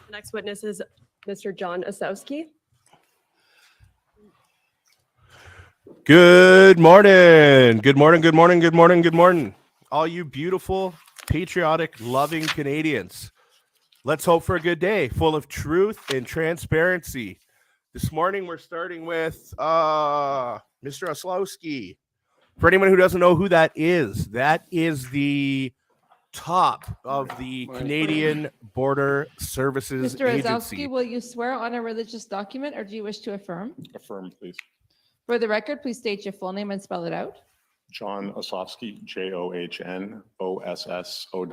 The next witness is Mr. John Osowski. Good morning. Good morning. Good morning. Good morning. Good morning. All you beautiful, patriotic, loving Canadians. Let's hope for a good day full of truth and transparency. This morning, we're starting with Mr. Osowski. For anyone who doesn't know who that is the top of the Canadian Border Services Mr. Agency. Osowski, will you swear on a religious document or do you wish to affirm? Affirm, please. For the record, please state your full name and spell it out. John Osowski, JOHN OSSOWSKI.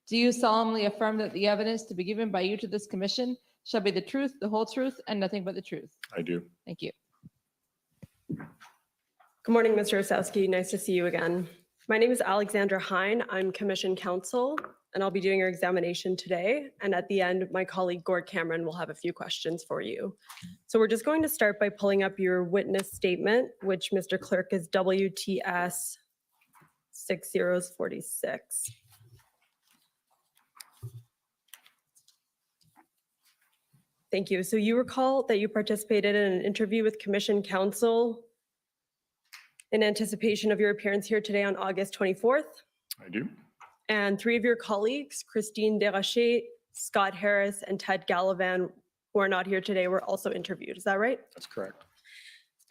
Do you solemnly affirm that the evidence to be given by you to this commission shall be the truth, the whole truth, and nothing but the truth? I do. Thank you. Good morning, Mr. Osowski. Nice to see you again. My name is Alexandra Hine. I'm Commission Counsel, and I'll be doing your examination today. And at the end, my colleague Gord Cameron will have a few questions for you. So we're just going to start by pulling up your witness statement, which Mr. Clerk is WTS 6046. Thank you. So you recall that you participated in an interview with Commission Counsel in anticipation of your appearance here today on August 24th. I do. And three of your colleagues, Christine Desrochers, Scott Harris, and Ted Gallivan, who are not here today, were also interviewed. Is that right? That's correct.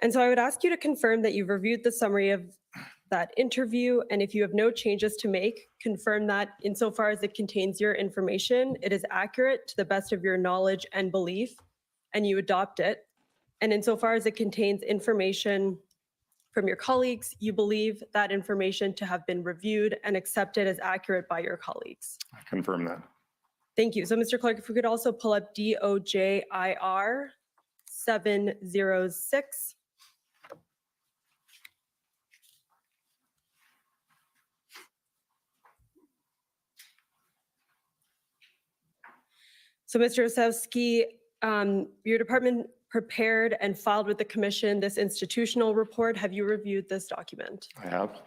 And so I would ask you to confirm that you've reviewed the summary of that interview, and if you have no changes to make, confirm that insofar as it contains your information, it is accurate to the best of your knowledge and belief, and you adopt it. And insofar as it contains information from your colleagues, you believe that information to have been reviewed and accepted as accurate by your colleagues. I confirm that. Thank you. So Mr. Clerk, if we could also pull up DOJIR 706. So Mr. Osowski, your department prepared and filed with the commission this institutional report. Have you reviewed this document? I have.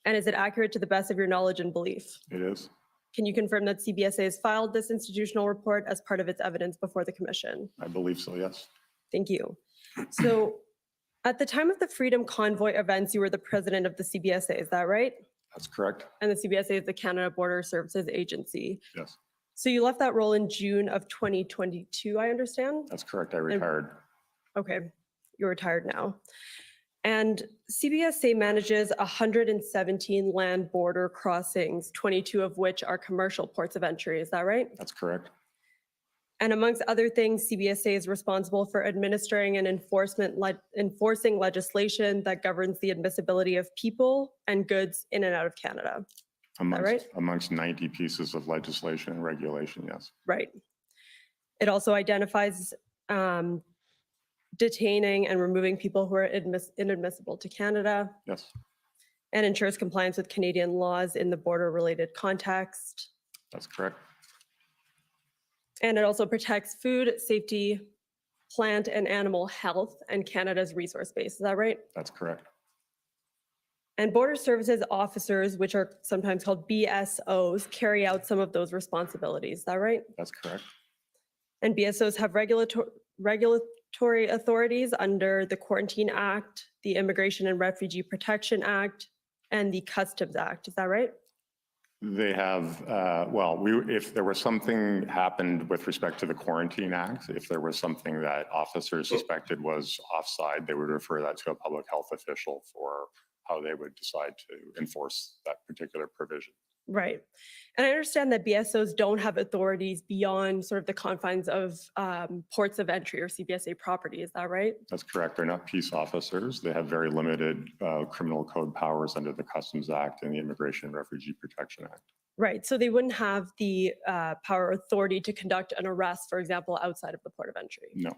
And is it accurate to the best of your knowledge and belief? It is. Can you confirm that CBSA has filed this institutional report as part of its evidence before the commission? I believe so, yes. Thank you. So at the time of the Freedom Convoy events, you were the president of the CBSA, is that right? That's correct. And the CBSA is the Canada Border Services Agency. Yes. So you left that role in June of 2022, I understand? That's correct. I retired. Okay, you're retired now. And CBSA manages 117 land border crossings, 22 of which are commercial ports of entry, is that right? That's correct. And amongst other things, CBSA is responsible for administering and enforcing legislation that governs the admissibility of people and goods in and out of Canada. Amongst 90 pieces of legislation and regulation, yes. Right. It also identifies detaining and removing people who are inadmissible to Canada. Yes. And ensures compliance with Canadian laws in the border-related context. That's correct. And it also protects food safety, plant and animal health, and Canada's resource base. Is that right? That's correct. And border services officers, which are sometimes called BSOs, carry out some of those responsibilities. Is that right? That's correct. And BSOs have regulatory authorities under the Quarantine Act, the Immigration and Refugee Protection Act, and the Customs Act. Is that right? They have, if there was something happened with respect to the Quarantine Act, if there was something that officers suspected was offside, they would refer that to a public health official for how they would decide to enforce that particular provision. Right. And I understand that BSOs don't have authorities beyond sort of the confines of ports of entry or CBSA property. Is that right? That's correct. They're not peace officers. They have very limited criminal code powers under the Customs Act and the Immigration and Refugee Protection Act. Right. So they wouldn't have the power or authority to conduct an arrest, for example, outside of the port of entry. No.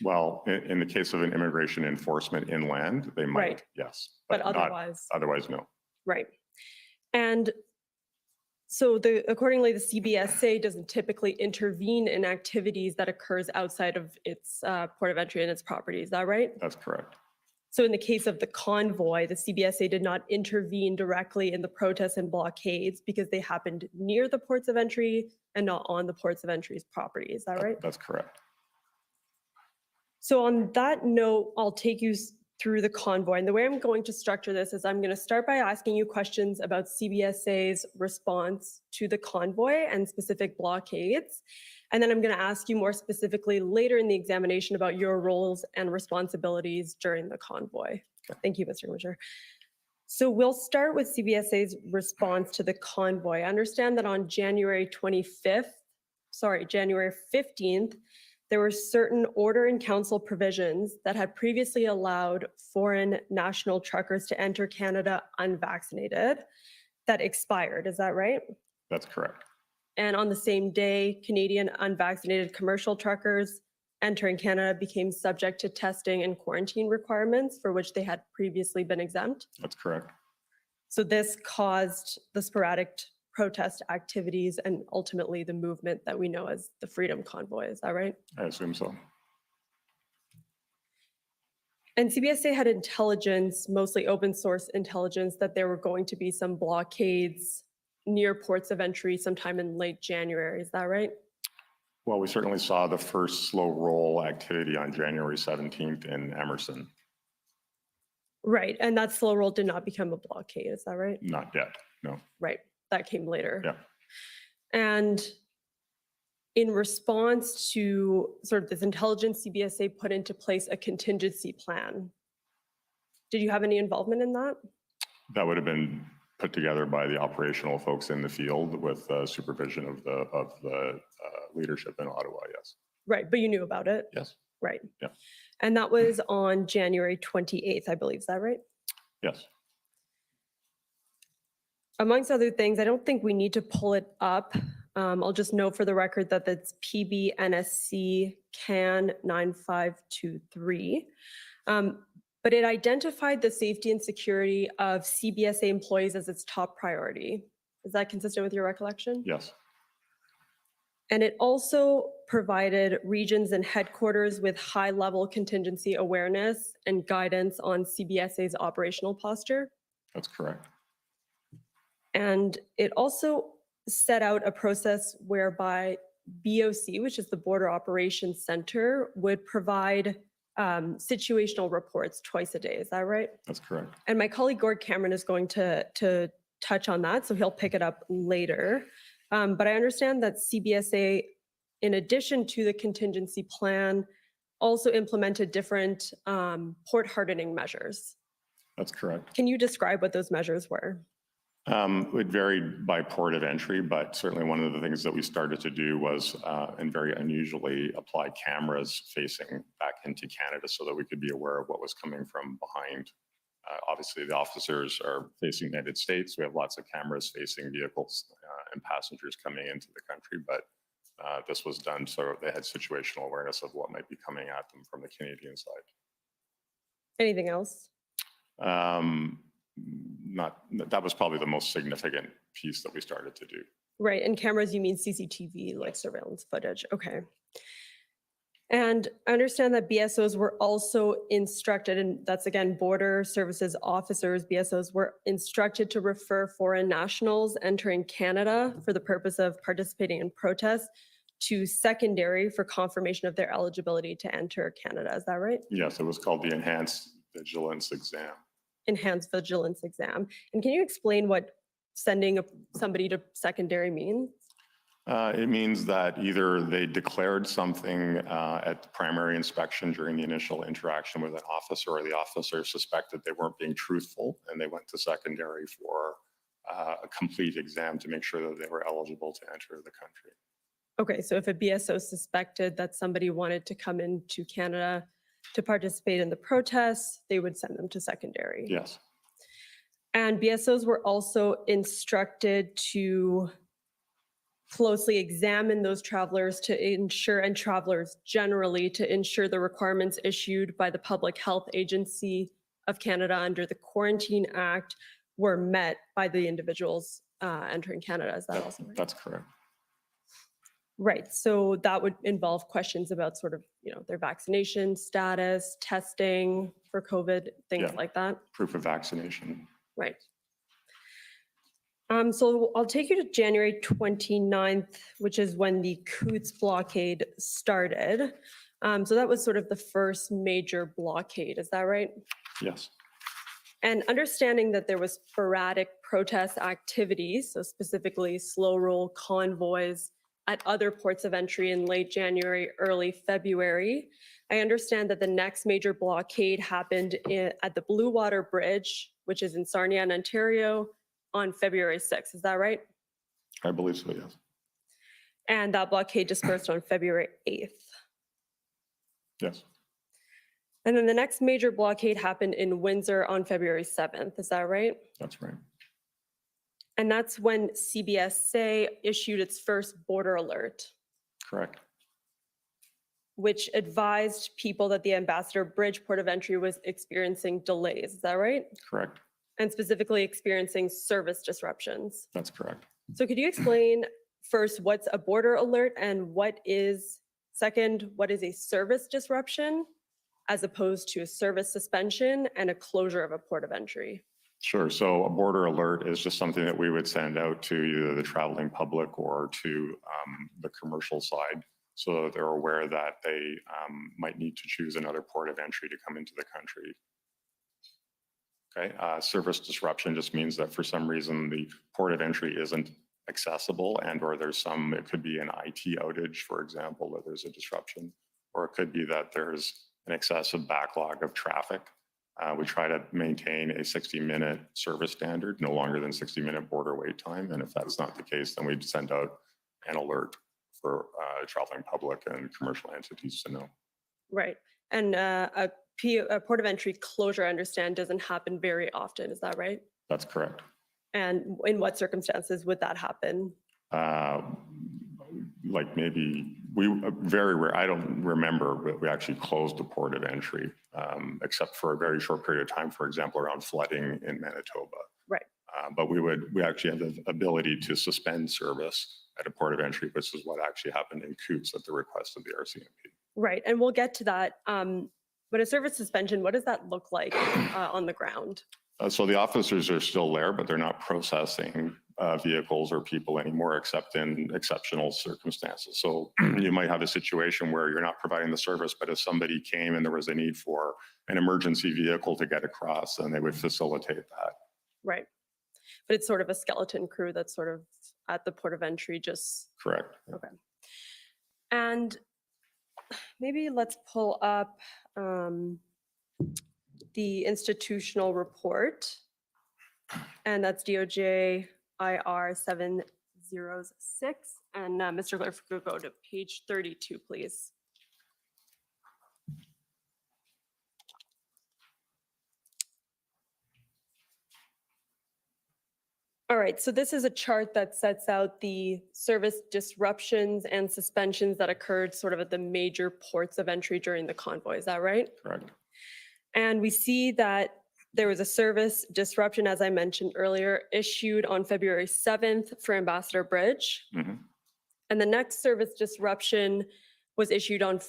Well, in the case of an immigration enforcement inland, they might, Right. yes. But otherwise. Otherwise, no. Right. And so accordingly, the CBSA doesn't typically intervene in activities that occurs outside of its port of entry and its property. Is that right? That's correct. So in the case of the convoy, the CBSA did not intervene directly in the protests and blockades because they happened near the ports of entry and not on the ports of entry's property. Is that right? That's correct. So on that note, I'll take you through the convoy. And the way I'm going to structure this is I'm going to start by asking you questions about CBSA's response to the convoy and specific blockades. And then I'm going to ask you more specifically later in the examination about your roles and responsibilities during the convoy. Thank you, Mr. Commissioner. So we'll start with CBSA's response to the convoy. I understand that on January 15th, there were certain order in council provisions that had previously allowed foreign national truckers to enter Canada unvaccinated that expired. Is that right? That's correct. And on the same day, Canadian unvaccinated commercial truckers entering Canada became subject to testing and quarantine requirements for which they had previously been exempt. That's correct. So this caused the sporadic protest activities and ultimately the movement that we know as the Freedom Convoy. Is that right? I assume so. And CBSA had intelligence, mostly open source intelligence, that there were going to be some blockades near ports of entry sometime in late January. Is that right? Well, we certainly saw the first slow roll activity on January 17th in Emerson. Right. And that slow roll did not become a blockade. Is that right? Not yet, no. Right. That came later. Yeah. And in response to sort of this intelligence, CBSA put into place a contingency plan. Did you have any involvement in that? That would have been put together by the operational folks in the field with supervision of the leadership in Ottawa, yes. Right, but you knew about it? Yes. Right. Yeah. And that was on January 28th, I believe. Is that right? Yes. Amongst other things, I don't think we need to pull it up. I'll just note for the record that that's PBNSC CAN 9523. But it identified the safety and security of CBSA employees as its top priority. Is that consistent with your recollection? Yes. And it also provided regions and headquarters with high-level contingency awareness and guidance on CBSA's operational posture. That's correct. And it also set out a process whereby BOC, which is the Border Operations Center, would provide situational reports twice a day. Is that right? That's correct. And my colleague Gord Cameron is going to touch on that, so he'll pick it up later. But I understand that CBSA, in addition to the contingency plan, also implemented different port hardening measures. That's correct. Can you describe what those measures were? It varied by port of entry, but certainly one of the things that we started to do was, and very unusually, apply cameras facing back into Canada so that we could be aware of what was coming from behind. Obviously, the officers are facing the United States. We have lots of cameras facing vehicles and passengers coming into the country, but this was done so they had situational awareness of what might be coming at them from the Canadian side. Anything else? That was probably the most significant piece that we started to do. Right, and cameras, you mean CCTV, like surveillance footage, okay. And I understand that BSOs were also instructed, and that's again, border services officers, BSOs were instructed to refer foreign nationals entering Canada for the purpose of participating in protests to secondary for confirmation of their eligibility to enter Canada, is that right? Yes, it was called the Enhanced Vigilance Exam. Enhanced vigilance exam. And can you explain what sending somebody to secondary means? It means that either they declared something at the primary inspection during the initial interaction with an officer, or the officer suspected they weren't being truthful and they went to secondary for a complete exam to make sure that they were eligible to enter the country. Okay, so if a BSO suspected that somebody wanted to come into Canada to participate in the protests, they would send them to secondary. Yes. And BSOs were also instructed to closely examine those travelers to ensure, and travelers generally, to ensure the requirements issued by the Public Health Agency of Canada under the Quarantine Act were met by the individuals entering Canada. Is that also right? That's correct. Right, so that would involve questions about sort of, their vaccination status, testing. for COVID, things Yeah. like that? Proof of vaccination. Right. So I'll take you to January 29th, which is when the Coots blockade started. So that was sort of the first major blockade, is that right? Yes, And understanding that there was sporadic protest activities, so specifically slow roll convoys at other ports of entry in late January, early February, I understand that the next major blockade happened at the Blue Water Bridge, which is in Sarnia, Ontario, on February 6th. Is that right? I believe so, yes. And that blockade dispersed on February 8th. Yes, And then the next major blockade happened in Windsor on February 7th. Is that right? that's right. And that's when CBSA issued its first border alert, Correct. which advised people that the Ambassador Bridge port of entry was experiencing delays. Is that right? Correct. And specifically experiencing service disruptions. That's correct. So could you explain first what's a border alert and what is, second, what is a service disruption as opposed to a service suspension and a closure of a port of entry? Sure. So a border alert is just something that we would send out to either the traveling public or to the commercial side, so that they're aware that they might need to choose another port of entry to come into the country. Okay. Service disruption just means that for some reason the port of entry isn't accessible, and or there's some, it could be an IT outage, for example, that there's a disruption, or it could be that there's an excessive backlog of traffic. We try to maintain a 60-minute service standard, no longer than 60-minute border wait time. And if that's not the case, then we'd send out an alert for traveling public and commercial entities to know. Right. And a port of entry closure, I understand, doesn't happen very often. Is that right? That's correct. And in what circumstances would that happen? Like maybe very rare, I don't remember, but we actually closed the port of entry, except for a very short period of time, for example, around flooding in Manitoba. Right. But we actually have the ability to suspend service at a port of entry, which is what actually happened in Coots at the request of the RCMP. Right. And we'll get to that. But a service suspension, what does that look like on the ground? So the officers are still there, but they're not processing vehicles or people anymore, except in exceptional circumstances. So you might have a situation where you're not providing the service, but if somebody came and there was a need for an emergency vehicle to get across, then they would facilitate that. Right. But it's sort of a skeleton crew that's sort of at the port of entry, just, Correct. okay. And maybe let's pull up the institutional report, and that's DOJ IR 706. And Mr. Clerk, if you could go to page 32, please. All right, so this is a chart that sets out the service disruptions and suspensions that occurred sort of at the major ports of entry during the convoy. Is that right? Correct. And we see that there was a service disruption, as I mentioned earlier, issued on February 7th for Ambassador Bridge. Mhm. And the next service disruption was issued on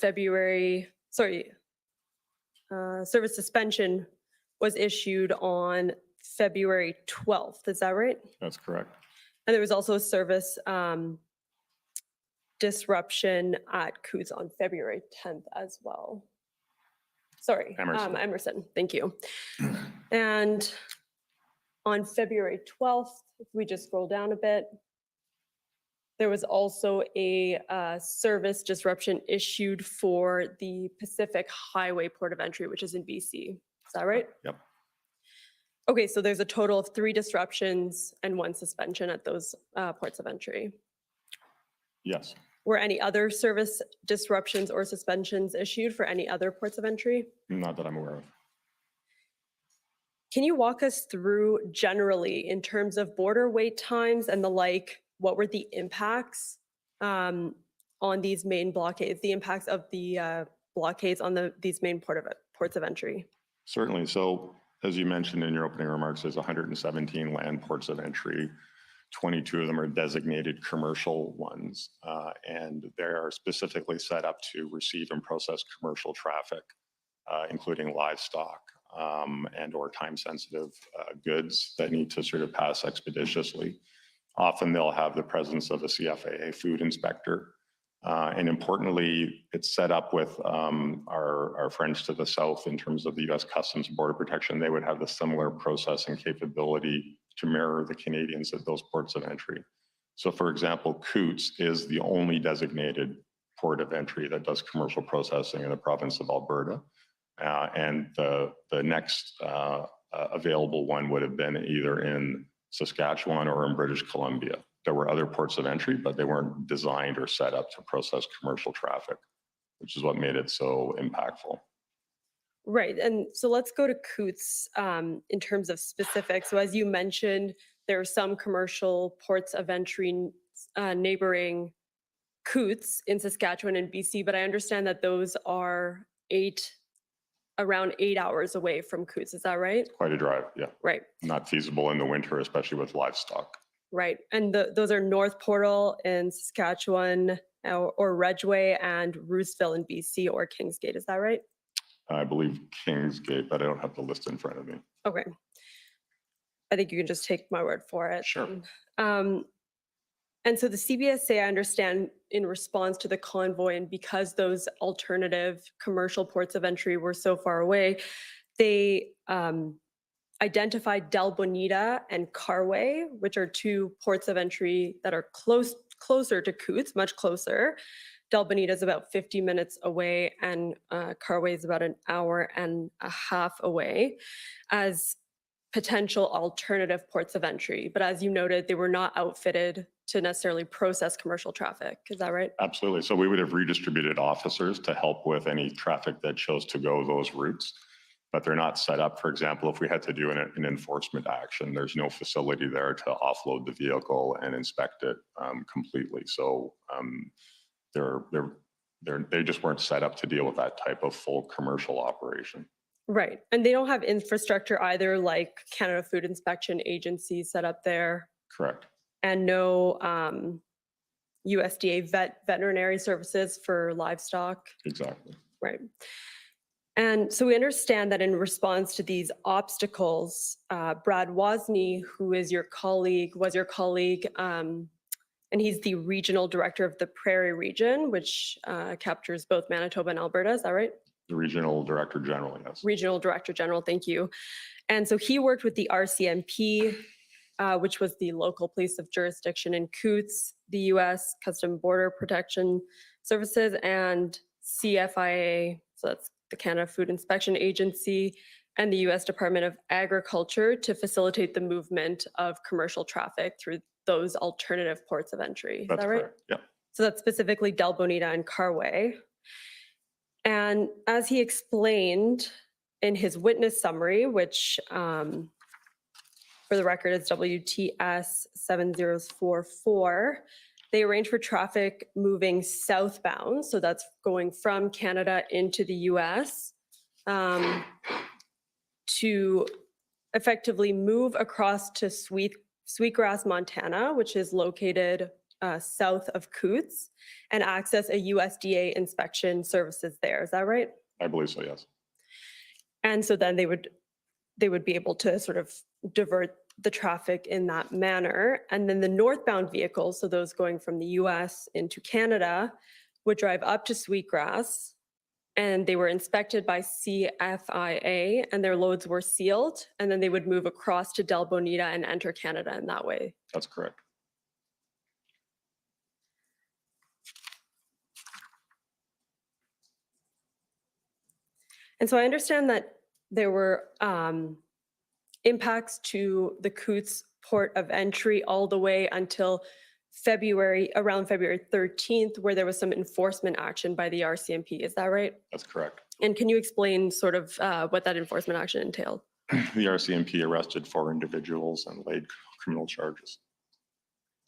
service suspension was issued on February 12th. Is that right? That's correct. And there was also a service disruption at Coots on February 10th as well. Sorry, Emerson. Emerson, thank you. And on February 12th, if we just scroll down a bit, there was also a service disruption issued for the Pacific Highway Port of Entry, which is in BC. Is that right? Yep. Okay, so there's a total of 3 disruptions and 1 suspension at those ports of entry. Yes. Were any other service disruptions or suspensions issued for any other ports of entry? Not that I'm aware of. Can you walk us through generally in terms of border wait times and the like, what were the impacts on these main blockades, the impacts of the blockades on these main ports of entry? Certainly. So as you mentioned in your opening remarks, there's 117 land ports of entry. 22 of them are designated commercial ones, and they are specifically set up to receive and process commercial traffic. including livestock and or time-sensitive goods that need to sort of pass expeditiously. Often they'll have the presence of a CFAA food inspector. And importantly, it's set up with our friends to the south in terms of the U.S. Customs Border Protection. They would have the similar processing capability to mirror the Canadians at those ports of entry. So for example, Coutts is the only designated port of entry that does commercial processing in the province of Alberta. And the next available one would have been either in Saskatchewan or in British Columbia. There were other ports of entry, but they weren't designed or set up to process commercial traffic, which is what made it so impactful. Right. And so let's go to Coutts in terms of specifics. So as you mentioned, there are some commercial ports of entry neighboring Coutts in Saskatchewan and BC, but I understand that those are around 8 hours away from Coutts. Is that right? Quite a drive, yeah. Right. Not feasible in the winter, especially with livestock. Right. And those are North Portal in Saskatchewan or Redgeway and Rooseville in BC or Kingsgate. Is that right? I believe Kingsgate, but I don't have the list in front of me. Okay. I think you can just take my word for it. Sure. And so the CBSA, I understand, in response to the convoy, and because those alternative commercial ports of entry were so far away, they identified Del Bonita and Carway, which are two ports of entry that are closer to Coutts, much closer. Del Bonita is about 50 minutes away, and Carway is about an hour and a half away as potential alternative ports of entry. But as you noted, they were not outfitted to necessarily process commercial traffic. Is that right? Absolutely. So we would have redistributed officers to help with any traffic that chose to go those routes, but they're not set up. For example, if we had to do an enforcement action, there's no facility there to offload the vehicle and inspect it completely. So they just weren't set up to deal with that type of full commercial operation. Right. And they don't have infrastructure either, like Canada Food Inspection Agency set up there, Correct. and no USDA veterinary services for livestock. Exactly. Right. And so we understand that in response to these obstacles, Brad Wozni, who is your colleague, and he's the regional director of the Prairie region, which captures both Manitoba and Alberta. Is that right? The regional director general, yes. Regional Director General, thank you. And so he worked with the RCMP, which was the local police of jurisdiction in Coutts, the U.S. Customs Border Protection Services, and CFIA, so that's the Canada Food Inspection Agency, and the U.S. Department of Agriculture to facilitate the movement of commercial traffic through those alternative ports of entry. Is That's that right? correct. Yeah. So that's specifically Del Bonita and Carway. And as he explained in his witness summary, which for the record is WTS 7044, they arranged for traffic moving southbound. So that's going from Canada into the US to effectively move across to Sweetgrass, Montana, which is located south of Coutts, and access a USDA inspection services there. Is that right? I believe so, yes. And so then they would be able to sort of divert the traffic in that manner. And then the northbound vehicles, so those going from the US into Canada, would drive up to Sweetgrass, and they were inspected by CFIA, and their loads were sealed, and then they would move across to Del Bonita and enter Canada in that way. That's correct. And so I understand that there were impacts to the Coutts port of entry all the way until around February 13th, where there was some enforcement action by the RCMP. Is that right? That's correct. And can you explain sort of what that enforcement action entailed? The RCMP arrested 4 individuals and laid criminal charges.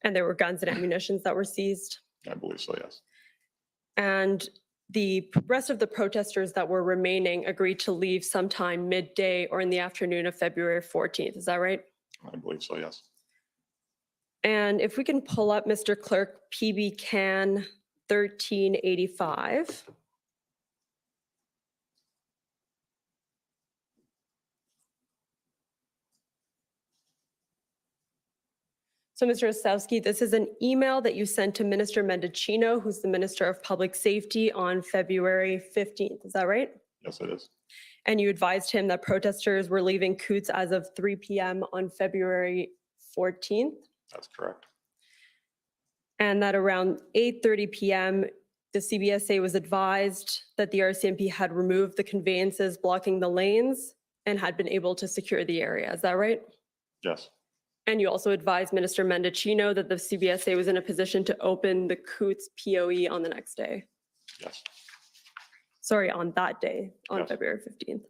And there were guns and ammunitions that were seized? I believe so, yes. And the rest of the protesters that were remaining agreed to leave sometime midday or in the afternoon of February 14th. Is that right? I believe so, yes. And if we can pull up, Mr. Clerk, PB Can 1385. So, Mr. Ostowski, this is an email that you sent to Minister Mendocino, who's the Minister of Public Safety, on February 15th. Is that right? Yes, it is. And you advised him that protesters were leaving Coots as of 3 p.m. on February 14th, That's correct. and that around 8:30 p.m., the CBSA was advised that the RCMP had removed the conveyances blocking the lanes and had been able to secure the area. Is that right? Yes, And you also advised Minister Mendocino that the CBSA was in a position to open the Coots POE on the next day. yes. Sorry, on that day, on Yes. February 15th.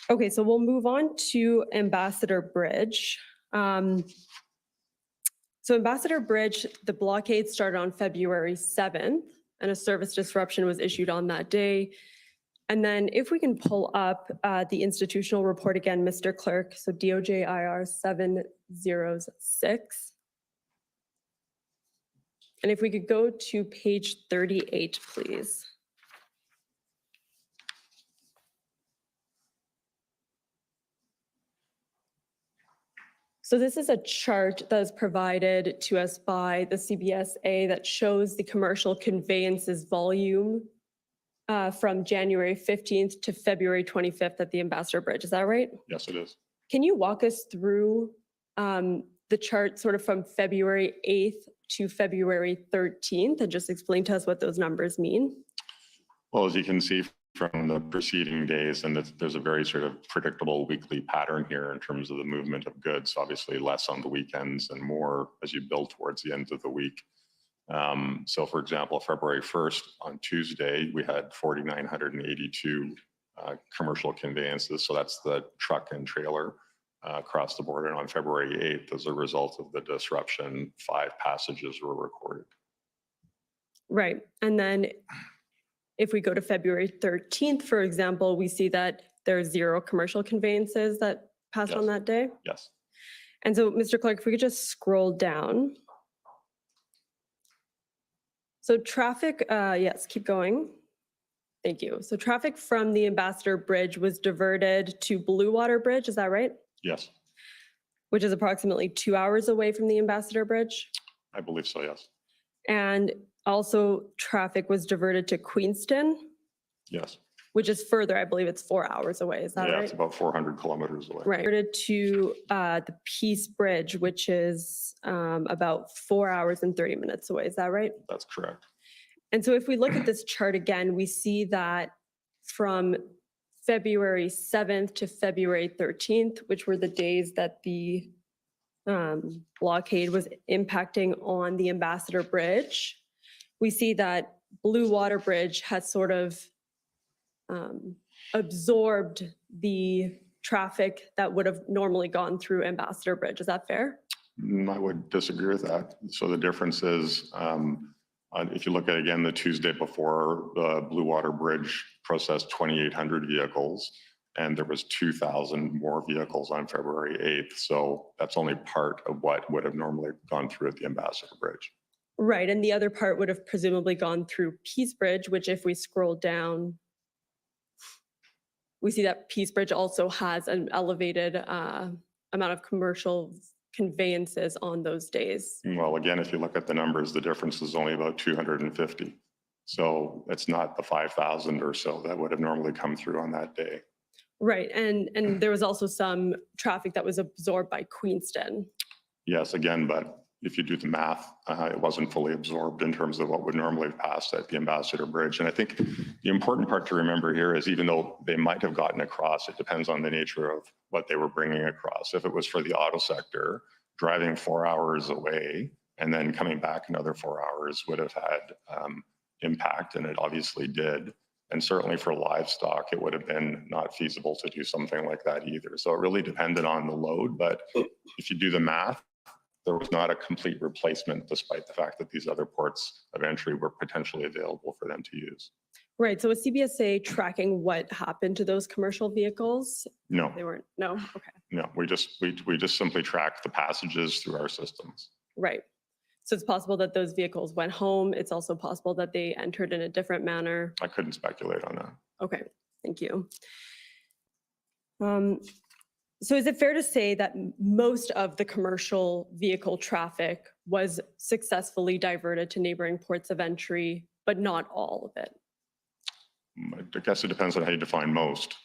Okay, so we'll move on to Ambassador Bridge. So Ambassador Bridge, the blockade started on February 7th, and a service disruption was issued on that day. And then if we can pull up the institutional report again, Mr. Clerk, so DOJ IR 706. And if we could go to page 38, please. So this is a chart that is provided to us by the CBSA that shows the commercial conveyances volume from January 15th to February 25th at the Ambassador Bridge. Is that right? Yes, it is. Can you walk us through the chart sort of from February 8th to February 13th and just explain to us what those numbers mean? Well, as you can see from the preceding days, and there's a very sort of predictable weekly pattern here in terms of the movement of goods, obviously less on the weekends and more as you build towards the end of the week. So for example, February 1st on Tuesday, we had 4,982 commercial conveyances. So that's the truck and trailer across the board. And on February 8th, as a result of the disruption, 5 passages were recorded. Right. And then if we go to February 13th, for example, we see that there are 0 commercial conveyances that passed on Yes. that day. Yes. And so, Mr. Clerk, if we could just scroll down. So traffic, yes, keep going. Thank you. So traffic from the Ambassador Bridge was diverted to Blue Water Bridge, is that right? Yes, Which is approximately 2 hours away from the Ambassador Bridge. I believe so, yes. And also traffic was diverted to Queenston, Yes. which is further, I believe it's 4 hours away, is that Yeah, right? it's about 400 kilometers away. Right, diverted to the Peace Bridge, which is about 4 hours and 30 minutes away, is that right? That's correct. And so if we look at this chart again, we see that from February 7th to February 13th, which were the days that the blockade was impacting on the Ambassador Bridge, we see that Blue Water Bridge has sort of absorbed the traffic that would have normally gone through Ambassador Bridge. Is that fair? I would disagree with that. So the difference is, if you look at, again, the Tuesday before, the Blue Water Bridge processed 2,800 vehicles, and there was 2,000 more vehicles on February 8th. So that's only part of what would have normally gone through at the Ambassador Bridge. Right, and the other part would have presumably gone through Peace Bridge, which if we scroll down, we see that Peace Bridge also has an elevated amount of commercial conveyances on those days. Well, again, if you look at the numbers, the difference is only about 250. So it's not the 5,000 or so that would have normally come through on that day. Right, and there was also some traffic that was absorbed by Queenston. Yes, again, but if you do the math, it wasn't fully absorbed in terms of what would normally have passed at the Ambassador Bridge. And I think the important part to remember here is even though they might have gotten across, it depends on the nature of what they were bringing across. If it was for the auto sector, driving 4 hours away and then coming back another 4 hours would have had impact, and it obviously did. And certainly for livestock, it would have been not feasible to do something like that either. So it really depended on the load. But if you do the math, there was not a complete replacement, despite the fact that these other ports of entry were potentially available for them to use. Right, so is CBSA tracking what happened to those commercial vehicles? No, They weren't, no, okay, no, we just simply track the passages through our systems. right. So it's possible that those vehicles went home. It's also possible that they entered in a different manner. I couldn't speculate on that. Okay, thank you. So is it fair to say that most of the commercial vehicle traffic was successfully diverted to neighboring ports of entry, but not all of it? I guess it depends on how you define most.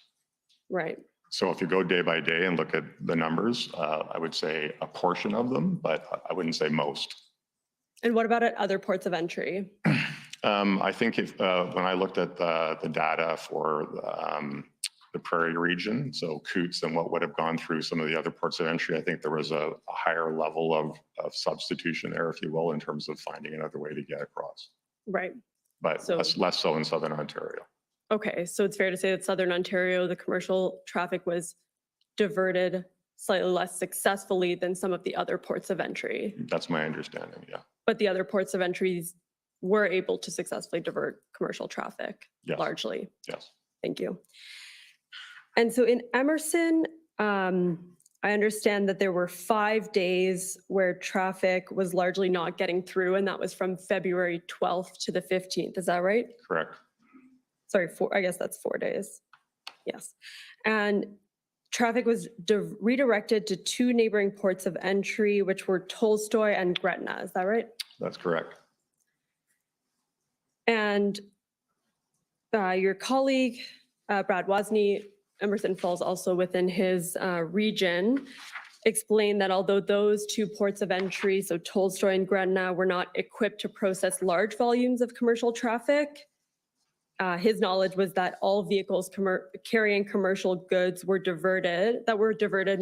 Right. So if you go day by day and look at the numbers, I would say a portion of them, but I wouldn't say most. And what about at other ports of entry? I think if when I looked at the data for the Prairie region, so Coots and what would have gone through some of the other ports of entry, I think there was a higher level of substitution there, if you will, in terms of finding another way to get across, Right. but So- less so in Southern Ontario. Okay, so it's fair to say that Southern Ontario, the commercial traffic was diverted slightly less successfully than some of the other ports of entry. That's my understanding, yeah. But the other ports of entries were able to successfully divert commercial traffic Yes. largely. Yes. Thank you. And so in Emerson, I understand that there were 5 days where traffic was largely not getting through, and that was from February 12th to the 15th. Is that right? Correct. Sorry, I guess that's 4 days. Yes. And traffic was redirected to 2 neighboring ports of entry, which were Tolstoy and Gretna. Is that right? That's correct. And your colleague, Brad Wozni, Emerson Falls also within his region, explained that although those 2 ports of entry, so Tolstoy and Gretna, were not equipped to process large volumes of commercial traffic, his knowledge was that all vehicles carrying commercial goods were diverted,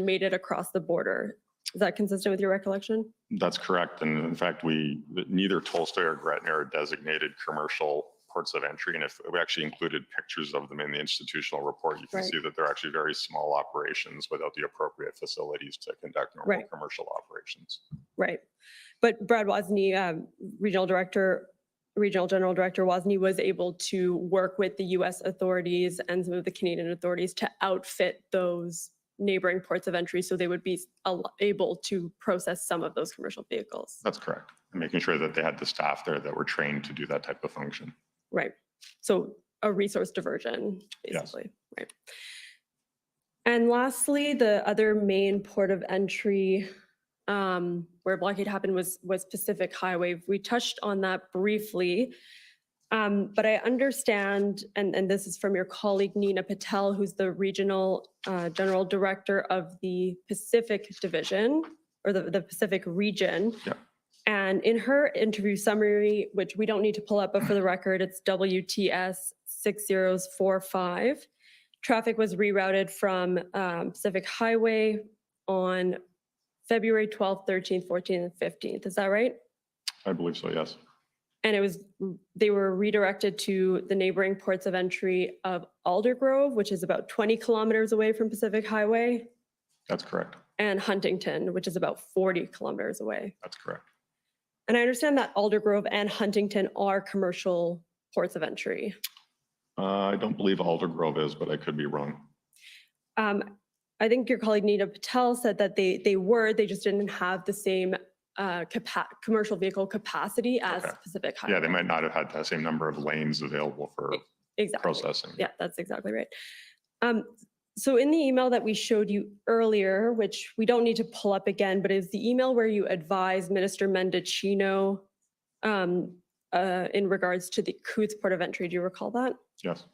made it across the border. Is that consistent with your recollection? That's correct. And in fact, neither Tolstoy or Gretna are designated commercial ports of entry. And if we actually included pictures of them in the institutional report, you can Right. see that they're actually very small operations without the appropriate facilities to conduct normal Right. commercial operations. Right. But Brad Wozni, Regional General Director Wozni, was able to work with the US authorities and some of the Canadian authorities to outfit those neighboring ports of entry so they would be able to process some of those commercial vehicles. That's correct. And making sure that they had the staff there that were trained to do that type of function. Right. So a resource diversion, Yes. basically. Right. And lastly, the other main port of entry where blockade happened was Pacific Highway. We touched on that briefly, but I understand, and this is from your colleague Nina Patel, who's the Regional General Director of the Pacific Division, or the Pacific Region. Yeah. And in her interview summary, which we don't need to pull up, but for the record, it's WTS 6045, traffic was rerouted from Pacific Highway on February 12th, 13th, 14th, and 15th. Is that right? I believe so, yes. And they were redirected to the neighboring ports of entry of Aldergrove, which is about 20 kilometers away from Pacific Highway, That's correct. and Huntington, which is about 40 kilometers away. That's correct. And I understand that Aldergrove and Huntington are commercial ports of entry. I don't believe Aldergrove is, but I could be wrong. I think your colleague Nina Patel said that they just didn't have the same commercial vehicle capacity as Okay. Pacific Highway. Yeah, they might not have had the same number of lanes available for Exactly. processing. Yeah, that's exactly right. So in the email that we showed you earlier, which we don't need to pull up again, but is the email where you advised Minister Mendocino in regards to the Coots Port of Entry. Do you recall that? Yes.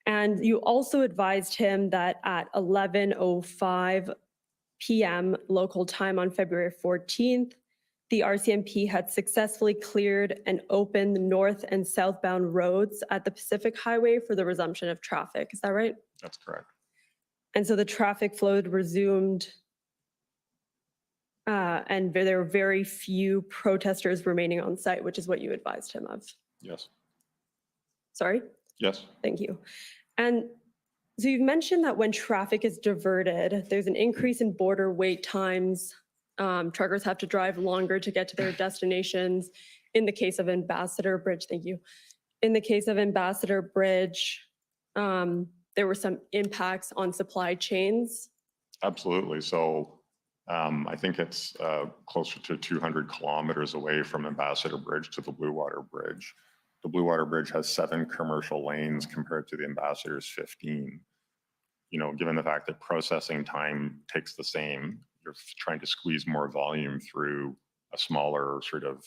And you also advised him that at 11:05 p.m. local time on February 14th, the RCMP had successfully cleared and opened the north and southbound roads at the Pacific Highway for the resumption of traffic. Is that right? That's correct. And so the traffic flow resumed, and there were very few protesters remaining on site, which is what you advised him of. Yes. Sorry? Yes. Thank you. And so you've mentioned that when traffic is diverted, there's an increase in border wait times. Truckers have to drive longer to get to their destinations. In the case of Ambassador Bridge, thank you. In the case of Ambassador Bridge, there were some impacts on supply chains. Absolutely. So I think it's closer to 200 kilometers away from Ambassador Bridge to the Blue Water Bridge. The Blue Water Bridge has 7 commercial lanes compared to the Ambassador's 15. given the fact that processing time takes the same, you're trying to squeeze more volume through a smaller sort of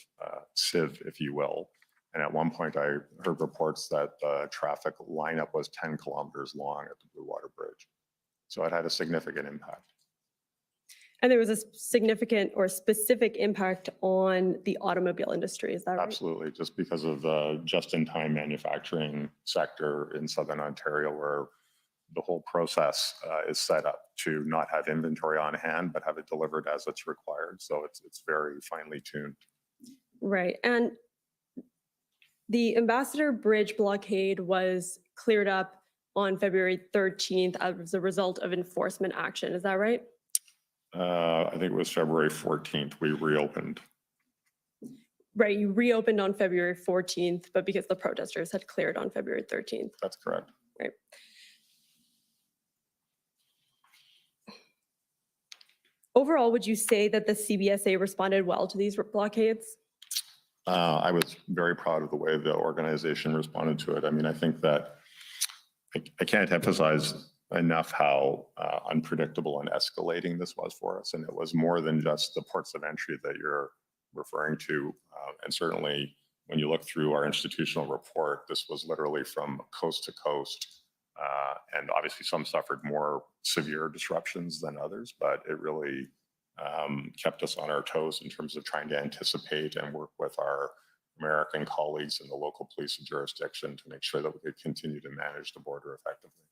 sieve, if you will. And at one point, I heard reports that the traffic lineup was 10 kilometers long at the Blue Water Bridge. So it had a significant impact. And there was a significant or specific impact on the automobile industry, is that right? Absolutely, just because of the just-in-time manufacturing sector in Southern Ontario, where the whole process is set up to not have inventory on hand, but have it delivered as it's required. So it's very finely tuned. Right. And the Ambassador Bridge blockade was cleared up on February 13th as a result of enforcement action. Is that right? I think it was February 14th, we reopened. Right. You reopened on February 14th, but because the protesters had cleared on February 13th. That's correct. Right. Overall, would you say that the CBSA responded well to these blockades? I was very proud of the way the organization responded to it. I mean, I think that I can't emphasize enough how unpredictable and escalating this was for us. And it was more than just the ports of entry that you're referring to. And certainly when you look through our institutional report, this was literally from coast to coast. And obviously some suffered more severe disruptions than others, but it really kept us on our toes in terms of trying to anticipate and work with our American colleagues in the local police and jurisdiction to make sure that we could continue to manage the border effectively.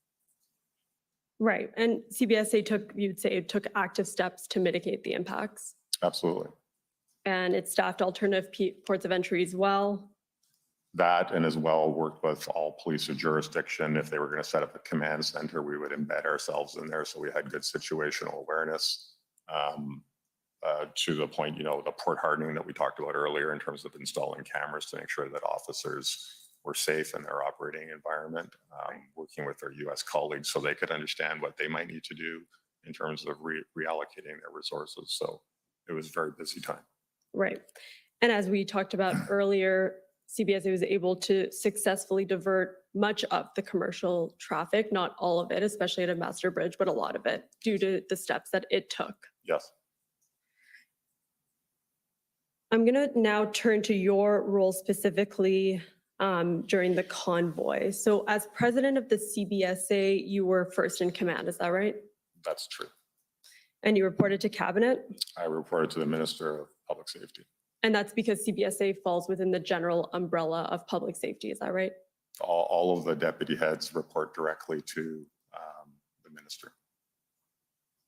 Right. And CBSA took active steps to mitigate the impacts. Absolutely. And it staffed alternative ports of entry as well. That, and as well worked with all police of jurisdiction. If they were going to set up a command center, we would embed ourselves in there. So we had good situational awareness to the point, the port hardening that we talked about earlier in terms of installing cameras to make sure that officers were safe in their operating environment, working with their U.S. colleagues so they could understand what they might need to do in terms of reallocating their resources. So it was a very busy time. Right. And as we talked about earlier, CBSA was able to successfully divert much of the commercial traffic, not all of it, especially at Ambassador Bridge, but a lot of it due to the steps that it took. Yes. I'm going to now turn to your role specifically during the convoy. So as president of the CBSA, you were first in command, is that right? That's true. And you reported to cabinet? I reported to the Minister of Public Safety. And that's because CBSA falls within the general umbrella of public safety, is that right? All of the deputy heads report directly to the minister.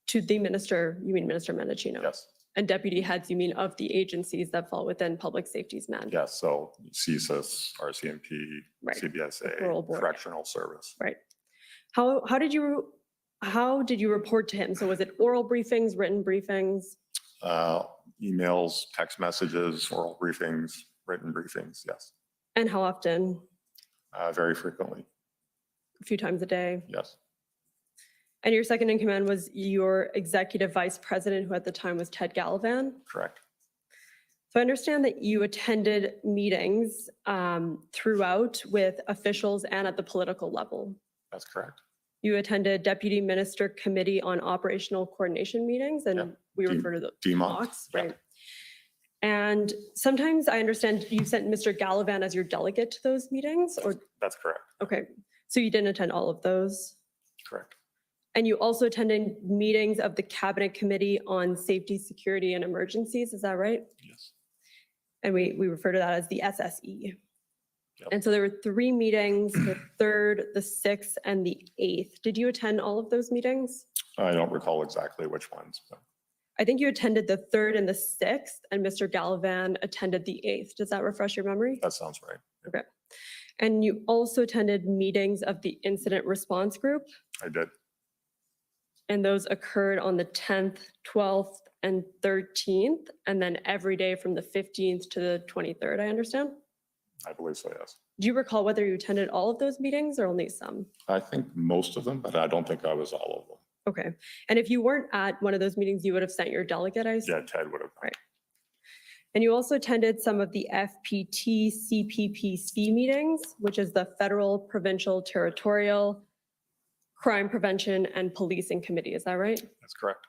To the minister, you mean Minister Mendicino? Yes. And deputy heads, you mean of the agencies that fall within public safety's mandate? Yes. So CSIS, RCMP, Right. CBSA, Rural board. Correctional Service. Right. How did you report to him? So was it oral briefings, written briefings? Emails, text messages, oral briefings, written briefings. Yes. And how often? Very frequently. A few times a day? Yes. And your second in command was your executive vice president, who at the time was Ted Gallivan? Correct. So I understand that you attended meetings throughout with officials and at the political level. That's correct. You attended Deputy Minister Committee on Operational Coordination meetings, and Yeah. we refer to the DMOC. DMOCs, Yeah. right? And sometimes I understand you sent Mr. Gallivan as your delegate to those meetings, or, That's correct. okay, so you didn't attend all of those? Correct. And you also attended meetings of the Cabinet Committee on Safety, Security, and Emergencies, is that right? Yes. And we refer to that as the SSE. Yep. And so there were 3 meetings, the 3rd, the 6th, and the 8th. Did you attend all of those meetings? I don't recall exactly which ones, but I think you attended the 3rd and the 6th, and Mr. Gallivan attended the 8th. Does that refresh your memory? that sounds right. Okay. And you also attended meetings of the Incident Response Group, I did. and those occurred on the 10th, 12th, and 13th, and then every day from the 15th to the 23rd, I understand? I believe so, yes. Do you recall whether you attended all of those meetings or only some? I think most of them, but I don't think I was all of them. Okay. And if you weren't at one of those meetings, you would have sent your delegate, I assume? Yeah, Ted would have. Right. And you also attended some of the FPT CPPC meetings, which is the federal, provincial, territorial Crime Prevention and Policing Committee. Is that right? That's correct.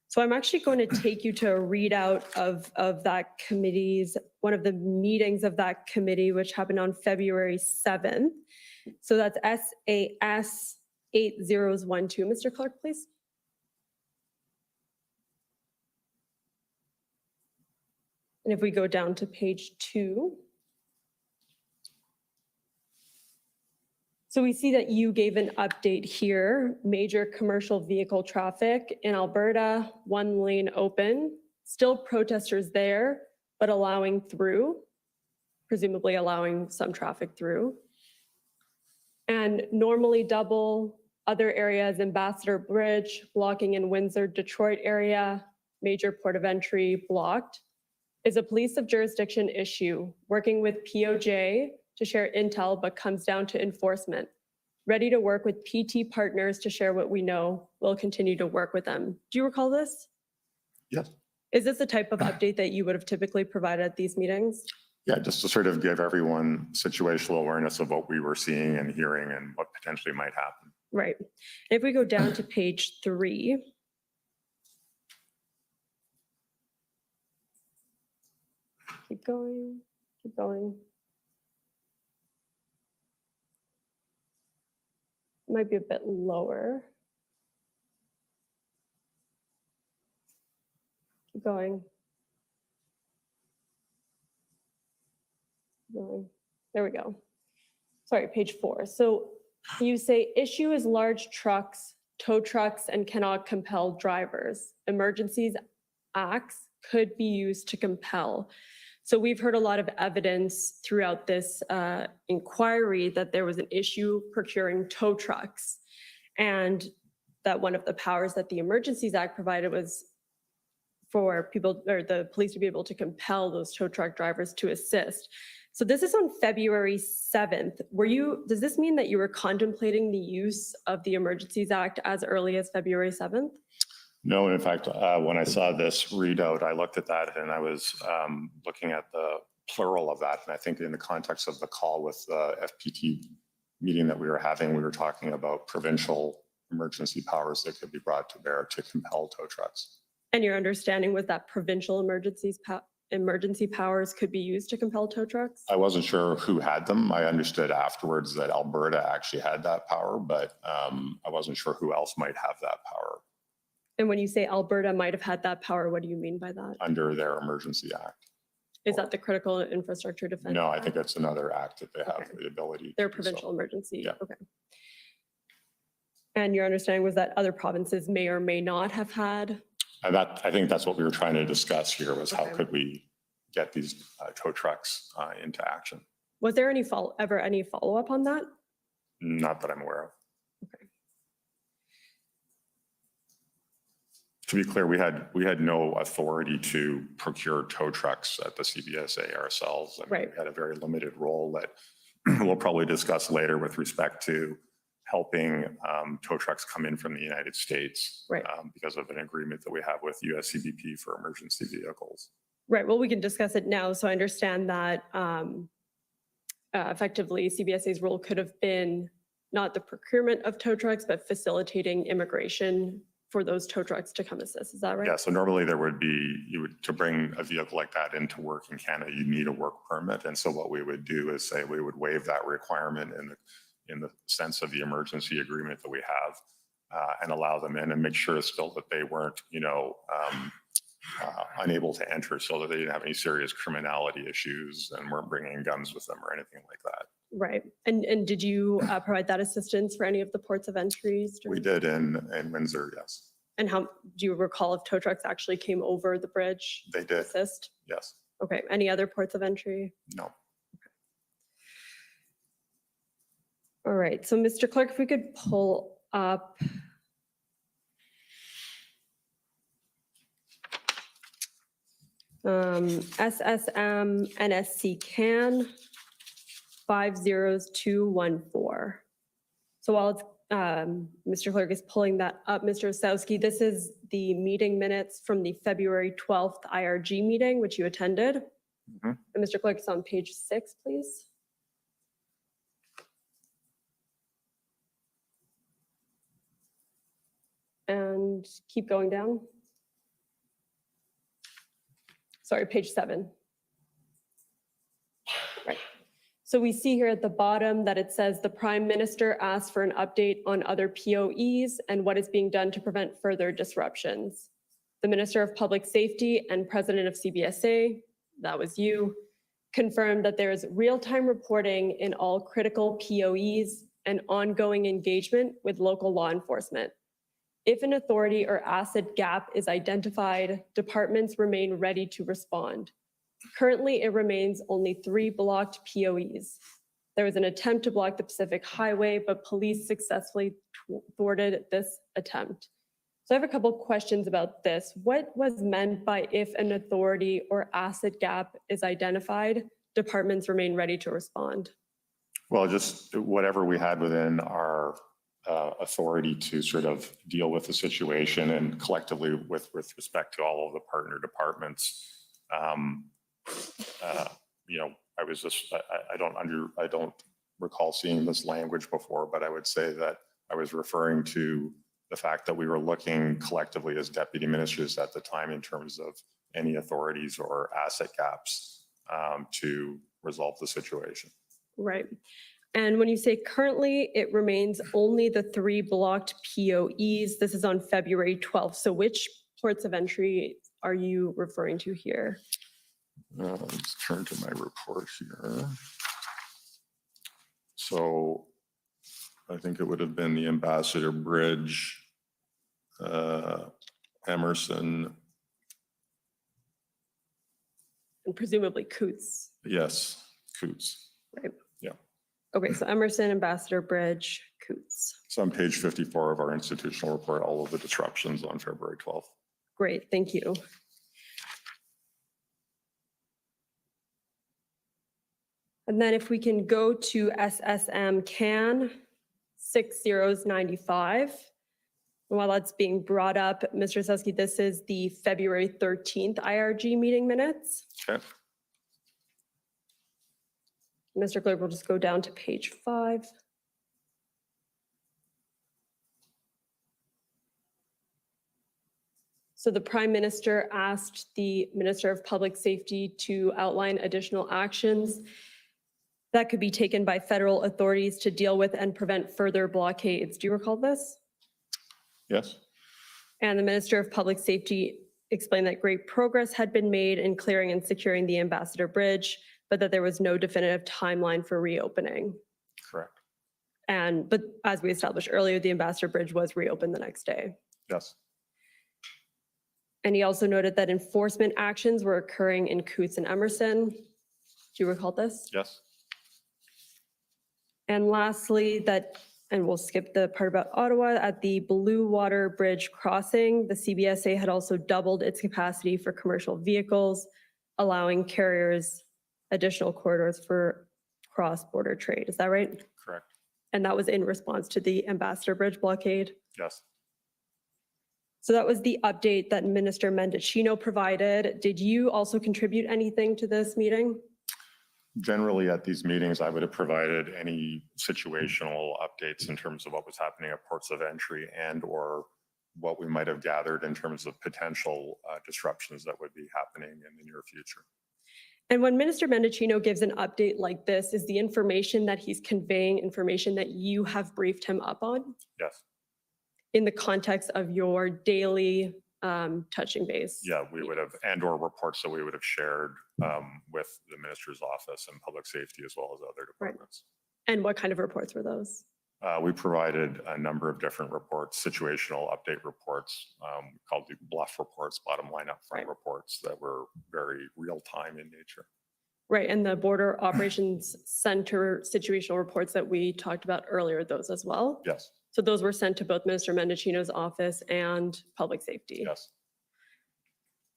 So I'm actually going to take you to a readout of that committee's, one of the meetings of that committee, which happened on February 7th. So that's SAS 8012. Mr. Clerk, please. And if we go down to page 2. So we see that you gave an update here, major commercial vehicle traffic in Alberta, 1 lane open, still protesters there, but allowing through, presumably allowing some traffic through. And normally double, other areas, Ambassador Bridge, blocking in Windsor, Detroit area, major port of entry blocked. Is a police of jurisdiction issue, working with POJ to share intel, but comes down to enforcement. Ready to work with PT partners to share what we know. We'll continue to work with them. Do you recall this? Yes. Is this the type of update that you would have typically provided at these meetings? Yeah, just to sort of give everyone situational awareness of what we were seeing and hearing and what potentially might happen. Right. If we go down to page 3. Keep going, keep going. Might be a bit lower. Keep going. Keep going. There we go. Sorry, page 4. So you say issue is large trucks, tow trucks, and cannot compel drivers. Emergencies acts could be used to compel. So we've heard a lot of evidence throughout this inquiry that there was an issue procuring tow trucks, and that one of the powers that the Emergencies Act provided was for people or the police to be able to compel those tow truck drivers to assist. So this is on February 7th. Does this mean that you were contemplating the use of the Emergencies Act as early as February 7th? No, in fact, when I saw this readout, I looked at that and I was looking at the plural of that. And I think in the context of the call with the FPT meeting that we were having, we were talking about provincial emergency powers that could be brought to bear to compel tow trucks. And your understanding was that provincial emergency powers could be used to compel tow trucks? I wasn't sure who had them. I understood afterwards that Alberta actually had that power, but I wasn't sure who else might have that power. And when you say Alberta might have had that power, what do you mean by that? Under their Emergency Act. Is that the Critical Infrastructure Defense? No, I Act? think it's another act that they have Okay. the ability. Their to do so. provincial emergency? Yeah. Okay. And your understanding was that other provinces may or may not have had? And I think that's what we were trying to discuss here was how Okay. could we get these tow trucks into action? Was there ever any follow-up on that? Not that I'm aware of. Okay. To be clear, we had no authority to procure tow trucks at the CBSA ourselves. I mean, Right. We had a very limited role that we'll probably discuss later with respect to helping tow trucks come in from the United States. Right. Because of an agreement that we have with USCBP for emergency vehicles. Right, well, we can discuss it now. So I understand that effectively CBSA's role could have been not the procurement of tow trucks, but facilitating immigration for those tow trucks to come assist. Is that right? Yeah, so normally there would be, to bring a vehicle like that into work in Canada, you need a work permit. And so what we would do is say we would waive that requirement in the sense of the emergency agreement that we have and allow them in and make sure still that they weren't, unable to enter so that they didn't have any serious criminality issues and weren't bringing guns with them or anything like that. Right, and did you provide that assistance for any of the ports of entries? We did in Windsor, yes. And how, do you recall if tow trucks actually came over the bridge? They to did, assist? yes. Okay, any other ports of entry? No. All right, so Mr. Clerk, if we could pull up SSM NSC CAN 50214. So while it's, Mr. Clerk is pulling that up, Mr. Osowski, this is the meeting minutes from the February 12th IRG meeting, which you attended. Mhm. And Mr. Clerk, it's on page 6, please. And keep going down. Sorry, page 7. Right. So we see here at the bottom that it says the Prime Minister asked for an update on other POEs and what is being done to prevent further disruptions. The Minister of Public Safety and President of CBSA, that was you, confirmed that there is real-time reporting in all critical POEs and ongoing engagement with local law enforcement. If an authority or asset gap is identified, departments remain ready to respond. Currently, it remains only 3 blocked POEs. There was an attempt to block the Pacific Highway, but police successfully thwarted this attempt. So I have a couple questions about this. What was meant by if an authority or asset gap is identified, departments remain ready to respond? Well, just whatever we had within our authority to sort of deal with the situation and collectively with respect to all of the partner departments. You know, I was just, I don't recall seeing this language before, but I would say that I was referring to the fact that we were looking collectively as deputy ministers at the time in terms of any authorities or asset gaps to resolve the situation. Right. And when you say currently, it remains only the 3 blocked POEs. This is on February 12th. So which ports of entry are you referring to here? Let's turn to my report here. So I think it would have been the Ambassador Bridge, Emerson, And presumably Coots. yes, Coots. Right. Yeah. Okay, so Emerson, Ambassador Bridge, Coots. It's on page 54 of our institutional report, all of the disruptions on February 12th. Great, thank you. And then if we can go to SSM CAN 6095. While that's being brought up, Mr. Suski, this is the February 13th IRG meeting minutes. Okay. Mr. Clerk, we'll just go down to page 5. So the Prime Minister asked the Minister of Public Safety to outline additional actions that could be taken by federal authorities to deal with and prevent further blockades. Do you recall this? Yes. And the Minister of Public Safety explained that great progress had been made in clearing and securing the Ambassador Bridge, but that there was no definitive timeline for reopening. Correct. But as we established earlier, the Ambassador Bridge was reopened the next day. Yes. And he also noted that enforcement actions were occurring in Coots and Emerson. Do you recall this? Yes. And lastly, and we'll skip the part about Ottawa, at the Blue Water Bridge crossing, the CBSA had also doubled its capacity for commercial vehicles, allowing carriers additional corridors for cross-border trade. Is that right? Correct. And that was in response to the Ambassador Bridge blockade. Yes. So that was the update that Minister Mendicino provided. Did you also contribute anything to this meeting? Generally, at these meetings, I would have provided any situational updates in terms of what was happening at ports of entry and/or what we might have gathered in terms of potential disruptions that would be happening in the near future. And when Minister Mendicino gives an update like this, is the information that he's conveying information that you have briefed him up on Yes. in the context of your daily touching base? Yeah, we would have, and/or reports that we would have shared with the minister's office and public safety as well as other departments. And what kind of reports were those? We provided a number of different reports, situational update reports, called the bluff reports, bottom line upfront Right. reports that were very real time in nature. Right, and the Border Operations Center situational reports that we talked about earlier, those as well? Yes, So those were sent to both Minister Mendicino's office and Public Safety? yes.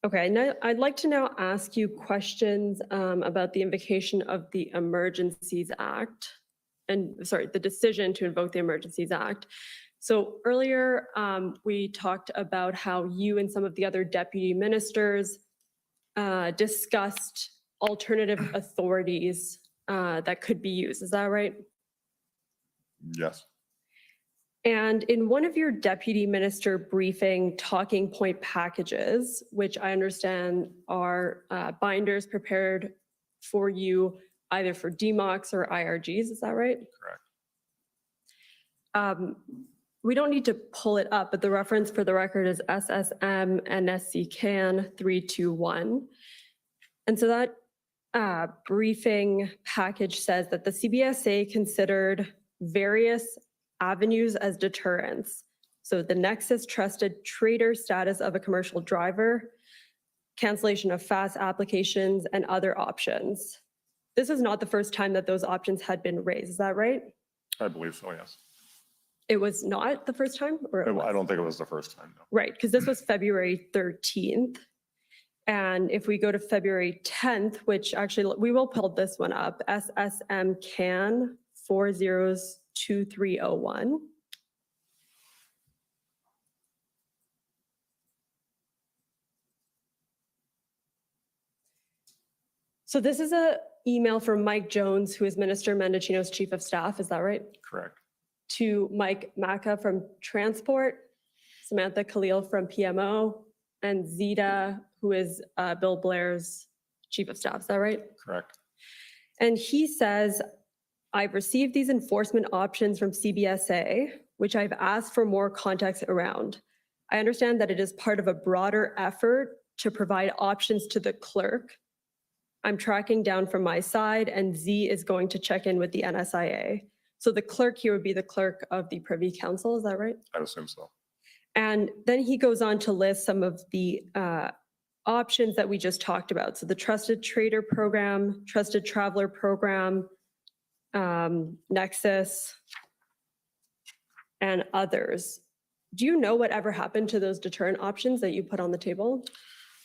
Okay, now I'd like to now ask you questions about the invocation of the Emergencies Act. The decision to invoke the Emergencies Act. So earlier, we talked about how you and some of the other deputy ministers discussed alternative authorities that could be used. Is that right? Yes. And in one of your deputy minister briefing talking point packages, which I understand are binders prepared for you either for DMOCs or IRGs, is that right? Correct. We don't need to pull it up, but the reference for the record is SSM NSC CAN 321. And so that briefing package says that the CBSA considered various avenues as deterrents. So the Nexus trusted trader status of a commercial driver, cancellation of FAST applications, and other options. This is not the first time that those options had been raised, is that right? I believe so, yes. It was not the first time? Or it I was? don't think it was the first time, no. Right, because this was February 13th. And if we go to February 10th, which actually, we will pull this one up, SSM CAN 402301. So this is a email from Mike Jones, who is Minister Mendocino's Chief of Staff, is that right? Correct. To Mike Maca from Transport, Samantha Khalil from PMO, and Zita, who is Bill Blair's Chief of Staff, is that right? Correct. And he says, I've received these enforcement options from CBSA, which I've asked for more context around. I understand that it is part of a broader effort to provide options to the clerk. I'm tracking down from my side, and Z is going to check in with the NSIA. So the clerk here would be the clerk of the Privy Council, is that right? I assume so. And then he goes on to list some of the options that we just talked about. So the Trusted Trader Program, Trusted Traveler Program, Nexus, and others. Do you know whatever happened to those deterrent options that you put on the table?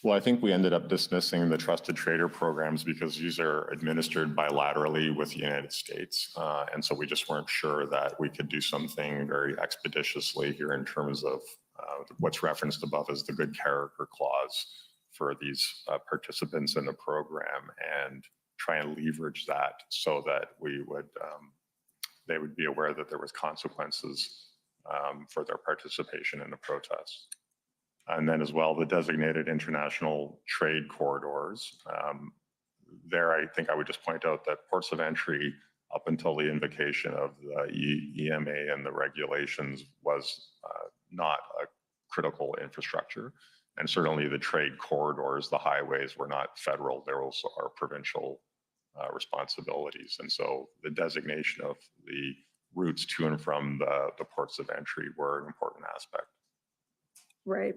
Well, I think we ended up dismissing the trusted trader programs because these are administered bilaterally with the United States. And so we just weren't sure that we could do something very expeditiously here in terms of what's referenced above as the good character clause for these participants in the program, and try and leverage that so that we would, they would be aware that there was consequences for their participation in the protests. And then as well, the designated international trade corridors. There, I think I would just point out that ports of entry up until the invocation of the EMA and the regulations was not a critical infrastructure. And certainly the trade corridors, the highways, were not federal. There also are provincial responsibilities. And so the designation of the routes to and from the ports of entry were an important aspect. Right.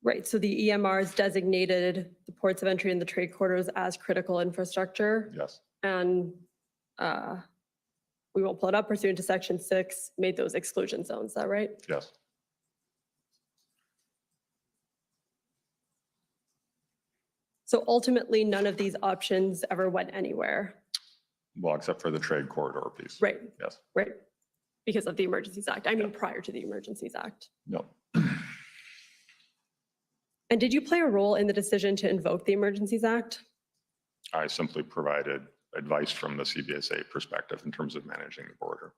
Right, so the EMRs designated the ports of entry and the trade corridors as critical infrastructure. Yes. And we will pull it up pursuant to Section 6, made those exclusion zones, is that right? Yes. So ultimately, none of these options ever went anywhere. Well, except for the trade corridor piece. Right, Yes. right, because of the Emergencies Act. I mean, prior to the Emergencies Act. No. And did you play a role in the decision to invoke the Emergencies Act? I simply provided advice from the CBSA perspective in terms of managing the border.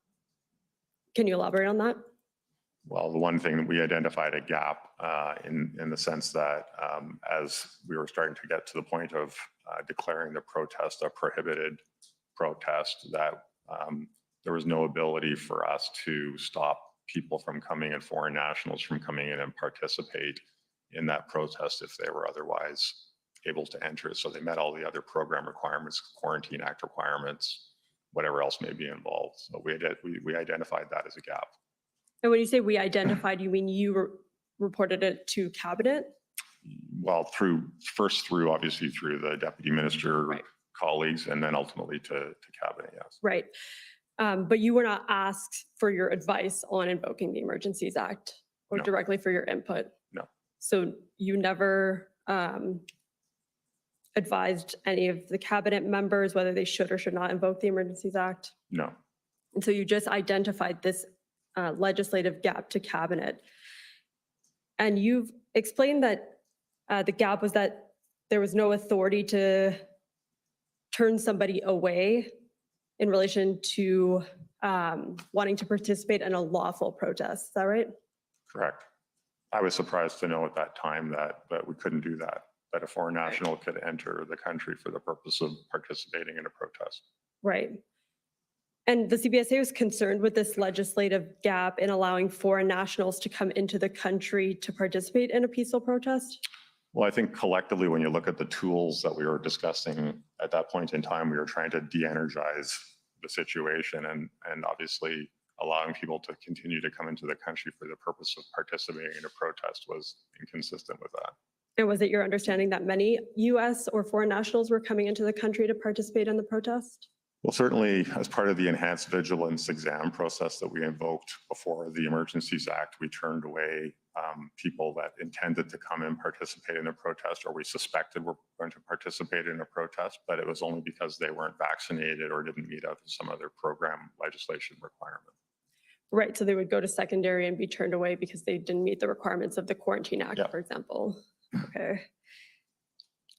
Can you elaborate on that? Well, the one thing that we identified a gap in the sense that as we were starting to get to the point of declaring the protest a prohibited protest, that there was no ability for us to stop people from coming in, foreign nationals from coming in and participate in that protest if they were otherwise able to enter. So they met all the other program requirements, Quarantine Act requirements, whatever else may be involved. So we identified that as a gap. And when you say we identified, you mean you reported it to cabinet? Well, first obviously through the deputy minister Right. colleagues, and then ultimately to cabinet, yes. Right. But you were not asked for your advice on invoking the Emergencies Act or No. directly for your input? No. So you never advised any of the cabinet members whether they should or should not invoke the Emergencies Act? No. And so you just identified this legislative gap to cabinet. And you've explained that the gap was that there was no authority to turn somebody away in relation to wanting to participate in a lawful protest. Is that right? Correct. I was surprised to know at that time that we couldn't do that a foreign national could enter the country for the purpose of participating in a protest. Right. And the CBSA was concerned with this legislative gap in allowing foreign nationals to come into the country to participate in a peaceful protest. Well, I think collectively, when you look at the tools that we were discussing at that point in time, we were trying to de-energize the situation and obviously allowing people to continue to come into the country for the purpose of participating in a protest was inconsistent with that. And was it your understanding that many US or foreign nationals were coming into the country to participate in the protest? Well, certainly as part of the enhanced vigilance exam process that we invoked before the Emergencies Act, we turned away people that intended to come and participate in a protest or we suspected were going to participate in a protest, but it was only because they weren't vaccinated or didn't meet up with some other program legislation requirement. Right, so they would go to secondary and be turned away because they didn't meet the requirements of the Quarantine Act, Yeah. for example. Okay.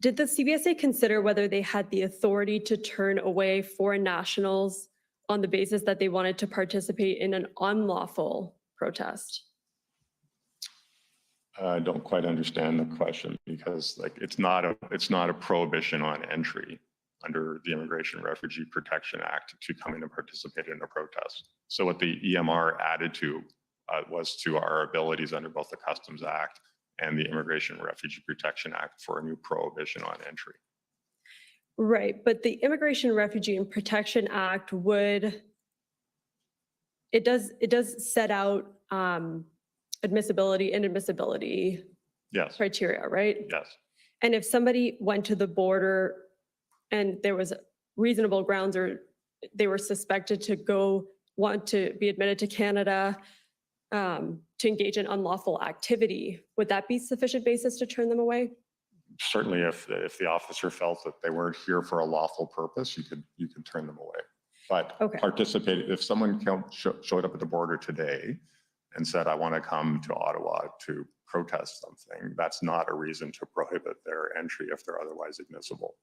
Did the CBSA consider whether they had the authority to turn away foreign nationals on the basis that they wanted to participate in an unlawful protest? I don't quite understand the question because like it's not a prohibition on entry under the Immigration Refugee Protection Act to come in and participate in a protest. So what the EMR added to was to our abilities under both the Customs Act and the Immigration Refugee Protection Act for a new prohibition on entry. Right, but the Immigration Refugee and Protection Act it does set out admissibility and inadmissibility Yes, criteria, right? yes, And if somebody went to the border and there was reasonable grounds or they were suspected to want to be admitted to Canada to engage in unlawful activity, would that be sufficient basis to turn them away? certainly if the officer felt that they weren't here for a lawful purpose, you could turn them away. But Okay. if someone showed up at the border today and said, I want to come to Ottawa to protest something, that's not a reason to prohibit their entry if they're otherwise admissible.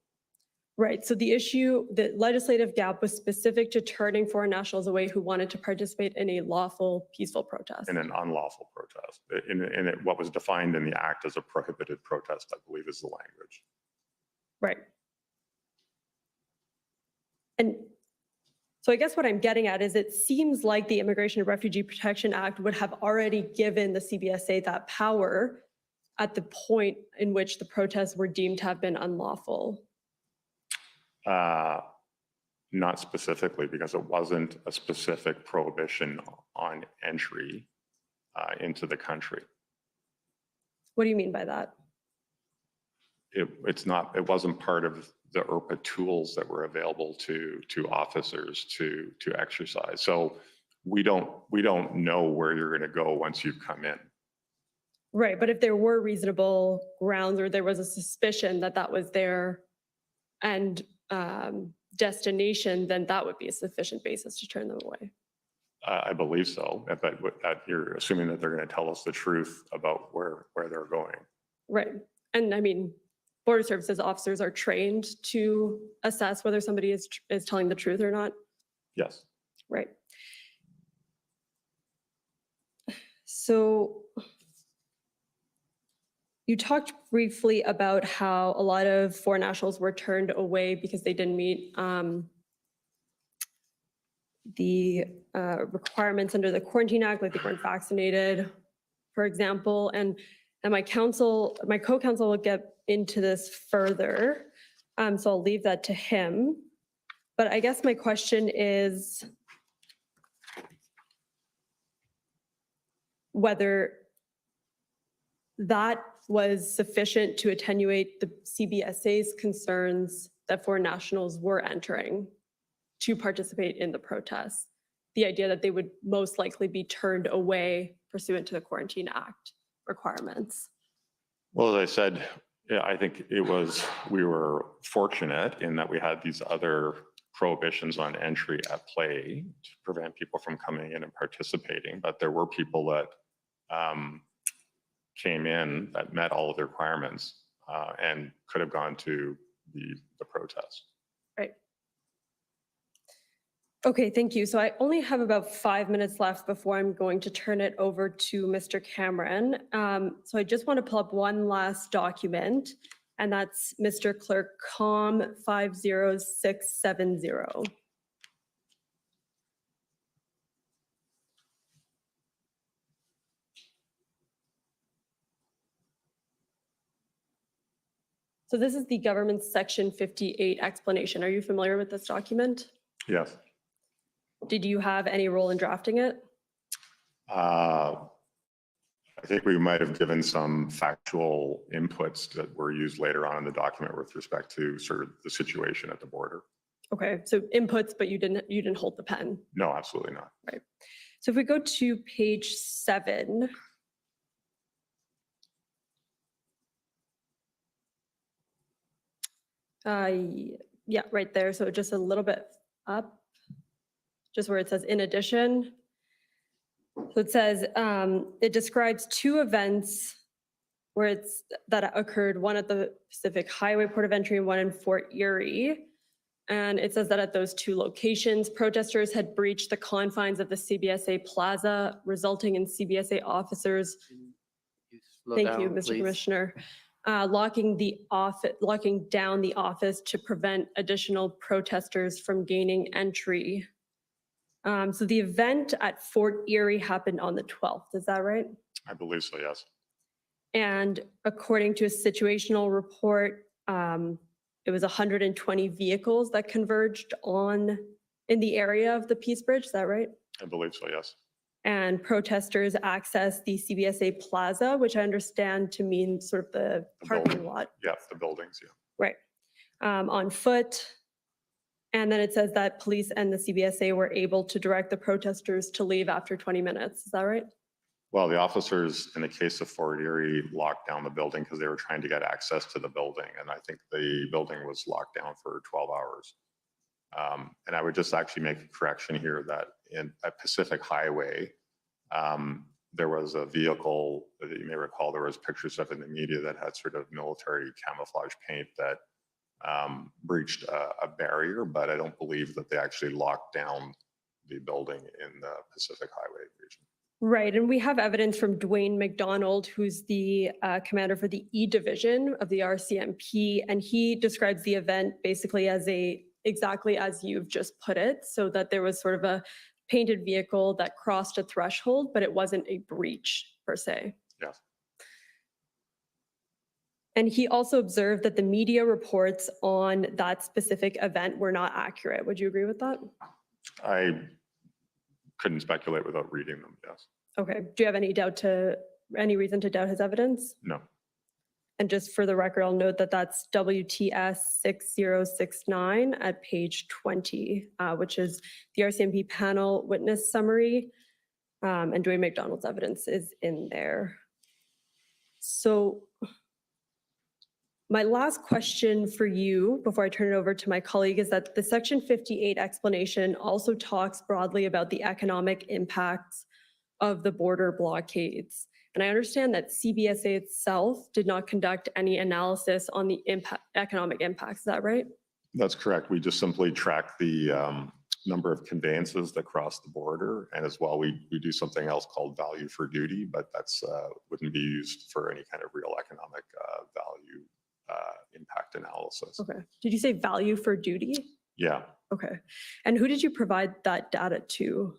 Right, so the legislative gap was specific to turning foreign nationals away who wanted to participate in a lawful, peaceful protest. In an unlawful protest. What was defined in the act as a prohibited protest, I believe is the language. Right. And so I guess what I'm getting at is it seems like the Immigration and Refugee Protection Act would have already given the CBSA that power at the point in which the protests were deemed to have been unlawful. Not specifically, because it wasn't a specific prohibition on entry into the country. What do you mean by that? It wasn't part of the IRPA tools that were available to officers to exercise. So we don't know where you're going to go once you come in. Right, but if there were reasonable grounds or there was a suspicion that that was their end destination, then that would be a sufficient basis to turn them away. I believe so, but you're assuming that they're going to tell us the truth about where they're going. Right, and I mean, Border Services officers are trained to assess whether somebody is telling the truth or not. Yes. Right. So you talked briefly about how a lot of foreign nationals were turned away because they didn't meet the requirements under the Quarantine Act, like they weren't vaccinated, for example. And my co-counsel will get into this further, so I'll leave that to him. But I guess my question is whether that was sufficient to attenuate the CBSA's concerns that foreign nationals were entering to participate in the protests. The idea that they would most likely be turned away pursuant to the Quarantine Act requirements. Well, as I said, yeah, I think we were fortunate in that we had these other prohibitions on entry at play to prevent people from coming in and participating, but there were people that came in that met all of the requirements and could have gone to the protest. Right. Okay, thank you. So I only have about 5 minutes left before I'm going to turn it over to Mr. Cameron. So I just want to pull up one last document, and that's Mr. Clerk COM 50670. So this is the government's Section 58 explanation. Are you familiar with this document? Yes. Did you have any role in drafting it? I think we might have given some factual inputs that were used later on in the document with respect to sort of the situation at the border. Okay, so inputs, but you didn't hold the pen. No, absolutely not. So if we go to page 7. Yeah, right there. So just a little bit up, just where it says in addition. So it says, it describes 2 events where that occurred, one at the Pacific Highway Port of Entry and one in Fort Erie. And it says that at those 2 locations, protesters had breached the confines of the CBSA Plaza, resulting in CBSA officers, thank you, Mr. Commissioner, locking down the office to prevent additional protesters from gaining entry. So the event at Fort Erie happened on the 12th, is that right? I believe so, yes. And according to a situational report, it was 120 vehicles that converged in the area of the Peace Bridge, is that right? I believe so, yes. And protesters accessed the CBSA Plaza, which I understand to mean sort of the parking building. lot. Yeah, the buildings, yeah. Right. On foot. And then it says that police and the CBSA were able to direct the protesters to leave after 20 minutes. Is that right? Well, the officers in the case of Fort Erie locked down the building because they were trying to get access to the building. And I think the building was locked down for 12 hours. And I would just actually make a correction here that at Pacific Highway, there was a vehicle that you may recall, there was pictures of in the media that had sort of military camouflage paint that breached a barrier, but I don't believe that they actually locked down the building in the Pacific Highway region. Right, and we have evidence from Dwayne McDonald, who's the commander for the E Division of the RCMP, and he describes the event basically as exactly as you've just put it, so that there was sort of a painted vehicle that crossed a threshold, but it wasn't a breach per se. Yes. And he also observed that the media reports on that specific event were not accurate. Would you agree with that? I couldn't speculate without reading them, yes. Okay, do you have any reason to doubt his evidence? No. And just for the record, I'll note that that's WTS 6069 at page 20, which is the RCMP panel witness summary. And Dwayne McDonald's evidence is in there. So my last question for you before I turn it over to my colleague is that the Section 58 explanation also talks broadly about the economic impacts of the border blockades. And I understand that CBSA itself did not conduct any analysis on the economic impacts. Is that right? That's correct. We just simply track the number of conveyances that cross the border. And as well, we do something else called value for duty, but that's wouldn't be used for any kind of real economic value impact analysis. Okay. Did you say value for duty? Yeah. Okay. And who did you provide that data to?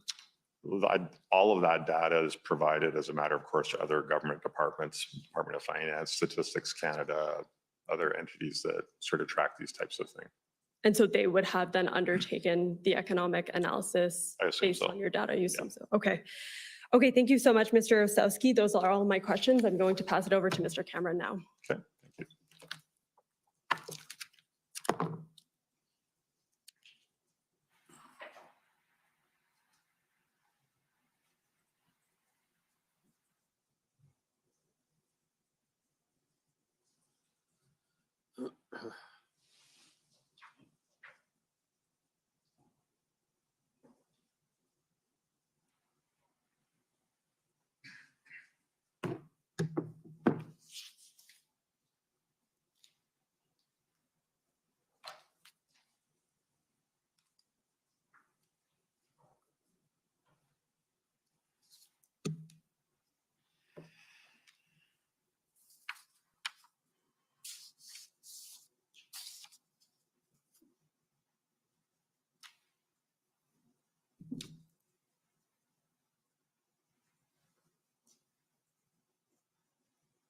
All of that data is provided as a matter of course to other government departments, Department of Finance, Statistics Canada, other entities that sort of track these types of things. And so they would have then undertaken the economic analysis I assume based so. on your data. You assume so. Okay. Okay. Thank you so much, Mr. Osowski. Those are all my questions. I'm going to pass it over to Mr. Cameron now. Okay, thank you.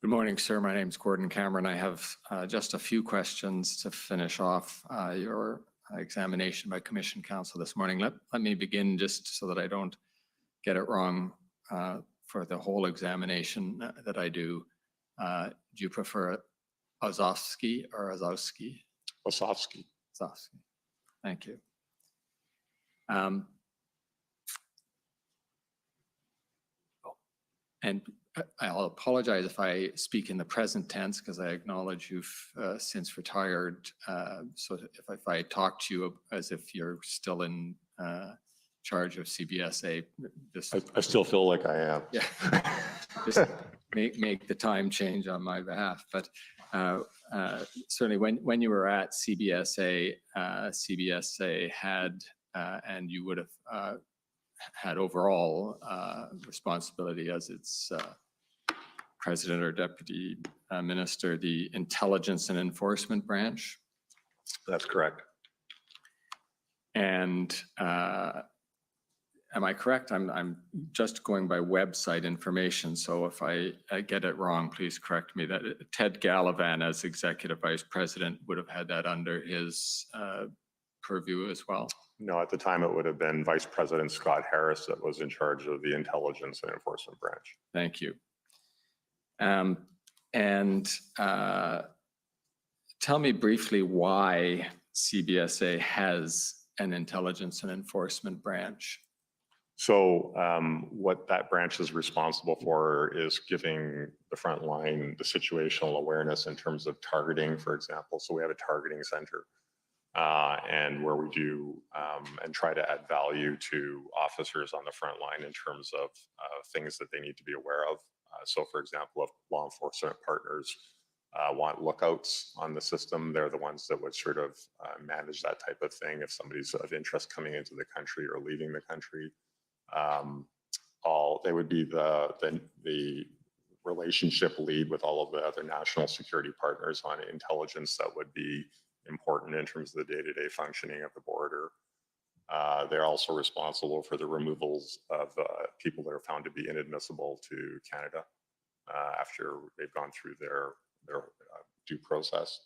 Good morning, sir. My name's Gordon Cameron. I have just a few questions to finish off your examination by Commission Counsel this morning. Let me begin just so that I don't get it wrong for the whole examination that I do. Do you prefer Ozovsky or Ozowski? Wasowski. Ozowski. Thank you. And I'll apologize if I speak in the present tense because I acknowledge you've since retired. So if I talk to you as if you're still in charge of CBSA, just I still feel like I am. yeah, just make the time change on my behalf. But certainly when you were at CBSA, CBSA had and you would have had overall responsibility as its president or deputy minister, the Intelligence and Enforcement Branch. That's correct. And am I correct? I'm just going by website information. So if I get it wrong, please correct me. That Ted Gallivan as executive vice president would have had that under his purview as well. No, at the time it would have been Vice President Scott Harris that was in charge of the Intelligence and Enforcement Branch. Thank you. Tell me briefly why CBSA has an Intelligence and Enforcement Branch. So what that branch is responsible for is giving the front line the situational awareness in terms of targeting, for example. So we have a targeting center and where we do and try to add value to officers on the front line in terms of things that they need to be aware of. So for example, if law enforcement partners want lookouts on the system, they're the ones that would sort of manage that type of thing. If somebody's of interest coming into the country or leaving the country, they would be the relationship lead with all of the other national security partners on intelligence that would be important in terms of the day-to-day functioning of the border. They're also responsible for the removals of people that are found to be inadmissible to Canada after they've gone through their due process.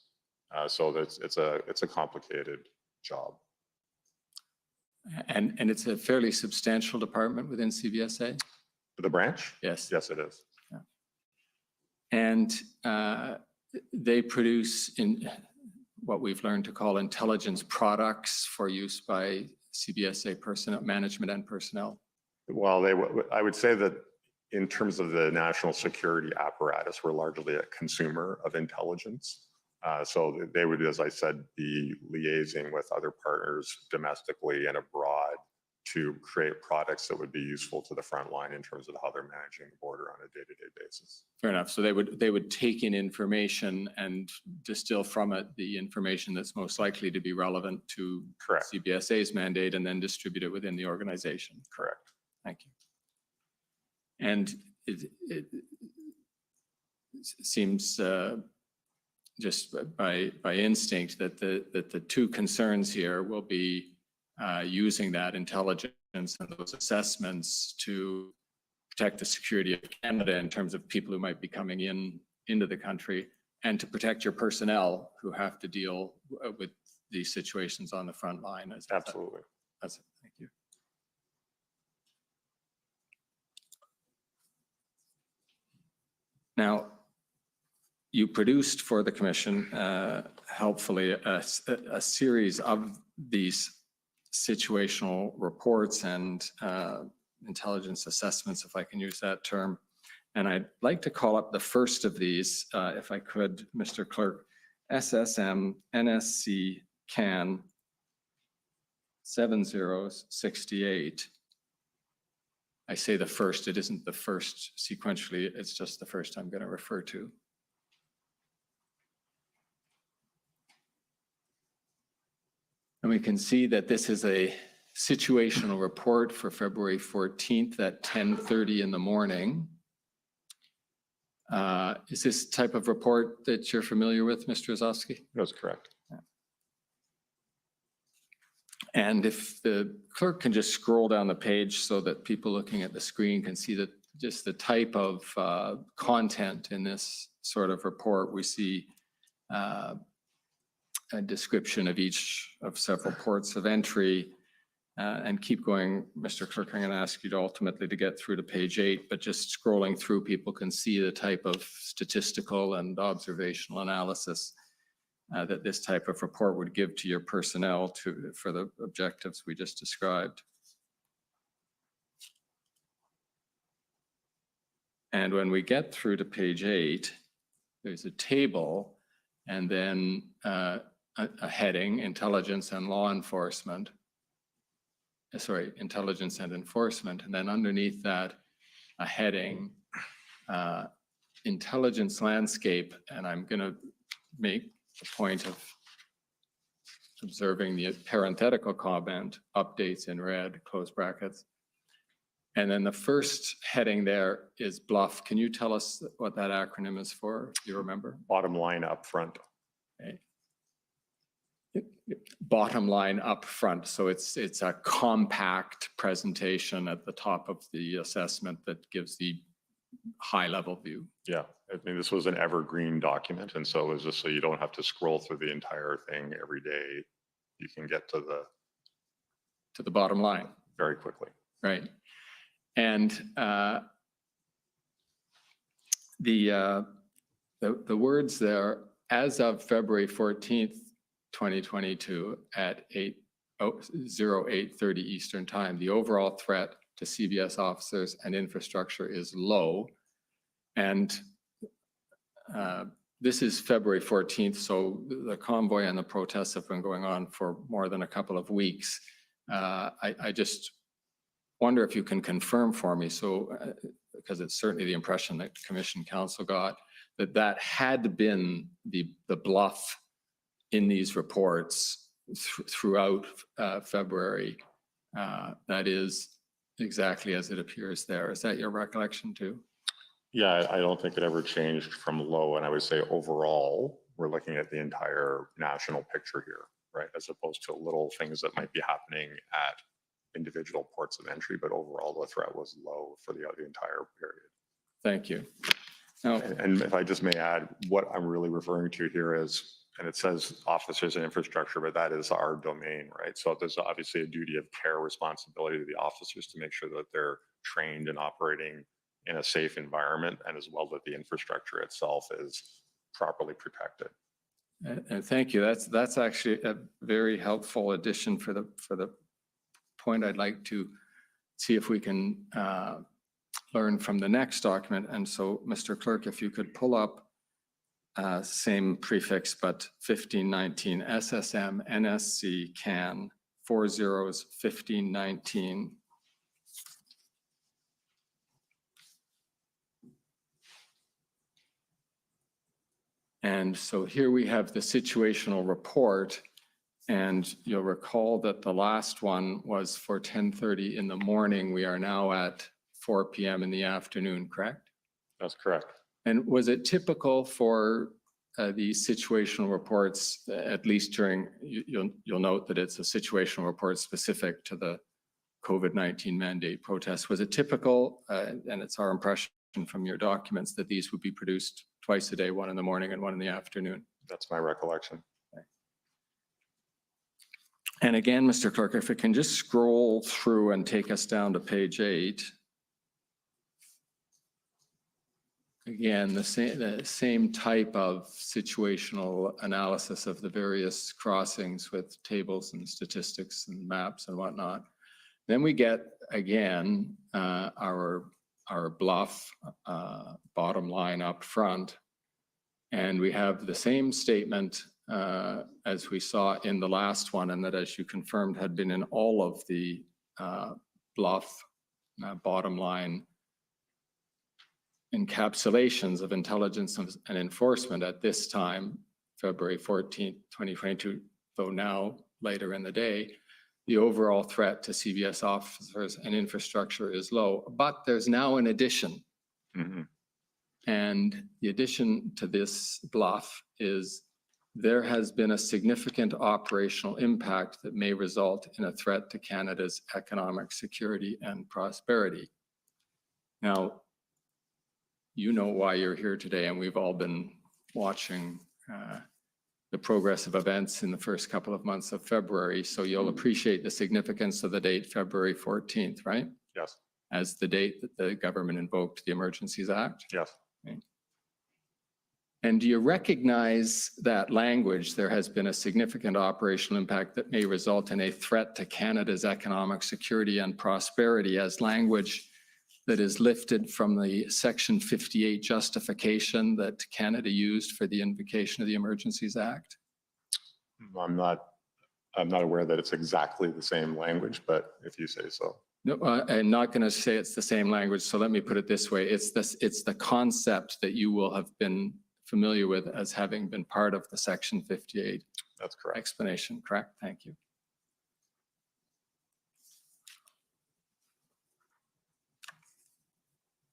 So it's a complicated job. And it's a fairly substantial department within CBSA? The branch? Yes. Yes, it is. Yeah. And they produce in what we've learned to call intelligence products for use by CBSA personnel, management and personnel. Well, I would say that in terms of the national security apparatus, we're largely a consumer of intelligence. So they would, as I said, be liaising with other partners domestically and abroad to create products that would be useful to the front line in terms of how they're managing the border on a day-to-day basis. Fair enough. So they would take in information and distill from it the information that's most likely to be relevant to Correct. CBSA's mandate and then distribute it within the organization. Correct. Thank you. And it seems just by instinct that the two concerns here will be using that intelligence and those assessments to protect the security of Canada in terms of people who might be coming into the country, and to protect your personnel who have to deal with these situations on the front line. Absolutely. That's it. Thank you. Now, you produced for the commission, helpfully, a series of these situational reports and intelligence assessments, if I can use that term. And I'd like to call up the first of these, if I could, Mr. Clerk, SSM NSC CAN 7068. I say the first, it isn't the first sequentially, it's just the first I'm going to refer to. And we can see that this is a situational report for February 14th at 10:30 in the morning. Is this type of report that you're familiar with, Mr. Ozowski? That's correct. And if the clerk can just scroll down the page so that people looking at the screen can see that just the type of content in this sort of report. We see a description of each of several ports of entry, and keep going. Mr. Clerk, I'm going to ask you to ultimately to get through to page 8, but just scrolling through, people can see the type of statistical and observational analysis that this type of report would give to your personnel for the objectives we just described. And when we get through to page 8, there's a table and then a heading, intelligence and law enforcement. Sorry, intelligence and enforcement. And then underneath that, a heading, intelligence landscape. And I'm going to make a point of observing the parenthetical comment, updates in red, close brackets. And then the first heading there is BLUF. Can you tell us what that acronym is for? Do you remember? Bottom line up front. Okay. Bottom line up front. So it's a compact presentation at the top of the assessment that gives the high level view. Yeah, I mean, this was an evergreen document. And so it was just so you don't have to scroll through the entire thing every day. You can get to the bottom line. very quickly. Right. And the words there, as of February 14th, 2022 at 08:30 Eastern Time, the overall threat to CBS officers and infrastructure is low. And this is February 14th, so the convoy and the protests have been going on for more than a couple of weeks. I just wonder if you can confirm for me, so because it's certainly the impression that Commission Council got, that had been the bluff in these reports throughout February. That is exactly as it appears there. Is that your recollection too? Yeah, I don't think it ever changed from low. And I would say overall, we're looking at the entire national picture here, right? As opposed to little things that might be happening at individual ports of entry, but overall the threat was low for the entire period. Thank you. Now, And if I just may add, what I'm really referring to here is, and it says officers and infrastructure, but that is our domain, right? So there's obviously a duty of care responsibility to the officers to make sure that they're trained and operating in a safe environment, and as well that the infrastructure itself is properly protected. and thank you. That's actually a very helpful addition for the point I'd like to see if we can learn from the next document. And so, Mr. Clerk, if you could pull up same prefix, but 1519 SSM NSC CAN 401519. And so here we have the situational report, and you'll recall that the last one was for 10:30 in the morning. We are now at 4 p.m. in the afternoon, correct? That's correct. And was it typical for these situational reports, at least during, you'll note that it's a situational report specific to the COVID-19 mandate protest. Was it typical, and it's our impression from your documents, that these would be produced twice a day, one in the morning and one in the afternoon? That's my recollection. And again, Mr. Clerk, if it can just scroll through and take us down to page 8. Again, the same type of situational analysis of the various crossings with tables and statistics and maps and whatnot. Then we get, again, our bluff bottom line up front. And we have the same statement as we saw in the last one, and that, as you confirmed, had been in all of the bluff bottom line encapsulations of intelligence and enforcement at this time, February 14th, 2022, though now later in the day. The overall threat to CBS officers and infrastructure is low, but there's now an addition. Mm-hmm. And the addition to this bluff is there has been a significant operational impact that may result in a threat to Canada's economic security and prosperity. Now, you know why you're here today, and we've all been watching the progress of events in the first couple of months of February. So you'll appreciate the significance of the date, February 14th, right? Yes, As the date that the government invoked the Emergencies Act. yes. And do you recognize that language? There has been a significant operational impact that may result in a threat to Canada's economic security and prosperity as language that is lifted from the Section 58 justification that Canada used for the invocation of the Emergencies Act? I'm not aware that it's exactly the same language, but if you say so. No, I'm not going to say it's the same language. So let me put it this way. It's the concept that you will have been familiar with as having been part of the Section 58 That's correct. explanation, correct? Thank you.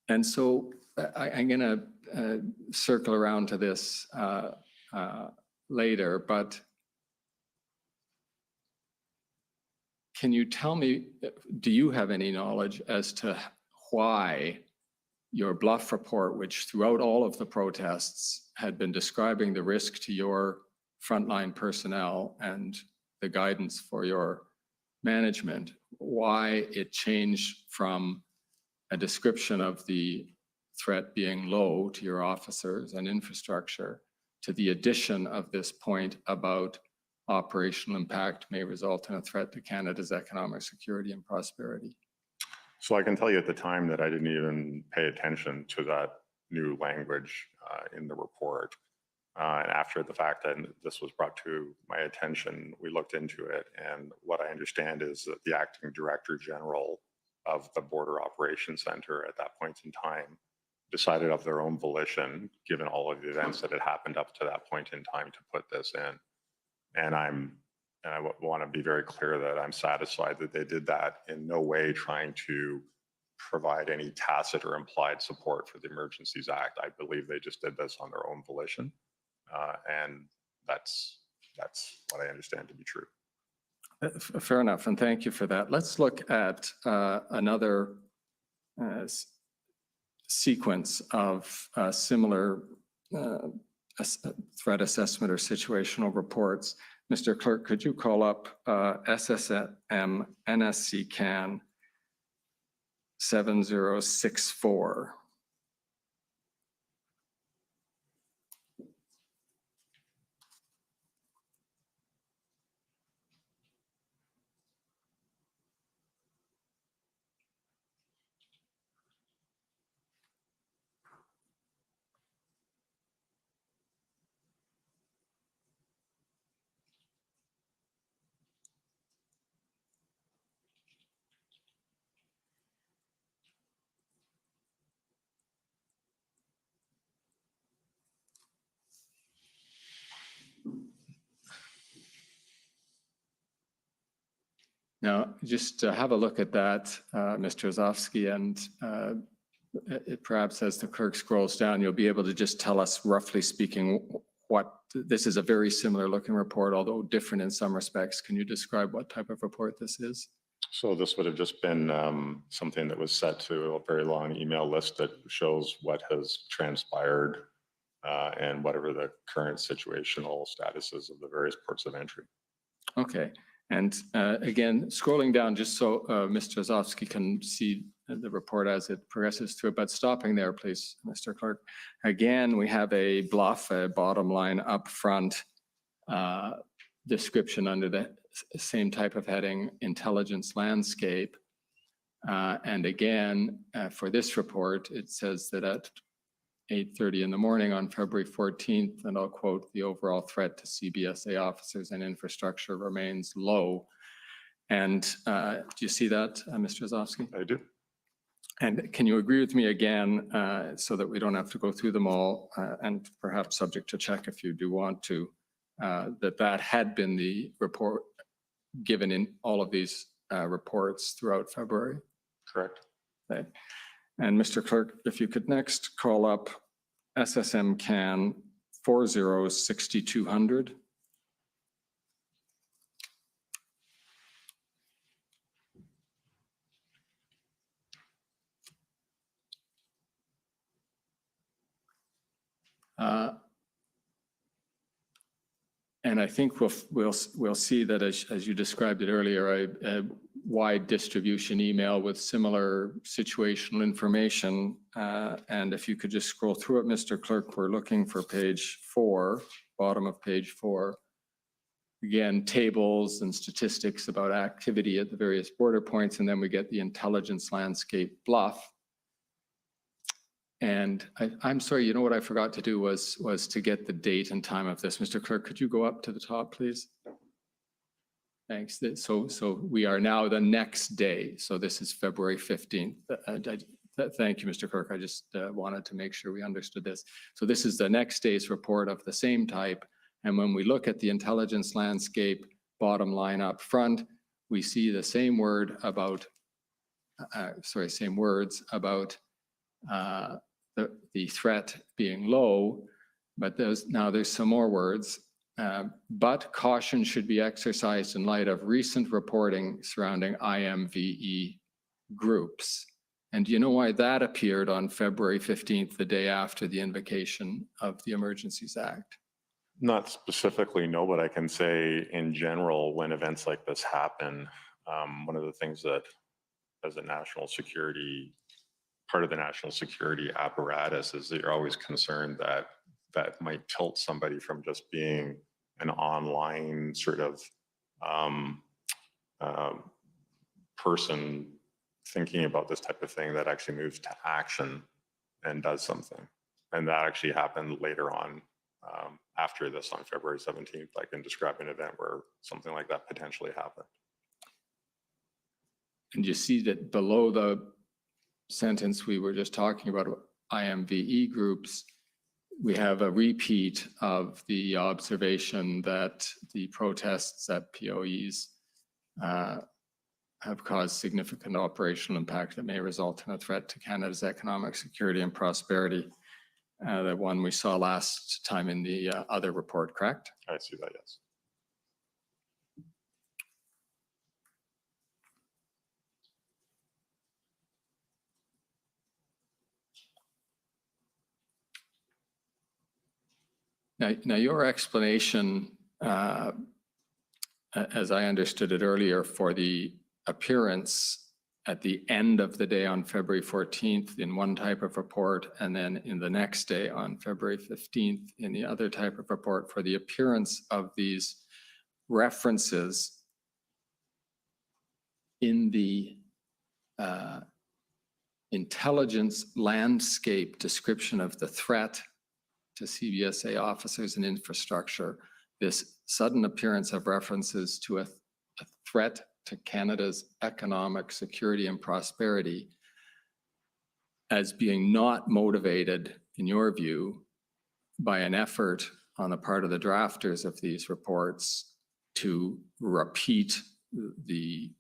And so I'm going to circle around to this later, but can you tell me, do you have any knowledge as to why your Bluff report, which throughout all of the protests had been describing the risk to your frontline personnel and the guidance for your management, why it changed from a description of the threat being low to your officers and infrastructure to the addition of this point about operational impact may result in a threat to Canada's economic security and prosperity? So I can tell you at the time that I didn't even pay attention to that new language in the report. And after the fact that this was brought to my attention, we looked into it. And what I understand is that the acting director general of the Border Operations Center at that point in time decided of their own volition, given all of the events that had happened up to that point in time, to put this in. And I want to be very clear that I'm satisfied that they did that, in no way trying to provide any tacit or implied support for the Emergencies Act. I believe they just did this on their own volition. And that's what I understand to be true. Fair enough, and thank you for that. Let's look at another sequence of similar threat assessment or situational reports. Mr. Clerk, could you call up SSM NSC CAN 7064? Now, just have a look at that, Mr. Ozovsky, and perhaps as the clerk scrolls down, you'll be able to just tell us, roughly speaking, what this is. A very similar looking report, although different in some respects. Can you describe what type of report this is? So this would have just been something that was set to a very long email list that shows what has transpired and whatever the current situational status is of the various ports of entry. Okay. And again, scrolling down just so Mr. Ozovsky can see the report as it progresses through, but stopping there, please, Mr. Clerk. Again, we have a Bluff, a bottom line up front description under the same type of heading, intelligence landscape. And again, for this report, it says that at 8:30 in the morning on February 14th, and I'll quote, the overall threat to CBSA officers and infrastructure remains low. And do you see that, Mr. Ozovsky? I do. And can you agree with me again, so that we don't have to go through them all, and perhaps subject to check if you do want to, that had been the report given in all of these reports throughout February? Correct. Okay. And Mr. Clerk, if you could next call up SSM CAN 406200. And I think we'll see that as you described it earlier, a wide distribution email with similar situational information. And if you could just scroll through it, Mr. Clerk, we're looking for page 4, bottom of page 4. Again, tables and statistics about activity at the various border points, and then we get the intelligence landscape bluff. And I'm sorry, you know what I forgot to do was to get the date and time of this. Mr. Clerk, could you go up to the top, please? Thanks. So we are now the next day. So this is February 15th. Thank you, Mr. Clerk. I just wanted to make sure we understood this. So this is the next day's report of the same type. And when we look at the intelligence landscape bottom line up front, we see the same word about, same words about the threat being low, but there's some more words. But caution should be exercised in light of recent reporting surrounding IMVE groups. And do you know why that appeared on February 15th, the day after the invocation of the Emergencies Act? Not specifically, no, but I can say in general, when events like this happen, one of the things that as a national security, part of the national security apparatus is that you're always concerned that that might tilt somebody from just being an online sort of person thinking about this type of thing that actually moves to action and does something. And that actually happened later on after this on February 17th. I can describe an event where something like that potentially happened. And you see that below the sentence we were just talking about IMVE groups, we have a repeat of the observation that the protests at POEs have caused significant operational impact that may result in a threat to Canada's economic security and prosperity. The one we saw last time in the other report, correct? I see that, yes. Now your explanation, as I understood it earlier, for the appearance at the end of the day on February 14th in one type of report, and then in the next day on February 15th in the other type of report, for the appearance of these references in the intelligence landscape description of the threat to CBSA officers and infrastructure, this sudden appearance of references to a threat to Canada's economic security and prosperity as being not motivated, in your view, by an effort on the part of the drafters of these reports to repeat the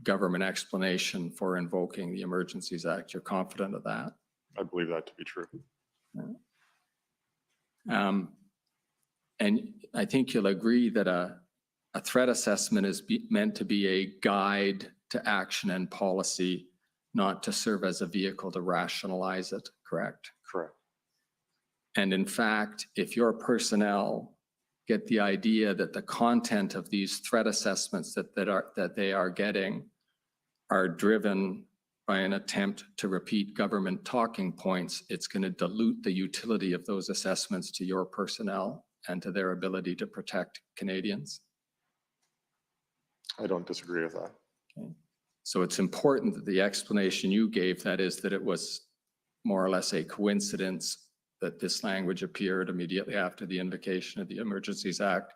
government explanation for invoking the Emergencies Act. You're confident of that? I believe that to be true. And I think you'll agree that a threat assessment is meant to be a guide to action and policy, not to serve as a vehicle to rationalize it, correct? Correct. And in fact, if your personnel get the idea that the content of these threat assessments that they are getting are driven by an attempt to repeat government talking points, it's going to dilute the utility of those assessments to your personnel and to their ability to protect Canadians. I don't disagree with that. Okay. So it's important that the explanation you gave, that is that it was more or less a coincidence that this language appeared immediately after the invocation of the Emergencies Act,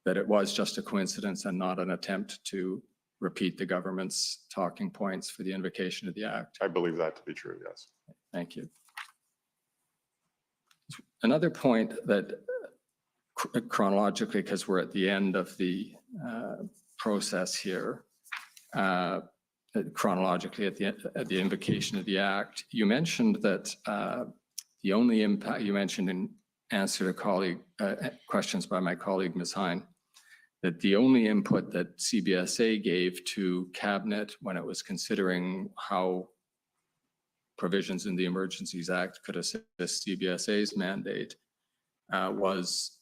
that it was just a coincidence and not an attempt to repeat the government's talking points for the invocation of the Act. I believe that to be true, yes. Thank you. Another point that chronologically, because we're at the end of the process here, chronologically at the invocation of the Act, you mentioned that the only impact, you mentioned in answer to colleague questions by my colleague, Ms. Hine, that the only input that CBSA gave to Cabinet when it was considering how provisions in the Emergencies Act could assist CBSA's mandate was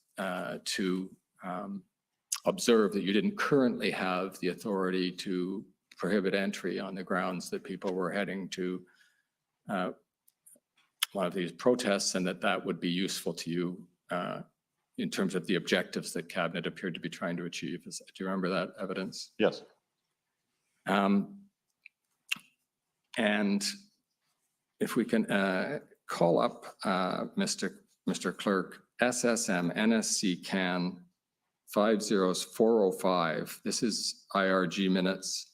to observed that you didn't currently have the authority to prohibit entry on the grounds that people were heading to one of these protests, and that would be useful to you in terms of the objectives that Cabinet appeared to be trying to achieve. Do you remember that evidence? Yes. And if we can call up Mr. Clerk, SSM NSC CAN 50405. This is IRG minutes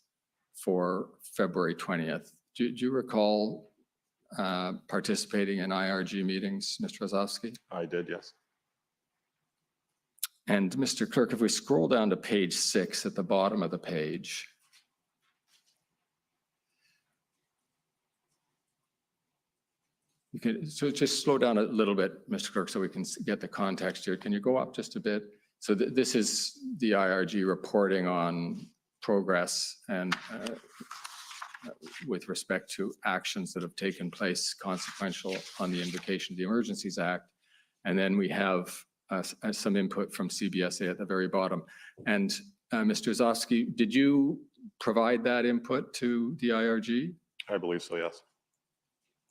for February 20th. Do you recall participating in IRG meetings, Mr. Ozovsky? I did, yes. And Mr. Clerk, if we scroll down to page 6 at the bottom of the page, you could, so just slow down a little bit, Mr. Clerk, so we can get the context here. Can you go up just a bit? So this is the IRG reporting on progress and with respect to actions that have taken place consequential on the invocation of the Emergencies Act. And then we have some input from CBSA at the very bottom. And Mr. Ozovsky, did you provide that input to the IRG? I believe so, yes.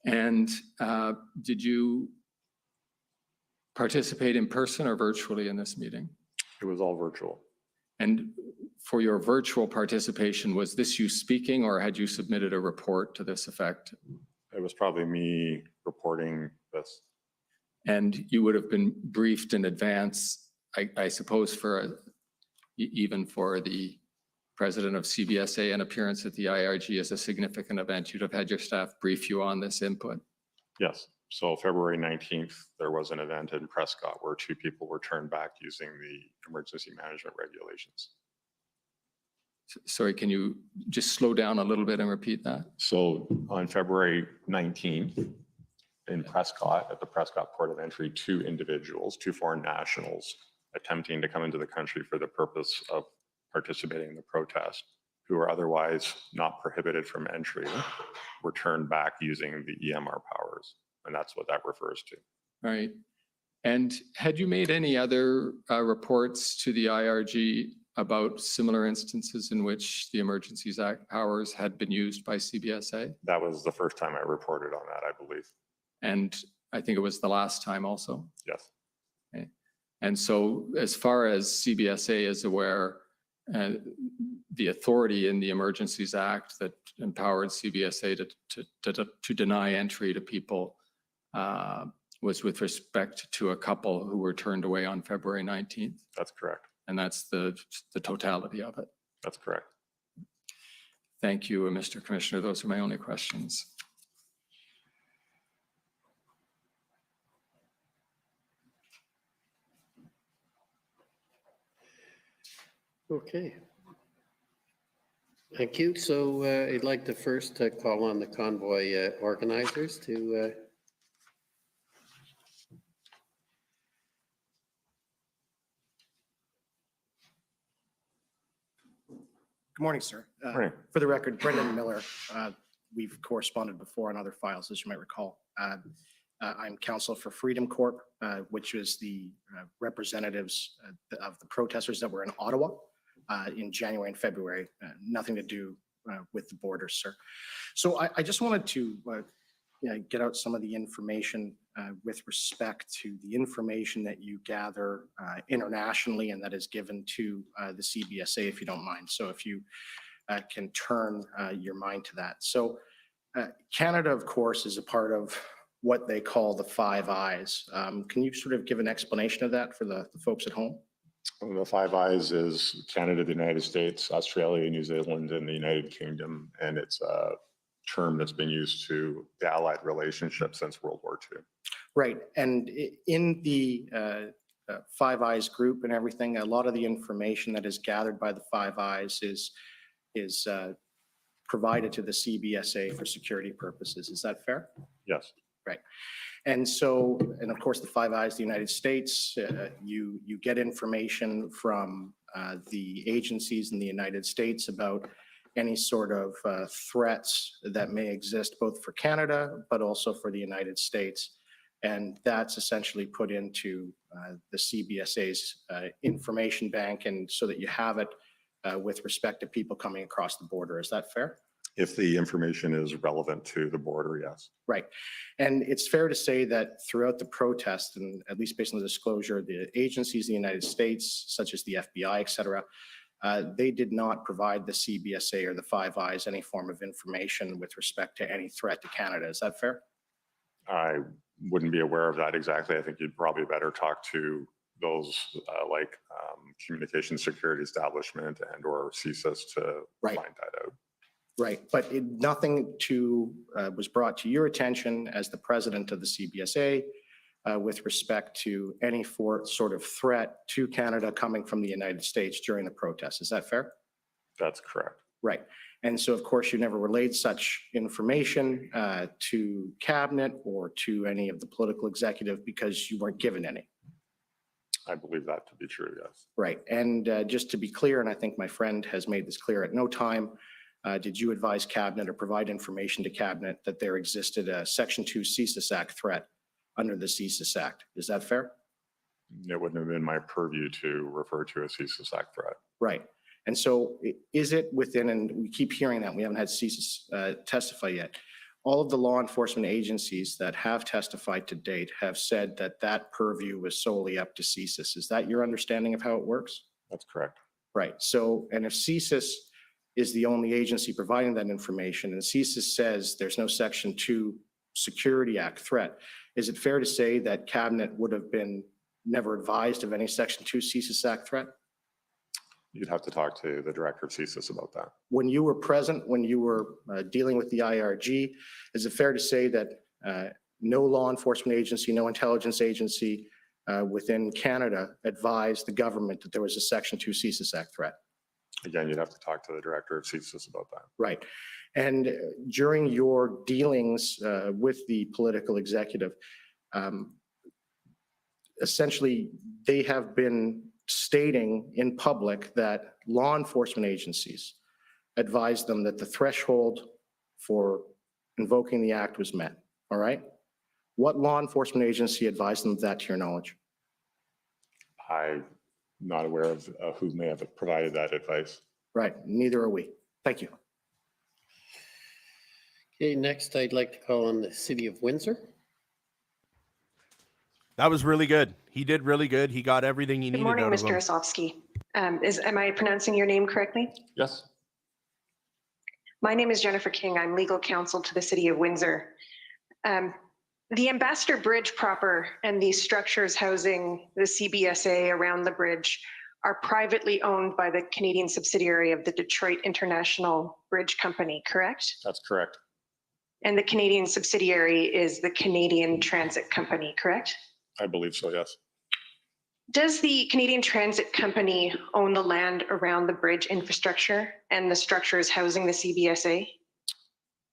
And did you participate in person or virtually in this meeting? It was all virtual. And for your virtual participation, was this you speaking or had you submitted a report to this effect? It was probably me reporting this. And you would have been briefed in advance, I suppose, even for the president of CBSA, an appearance at the IRG is a significant event. You'd have had your staff brief you on this input. Yes. So February 19th, there was an event in Prescott where 2 people were turned back using the emergency management regulations. Sorry, can you just slow down a little bit and repeat that? So on February 19th in Prescott, at the Prescott Port of Entry, 2 individuals, 2 foreign nationals attempting to come into the country for the purpose of participating in the protest, who are otherwise not prohibited from entry, were turned back using the EMR powers. And that's what that refers to. Right. And had you made any other reports to the IRG about similar instances in which the Emergencies Act powers had been used by CBSA? That was the first time I reported on that, I believe. And I think it was the last time also. Yes. Okay. And so as far as CBSA is aware, the authority in the Emergencies Act that empowered CBSA to deny entry to people was with respect to a couple who were turned away on February 19th. That's correct. And that's the totality of it. That's correct. Thank you, Mr. Commissioner. Those are my only questions. Okay. Thank you. So I'd like to first call on the convoy organizers to Good morning, sir. Morning. For the record, Brendan Miller. We've corresponded before on other files, as you might recall. I'm counsel for Freedom Corp, which is the representatives of the protesters that were in Ottawa in January and February. Nothing to do with the borders, sir. So I just wanted to get out some of the information with respect to the information that you gather internationally and that is given to the CBSA, if you don't mind. So if you can turn your mind to that. So Canada, of course, is a part of what they call the Five Eyes. Can you sort of give an explanation of that for the folks at home? The Five Eyes is Canada, the United States, Australia, New Zealand, and the United Kingdom. And it's a term that's been used to the Allied relationship since World War II. Right. And in the Five Eyes group and everything, a lot of the information that is gathered by the Five Eyes is provided to the CBSA for security purposes. Is that fair? Yes. Right. And so, and of course, the Five Eyes, the United States, you get information from the agencies in the United States about any sort of threats that may exist both for Canada, but also for the United States. And that's essentially put into the CBSA's information bank, and so that you have it with respect to people coming across the border. Is that fair? If the information is relevant to the border, yes. Right. And it's fair to say that throughout the protest, and at least based on the disclosure, the agencies in the United States, such as the FBI, et cetera, they did not provide the CBSA or the Five Eyes any form of information with respect to any threat to Canada. Is that fair? I wouldn't be aware of that exactly. I think you'd probably better talk to those like Communication Security Establishment and or CSIS to Right. find that out. Right. But nothing was brought to your attention as the president of the CBSA with respect to any sort of threat to Canada coming from the United States during the protest. Is that fair? That's correct. Right. And so, of course, you never relayed such information to cabinet or to any of the political executive because you weren't given any. I believe that to be true, yes. Right. And just to be clear, and I think my friend has made this clear, at no time did you advise cabinet or provide information to cabinet that there existed a Section 2 CSIS Act threat under the CSIS Act. Is that fair? It wouldn't have been my purview to refer to a CSIS Act threat. Right. And so is it within, and we keep hearing that, we haven't had CSIS testify yet, all of the law enforcement agencies that have testified to date have said that that purview was solely up to CSIS. Is that your understanding of how it works? That's correct. Right. So, and if CSIS is the only agency providing that information, and CSIS says there's no Section 2 Security Act threat, is it fair to say that cabinet would have been never advised of any Section 2 CSIS Act threat? You'd have to talk to the director of CSIS about that. When you were present, when you were dealing with the IRG, is it fair to say that no law enforcement agency, no intelligence agency within Canada advised the government that there was a Section 2 CSIS Act threat? Again, you'd have to talk to the director of CSIS about that. Right. And during your dealings with the political executive, essentially, they have been stating in public that law enforcement agencies advised them that the threshold for invoking the act was met. All right. What law enforcement agency advised them of that to your knowledge? I'm not aware of who may have provided that advice. Right. Neither are we. Thank you. Okay, next I'd like to call on the City of Windsor. That was really good. He did really good. He got everything he Good needed morning, out of Mr. him. Osofsky. Am I pronouncing your name correctly? Yes. My name is Jennifer King. I'm legal counsel to the City of Windsor. The Ambassador Bridge proper and the structures housing the CBSA around the bridge are privately owned by the Canadian subsidiary of the Detroit International Bridge Company, correct? That's correct. And the Canadian subsidiary is the Canadian Transit Company, correct? I believe so, yes. Does the Canadian Transit Company own the land around the bridge infrastructure and the structures housing the CBSA?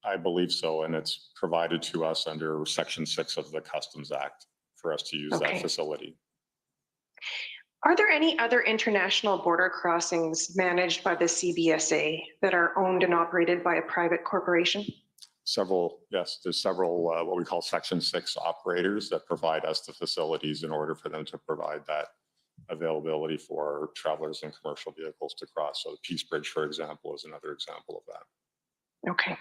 I believe so, and it's provided to us under Section 6 of the Customs Act for us to use that Okay. facility. Are there any other international border crossings managed by the CBSA that are owned and operated by a private corporation? Several, yes, there's several what we call Section 6 operators that provide us the facilities in order for them to provide that availability for travelers and commercial vehicles to cross. So the Peace Bridge, for example, is another example of that. Okay.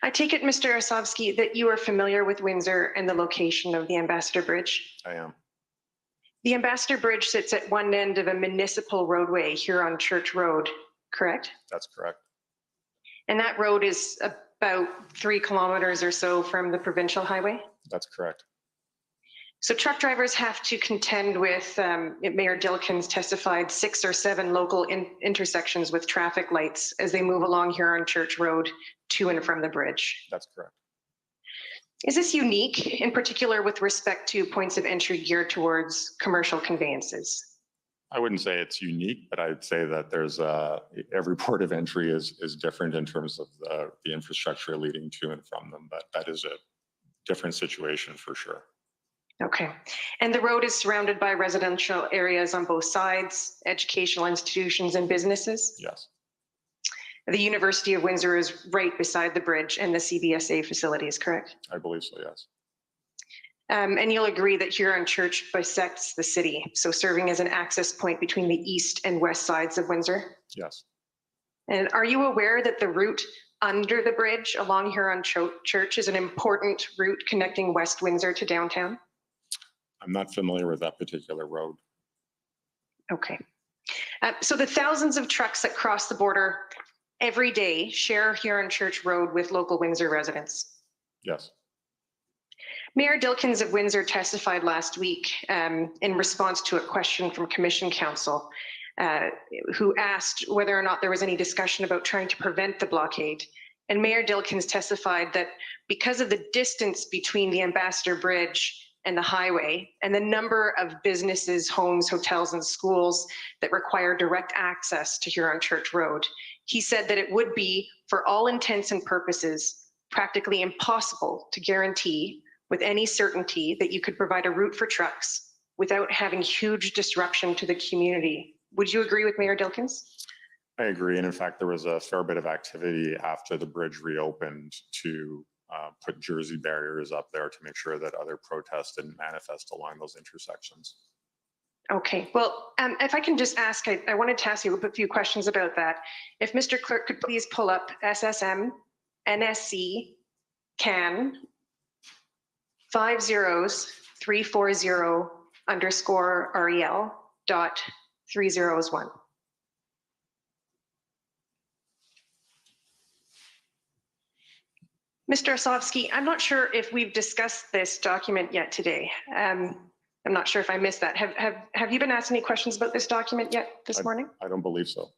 I take it, Mr. Osofsky, that you are familiar with Windsor and the location of the Ambassador Bridge? I am. The Ambassador Bridge sits at one end of a municipal roadway here on Church Road, correct? That's correct. And that road is about 3 kilometers or so from the provincial highway? That's correct. So truck drivers have to contend with, Mayor Dilkins testified, 6 or 7 local intersections with traffic lights as they move along here on Church Road to and from the bridge. That's correct. Is this unique, in particular with respect to points of entry geared towards commercial conveyances? I wouldn't say it's unique, but I'd say that there's every port of entry is different in terms of the infrastructure leading to and from them, but that is a different situation for sure. Okay. And the road is surrounded by residential areas on both sides, educational institutions and businesses? Yes, The University of Windsor is right beside the bridge and the CBSA facilities, correct? I believe so, yes. And you'll agree that Huron Church bisects the city, so serving as an access point between the east and west sides of Windsor. Yes, And are you aware that the route under the bridge along Huron Church is an important route connecting West Windsor to downtown? I'm not familiar with that particular road. Okay. So the thousands of trucks that cross the border every day share Huron Church Road with local Windsor residents. Yes, Mayor Dilkins of Windsor testified last week in response to a question from Commission Council who asked whether or not there was any discussion about trying to prevent the blockade. And Mayor Dilkins testified that because of the distance between the Ambassador Bridge and the highway and the number of businesses, homes, hotels, and schools that require direct access to Huron Church Road, he said that it would be, for all intents and purposes, practically impossible to guarantee with any certainty that you could provide a route for trucks without having huge disruption to the community. Would you agree with Mayor Dilkins? I agree. And in fact, there was a fair bit of activity after the bridge reopened to put Jersey barriers up there to make sure that other protests didn't manifest along those intersections. Okay, well, if I can just ask, I wanted to ask you a few questions about that. If Mr. Clerk could please pull up SSM NSC CAN 50340_REL.3001. Mr. Osofsky, I'm not sure if we've discussed this document yet today. I'm not sure if I missed that. Have you been asked any questions about this document yet this morning? I don't believe so.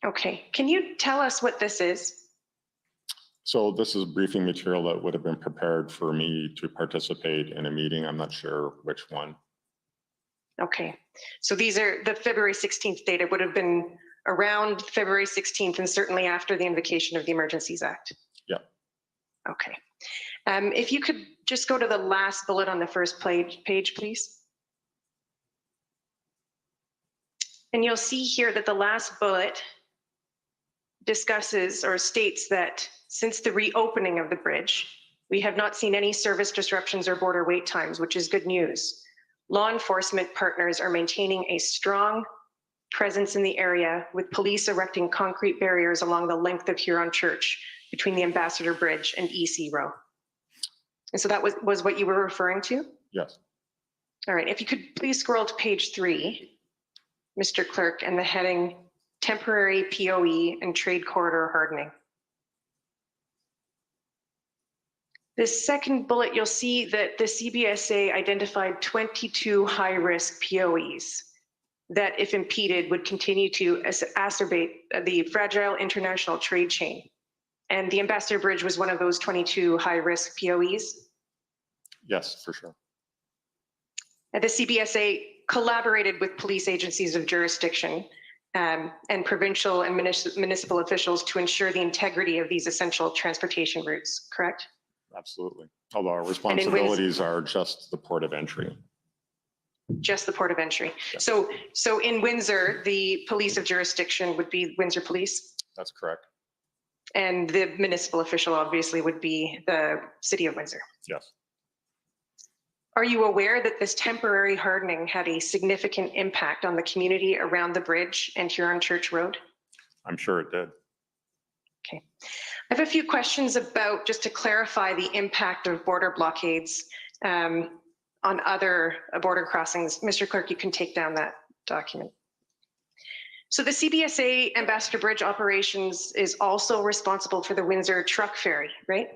Okay, can you tell us what this is? So this is briefing material that would have been prepared for me to participate in a meeting. I'm not sure which one. Okay, so these are the February 16th date. It would have been around February 16th and certainly after the invocation of the Emergencies Act. Yeah. Okay. If you could just go to the last bullet on the first page, please. And you'll see here that the last bullet discusses or states that since the reopening of the bridge, we have not seen any service disruptions or border wait times, which is good news. Law enforcement partners are maintaining a strong presence in the area with police erecting concrete barriers along the length of Huron Church between the Ambassador Bridge and EC Row. And so that was what you were referring to? Yes. All right, if you could please scroll to page 3, Mr. Clerk, and the heading Temporary POE and Trade Corridor Hardening. This second bullet, you'll see that the CBSA identified 22 high-risk POEs that, if impeded, would continue to exacerbate the fragile international trade chain. And the Ambassador Bridge was one of those 22 high-risk POEs. Yes, for sure. The CBSA collaborated with police agencies of jurisdiction and provincial and municipal officials to ensure the integrity of these essential transportation routes, correct? Absolutely. Although our responsibilities are just the port of entry. Just the port of entry. Yeah. So in Windsor, the police of jurisdiction would be Windsor Police, That's correct. and the municipal official obviously would be the City of Windsor. Yes. Are you aware that this temporary hardening had a significant impact on the community around the bridge and Huron Church Road? I'm sure it did. Okay. I have a few questions about, just to clarify, the impact of border blockades on other border crossings. Mr. Clerk, you can take down that document. So the CBSA Ambassador Bridge operations is also responsible for the Windsor truck ferry, right?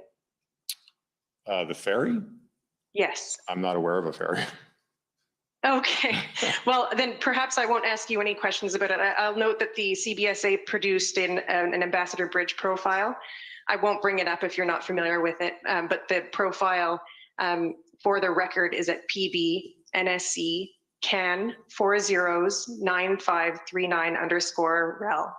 The ferry? Yes. I'm not aware of a ferry. Okay, well, then perhaps I won't ask you any questions about it. I'll note that the CBSA produced an Ambassador Bridge profile. I won't bring it up if you're not familiar with it, but the profile for the record is at PB NSC CAN 409539_REL.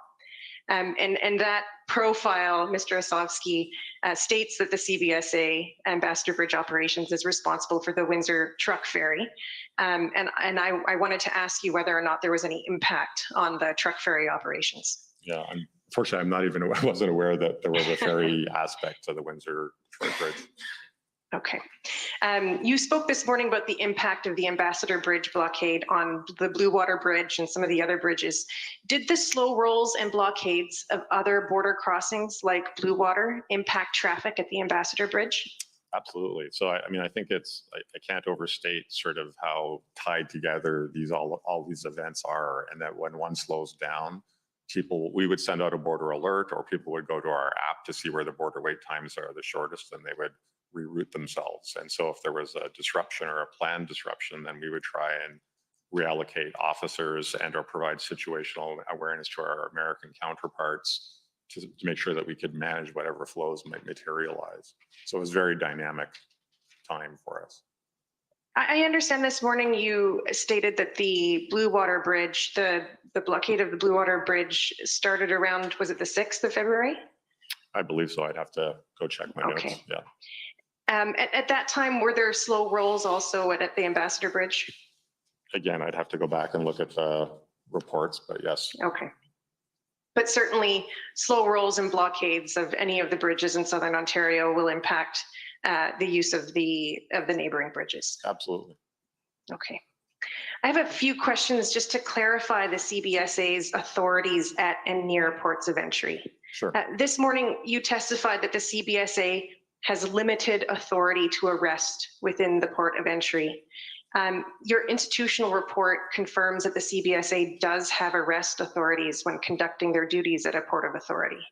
And that profile, Mr. Osofsky, states that the CBSA Ambassador Bridge Operations is responsible for the Windsor truck ferry. And I wanted to ask you whether or not there was any impact on the truck ferry operations. Yeah, unfortunately, I wasn't aware that there was a ferry aspect to the Windsor Short Bridge. Okay. You spoke this morning about the impact of the Ambassador Bridge blockade on the Blue Water Bridge and some of the other bridges. Did the slow rolls and blockades of other border crossings like Blue Water impact traffic at the Ambassador Bridge? Absolutely. So I mean, I think I can't overstate sort of how tied together all these events are, and that when one slows down, we would send out a border alert, or people would go to our app to see where the border wait times are the shortest, and they would reroute themselves. And so if there was a disruption or a planned disruption, then we would try and reallocate officers and or provide situational awareness to our American counterparts to make sure that we could manage whatever flows might materialize. So it was a very dynamic time for us. I understand this morning you stated that the Blue Water Bridge, the blockade of the Blue Water Bridge started around, was it the 6th of February? I believe so. I'd have to go check my notes. Okay. Yeah. At that time, were there slow rolls also at the Ambassador Bridge? Again, I'd have to go back and look at the reports, but yes. Okay. But certainly slow rolls and blockades of any of the bridges in Southern Ontario will impact the use of the neighboring bridges. Absolutely. Okay. I have a few questions just to clarify the CBSA's authorities at and near ports of entry. Sure. This morning, you testified that the CBSA has limited authority to arrest within the port of entry. Your institutional report confirms that the CBSA does have arrest authorities when conducting their duties at a port of authority.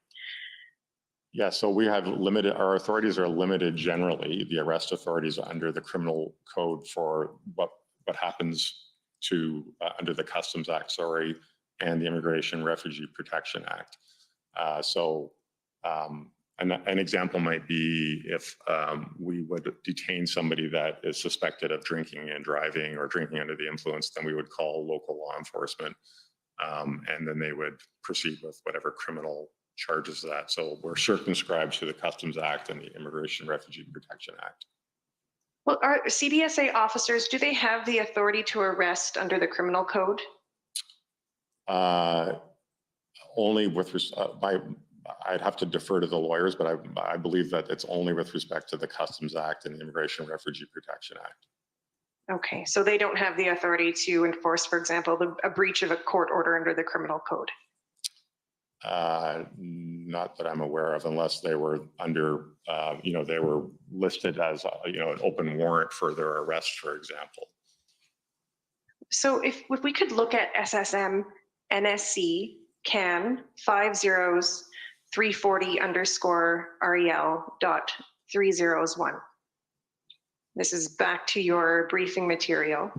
Yeah, so our authorities are limited generally. The arrest authorities are under the criminal code for what happens under the Customs Act, and the Immigration Refugee Protection Act. An example might be if we would detain somebody that is suspected of drinking and driving or drinking under the influence, then we would call local law enforcement, and then they would proceed with whatever criminal charges that. So we're circumscribed to the Customs Act and the Immigration Refugee Protection Act. Well, are CBSA officers, do they have the authority to arrest under the criminal code? Only with I'd have to defer to the lawyers, but I believe that it's only with respect to the Customs Act and the Immigration Refugee Protection Act. Okay, so they don't have the authority to enforce, for example, a breach of a court order under the criminal code? Not that I'm aware of, unless they were under, they were listed as, an open warrant for their arrest, for example. So if we could look at SSM NSC CAN 50-340_REL.301. This is back to your briefing material.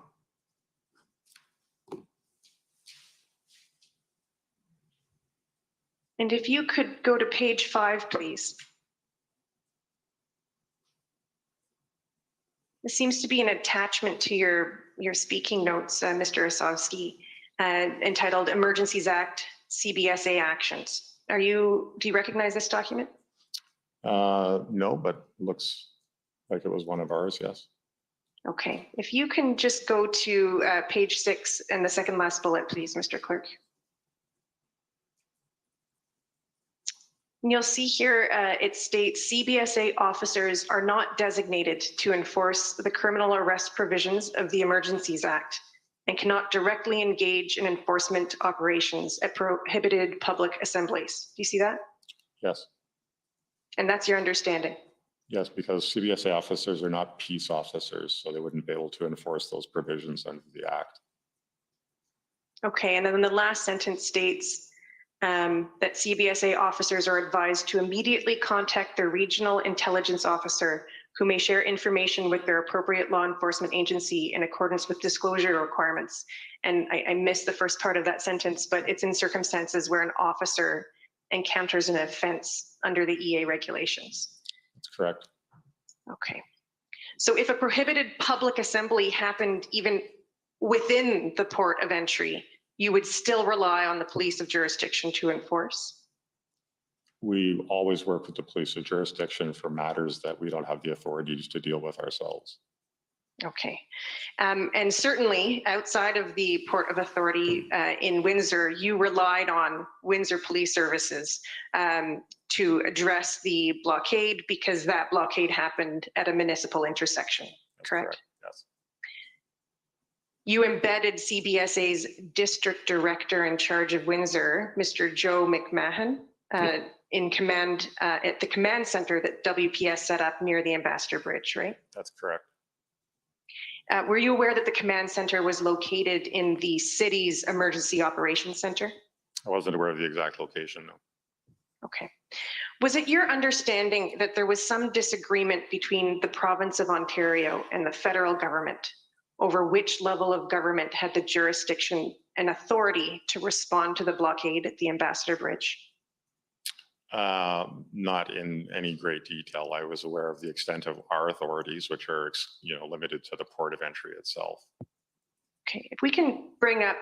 And if you could go to page 5, please. This seems to be an attachment to your speaking notes, Mr. Osowski, entitled Emergencies Act CBSA Actions. Do you recognize this document? No, but looks like it was one of ours, yes. Okay, if you can just go to page 6 and the second last bullet, please, Mr. Clerk. And you'll see here it states CBSA officers are not designated to enforce the criminal arrest provisions of the Emergencies Act and cannot directly engage in enforcement operations at prohibited public assemblies. Do you see that? Yes. And that's your understanding? Yes, because CBSA officers are not peace officers, so they wouldn't be able to enforce those provisions under the Act. Okay, and then the last sentence states that CBSA officers are advised to immediately contact their regional intelligence officer, who may share information with their appropriate law enforcement agency in accordance with disclosure requirements. And I missed the first part of that sentence, but it's in circumstances where an officer encounters an offense under the EA regulations. That's correct. Okay. So if a prohibited public assembly happened even within the port of entry, you would still rely on the police of jurisdiction to enforce? We always work with the police of jurisdiction for matters that we don't have the authority to deal with ourselves. Okay. And certainly outside of the Port of Authority in Windsor, you relied on Windsor Police Services to address the blockade because that blockade happened at a municipal intersection, That's correct? Yes. You embedded CBSA's district director in charge of Windsor, Mr. Joe McMahon, in command at the command center that WPS set up near the Ambassador Bridge, right? That's correct. Were you aware that the command center was located in the city's emergency operations center? I wasn't aware of the exact location, no. Okay. Was it your understanding that there was some disagreement between the province of Ontario and the federal government over which level of government had the jurisdiction and authority to respond to the blockade at the Ambassador Bridge? Not in any great detail. I was aware of the extent of our authorities, which are, limited to the port of entry itself. Okay, if we can bring up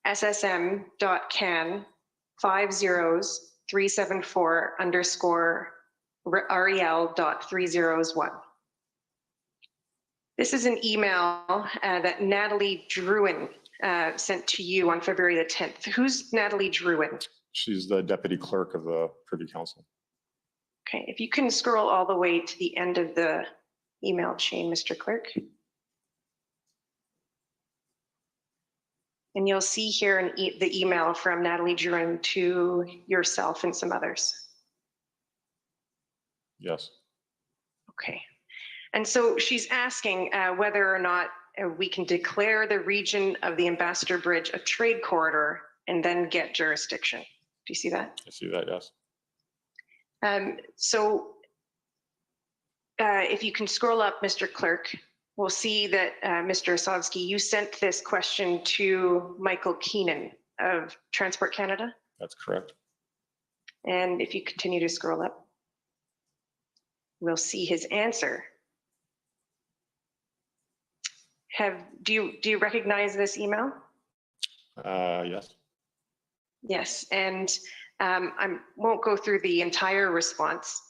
ssm.can 50374_REL.301. This is an email that Natalie Drouin sent to you on February the 10th. Who's Natalie Drouin? She's the deputy clerk of the Privy Council. Okay, if you can scroll all the way to the end of the email chain, Mr. Clerk. And you'll see here the email from Natalie Drouin to yourself and some others. Yes. Okay. And so she's asking whether or not we can declare the region of the Ambassador Bridge a trade corridor and then get jurisdiction. Do you see that? I see that, yes. If you can scroll up, Mr. Clerk, we'll see that Mr. Osowski, you sent this question to Michael Keenan of Transport Canada. That's correct. And if you continue to scroll up, we'll see his answer. Do you recognize this email? Yes. Yes, and I won't go through the entire response,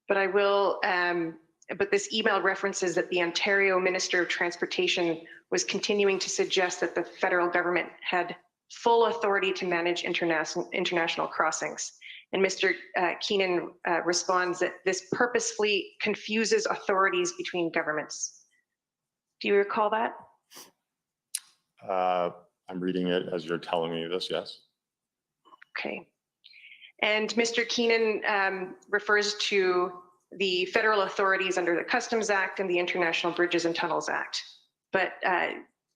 but I will. But this email references that the Ontario Minister of Transportation was continuing to suggest that the federal government had full authority to manage international crossings. And Mr. Keenan responds that this purposefully confuses authorities between governments. Do you recall that? I'm reading it as you're telling me this, yes. Okay. And Mr. Keenan refers to the federal authorities under the Customs Act and the International Bridges and Tunnels Act, but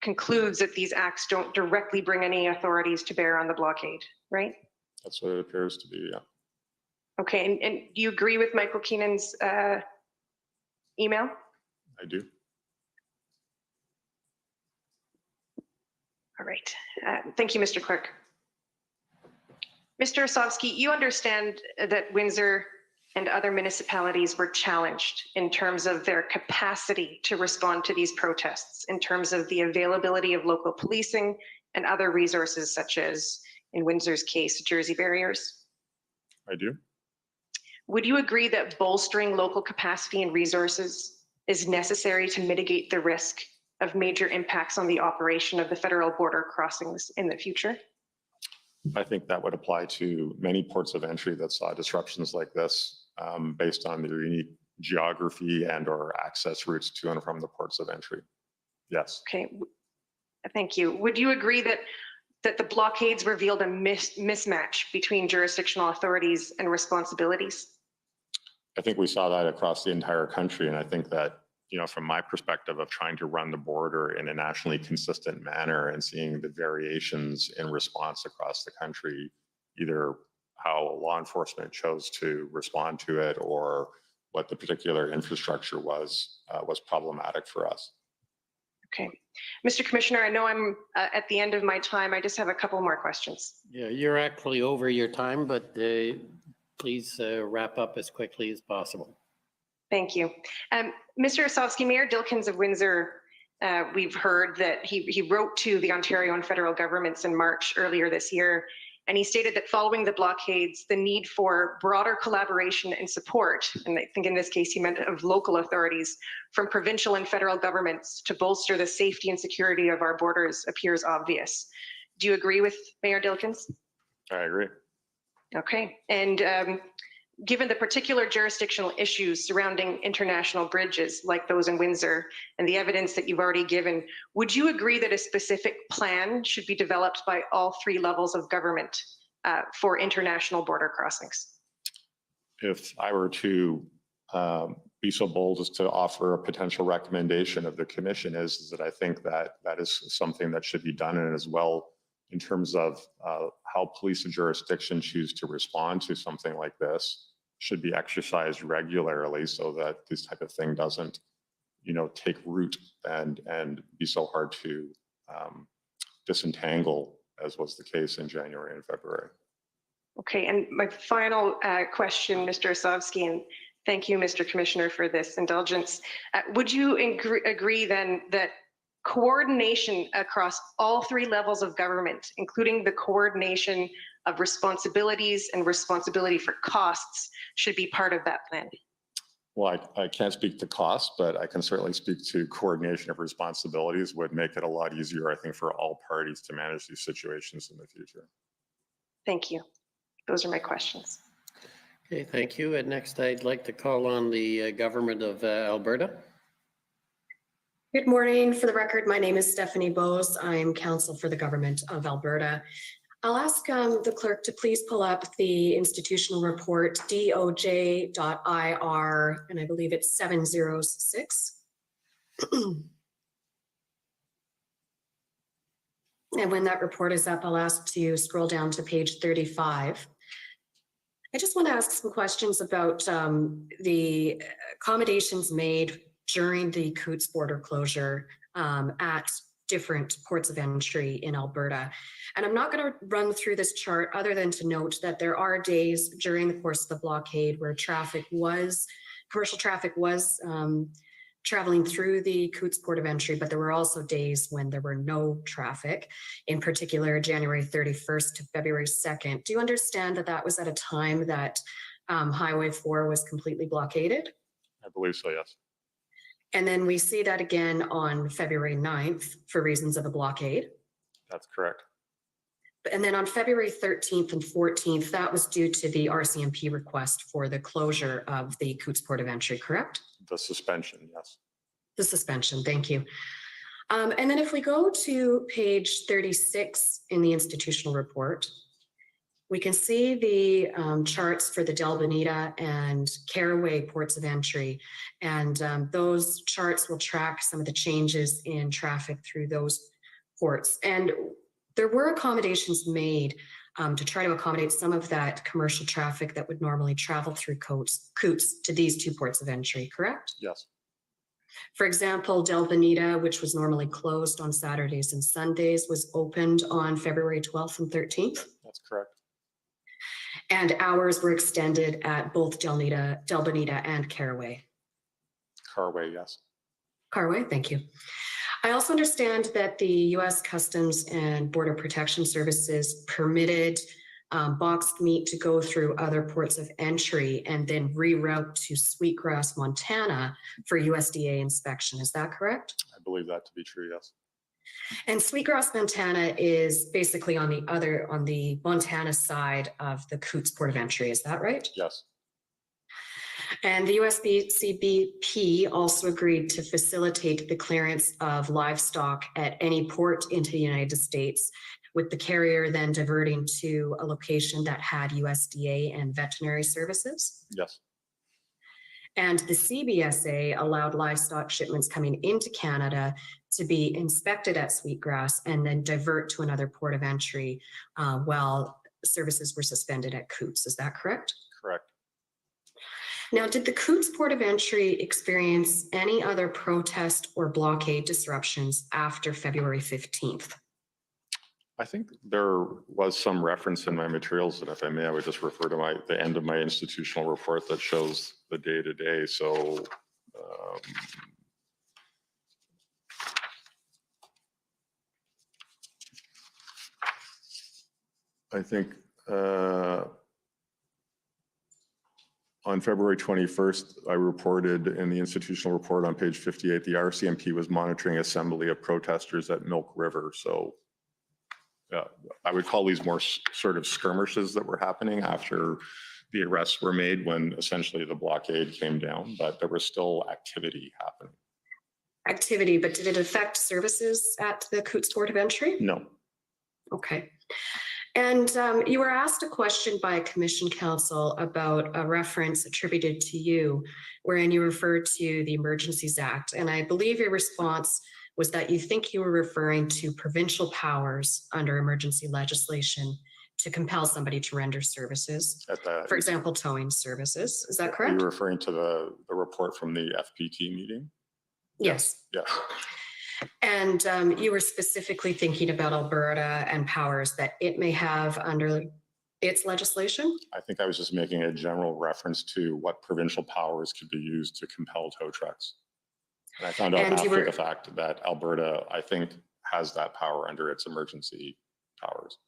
concludes that these acts don't directly bring any authorities to bear on the blockade, right? That's what it appears to be, yeah. Okay, and do you agree with Michael Keenan's email? I do. All right. Thank you, Mr. Clerk. Mr. Osowski, you understand that Windsor and other municipalities were challenged in terms of their capacity to respond to these protests, in terms of the availability of local policing and other resources, such as, in Windsor's case, Jersey barriers. I do. Would you agree that bolstering local capacity and resources is necessary to mitigate the risk of major impacts on the operation of the federal border crossings in the future? I think that would apply to many ports of entry that saw disruptions like this based on their unique geography and or access routes to and from the ports of entry. Yes. Okay, thank you. Would you agree that the blockades revealed a mismatch between jurisdictional authorities and responsibilities? I think we saw that across the entire country. And I think that, from my perspective of trying to run the border in a nationally consistent manner and seeing the variations in response across the country, either how law enforcement chose to respond to it or what the particular infrastructure was problematic for us. Okay. Mr. Commissioner, I know I'm at the end of my time. I just have a couple more questions. Yeah, you're actually over your time, but please wrap up as quickly as possible. Thank you. Mr. Osowski, Mayor Dilkens of Windsor, we've heard that he wrote to the Ontario and federal governments in March earlier this year, And he stated that following the blockades, the need for broader collaboration and support, and I think in this case he meant of local authorities, from provincial and federal governments to bolster the safety and security of our borders appears obvious. Do you agree with Mayor Dilkens? I agree. Okay. And given the particular jurisdictional issues surrounding international bridges like those in Windsor and the evidence that you've already given, would you agree that a specific plan should be developed by all three levels of government for international border crossings? If I were to be so bold as to offer a potential recommendation of the commission is that I think that that is something that should be done, and as well in terms of how police and jurisdiction choose to respond to something like this should be exercised regularly so that this type of thing doesn't, take root and be so hard to disentangle as was the case in January and February. Okay, and my final question, Mr. Osowski, and thank you, Mr. Commissioner, for this indulgence. Would you agree then that coordination across all three levels of government, including the coordination of responsibilities and responsibility for costs, should be part of that plan? Well, I can't speak to cost, but I can certainly speak to coordination of responsibilities would make it a lot easier, I think, for all parties to manage these situations in the future. Thank you. Those are my questions. Okay, thank you. And next, I'd like to call on the government of Alberta. Good morning. For the record, my name is Stephanie Bose. I'm counsel for the government of Alberta. I'll ask the clerk to please pull up the institutional report doj.ir, and I believe it's 706. And when that report is up, I'll ask to scroll down to page 35. I just want to ask some questions about the accommodations made during the Coutts border closure at different ports of entry in Alberta. And I'm not going to run through this chart other than to note that there are days during the course of the blockade where commercial traffic was traveling through the Coutts port of entry, but there were also days when there were no traffic, in particular January 31st to February 2nd. Do you understand that that was at a time that Highway 4 was completely blockaded? I believe so, yes. And then we see that again on February 9th for reasons of a blockade. That's correct. And then on February 13th and 14th, that was due to the RCMP request for the closure of the Coutts port of entry, correct? The suspension, yes. The suspension, thank you. And then if we go to page 36 in the institutional report, we can see the charts for the Del Bonita and Caraway ports of entry. And those charts will track some of the changes in traffic through those ports. And there were accommodations made to try to accommodate some of that commercial traffic that would normally travel through Coutts to these two ports of entry, correct? Yes. For example, Del Bonita, which was normally closed on Saturdays and Sundays, was opened on February 12th and 13th. That's correct. And hours were extended at both Del Bonita and Caraway. Caraway, yes. Caraway, thank you. I also understand that the U.S. Customs and Border Protection Services permitted boxed meat to go through other ports of entry and then reroute to Sweetgrass, Montana for USDA inspection. Is that correct? I believe that to be true, yes. And Sweetgrass, Montana is basically on the Montana side of the Coutts port of entry. Is that right? Yes. And the USCBP also agreed to facilitate the clearance of livestock at any port into the United States, with the carrier then diverting to a location that had USDA and veterinary services. Yes. And the CBSA allowed livestock shipments coming into Canada to be inspected at Sweetgrass and then divert to another port of entry while services were suspended at Coutts. Is that correct? Correct. Now, did the Coutts port of entry experience any other protest or blockade disruptions after February 15th? I think there was some reference in my materials, and if I may, I would just refer to the end of my institutional report that shows the day-to-day. So I think on February 21st, I reported in the institutional report on page 58, the RCMP was monitoring assembly of protesters at Milk River. So I would call these more sort of skirmishes that were happening after the arrests were made, when essentially the blockade came down, but there was still activity happening. Activity, but did it affect services at the Coots Port of Entry? No. Okay. And you were asked a question by a commission counsel about a reference attributed to you, wherein you referred to the Emergencies Act. And I believe your response was that you think you were referring to provincial powers under emergency legislation to compel somebody to render services, for example, towing services. Is that Are correct? you referring to the report from the FPT meeting? Yes. Yeah. And you were specifically thinking about Alberta and powers that it may have under its legislation? I think I was just making a general reference to what provincial powers could be used to compel tow trucks. And I found out And you after were- the fact that Alberta, I think, has that power under its emergency powers.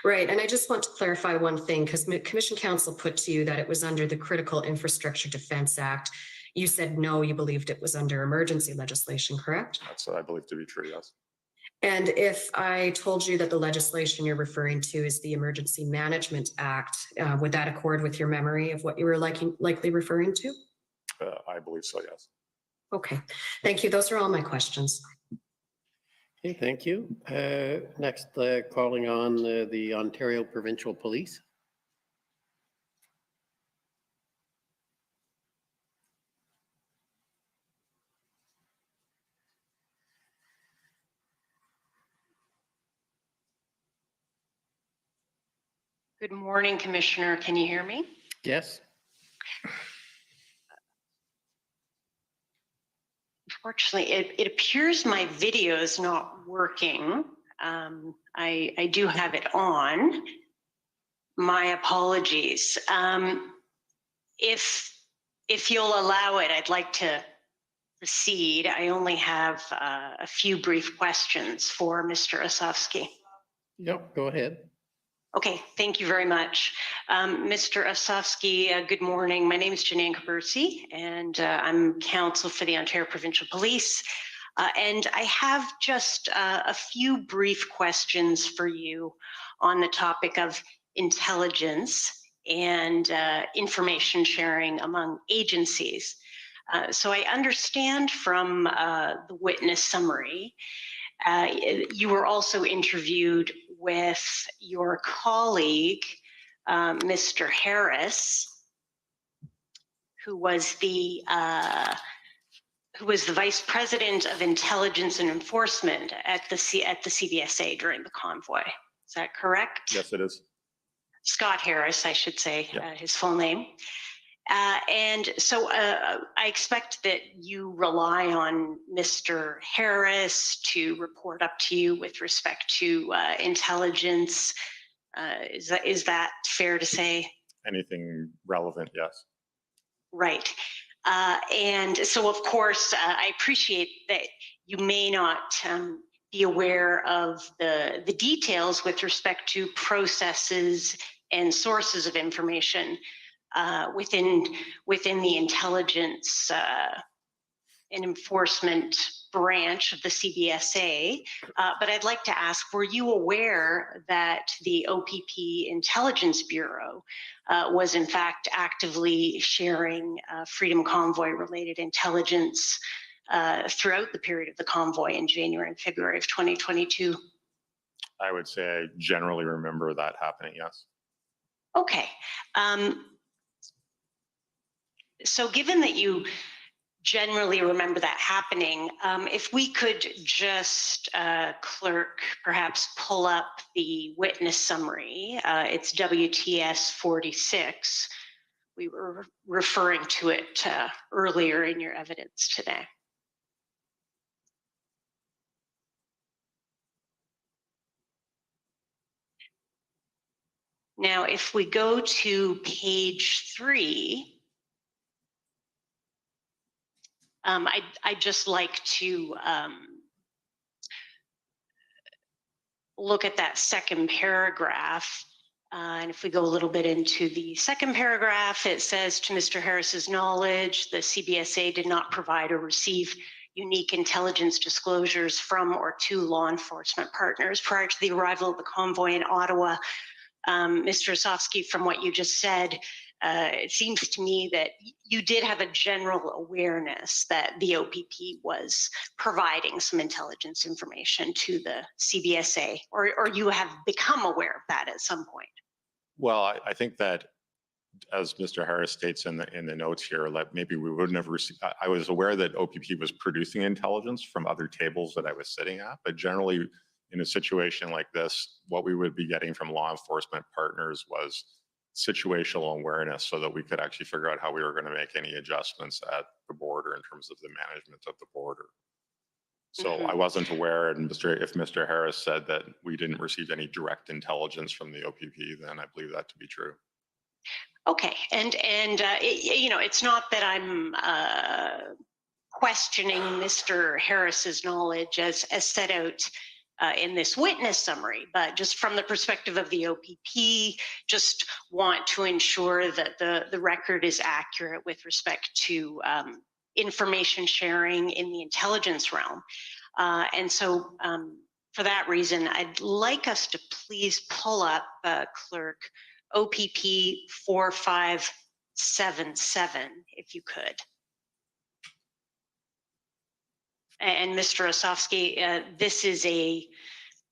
Right. And I just want to clarify one thing, because Commission Council put to you that it was under the Critical Infrastructure Defense Act. You said no, you believed it was under emergency legislation, correct? That's what I believe to be true, yes. And if I told you that the legislation you're referring to is the Emergency Management Act, would that accord with your memory of what you were likely referring to? I believe so, yes. Okay, thank you. Those are all my questions. Okay, thank you. Next, calling on the Ontario Provincial Police. Good morning, Commissioner. Can you hear me? Yes. Unfortunately, it appears my video is not working. I do have it on. My apologies. If you'll allow it, I'd like to proceed. I only have a few brief questions for Mr. Osofsky. Yep, go ahead. Okay, thank you very much. Mr. Osofsky, good morning. My name is Janine Kabursi, and I'm counsel for the Ontario Provincial Police. And I have just a few brief questions for you on the topic of intelligence and information sharing among agencies. So I understand from the witness summary, you were also interviewed with your colleague, Mr. Harris, who was the vice president of intelligence and enforcement at the CBSA during the convoy. Is that correct? Yes, it is. Scott Harris, I should say, Yeah. his full name. And so I expect that you rely on Mr. Harris to report up to you with respect to intelligence. Is that fair to say? Anything relevant, yes. Right. And so, of course, I appreciate that you may not be aware of the details with respect to processes and sources of information within the intelligence and enforcement branch of the CBSA. But I'd like to ask, were you aware that the OPP Intelligence Bureau was in fact actively sharing Freedom Convoy related intelligence throughout the period of the convoy in January and February of 2022? I would say I generally remember that happening, yes. Okay. So given that you generally remember that happening, if we could just, clerk, perhaps pull up the witness summary. It's WTS 46. We were referring to it earlier in your evidence today. Now, if we go to page 3, I'd just like to look at that second paragraph, and if we go a little bit into the second paragraph, it says, to Mr. Harris's knowledge, the CBSA did not provide or receive unique intelligence disclosures from or to law enforcement partners prior to the arrival of the convoy in Ottawa. Mr. Osofsky, from what you just said, it seems to me that you did have a general awareness that the OPP was providing some intelligence information to the CBSA, or you have become aware of that at some point. Well, I think that, as Mr. Harris states in the notes here, like maybe we wouldn't have received, I was aware that OPP was producing intelligence from other tables that I was sitting at, but generally in a situation like this, what we would be getting from law enforcement partners was situational awareness so that we could actually figure out how we were going to make any adjustments at the border in terms of the management of the border. So I wasn't aware, and if Mr. Harris said that we didn't receive any direct intelligence from the OPP, then I believe that to be true. Okay, and you know, it's not that I'm questioning Mr. Harris's knowledge as set out in this witness summary, but just from the perspective of the OPP, just want to ensure that the record is accurate with respect to information sharing in the intelligence realm. And so for that reason, I'd like us to please pull up, Clerk, OPP 4577, if you could. And Mr. Osofsky, this is a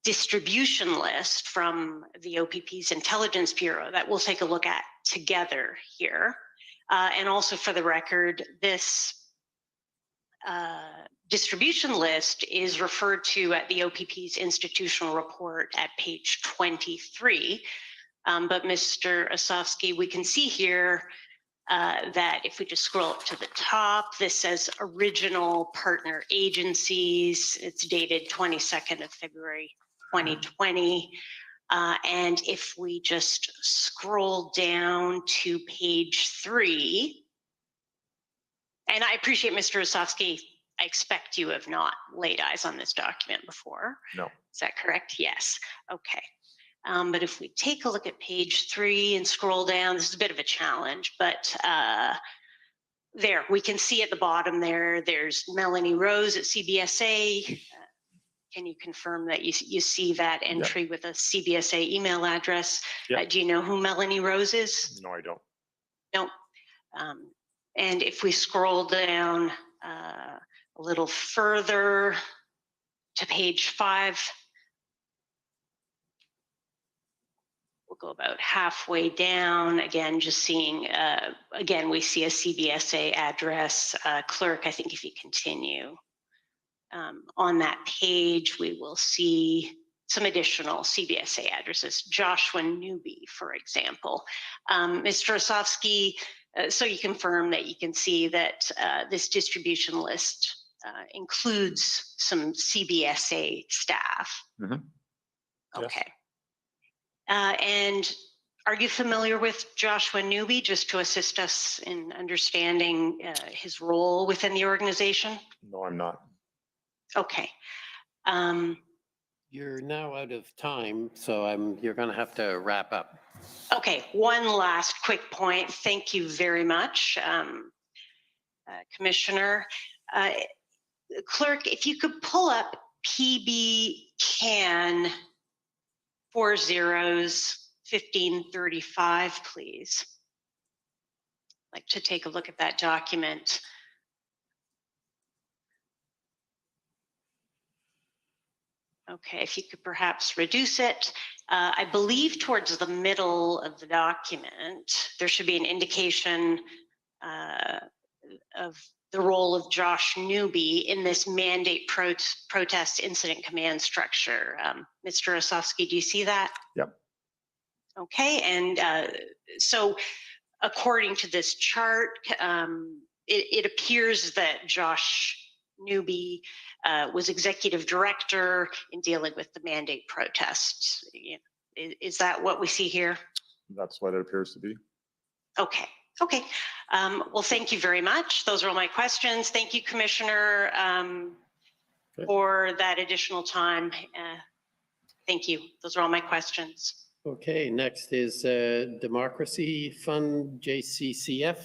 distribution list from the OPP's Intelligence Bureau that we'll take a look at together here. And also for the record, this distribution list is referred to at the OPP's institutional report at page 23. But Mr. Osofsky, we can see here that if we just scroll up to the top, this says original partner agencies. It's dated 22nd of February 2020. And if we just scroll down to page 3, and I appreciate Mr. Osofsky, I expect you have not laid eyes on this document before. No. Is that correct? Yes. Okay. But if we take a look at page 3 and scroll down, this is a bit of a challenge, but there, we can see at the bottom there, there's Melanie Rose at CBSA. Can you confirm that you see that entry with a CBSA email address? Do you know who Melanie Rose is? No, I don't. No. And if we scroll down a little further to page 5, we'll go about halfway down. Again, just seeing, again, we see a CBSA address. Clerk, I think if you continue on that page, we will see some additional CBSA addresses. Joshua Newby, for example. Mr. Osofsky, so you confirm that you can see that this distribution list includes some CBSA staff. Mm-hmm. Okay. Yes. And are you familiar with Joshua Newby, just to assist us in understanding his role within the organization? No, I'm not. Okay. You're now out of time, so you're going to have to wrap up. Okay, one last quick point. Thank you very much, Commissioner. Clerk, if you could pull up PB Can 401535, please. I'd like to take a look at that document. Okay, if you could perhaps reduce it. I believe towards the middle of the document, there should be an indication of the role of Josh Newby in this mandate protest incident command structure. Mr. Osofsky, do you see that? Yep. Okay, and so according to this chart, it appears that Josh Newby was executive director in dealing with the mandate protests. Is that what we see here? That's what it appears to be. Okay. Okay. Well, thank you very much. Those are all my questions. Thank you, Commissioner, for that additional time. Thank you. Those are all my questions. Okay, next is Democracy Fund, JCCF.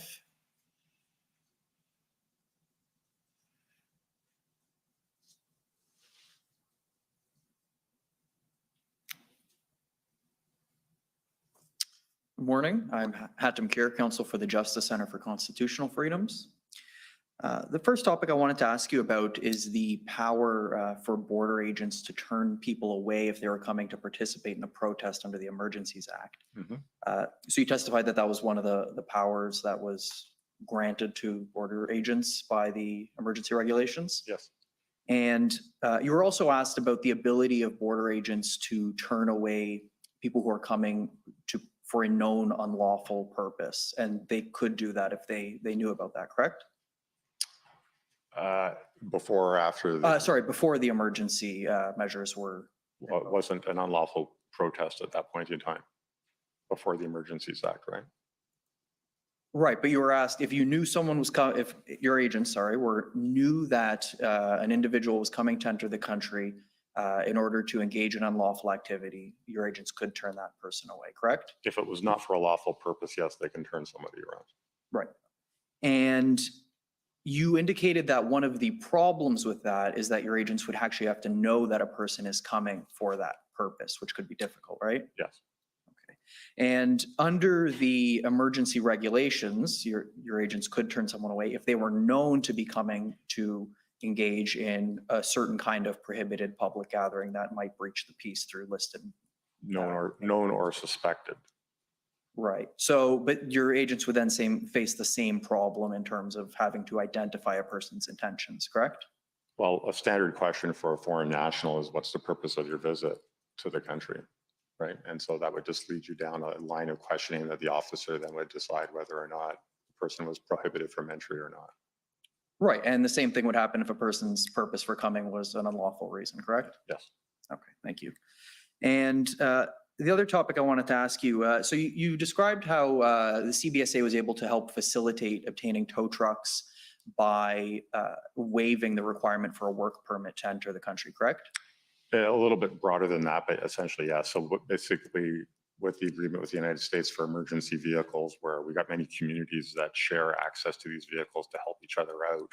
Good morning. I'm Hatem Kir, Counsel for the Justice Center for Constitutional Freedoms. The first topic I wanted to ask you about is the power for border agents to turn people away if they were coming to participate in a protest under the Emergencies Act. So you testified that that was one of the powers that was granted to border agents by the emergency regulations. Yes. And you were also asked about the ability of border agents to turn away people who are coming for a known unlawful purpose, and they could do that if they knew about that, correct? Before or after? The, Sorry, before the emergency measures were. well, it wasn't an unlawful protest at that point in time, before the Emergencies Act, right? Right, but you were asked if you knew someone was if your agent, sorry, knew that an individual was coming to enter the country in order to engage in unlawful activity, your agents could turn that person away, correct? If it was not for a lawful purpose, yes, they can turn somebody around. Right. And you indicated that one of the problems with that is that your agents would actually have to know that a person is coming for that purpose, which could be difficult, right? Yes. Okay. And under the emergency regulations, your agents could turn someone away if they were known to be coming to engage in a certain kind of prohibited public gathering that might breach the peace through listed. Known or suspected. Right. So, but your agents would then face the same problem in terms of having to identify a person's intentions, correct? Well, a standard question for a foreign national is what's the purpose of your visit to the country, right? And so that would just lead you down a line of questioning that the officer then would decide whether or not the person was prohibited from entry or not. Right. And the same thing would happen if a person's purpose for coming was an unlawful reason, correct? Yes. Okay, thank you. And the other topic I wanted to ask you, so you described how the CBSA was able to help facilitate obtaining tow trucks by waiving the requirement for a work permit to enter the country, correct? A little bit broader than that, but essentially, yeah. So basically, with the agreement with the United States for emergency vehicles, where we got many communities that share access to these vehicles to help each other out,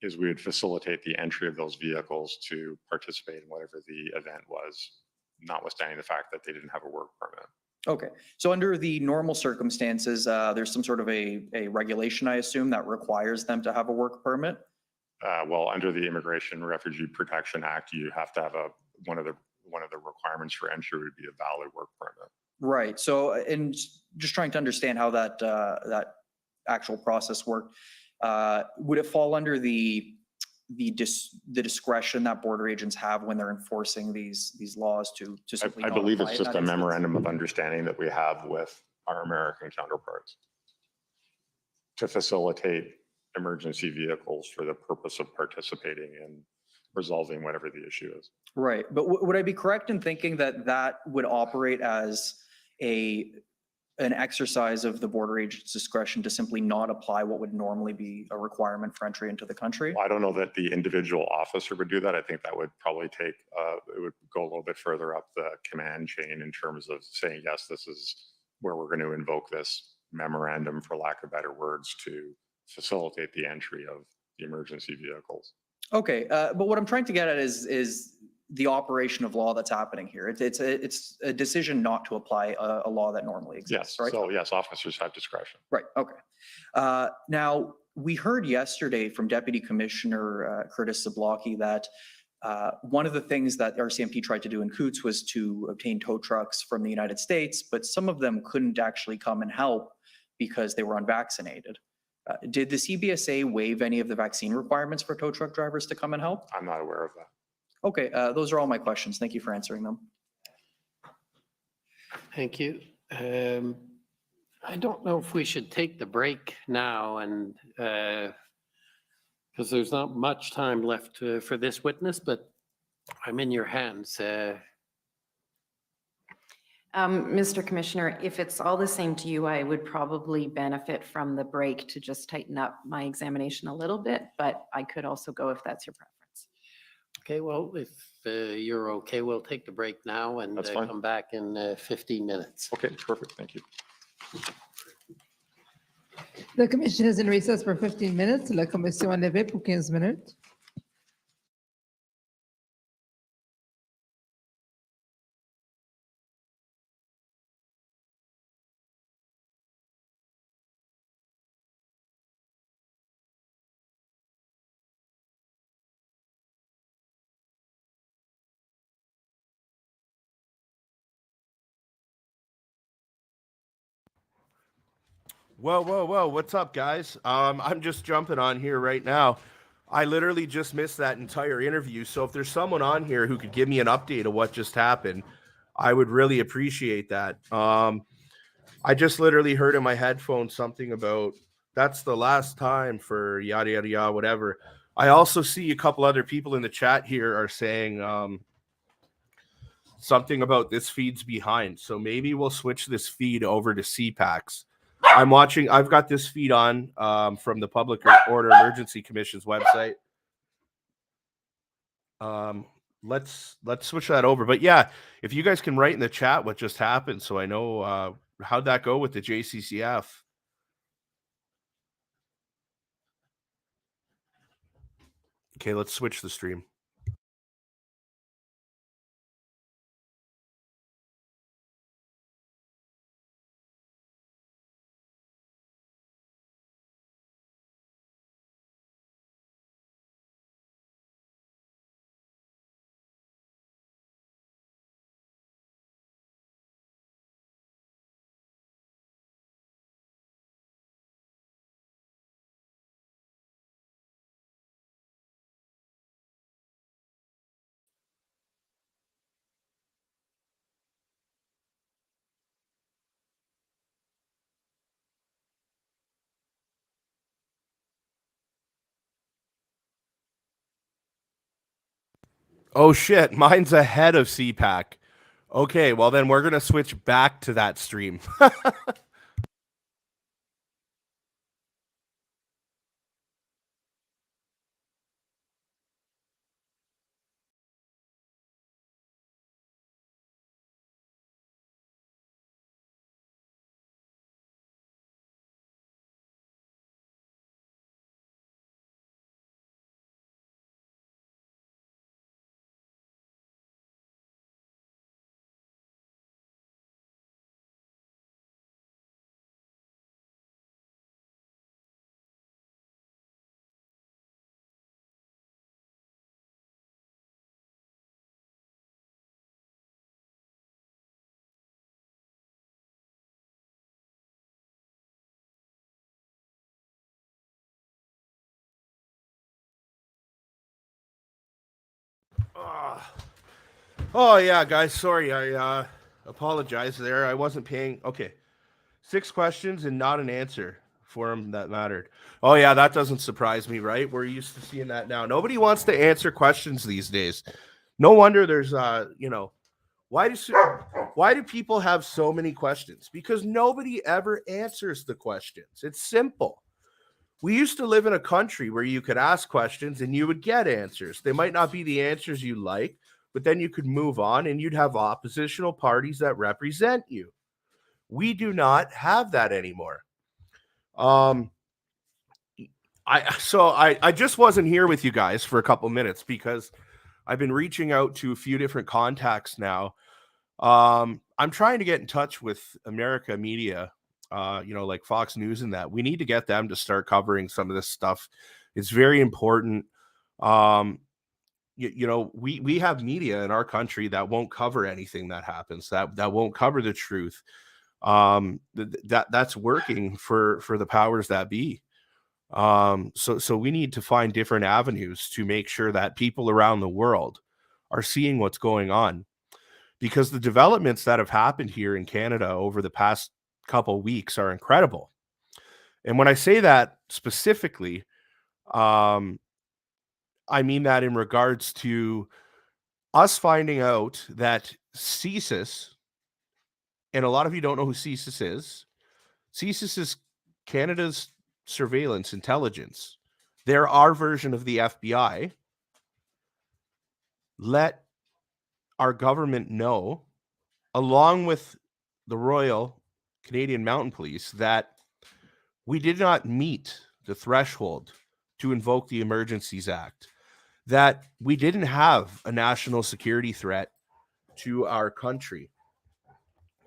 is we would facilitate the entry of those vehicles to participate in whatever the event was, notwithstanding the fact that they didn't have a work permit. Okay, so under the normal circumstances, there's some sort of a regulation, I assume, that requires them to have a work permit? Well, under the Immigration Refugee Protection Act, you have to have one of the requirements for entry would be a valid work permit. Right. So, and just trying to understand how that that actual process worked, would it fall under the discretion that border agents have when they're enforcing these laws to simply I not believe apply it's in just that a instance? memorandum of understanding that we have with our American counterparts to facilitate emergency vehicles for the purpose of participating in resolving whatever the issue is. Right. But would I be correct in thinking that that would operate as an exercise of the border agent's discretion to simply not apply what would normally be a requirement for entry into the country? Well, I don't know that the individual officer would do that. I think that would probably take, it would go a little bit further up the command chain in terms of saying, yes, this is where we're going to invoke this memorandum, for lack of better words, to facilitate the entry of the emergency vehicles. Okay, but what I'm trying to get at is the operation of law that's happening here. It's a decision not to apply a law that normally exists, Yes. right? So yes, officers have discretion. Right, okay. Now, we heard yesterday from Deputy Commissioner Curtis Zablocki that one of the things that RCMP tried to do in Coots was to obtain tow trucks from the United States, but some of them couldn't actually come and help because they were unvaccinated. Did the CBSA waive any of the vaccine requirements for tow truck drivers to come and help? I'm not aware of that. Okay, those are all my questions. Thank you for answering them. Thank you. I don't know if we should take the break now and because there's not much time left for this witness, but I'm in your hands. Mr. Commissioner, if it's all the same to you, I would probably benefit from the break to just tighten up my examination a little bit, but I could also go if that's your preference. Okay, well, if you're okay, we'll take the break now and That's fine. come back in 15 minutes. Okay, perfect. Thank you. The commission is in recess for 15 minutes. La commission est levée pour 15 minutes. Whoa, whoa, whoa. What's up, guys? I'm just jumping on here right now. I literally just missed that entire interview. So if there's someone on here who could give me an update of what just happened, I would really appreciate that. I just literally heard in my headphones something about that's the last time for yada, yada, yada, whatever. I also see a couple other people in the chat here are saying something about this feed's behind. So maybe we'll switch this feed over to CPACs. I've got this feed on from the Public Order Emergency Commission's website. Let's switch that over. But yeah, if you guys can write in the chat what just happened so I know how'd that go with the JCCF. Okay, let's switch the stream. Oh shit, mine's ahead of CPAC. Okay, well then we're gonna switch back to that stream. Oh yeah, guys, sorry. I apologize there. I wasn't paying. Okay. 6 questions and not an answer for them that mattered. Oh yeah, that doesn't surprise me, right? We're used to seeing that now. Nobody wants to answer questions these days. No wonder there's why do people have so many questions? Because nobody ever answers the questions. It's simple. We used to live in a country where you could ask questions and you would get answers. They might not be the answers you like, but then you could move on and you'd have oppositional parties that represent you. We do not have that anymore. I just wasn't here with you guys for a couple minutes because I've been reaching out to a few different contacts now. I'm trying to get in touch with America Media, like Fox News and that. We need to get them to start covering some of this stuff. It's very important. We have media in our country that won't cover anything that happens, that won't cover the truth. That's working for the powers that be. So we need to find different avenues to make sure that people around the world are seeing what's going on, because the developments that have happened here in Canada over the past couple weeks are incredible. And when I say that specifically, I mean that in regards to us finding out that CSIS, and a lot of you don't know who CSIS is. CSIS is Canada's surveillance intelligence. They're our version of the FBI. let our government know, along with the Royal Canadian Mounted Police, that we did not meet the threshold to invoke the Emergencies Act, that we didn't have a national security threat to our country,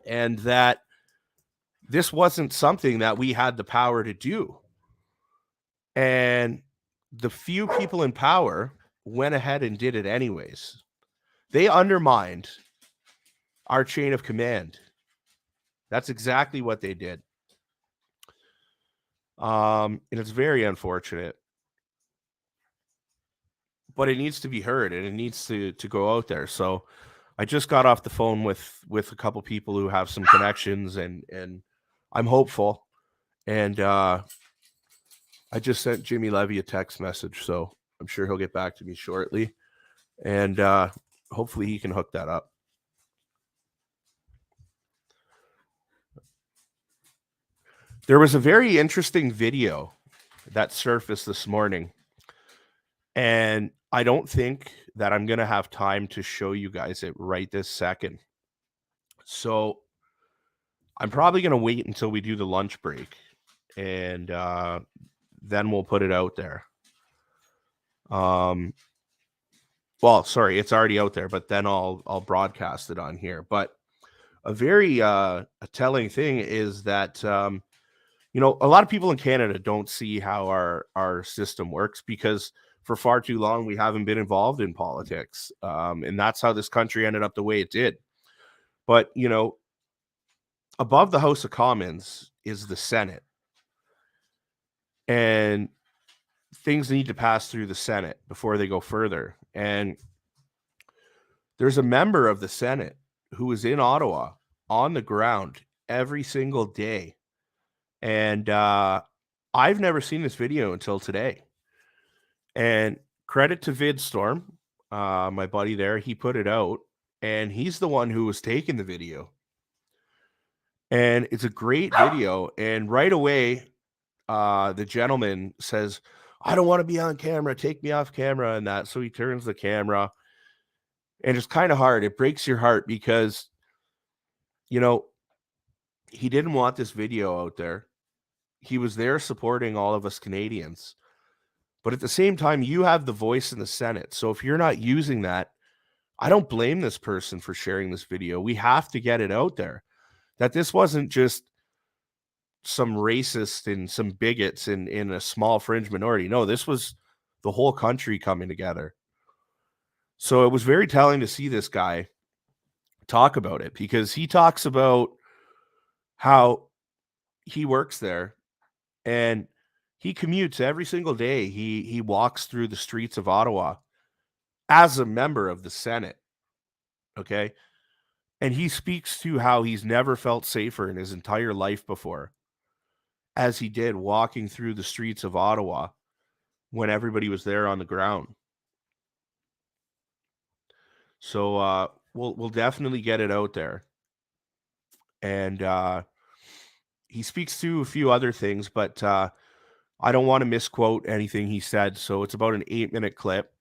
and that this wasn't something that we had the power to do. And the few people in power went ahead and did it anyways. They undermined our chain of command. That's exactly what they did. And it's very unfortunate. But it needs to be heard, and it needs to go out there. So I just got off the phone with a couple people who have some connections, and I'm hopeful. And I just sent Jimmy Levy a text message, so I'm sure he'll get back to me shortly. And hopefully he can hook that up. There was a very interesting video that surfaced this morning, and I don't think that I'm going to have time to show you guys it right this second. So I'm probably going to wait until we do the lunch break, and then we'll put it out there. Well, sorry, it's already out there, but then I'll broadcast it on here. But a very a telling thing is that a lot of people in Canada don't see how our system works, because for far too long we haven't been involved in politics, and that's how this country ended up the way it did. But above the House of Commons is the Senate, and things need to pass through the Senate before they go further. And there's a member of the Senate who is in Ottawa on the ground every single day. And I've never seen this video until today. And credit to VidStorm, my buddy there, he put it out, and he's the one who was taking the video. And it's a great video. And right away, the gentleman says, "I don't want to be on camera. Take me off camera," and that. So he turns the camera, and it's kind of hard. It breaks your heart because, he didn't want this video out there. He was there supporting all of us Canadians. But at the same time, you have the voice in the Senate. So if you're not using that, I don't blame this person for sharing this video. We have to get it out there that this wasn't just some racist and some bigots in a small fringe minority. No, this was the whole country coming together. So it was very telling to see this guy talk about it, because he talks about how he works there and he commutes every single day. He walks through the streets of Ottawa as a member of the Senate. Okay. And he speaks to how he's never felt safer in his entire life before, as he did walking through the streets of Ottawa when everybody was there on the ground. So we'll definitely get it out there. And he speaks to a few other things, but I don't want to misquote anything he said. So it's about an 8-minute clip.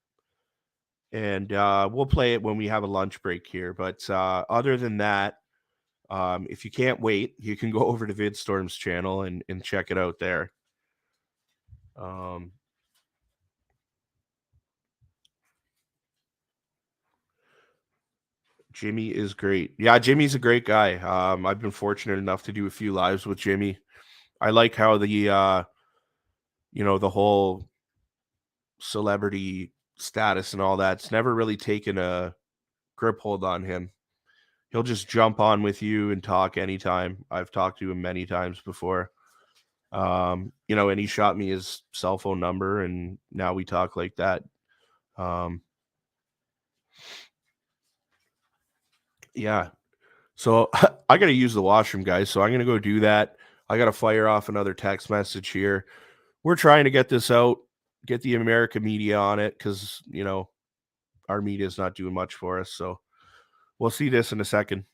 And we'll play it when we have a lunch break here. But other than that, if you can't wait, you can go over to VidStorm's channel and check it out there. Jimmy is great. Yeah, Jimmy's a great guy. I've been fortunate enough to do a few lives with Jimmy. I like how the whole celebrity status and all that's never really taken a grip hold on him. He'll just jump on with you and talk anytime. I've talked to him many times before. And he shot me his cell phone number, and now we talk like that. Yeah. So I got to use the washroom, guys. So I'm going to go do that. I got to fire off another text message here. We're trying to get this out, get the American media on it, because, our media is not doing much for us. So we'll see this in a second.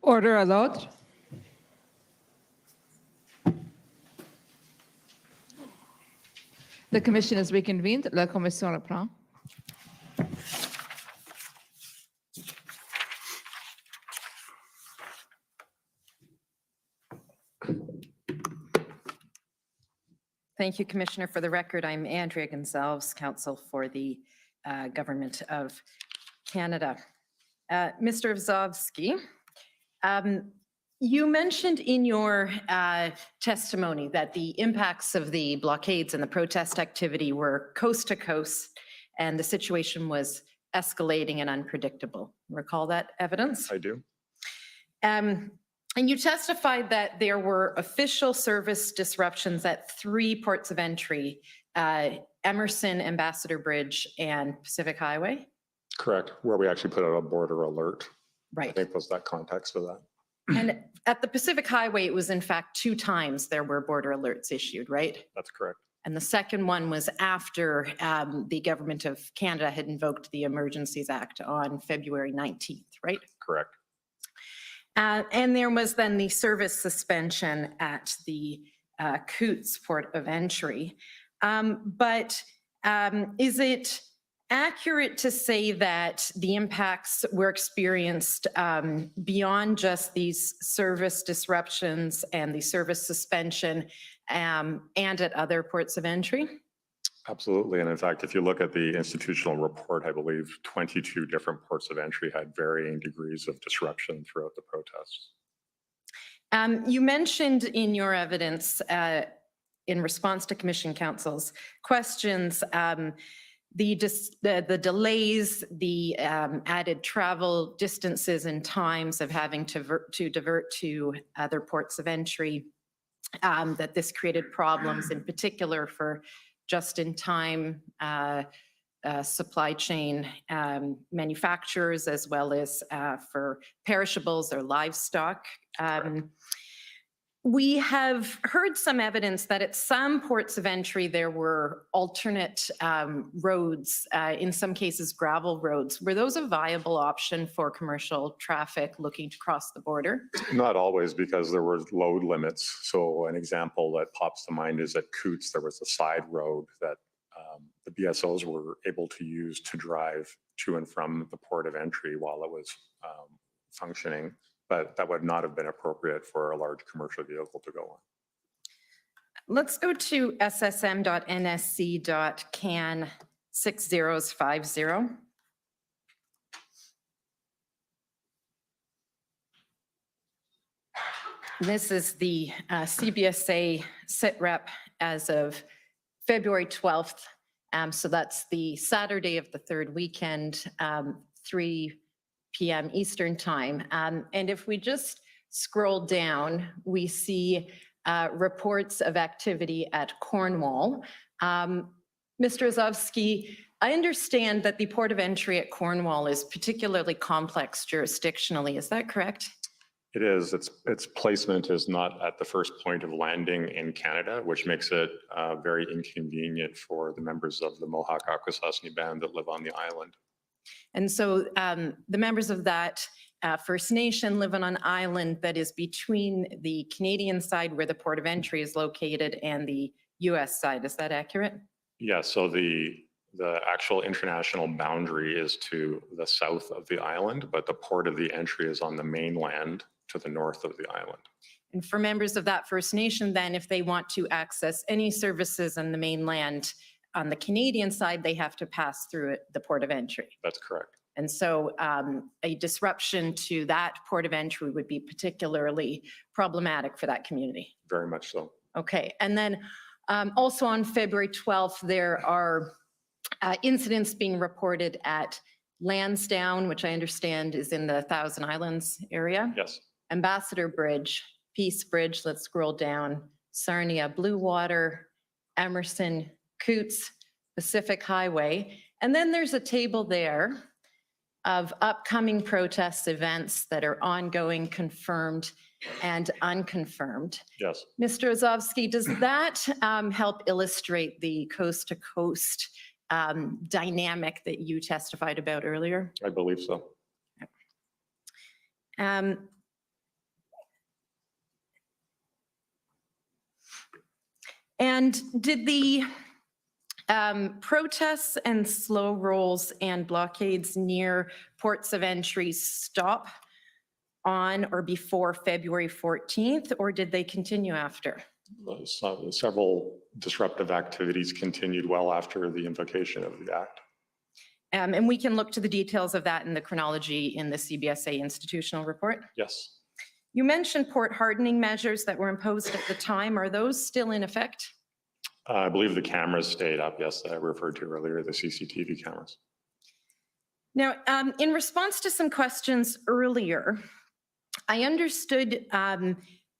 Order à l'ordre. The commission is reconvened. La commission reprend. Thank you, Commissioner. For the record, I'm Andrea Gonzalez, counsel for the Government of Canada. Mr. Vzovsky, you mentioned in your testimony that the impacts of the blockades and the protest activity were coast to coast, and the situation was escalating and unpredictable. Recall that evidence? I do. And you testified that there were official service disruptions at 3 ports of entry, Emerson, Ambassador Bridge, and Pacific Highway? Correct, where we actually put out a border alert. I Right. think was that context of that. And at the Pacific Highway, it was in fact 2 times there were border alerts issued, right? That's correct. And the second one was after the Government of Canada had invoked the Emergencies Act on February 19th, right? Correct. And there was then the service suspension at the Coutts Port of Entry. But is it accurate to say that the impacts were experienced beyond just these service disruptions and the service suspension and at other ports of entry? Absolutely. And in fact, if you look at the institutional report, I believe 22 different ports of entry had varying degrees of disruption throughout the protests. You mentioned in your evidence in response to Commission Council's questions, the delays, the added travel distances and times of having to divert to other ports of entry, that this created problems in particular for just-in-time supply chain manufacturers, as well as for perishables or livestock. We have heard some evidence that at some ports of entry there were alternate roads, in some cases gravel roads. Were those a viable option for commercial traffic looking to cross the border? Not always, because there were load limits. So an example that pops to mind is at Coutts, there was a side road that the BSOs were able to use to drive to and from the port of entry while it was functioning, but that would not have been appropriate for a large commercial vehicle to go on. Let's go to ssm.nsc.can 6050. This is the CBSA SITREP as of February 12th. So that's the Saturday of the third weekend, 3 p.m. Eastern time. And if we just scroll down, we see reports of activity at Cornwall. Mr. Ozovsky, I understand that the port of entry at Cornwall is particularly complex jurisdictionally. Is that correct? It is. Its placement is not at the first point of landing in Canada, which makes it very inconvenient for the members of the Mohawk-Akwesasne Band that live on the island. And so the members of that First Nation live on an island that is between the Canadian side where the port of entry is located and the US side. Is that accurate? Yeah, so the actual international boundary is to the south of the island, but the port of the entry is on the mainland to the north of the island. And for members of that First Nation, then, if they want to access any services on the mainland on the Canadian side, they have to pass through the port of entry. That's correct. And so a disruption to that port of entry would be particularly problematic for that community. Very much so. Okay, and then also on February 12th, there are incidents being reported at Lansdowne, which I understand is in the Thousand Islands area. Yes. Ambassador Bridge, Peace Bridge, let's scroll down, Sarnia, Blue Water, Emerson, Coutts, Pacific Highway. And then there's a table there of upcoming protest events that are ongoing, confirmed, and unconfirmed. Yes. Mr. Ozovsky, does that help illustrate the coast-to-coast dynamic that you testified about earlier? I believe so. And did the protests and slow rolls and blockades near ports of entry stop on or before February 14th, or did they continue after? Several disruptive activities continued well after the invocation of the act. And we can look to the details of that in the chronology in the CBSA institutional report. Yes. You mentioned port hardening measures that were imposed at the time. Are those still in effect? I believe the cameras stayed up, yes, that I referred to earlier, the CCTV cameras. Now, in response to some questions earlier, I understood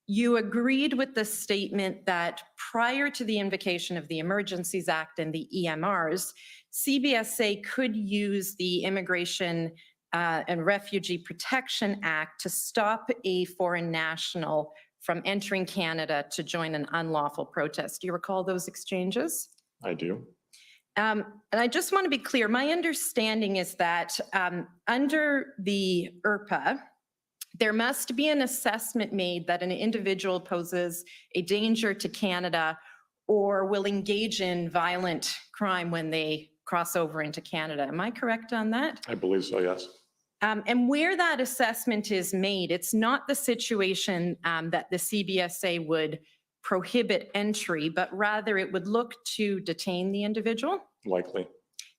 you agreed with the statement that prior to the invocation of the Emergencies Act and the EMRs, CBSA could use the Immigration and Refugee Protection Act to stop a foreign national from entering Canada to join an unlawful protest. Do you recall those exchanges? I do. And I just want to be clear, my understanding is that under the IRPA, There must be an assessment made that an individual poses a danger to Canada or will engage in violent crime when they cross over into Canada. Am I correct on that? I believe so, yes. And where that assessment is made, it's not the situation that the CBSA would prohibit entry, but rather it would look to detain the individual. Likely.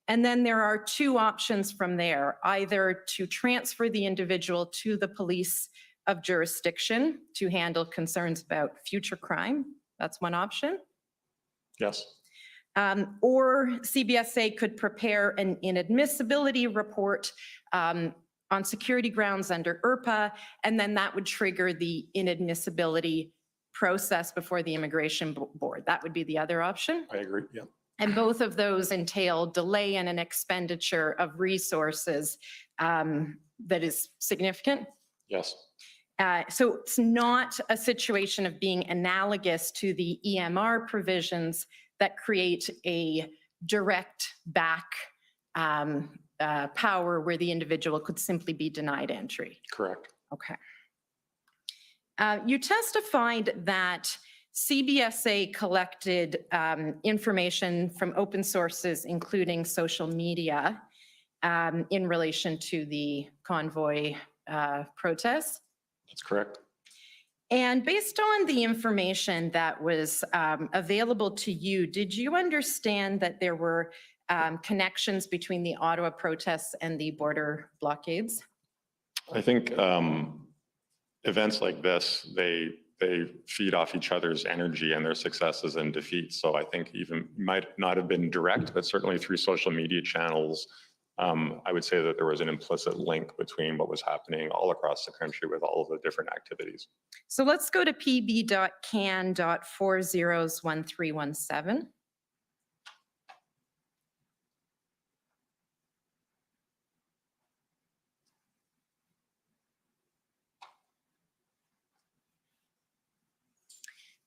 And then there are two options from there, either to transfer the individual to the police of jurisdiction to handle concerns about future crime. That's one option. Yes. Or CBSA could prepare an inadmissibility report on security grounds under IRPA, and then that would trigger the inadmissibility process before the Immigration Board. That would be the other option. I agree, yeah. And both of those entail delay and an expenditure of resources that is significant. Yes. So it's not a situation of being analogous to the EMR provisions that create a direct back power where the individual could simply be denied entry. Correct. Okay. You testified that CBSA collected information from open sources, including social media, in relation to the convoy protests. That's correct. And based on the information that was available to you, did you understand that there were connections between the Ottawa protests and the border blockades? I think events like this, they feed off each other's energy and their successes and defeats. So I think even might not have been direct, but certainly through social media channels, I would say that there was an implicit link between what was happening all across the country with all of the different activities. So let's go to pb.can.401317.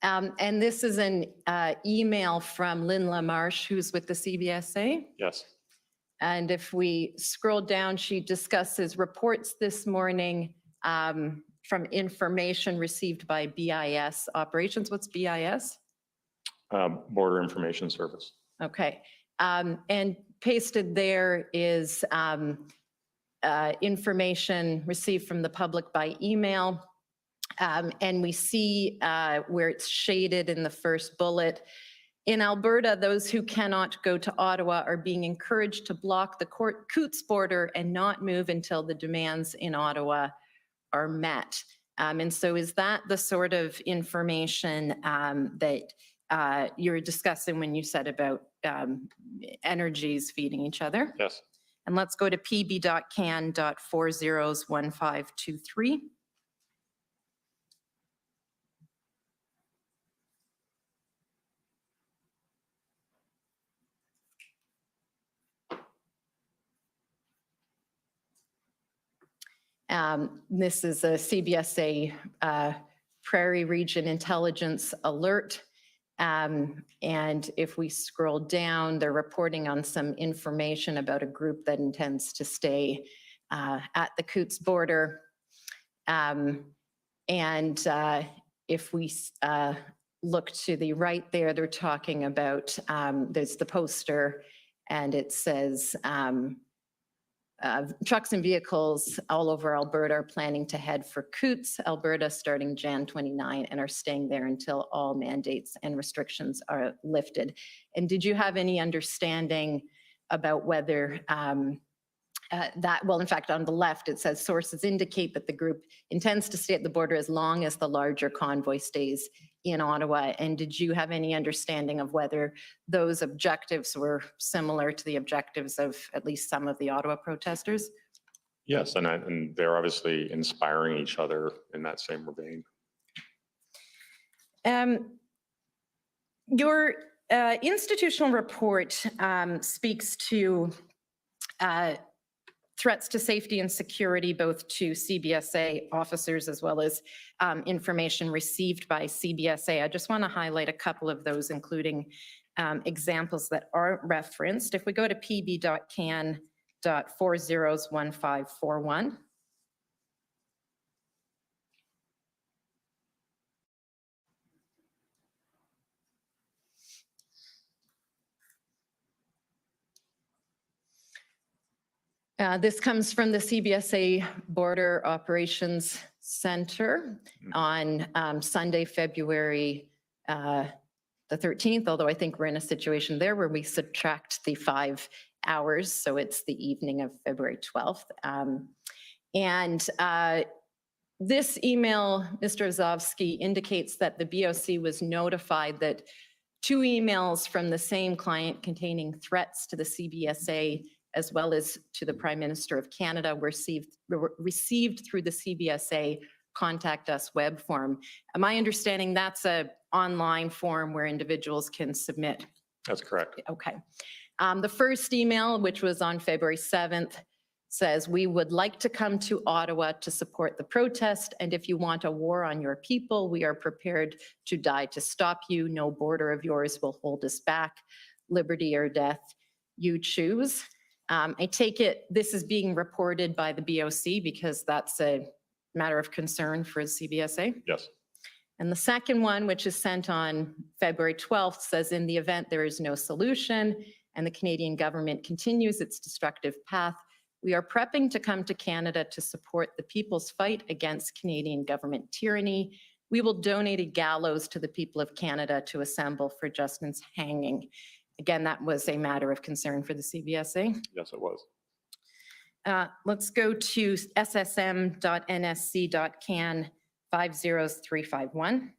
And this is an email from Lynn LaMarche, who's with the CBSA. Yes. And if we scroll down, she discusses reports this morning from information received by BIS operations. What's BIS? Border Information Service. Okay. And pasted there is information received from the public by email. And we see where it's shaded in the first bullet. In Alberta, those who cannot go to Ottawa are being encouraged to block the Coutts border and not move until the demands in Ottawa are met. And so is that the sort of information that you were discussing when you said about energies feeding each other? Yes. And let's go to pb.can.401523. This is a CBSA Prairie Region Intelligence Alert. And if we scroll down, they're reporting on some information about a group that intends to stay at the Coutts border. And if we look to the right there, they're talking about, there's the poster, and it says, trucks and vehicles all over Alberta are planning to head for Coutts, Alberta, starting Jan 29, and are staying there until all mandates and restrictions are lifted. And did you have any understanding about whether well, in fact, on the left, it says sources indicate that the group intends to stay at the border as long as the larger convoy stays in Ottawa. And did you have any understanding of whether those objectives were similar to the objectives of at least some of the Ottawa protesters? Yes, and they're obviously inspiring each other in that same vein. Your institutional report speaks to threats to safety and security, both to CBSA officers as well as information received by CBSA. I just want to highlight a couple of those, including examples that are referenced. If we go to pb.can.401541. This comes from the CBSA Border Operations Center on Sunday, February the 13th, although I think we're in a situation there where we subtract the 5 hours, so it's the evening of February 12th. This email, Mr. Azovsky, indicates that the BOC was notified that 2 emails from the same client containing threats to the CBSA as well as to the Prime Minister of Canada were received through the CBSA Contact Us web form. My understanding, that's an online form where individuals can submit. That's correct. Okay. The first email, which was on February 7th, says, we would like to come to Ottawa to support the protest, and if you want a war on your people, we are prepared to die to stop you. No border of yours will hold us back. Liberty or death, you choose. I take it this is being reported by the BOC because that's a matter of concern for CBSA? Yes. And the second one, which is sent on February 12th, says, in the event there is no solution and the Canadian government continues its destructive path, we are prepping to come to Canada to support the people's fight against Canadian government tyranny. We will donate a gallows to the people of Canada to assemble for Justin's hanging. Again, that was a matter of concern for the CBSA. Yes, it was. Let's go to ssm.nsc.can 50351.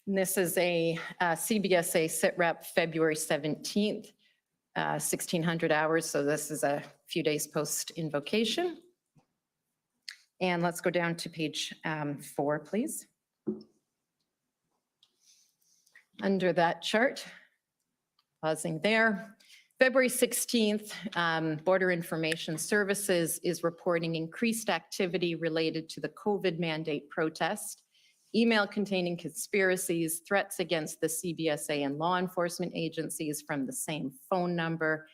And this is a CBSA SITREP February 17th, 1600 hours. So this is a few days post invocation. And let's go down to page 4, please. Under that chart, pausing there, February 16th, Border Information Services is reporting increased activity related to the COVID mandate protest, email containing conspiracies, threats against the CBSA and law enforcement agencies from the same phone number,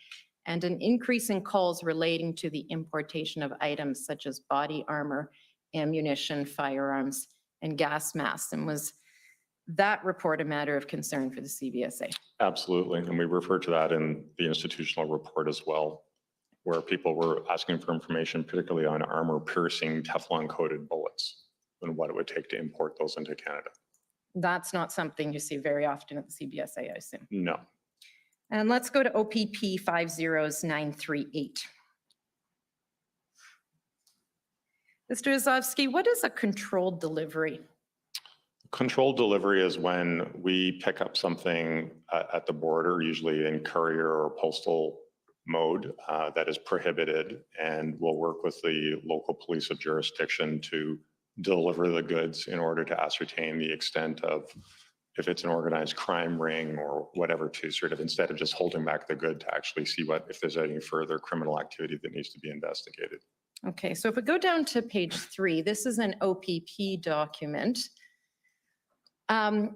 and an increase in calls relating to the importation of items such as body armor, ammunition, firearms, and gas masks. And was that report a matter of concern for the CBSA? Absolutely. And we refer to that in the institutional report as well, where people were asking for information, particularly on armor-piercing Teflon-coated bullets and what it would take to import those into Canada. That's not something you see very often at the CBSA, I assume. No. And let's go to OPP 50938. Mr. Azovsky, what is a controlled delivery? Controlled delivery is when we pick up something at the border, usually in courier or postal mode, that is prohibited, and we'll work with the local police of jurisdiction to deliver the goods in order to ascertain the extent of if it's an organized crime ring or whatever, to sort of, instead of just holding back the good, to actually see if there's any further criminal activity that needs to be investigated. Okay, so if we go down to page 3, this is an OPP document. It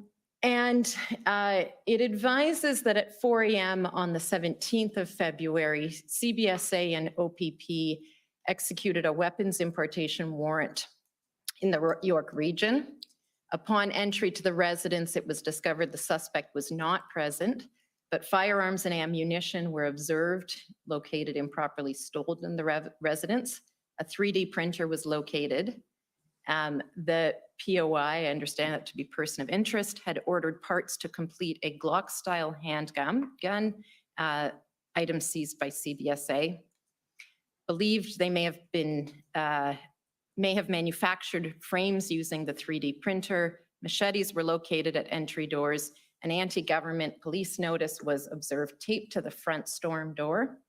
advises that at 4 a.m. on the 17th of February, CBSA and OPP executed a weapons importation warrant in the York region. Upon entry to the residence, it was discovered the suspect was not present, but firearms and ammunition were observed, located improperly stored in the residence. A 3D printer was located. The POI, I understand that to be person of interest, had ordered parts to complete a Glock-style handgun, item seized by CBSA. Believed they may have manufactured frames using the 3D printer. Machetes were located at entry doors. An anti-government police notice was observed taped to the front storm door.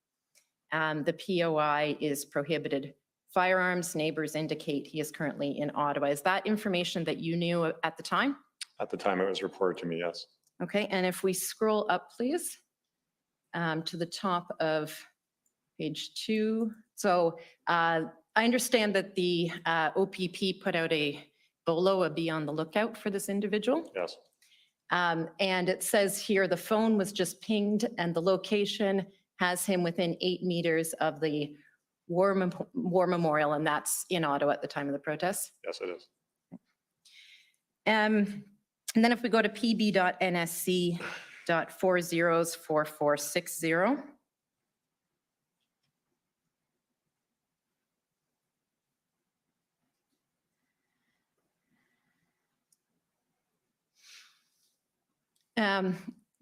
The POI is prohibited firearms. Neighbors indicate he is currently in Ottawa. Is that information that you knew at the time? At the time it was reported to me, yes. Okay, and if we scroll up, please, to the top of page 2. So I understand that the OPP put out a BOLO, a be on the lookout for this individual. Yes. And it says here the phone was just pinged and the location has him within 8 meters of the War Memorial, and that's in Ottawa at the time of the protest. Yes, it is. And then if we go to pb.nsc.404460.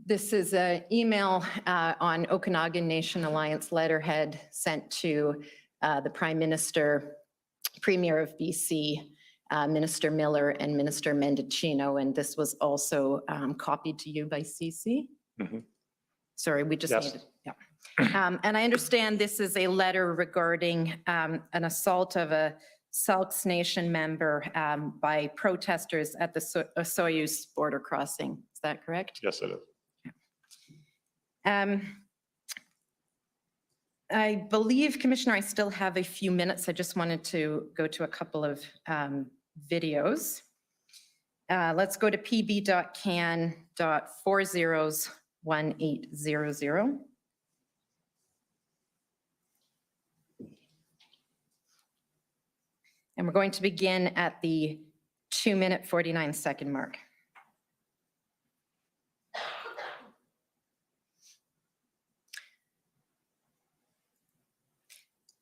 This is an email on Okanagan Nation Alliance letterhead sent to the Prime Minister, Premier of BC, Minister Miller, and Minister Mendicino, and this was also copied to you by CC. Mhm. Sorry, we just Yes. needed, yeah. And I understand this is a letter regarding an assault of a Saulks Nation member by protesters at the Soyuz border crossing. Is that correct? Yes, it is. I believe, Commissioner, I still have a few minutes. I just wanted to go to a couple of videos. Let's go to pb.can.401800. And we're going to begin at the 2-minute 49-second mark.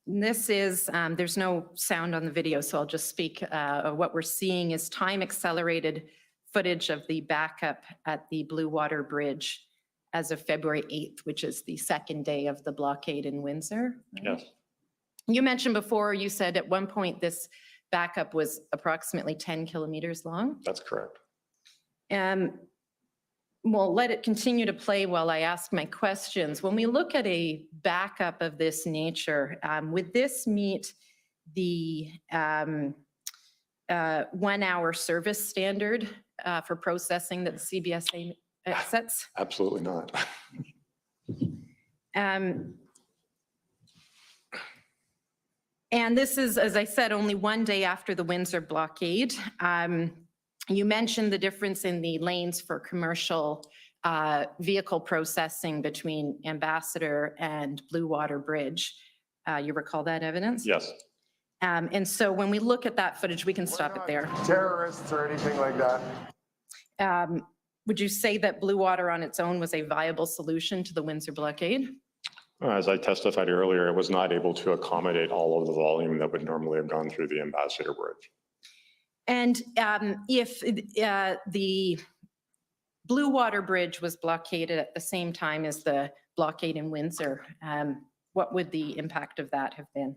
This is, there's no sound on the video, so I'll just speak. What we're seeing is time accelerated footage of the backup at the Blue Water Bridge as of February 8th, which is the second day of the blockade in Windsor. Yes. You mentioned before, you said at one point this backup was approximately 10 kilometers long. That's correct. We'll let it continue to play while I ask my questions. When we look at a backup of this nature, would this meet the 1-hour service standard for processing that the CBSA sets? Absolutely not. And this is, as I said, only one day after the Windsor blockade. You mentioned the difference in the lanes for commercial vehicle processing between Ambassador and Blue Water Bridge. You recall that evidence? Yes. And so when we look at that footage, we can stop it there. Terrorists or anything like that. Would you say that Blue Water on its own was a viable solution to the Windsor blockade? As I testified earlier, it was not able to accommodate all of the volume that would normally have gone through the Ambassador Bridge. And if the Blue Water Bridge was blockaded at the same time as the blockade in Windsor, what would the impact of that have been?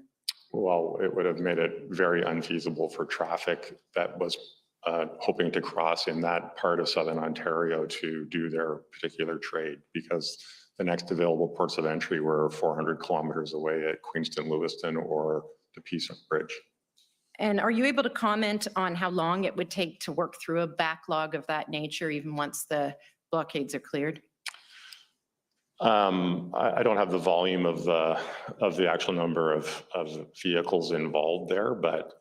Well, it would have made it very unfeasible for traffic that was hoping to cross in that part of Southern Ontario to do their particular trade, because the next available ports of entry were 400 kilometers away at Queenston, Lewiston, or the Peace Bridge. And are you able to comment on how long it would take to work through a backlog of that nature, even once the blockades are cleared? I don't have the volume of the actual number of vehicles involved there, but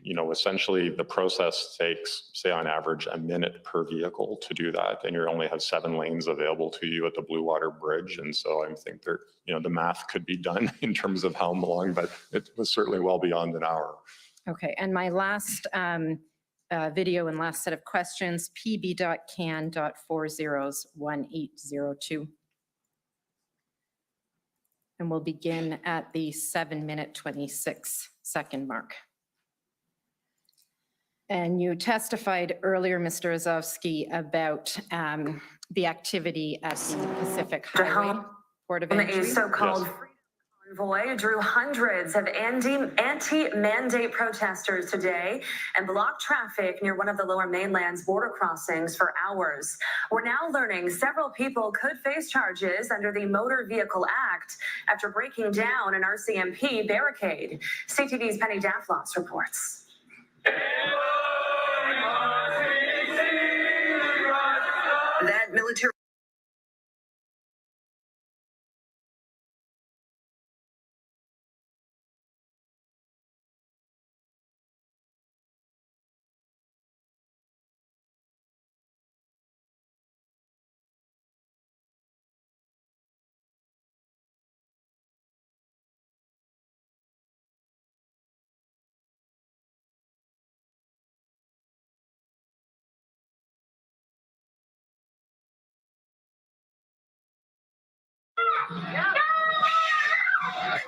you know, essentially the process takes, say, on average, a minute per vehicle to do that, and you only have 7 lanes available to you at the Blue Water Bridge. And so I think there, you know, the math could be done in terms of how long, but it was certainly well beyond an hour. Okay, and my last video and last set of questions, pb.can.401802. And we'll begin at the 7-minute 26-second mark. And you testified earlier, Mr. Azovsky, about the activity at the Pacific Highway Port of Entry. A so-called freedom convoy drew hundreds of anti-mandate protesters today and blocked traffic near one of the Lower Mainland's border crossings for hours. We're now learning several people could face charges under the Motor Vehicle Act after breaking down an RCMP barricade. CTV's Penny Daflos reports. That military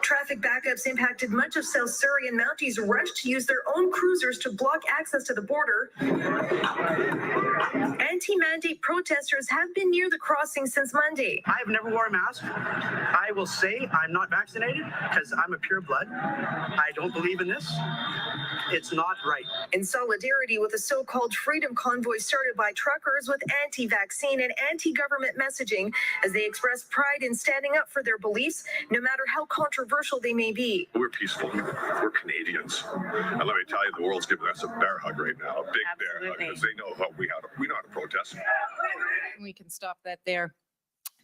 Traffic backups impacted much of South Surrey, and Mounties rushed to use their own cruisers to block access to the border. Anti-mandate protesters have been near the crossing since Monday. I have never worn a mask. I will say I'm not vaccinated because I'm a pure blood. I don't believe in this. It's not right. In solidarity with the so-called Freedom Convoy started by truckers with anti-vaccine and anti-government messaging as they express pride in standing up for their beliefs, no matter how controversial they may be. We're peaceful. We're Canadians. And let me tell you, the world's giving us a bear hug right now, a big bear hug, because they know what we know how to protest. We can stop that there.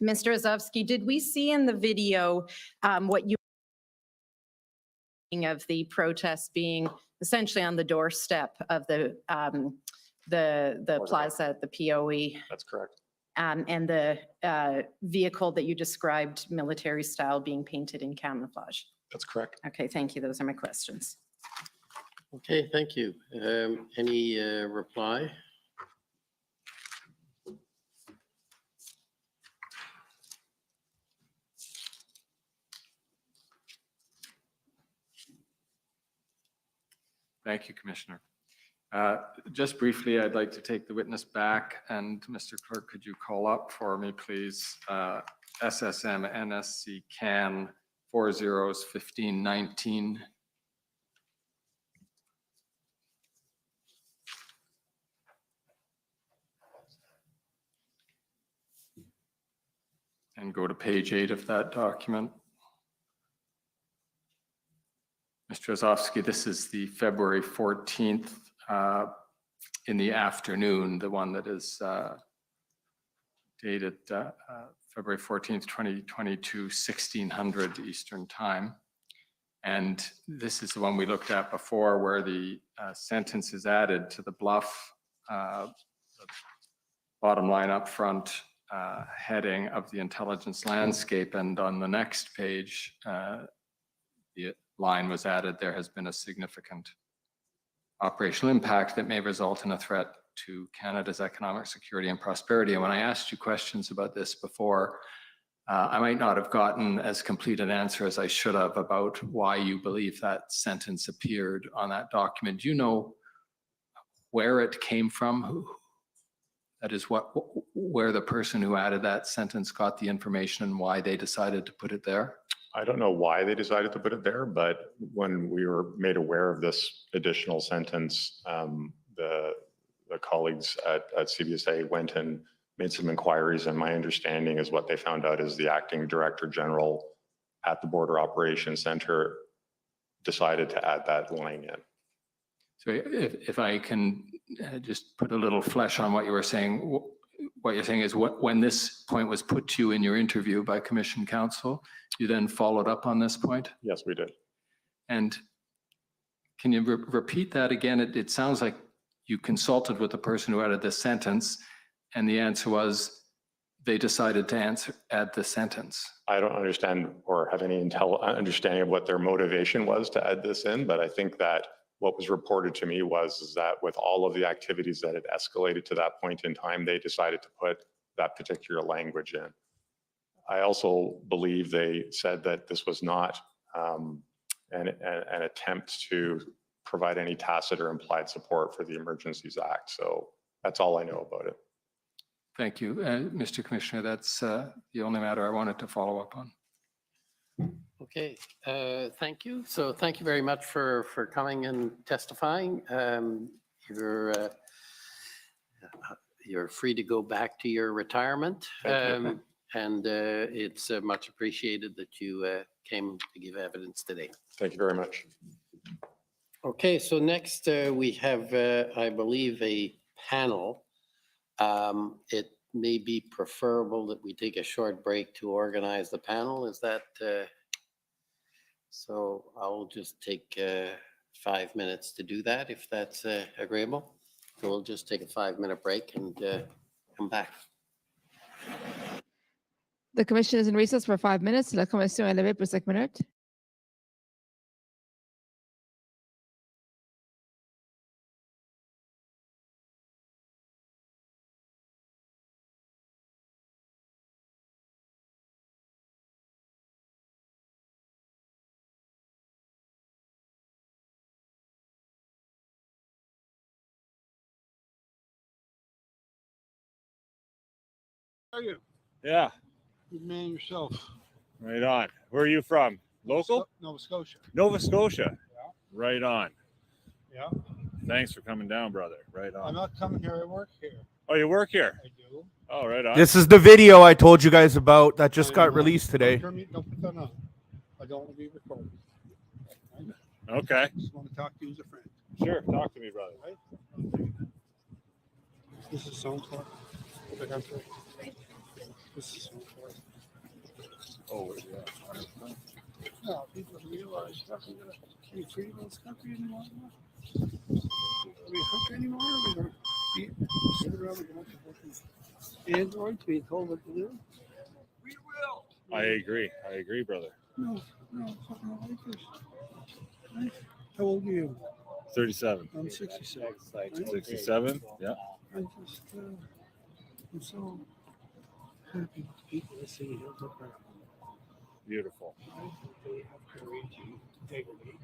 Mr. Azovsky, did we see in the video what you of the protests being essentially on the doorstep of the plaza at the POE? That's correct. And the vehicle that you described, military style, being painted in camouflage? That's correct. Okay, thank you. Those are my questions. Okay, thank you. Any reply? Thank you, Commissioner. Just briefly, I'd like to take the witness back, and Mr. Clerk, could you call up for me, please? SSM NSC CAN 401519. And go to page 8 of that document. Mr. Azovsky, this is the February 14th in the afternoon, the one that is dated February 14th, 2022, 1600 Eastern Time. And this is the one we looked at before where the sentence is added to the bluff, the bottom line up front heading of the intelligence landscape. And on the next page, the line was added, there has been a significant operational impact that may result in a threat to Canada's economic security and prosperity. And when I asked you questions about this before, I might not have gotten as complete an answer as I should have about why you believe that sentence appeared on that document. Do you know where it came from? That is where the person who added that sentence got the information and why they decided to put it there? I don't know why they decided to put it there, but when we were made aware of this additional sentence, the colleagues at CBSA went and made some inquiries, and my understanding is what they found out is the acting director general at the Border Operations Center decided to add that line in. So if I can just put a little flesh on what you were saying, what you're saying is when this point was put to you in your interview by Commission Counsel, you then followed up on this point? Yes, we did. And can you repeat that again? It sounds like you consulted with the person who added this sentence, and the answer was they decided to add the sentence. I don't understand or have any understanding of what their motivation was to add this in, but I think that what was reported to me was that with all of the activities that had escalated to that point in time, they decided to put that particular language in. I also believe they said that this was not an attempt to provide any tacit or implied support for the Emergencies Act. So that's all I know about it. Thank you. Mr. Commissioner, that's the only matter I wanted to follow up on. Okay, thank you. So thank you very much for coming and testifying. You're free to go back to your retirement. And it's much appreciated that you came to give evidence today. Thank you very much. Okay, so next we have, I believe, a panel. It may be preferable that we take a short break to organize the panel. Is that, so I'll just take 5 minutes to do that if that's agreeable. So we'll just take a 5-minute break and come back. The commission is in recess for 5 minutes. La commission est levée pour 5 minutes. are you? Yeah, Good man yourself. right on. Where are you from? Local? Nova Scotia. Nova Scotia. Yeah. Right on. Yeah. Thanks for coming down, brother. Right I'm on. not coming here. I work here. Oh, you work here? I do. Oh, right on. This is the video I told you guys about that just got released today. Don't put that on. I don't want to be recorded. Okay. Just want to talk to you as a friend. Sure. Talk to me, brother. Right? This is so important. Like I'm saying. This is so important. Oh, yeah. No, people realize nothing gonna be freedom in this country anymore. Are we a country anymore? Are we gonna be sit around with a bunch of fucking androids being told what to do? We will. I agree, brother. No, fucking not like this. Right? How old are you? 37. I'm 67. Right? 67? Yeah. I just, I'm so happy with people that say you have no problem. Beautiful. Right? They have courage and integrity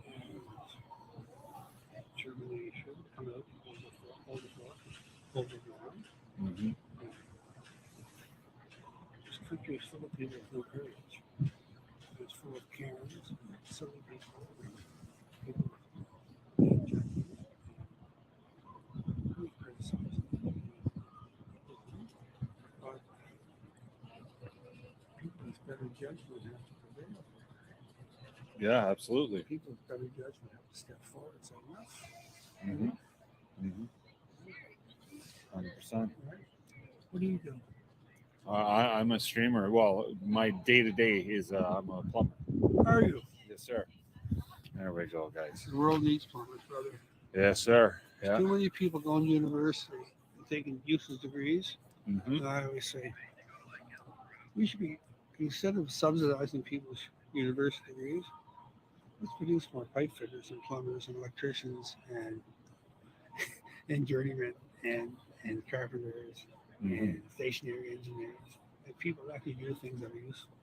and determination to come out and hold the ground. Mm-hmm. This country is full of people with no courage. It's full of Karens, silly people, people being judgy. We criticize them. But people with better judgment have to prevail. Yeah, absolutely. People with better judgment have to step forward and say, no. Mm-hmm. Mm-hmm. 100%. Right? What do you do? I'm a streamer. Well, my day-to-day is I'm a plumber. Are you? Yes, sir. There we go, guys. The world needs plumbers, brother. Yes, sir. Yeah. Too many people going to university and taking useless degrees. Mm-hmm. And I always say, we should be, instead of subsidizing people's university degrees, let's produce more pipe fitters and plumbers and electricians and journeymen and carpenters and stationary engineers and people that can do things that are useful.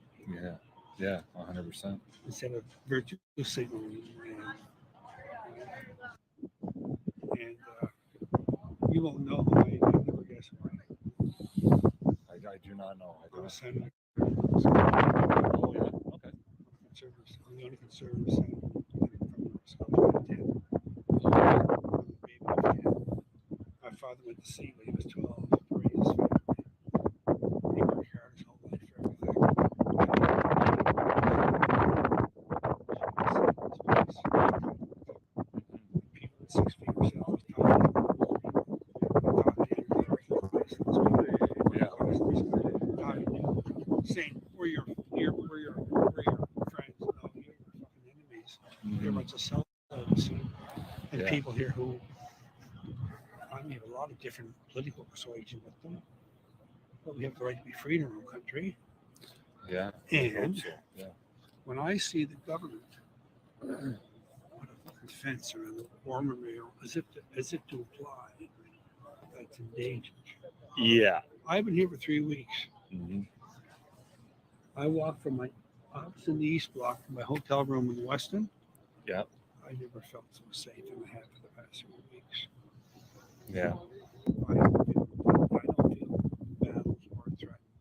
Yeah, 100%. Instead of virtue signaling and you won't know who I am. Never guess who I am. I do not know. I'm a senator. Oh, yeah. Okay. I'm the only conservative senator from Nova Scotia. My father went to sea when he was 12 to raise his family. He worked hard his whole life for everything. People at 6 feet or so, saying we're your friends. No, you're your fucking enemies. You're a bunch of sellouts and people here who I mean a lot of different political persuasion with them. But we have the right to be free in our own country. Yeah. And yeah. when I see the government put a fucking fence around the war memorial as if to imply that it's endangered. Yeah. I've been here for 3 weeks. Mm-hmm. I walked from my office in the East Block to my hotel room in Weston. Yeah. I never felt so safe than I have for the past 3 weeks. Yeah. I don't feel battles or threatened.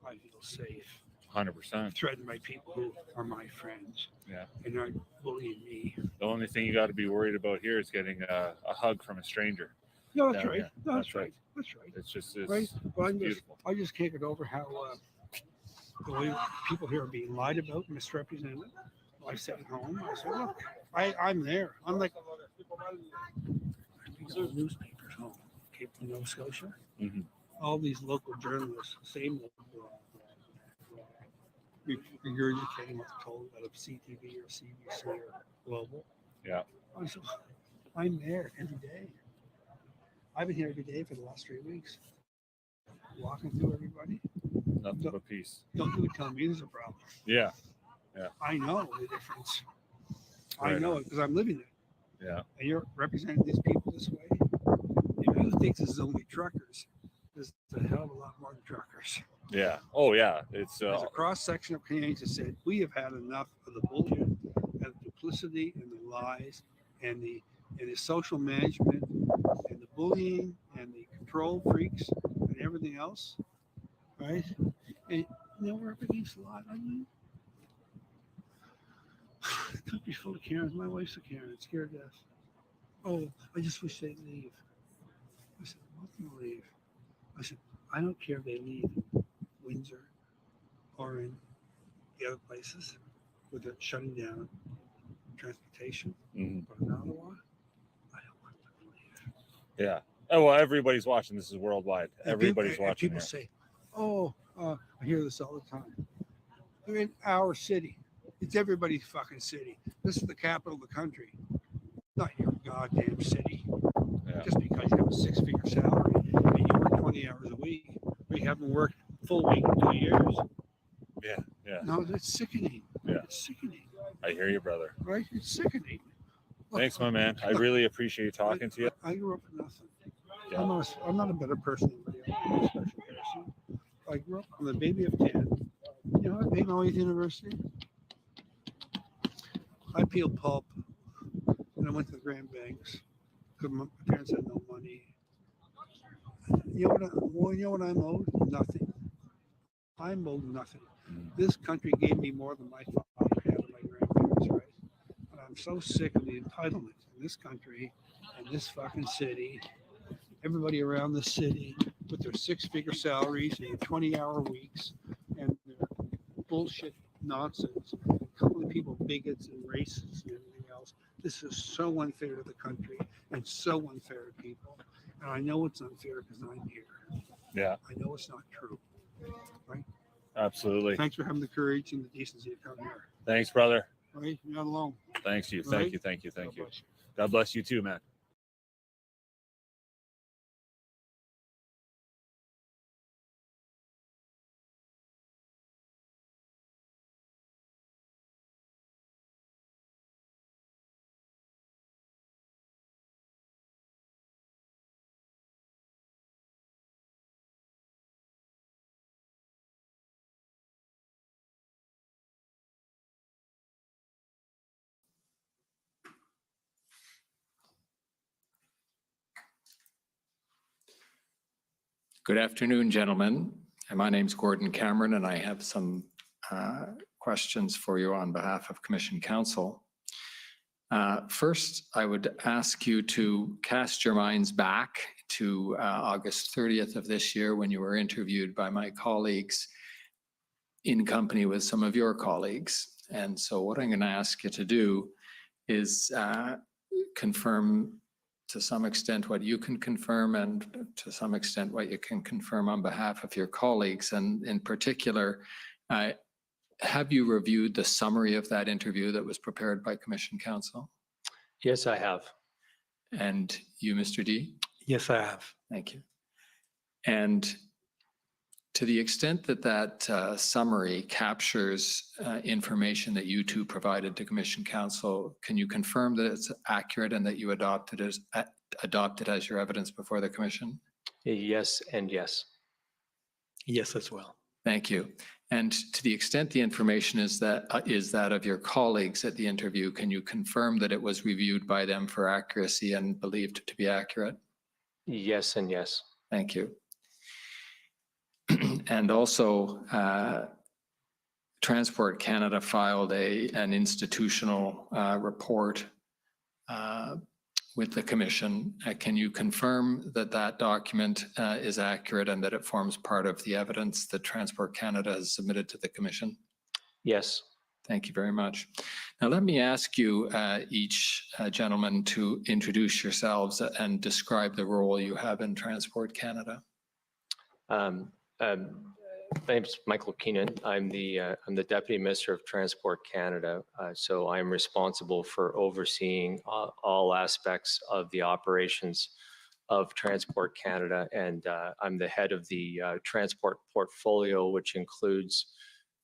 I feel safe. 100%. Threatened by people who are my friends. Yeah. And aren't bullying me. The only thing you got to be worried about here is getting a hug from a stranger. No, that's down right. here. No, that's right. That's right. It's just Right. Well, beautiful. I just can't get over how the way people here are being lied about, misrepresented. I sat at home. I said, look, I'm there. I'm like, I read all the newspapers home, Cape from Nova Scotia. Mm-hmm. All these local journalists, same local, regurgitating what they're told out of CTV or CBC or Global. Yeah. I said, I'm there every day. I've been here every day for the last 3 weeks, walking through everybody. Nothing but peace. Don't you tell me there's a problem. Yeah. Yeah. I know the difference. I Right know on. it because I'm living it. Yeah. And you're representing these people this way. If you think this is only truckers, there's a hell of a lot more than truckers. Yeah. Oh, yeah. It's There's a cross section of Canadians that said we have had enough of the bullshit and the duplicity and the lies and the social management and the bullying and the control freaks and everything else. right? And we're up against a lot. I mean, the country's full of Karens. My wife's a Karen. It's scared to death. Oh, I just wish they'd leave. I said, let them leave. I said, I don't care if they leave Windsor or in the other places where they're shutting down transportation. But in Ottawa, I don't want them to leave. Yeah. Oh, well, everybody's watching. This is worldwide. And Everybody's people, watching. People here. say, oh, I hear this all the time. They're in our city. It's everybody's fucking city. This is the capital of the country, not your goddamn city. Yeah. Just because you have a 6-figure salary and you work 20 hours a week, but you haven't worked full week in 2 years. Yeah, yeah. No, it's sickening. Yeah. It's sickening, I hear you, brother. right? It's sickening. Look, Thanks, my man. I really appreciate talking to you. I grew up with nothing. Yeah. I'm not a better person than anybody else. I'm a special person. I grew up, I'm the baby of 10. You know, I paid Maui University. I peeled pulp and I went to the Grand Banks because my parents had no money. You know what I'm owed? Nothing. I'm owed nothing. This country gave me more than my father had and my grandparents, right? And I'm so sick of the entitlement in this country and this fucking city. Everybody around the city with their 6-figure salaries and 20-hour weeks and their bullshit nonsense. A couple of people bigots and racists and everything else. This is so unfair to the country and so unfair to people. And I know it's unfair because I'm here. Yeah. I know it's not true. Right? Absolutely. Thanks for having the courage and the decency to come here. Thanks, brother. Right? You're not alone. Thanks you. Right? Thank you. Thank you. Thank God you. bless you. God bless you too, man. Good afternoon, gentlemen. And my name's Gordon Cameron, and I have some questions for you on behalf of Commission Council. First, I would ask you to cast your minds back to August 30th of this year when you were interviewed by my colleagues in company with some of your colleagues. And so what I'm going to ask you to do is confirm to some extent what you can confirm and to some extent what you can confirm on behalf of your colleagues. And in particular, have you reviewed the summary of that interview that was prepared by Commission Council? Yes, I have. And you, Mr. D? Yes, I have. Thank you. And to the extent that that summary captures information that you two provided to Commission Council, can you confirm that it's accurate and that you adopted as your evidence before the Commission? Yes and yes. Yes as well. Thank you. And to the extent the information is that of your colleagues at the interview, can you confirm that it was reviewed by them for accuracy and believed to be accurate? Yes and yes. Thank you. And also, Transport Canada filed an institutional report with the Commission. Can you confirm that that document is accurate and that it forms part of the evidence that Transport Canada has submitted to the Commission? Yes. Thank you very much. Now, let me ask you each gentleman to introduce yourselves and describe the role you have in Transport Canada. My name is Michael Keenan. I'm the Deputy Minister of Transport Canada. So I'm responsible for overseeing all aspects of the operations of Transport Canada, and I'm the head of the transport portfolio, which includes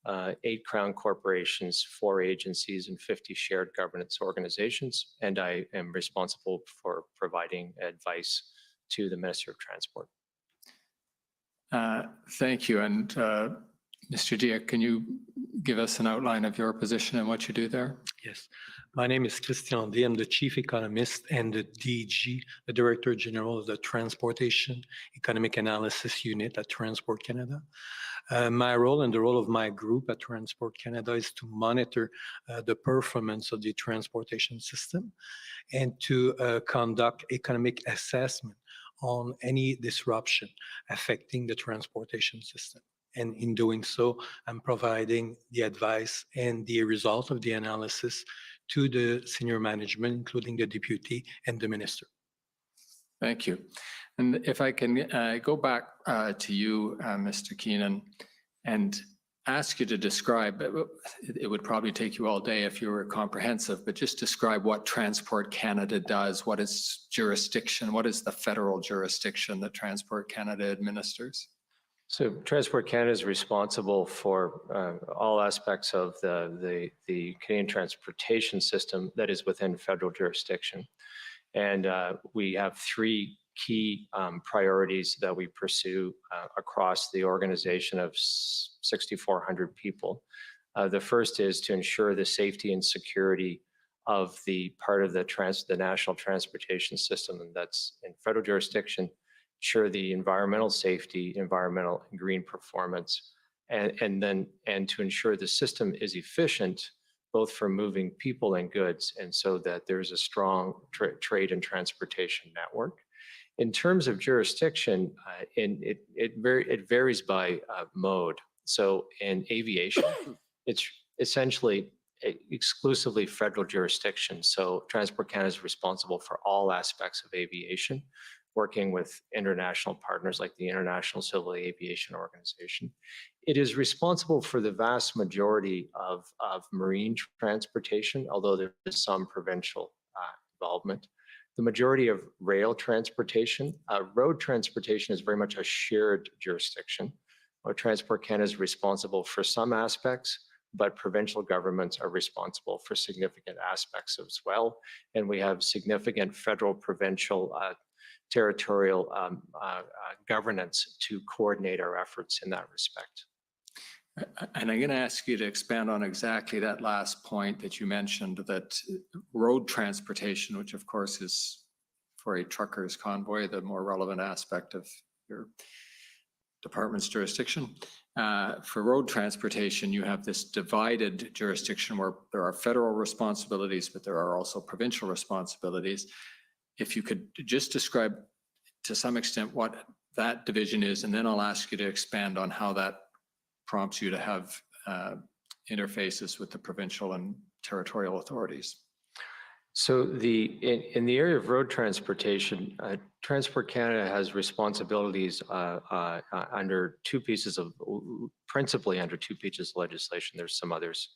8 Crown corporations, 4 agencies, and 50 shared governance organizations. And I am responsible for providing advice to the Minister of Transport. Thank you. And Mr. Diak, can you give us an outline of your position and what you do there? Yes. My name is Christian D. I'm the Chief Economist and the DG, the Director General of the Transportation Economic Analysis Unit at Transport Canada. My role and the role of my group at Transport Canada is to monitor the performance of the transportation system and to conduct economic assessment on any disruption affecting the transportation system. And in doing so, I'm providing the advice and the result of the analysis to the senior management, including the deputy and the minister. Thank you. And if I can go back to you, Mr. Keenan, and ask you to describe, it would probably take you all day if you were comprehensive, but just describe what Transport Canada does, what is jurisdiction, what is the federal jurisdiction that Transport Canada administers? So Transport Canada is responsible for all aspects of the Canadian transportation system that is within federal jurisdiction. And we have three key priorities that we pursue across the organization of 6,400 people. The first is to ensure the safety and security of the part of the national transportation system, and that's in federal jurisdiction, ensure the environmental safety, environmental and green performance, and to ensure the system is efficient, both for moving people and goods, and so that there's a strong trade and transportation network. In terms of jurisdiction, it varies by mode. So in aviation, it's essentially exclusively federal jurisdiction. So Transport Canada is responsible for all aspects of aviation, working with international partners like the International Civil Aviation Organization. It is responsible for the vast majority of marine transportation, although there is some provincial involvement. The majority of rail transportation, road transportation is very much a shared jurisdiction. Transport Canada is responsible for some aspects, but provincial governments are responsible for significant aspects as well. And we have significant federal, provincial, territorial governance to coordinate our efforts in that respect. And I'm going to ask you to expand on exactly that last point that you mentioned, that road transportation, which of course is for a trucker's convoy, the more relevant aspect of your department's jurisdiction. For road transportation, you have this divided jurisdiction where there are federal responsibilities, but there are also provincial responsibilities. If you could just describe to some extent what that division is, and then I'll ask you to expand on how that prompts you to have interfaces with the provincial and territorial authorities. So in the area of road transportation, Transport Canada has responsibilities principally under two pieces of legislation. There's some others.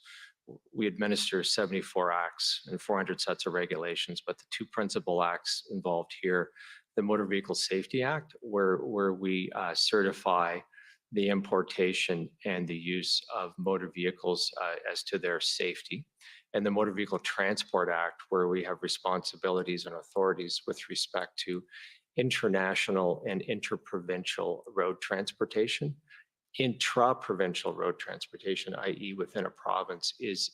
We administer 74 acts and 400 sets of regulations, but the two principal acts involved here, the Motor Vehicle Safety Act, where we certify the importation and the use of motor vehicles as to their safety, and the Motor Vehicle Transport Act, where we have responsibilities and authorities with respect to international and interprovincial road transportation. Intra-provincial road transportation, i.e. within a province, is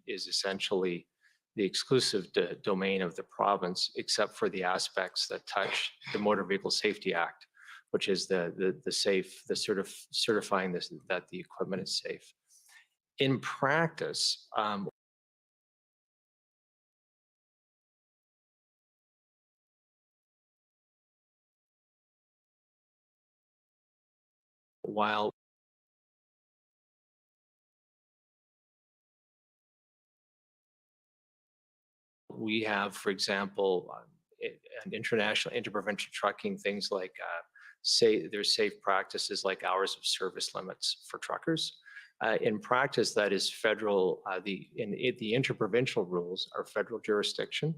essentially the exclusive domain of the province, except for the aspects that touch the Motor Vehicle Safety Act, which is certifying that the equipment is safe. In practice, while we have, for example, an international interprovincial trucking, things like there's safe practices like hours of service limits for truckers. In practice, that is federal. The interprovincial rules are federal jurisdiction.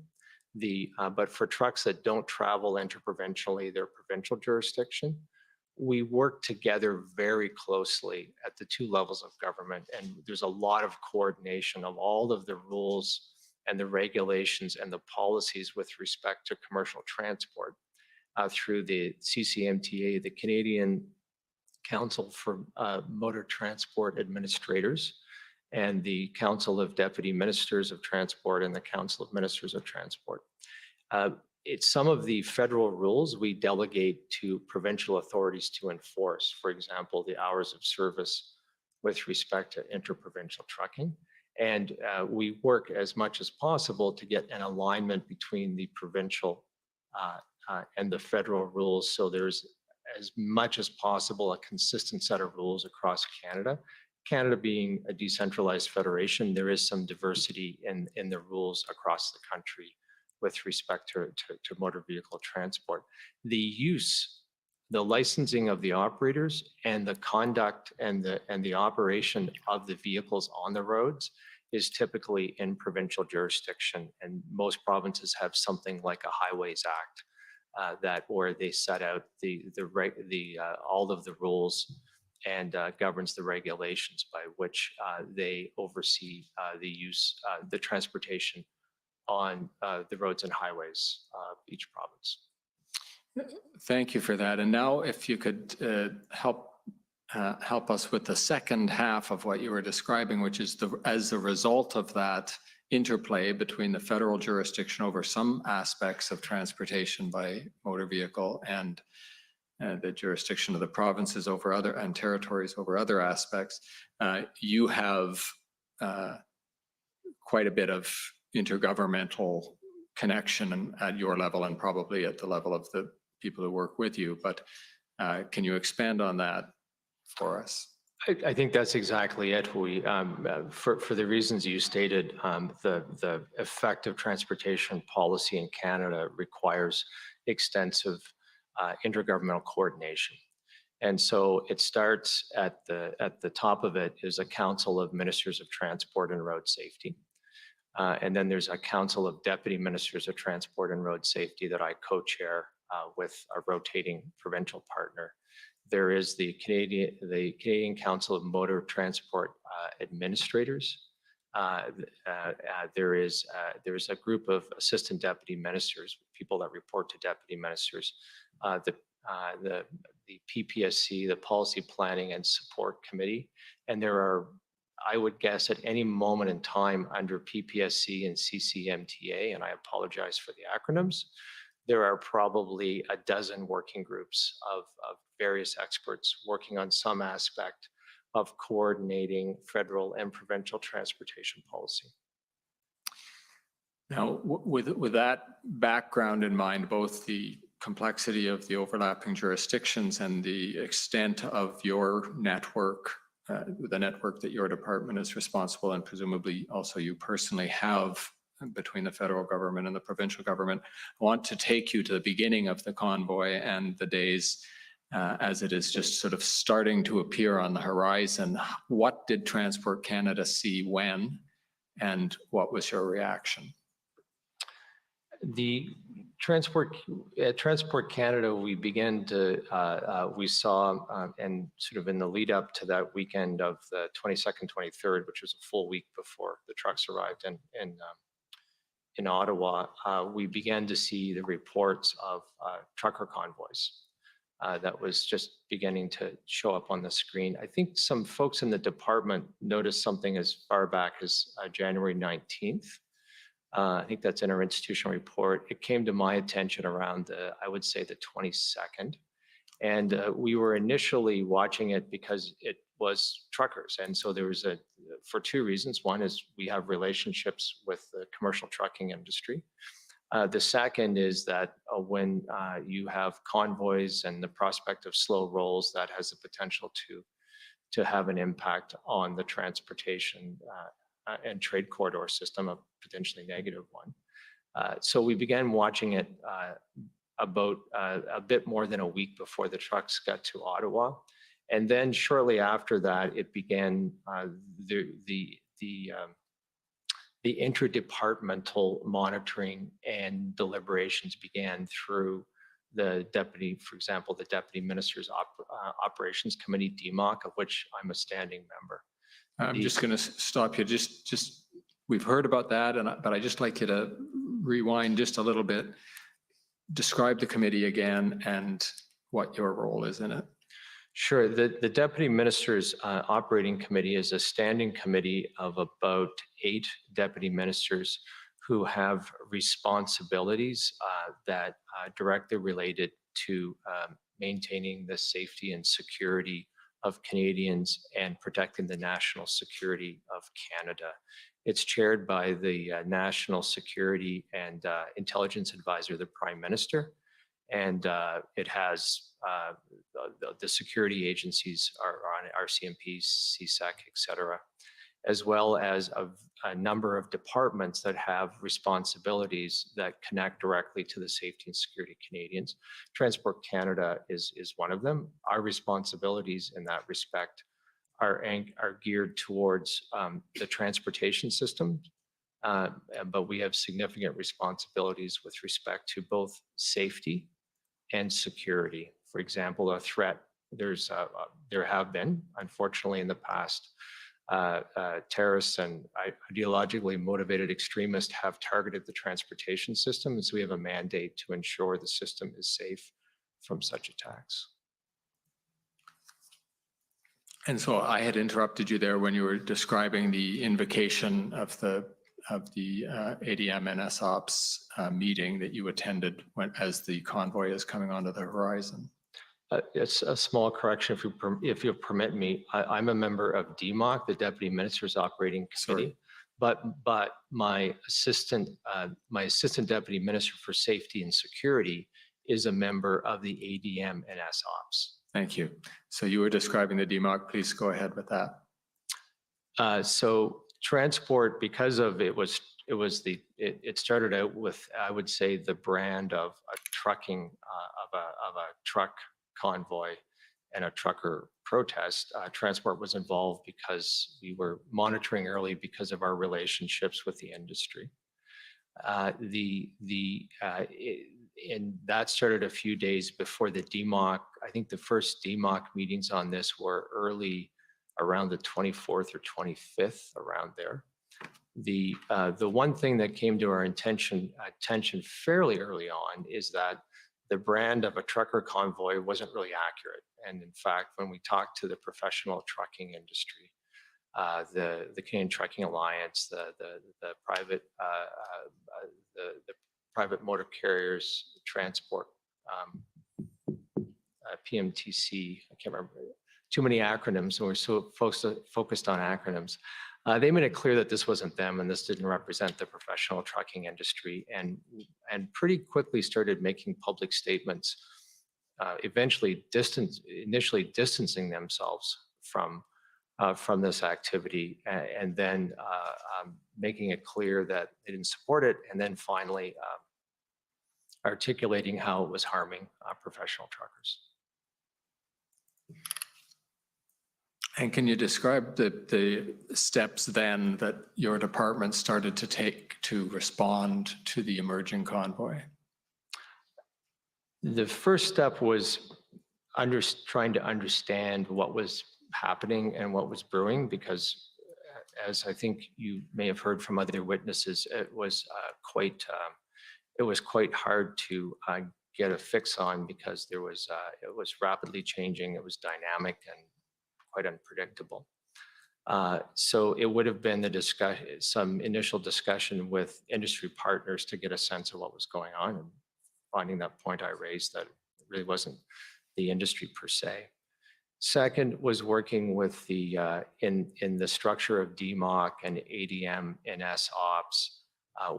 But for trucks that don't travel interprovincially, they're provincial jurisdiction. We work together very closely at the two levels of government, and there's a lot of coordination of all of the rules and the regulations and the policies with respect to commercial transport through the CCMTA, the Canadian Council for Motor Transport Administrators, and the Council of Deputy Ministers of Transport and the Council of Ministers of Transport. It's some of the federal rules we delegate to provincial authorities to enforce. For example, the hours of service with respect to interprovincial trucking. And we work as much as possible to get an alignment between the provincial and the federal rules. So there's as much as possible a consistent set of rules across Canada. Canada being a decentralized federation, there is some diversity in the rules across the country with respect to motor vehicle transport. The licensing of the operators and the conduct and the operation of the vehicles on the roads is typically in provincial jurisdiction, and most provinces have something like a Highways Act where they set out all of the rules and governs the regulations by which they oversee the transportation on the roads and highways of each province. Thank you for that. And now if you could help us with the second half of what you were describing, which is as a result of that interplay between the federal jurisdiction over some aspects of transportation by motor vehicle and the jurisdiction of the provinces over and territories over other aspects, you have quite a bit of intergovernmental connection at your level and probably at the level of the people who work with you. But can you expand on that for us? I think that's exactly it. We, for the reasons you stated, the effective transportation policy in Canada requires extensive intergovernmental coordination. And so it starts at the top of it is a Council of Ministers of Transport and Road Safety. And then there's a Council of Deputy Ministers of Transport and Road Safety that I co-chair with a rotating provincial partner. There is the Canadian Council of Motor Transport Administrators. There is a group of assistant deputy ministers, people that report to deputy ministers. The PPSC, the Policy Planning and Support Committee, and there are, I would guess, at any moment in time under PPSC and CCMTA, and I apologize for the acronyms, there are probably a dozen working groups of various experts working on some aspect of coordinating federal and provincial transportation policy. Now, with that background in mind, both the complexity of the overlapping jurisdictions and the extent of your network, the network that your department is responsible and presumably also you personally have between the federal government and the provincial government, I want to take you to the beginning of the convoy and the days as it is just sort of starting to appear on the horizon. What did Transport Canada see when, and what was your reaction? The Transport Canada, we began to, we saw, and sort of in the lead up to that weekend of the 22nd, 23rd, which was a full week before the trucks arrived in Ottawa, we began to see the reports of trucker convoys that was just beginning to show up on the screen. I think some folks in the department noticed something as far back as January 19th. I think that's in our institutional report. It came to my attention around I would say the 22nd. And we were initially watching it because it was truckers. And so there was for two reasons. One is we have relationships with the commercial trucking industry. The second is that when you have convoys and the prospect of slow rolls, that has the potential to have an impact on the transportation and trade corridor system, a potentially negative one. So we began watching it about a bit more than a week before the trucks got to Ottawa. And then shortly after that, it began the interdepartmental monitoring and deliberations began through the deputy, for example, the Deputy Minister's Operations Committee, DMOC, of which I'm a standing member. I'm just going to stop you. Just we've heard about that, but I'd just like you to rewind just a little bit. Describe the committee again and what your role is in it. Sure. The Deputy Minister's Operating Committee is a standing committee of about 8 deputy ministers who have responsibilities that directly related to maintaining the safety and security of Canadians and protecting the national security of Canada. It's chaired by the National Security and Intelligence Advisor, the Prime Minister, and it has the security agencies are on RCMP, CSEC, et cetera, as well as a number of departments that have responsibilities that connect directly to the safety and security of Canadians. Transport Canada is one of them. Our responsibilities in that respect are geared towards the transportation system, but we have significant responsibilities with respect to both safety and security. For example, a threat, there have been, unfortunately, in the past, terrorists and ideologically motivated extremists have targeted the transportation system, and so we have a mandate to ensure the system is safe from such attacks. And so I had interrupted you there when you were describing the invocation of the ADM and SOPS meeting that you attended as the convoy is coming onto the horizon. It's a small correction, if you permit me. I'm a member of DMOC, the Deputy Minister's Operating Committee, but my assistant Deputy Minister for Safety and Security is a member of the ADM and SOPS. Thank you. So you were describing the DMOC. Please go ahead with that. So transport, because of it started out with, I would say, the brand of a trucking of a truck convoy and a trucker protest. Transport was involved because we were monitoring early because of our relationships with the industry. And that started a few days before the DMOC. I think the first DMOC meetings on this were early, around the 24th or 25th, around there. The one thing that came to our attention fairly early on is that the brand of a trucker convoy wasn't really accurate. And in fact, when we talked to the professional trucking industry, the Canadian Trucking Alliance, the private motor carriers, transport, PMTC, I can't remember, too many acronyms, and we're so focused on acronyms. They made it clear that this wasn't them and this didn't represent the professional trucking industry, and pretty quickly started making public statements, initially distancing themselves from this activity, and then making it clear that they didn't support it, and then finally articulating how it was harming professional truckers. And can you describe the steps then that your department started to take to respond to the emerging convoy? The first step was trying to understand what was happening and what was brewing, because as I think you may have heard from other witnesses, it was quite hard to get a fix on, because it was rapidly changing, it was dynamic and quite unpredictable. So it would have been some initial discussion with industry partners to get a sense of what was going on, and finding that point I raised, that it really wasn't the industry per se. Second was working with in the structure of DMOC and ADM and SOPS,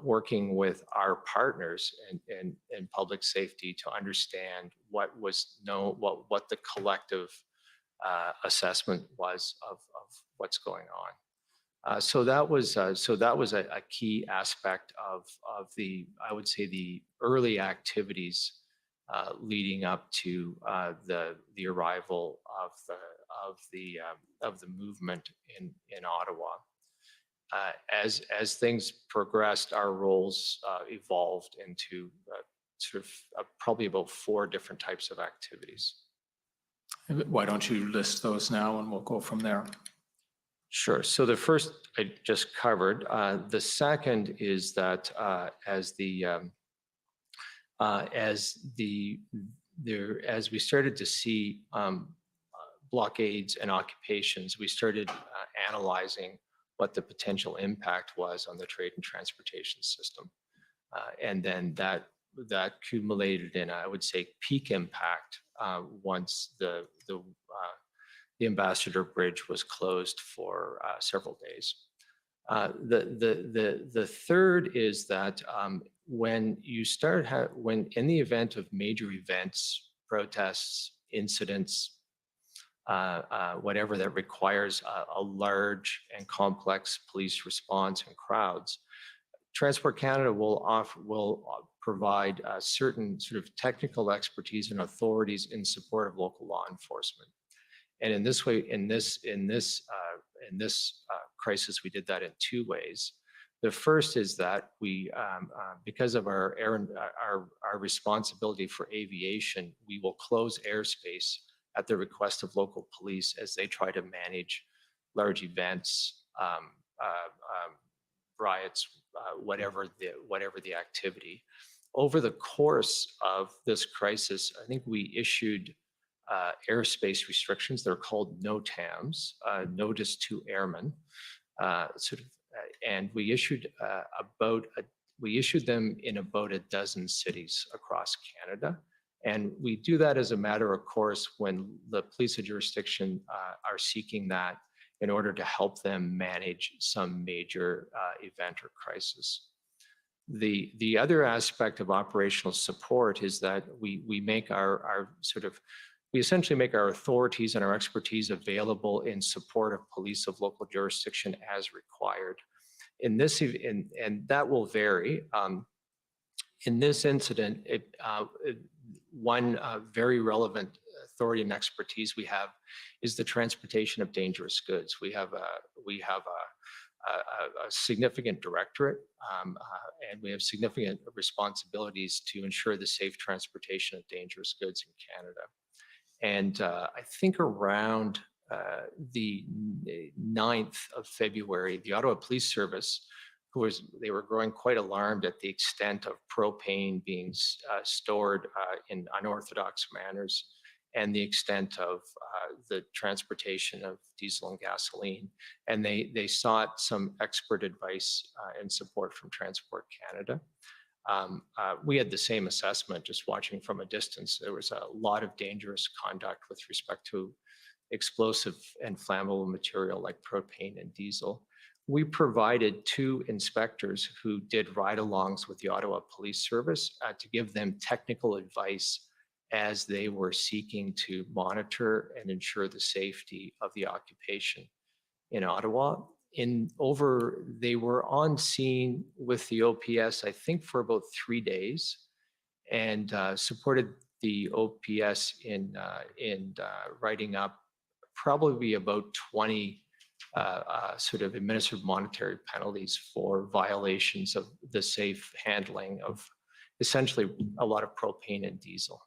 working with our partners in public safety to understand what the collective assessment was of what's going on. So that was a key aspect of I would say the early activities leading up to the arrival of the movement in Ottawa. As things progressed, our roles evolved into sort of probably about 4 different types of activities. Why don't you list those now and we'll go from there? Sure. So the first I just covered. The second is that as we started to see blockades and occupations, we started analyzing what the potential impact was on the trade and transportation system. And then that accumulated in, I would say, peak impact once the Ambassador Bridge was closed for several days. The third is that when you start, when in the event of major events, protests, incidents, whatever that requires a large and complex police response and crowds, Transport Canada will provide certain sort of technical expertise and authorities in support of local law enforcement. And in this way, in this crisis, we did that in two ways. The first is that we, because of our responsibility for aviation, we will close airspace at the request of local police as they try to manage large events, riots, whatever the activity. Over the course of this crisis, I think we issued airspace restrictions. They're called NOTAMs, Notice to Airmen, and we issued them in about a dozen cities across Canada. And we do that as a matter of course when the police of jurisdiction are seeking that in order to help them manage some major event or crisis. The other aspect of operational support is that we make we essentially make our authorities and our expertise available in support of police of local jurisdiction as required. In this, and that will vary. In this incident, one very relevant authority and expertise we have is the transportation of dangerous goods. We have a significant directorate, and we have significant responsibilities to ensure the safe transportation of dangerous goods in Canada. And I think around the 9th of February, the Ottawa Police Service, they were growing quite alarmed at the extent of propane being stored in unorthodox manners and the extent of the transportation of diesel and gasoline. And they sought some expert advice and support from Transport Canada. We had the same assessment just watching from a distance. There was a lot of dangerous conduct with respect to explosive and flammable material like propane and diesel. We provided 2 inspectors who did ride-alongs with the Ottawa Police Service to give them technical advice as they were seeking to monitor and ensure the safety of the occupation in Ottawa. They were on scene with the OPS, I think, for about 3 days, and supported the OPS in writing up probably about 20 sort of administered monetary penalties for violations of the safe handling of essentially a lot of propane and diesel.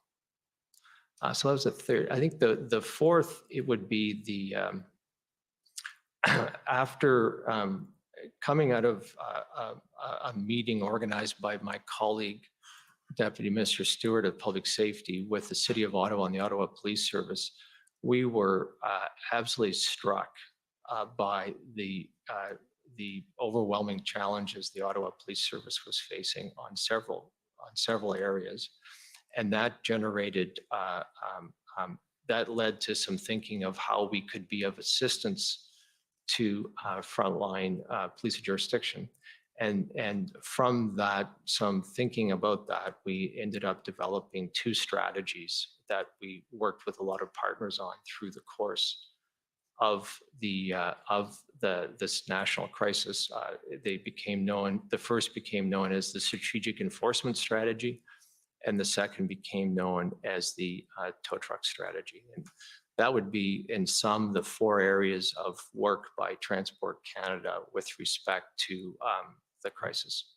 So that was the third. I think the fourth, it would be the after coming out of a meeting organized by my colleague, Deputy Minister Stewart of Public Safety, with the City of Ottawa and the Ottawa Police Service, we were absolutely struck by the overwhelming challenges the Ottawa Police Service was facing on several areas, and that generated that led to some thinking of how we could be of assistance to frontline police of jurisdiction, and from that, some thinking about that, we ended up developing 2 strategies that we worked with a lot of partners on through the course of this national crisis. They became known. The first became known as the Strategic Enforcement Strategy, and the second became known as the tow truck strategy. And that would be, in sum, the 4 areas of work by Transport Canada with respect to the crisis.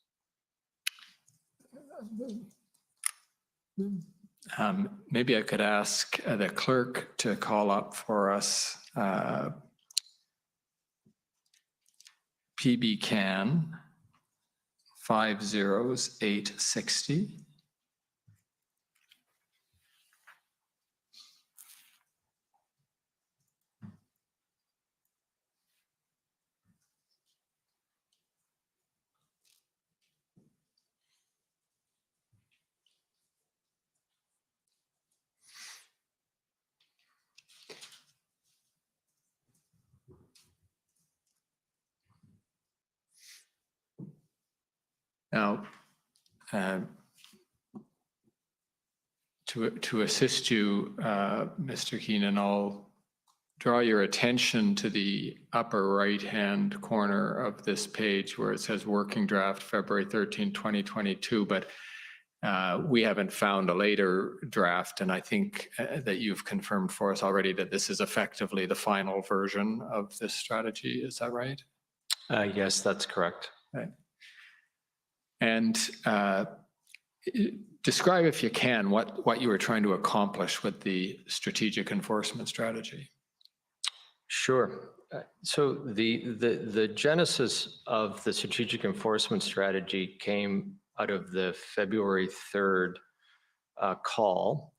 Maybe I could ask the clerk to call up for us PB Can 50860. Now, to assist you, Mr. Keenan, I'll draw your attention to the upper right-hand corner of this page where it says working draft February 13, 2022, but we haven't found a later draft, and I think that you've confirmed for us already that this is effectively the final version of this strategy. Is that right? Yes, that's correct. Right. And describe, if you can, what you were trying to accomplish with the strategic enforcement strategy. Sure. So the genesis of the strategic enforcement strategy came out of the February 3rd call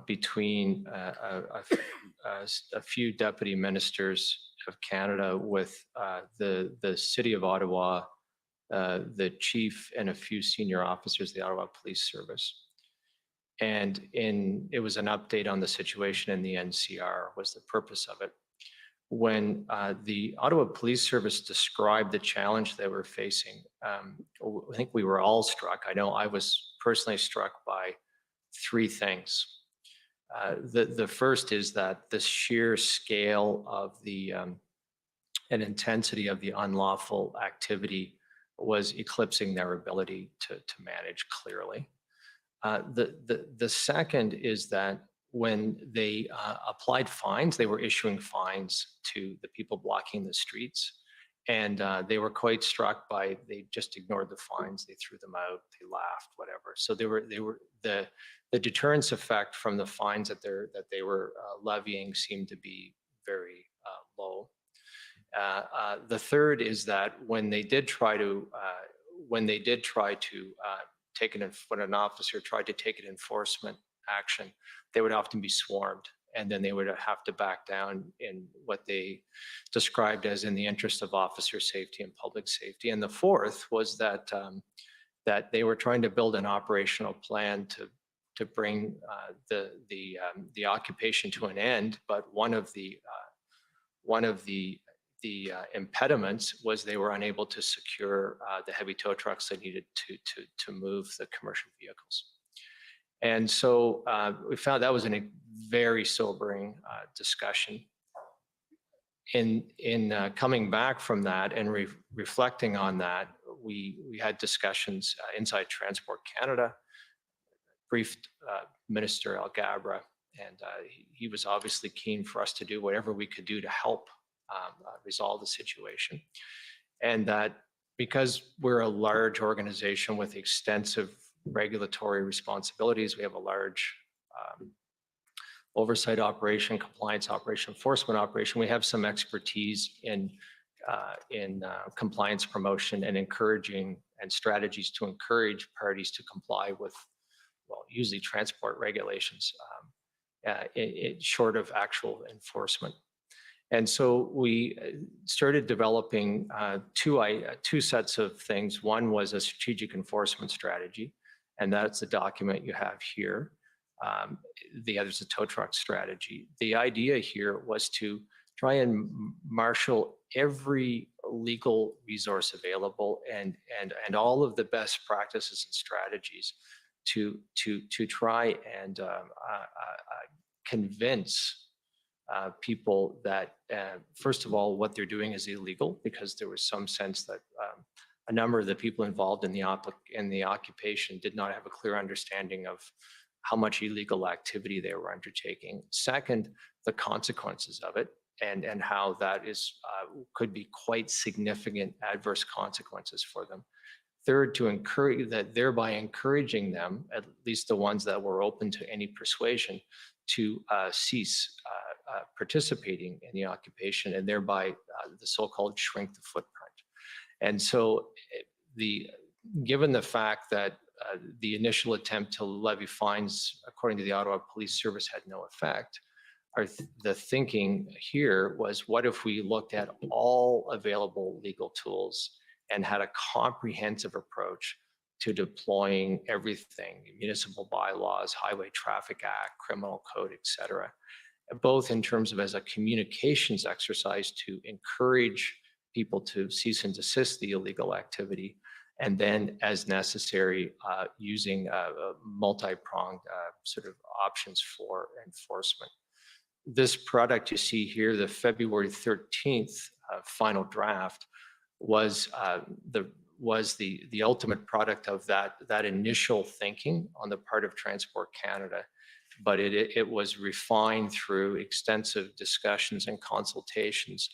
between a few deputy ministers of Canada with the City of Ottawa, the chief, and a few senior officers of the Ottawa Police Service. And it was an update on the situation in the NCR was the purpose of it. When the Ottawa Police Service described the challenge they were facing, I think we were all struck. I know I was personally struck by three things. The first is that the sheer scale of the and intensity of the unlawful activity was eclipsing their ability to manage clearly. The second is that when they applied fines, they were issuing fines to the people blocking the streets. And they were quite struck by, they just ignored the fines, they threw them out, they laughed, whatever. So the deterrence effect from the fines that they were levying seemed to be very low. The third is that when they did try to when an officer tried to take an enforcement action, they would often be swarmed, and then they would have to back down in what they described as in the interest of officer safety and public safety. And the fourth was that that they were trying to build an operational plan to bring the occupation to an end. But one of the impediments was they were unable to secure the heavy tow trucks they needed to move the commercial vehicles. And so we found that was a very sobering discussion. In coming back from that and reflecting on that, we had discussions inside Transport Canada, briefed Minister Alghabra, and he was obviously keen for us to do whatever we could do to help resolve the situation. And that because we're a large organization with extensive regulatory responsibilities, we have a large oversight operation, compliance operation, enforcement operation. We have some expertise in compliance promotion and encouraging and strategies to encourage parties to comply with, well, usually transport regulations, short of actual enforcement. And so we started developing two sets of things. One was a strategic enforcement strategy, and that's the document you have here. The other is a tow truck strategy. The idea here was to try and marshal every legal resource available and all of the best practices and strategies to try and convince people that, first of all, what they're doing is illegal, because there was some sense that a number of the people involved in the occupation did not have a clear understanding of how much illegal activity they were undertaking. Second, the consequences of it and how that is could be quite significant adverse consequences for them. Third, to encourage that, thereby encouraging them, at least the ones that were open to any persuasion, to cease participating in the occupation, and thereby the so-called shrink the footprint. And so given the fact that the initial attempt to levy fines, according to the Ottawa Police Service, had no effect, the thinking here was, what if we looked at all available legal tools and had a comprehensive approach to deploying everything, municipal bylaws, Highway Traffic Act, Criminal Code, et cetera, both in terms of as a communications exercise to encourage people to cease and desist the illegal activity, and then as necessary, using multi-pronged sort of options for enforcement. This product you see here, the February 13th final draft, was the ultimate product of that initial thinking on the part of Transport Canada, but it was refined through extensive discussions and consultations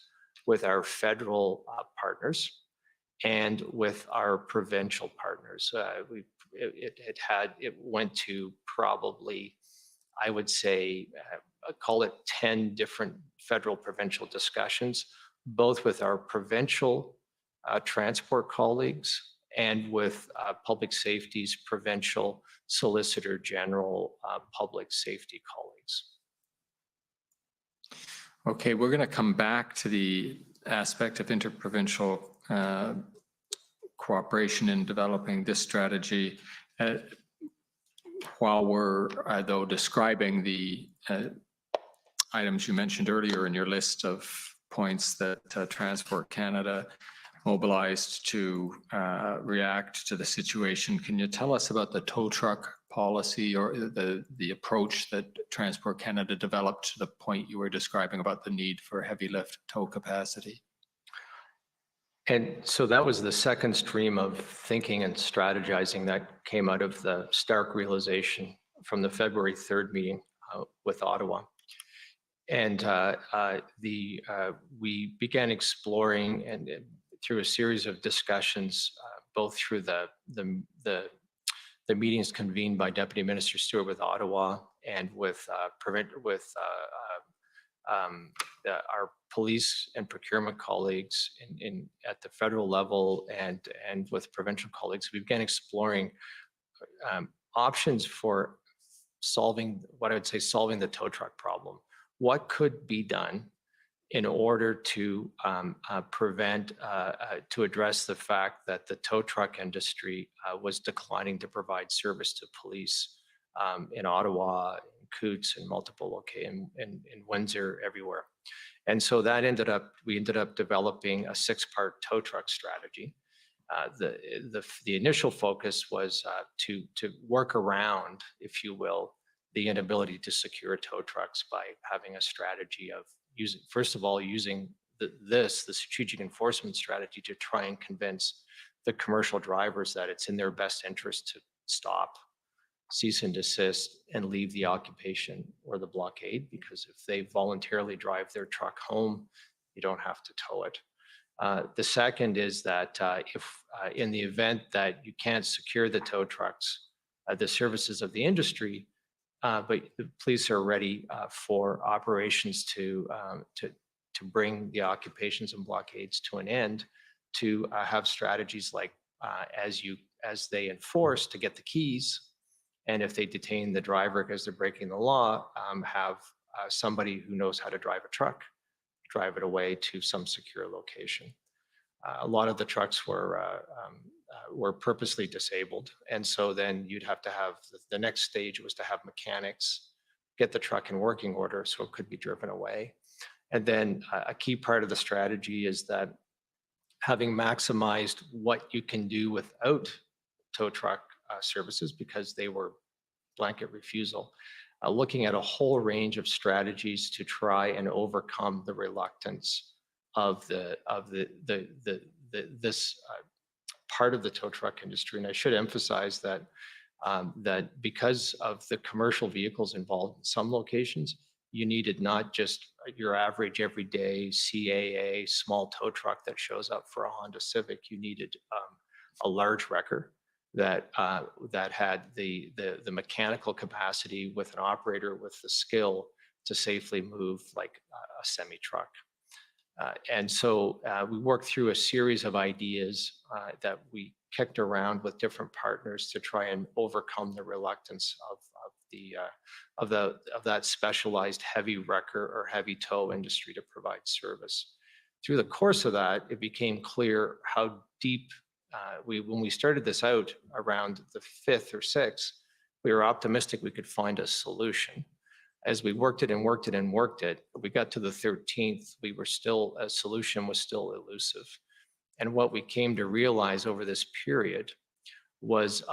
with our federal partners and with our provincial partners. It went to probably, I would say, call it 10 different federal provincial discussions, both with our provincial transport colleagues and with public safety's provincial solicitor general public safety colleagues. Okay, we're going to come back to the aspect of interprovincial cooperation in developing this strategy while we're, though, describing the items you mentioned earlier in your list of points that Transport Canada mobilized to react to the situation. Can you tell us about the tow truck policy or the approach that Transport Canada developed to the point you were describing about the need for heavy lift tow capacity? And so that was the second stream of thinking and strategizing that came out of the stark realization from the February 3rd meeting with Ottawa. And we began exploring and through a series of discussions, both through the meetings convened by Deputy Minister Stewart with Ottawa and with our police and procurement colleagues at the federal level and with provincial colleagues. We began exploring options for solving the tow truck problem. What could be done in order to to address the fact that the tow truck industry was declining to provide service to police in Ottawa, in Coutts, and multiple locations, in Windsor, everywhere. And so we ended up developing a 6-part tow truck strategy. The initial focus was to work around, if you will, the inability to secure tow trucks by having a strategy of using the strategic enforcement strategy to try and convince the commercial drivers that it's in their best interest to stop, cease and desist, and leave the occupation or the blockade, because if they voluntarily drive their truck home, you don't have to tow it. The second is that if in the event that you can't secure the tow trucks, the services of the industry, but the police are ready for operations to bring the occupations and blockades to an end, to have strategies like as they enforce, to get the keys, and if they detain the driver because they're breaking the law, have somebody who knows how to drive a truck, drive it away to some secure location. A lot of the trucks were purposely disabled, and so then you'd have to have the next stage was to have mechanics get the truck in working order so it could be driven away. And then a key part of the strategy is that having maximized what you can do without tow truck services, because they were blanket refusal, looking at a whole range of strategies to try and overcome the reluctance of this part of the tow truck industry. And I should emphasize that that because of the commercial vehicles involved in some locations, you needed not just your average everyday CAA small tow truck that shows up for a Honda Civic. You needed a large wrecker that had the mechanical capacity with an operator with the skill to safely move like a semi truck. And so we worked through a series of ideas that we kicked around with different partners to try and overcome the reluctance of that specialized heavy wrecker or heavy tow industry to provide service. Through the course of that, it became clear how deep when we started this out around the 5th or 6th, we were optimistic we could find a solution. As we worked it and worked it and worked it, we got to the 13th, a solution was still elusive. And what we came to realize over this period was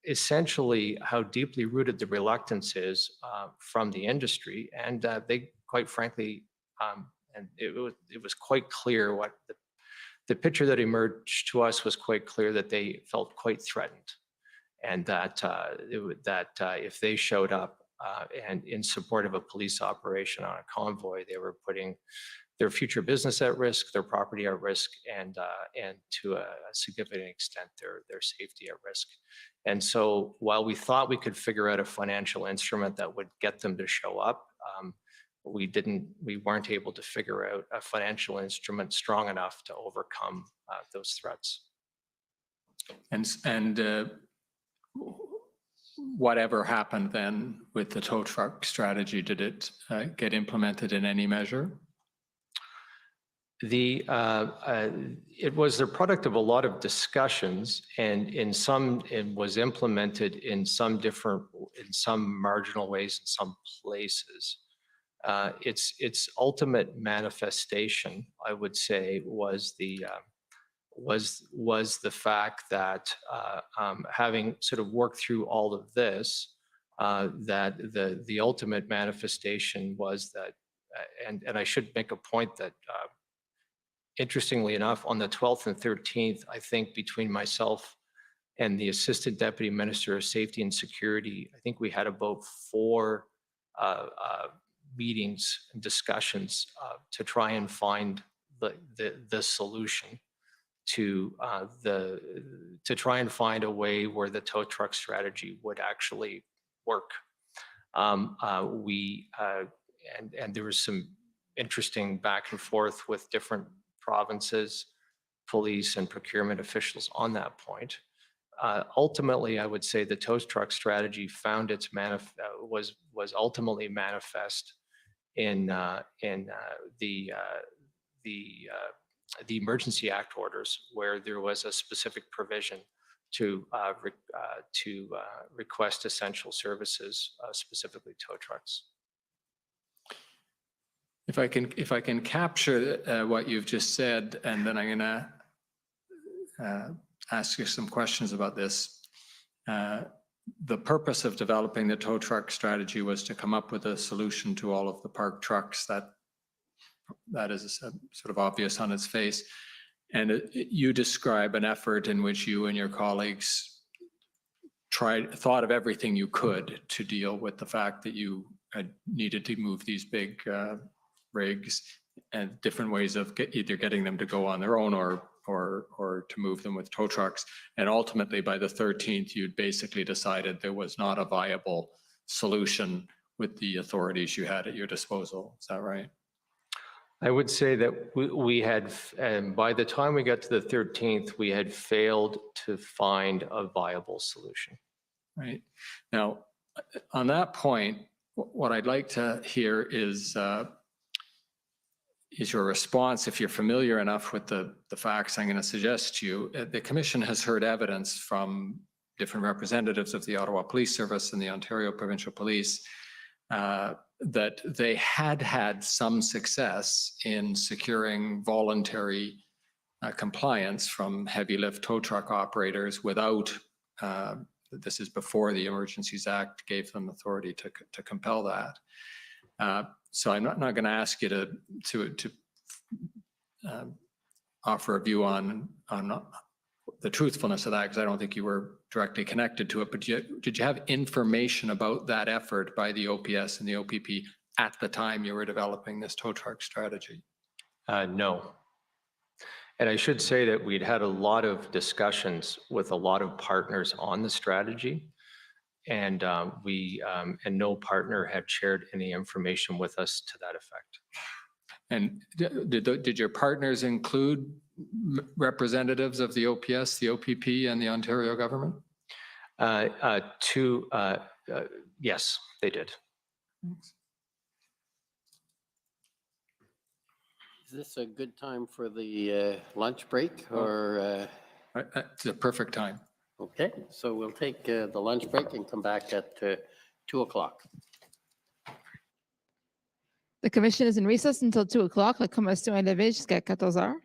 essentially how deeply rooted the reluctance is from the industry. And they, quite frankly, and it was quite clear what the picture that emerged to us was quite clear that they felt quite threatened, and that if they showed up and in support of a police operation on a convoy, they were putting their future business at risk, their property at risk, and to a significant extent their safety at risk. And so while we thought we could figure out a financial instrument that would get them to show up, we weren't able to figure out a financial instrument strong enough to overcome those threats. And whatever happened then with the tow truck strategy, did it get implemented in any measure? It was the product of a lot of discussions, and it was implemented in some marginal ways in some places. Its ultimate manifestation, I would say, was the fact that having sort of worked through all of this, that the ultimate manifestation was that, and I should make a point that, interestingly enough, on the 12th and 13th, I think between myself and the Assistant Deputy Minister of Safety and Security, I think we had about 4 meetings and discussions to try and find the solution to try and find a way where the tow truck strategy would actually work. And there was some interesting back and forth with different provinces, police, and procurement officials on that point. Ultimately, I would say the tow truck strategy found its was ultimately manifest in the Emergency Act orders, where there was a specific provision to request essential services, specifically tow trucks. If I can capture what you've just said, and then I'm going to ask you some questions about this. The purpose of developing the tow truck strategy was to come up with a solution to all of the parked trucks. That is sort of obvious on its face. And you describe an effort in which you and your colleagues thought of everything you could to deal with the fact that you had needed to move these big rigs, and different ways of either getting them to go on their own or to move them with tow trucks. And ultimately, by the 13th, you'd basically decided there was not a viable solution with the authorities you had at your disposal. Is that right? I would say that we had, and by the time we got to the 13th, we had failed to find a viable solution. Right. Now, on that point, what I'd like to hear is your response, if you're familiar enough with the facts I'm going to suggest to you. The Commission has heard evidence from different representatives of the Ottawa Police Service and the Ontario Provincial Police that they had some success in securing voluntary compliance from heavy lift tow truck operators without, this is before the Emergencies Act gave them authority to compel that. So I'm not going to ask you to offer a view on the truthfulness of that, because I don't think you were directly connected to it. But did you have information about that effort by the OPS and the OPP at the time you were developing this tow truck strategy? No. And I should say that we'd had a lot of discussions with a lot of partners on the strategy. And and no partner had shared any information with us to that effect. And did your partners include representatives of the OPS, the OPP, and the Ontario government? Yes, they did. Is this a good time for the lunch break, or? It's a perfect time. Okay, so we'll take the lunch break and come back at 2 o'clock. The Commission is in recess until 2 o'clock. La Commission est levée jusqu'à 14 heures.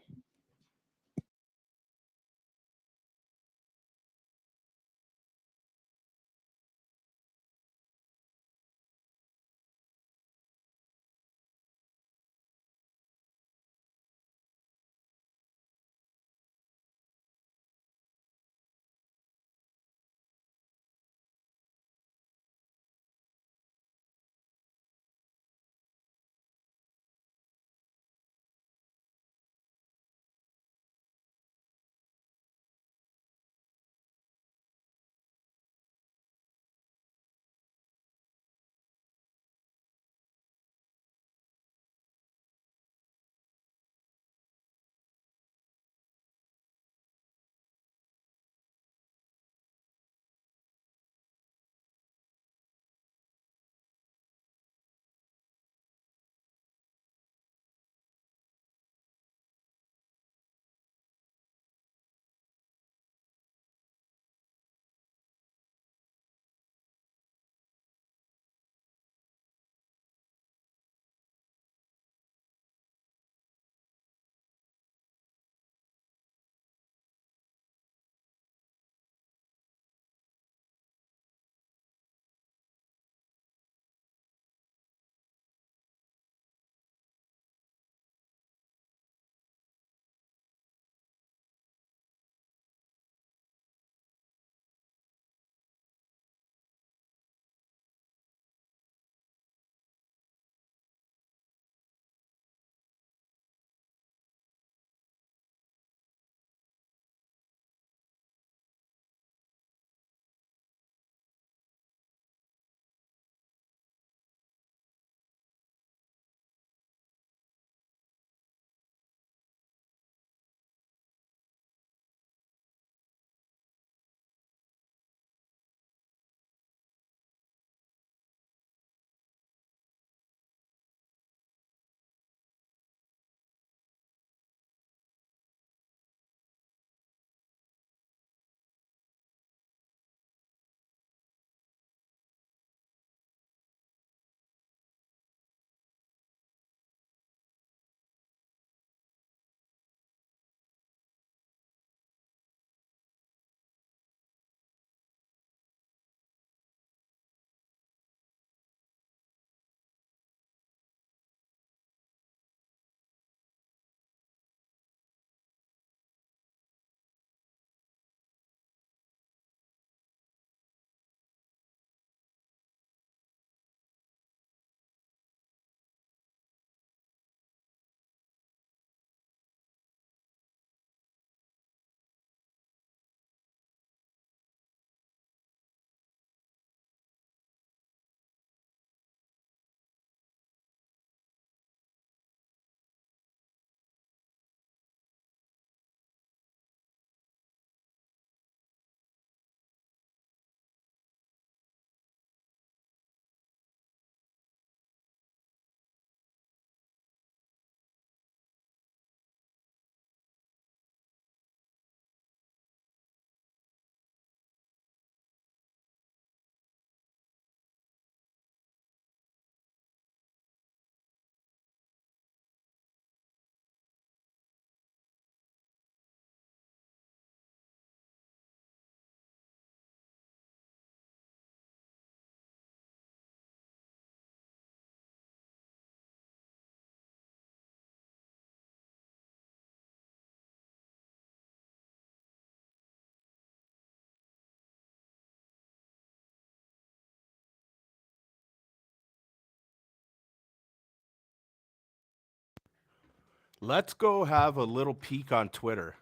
Let's go have a little peek on Twitter.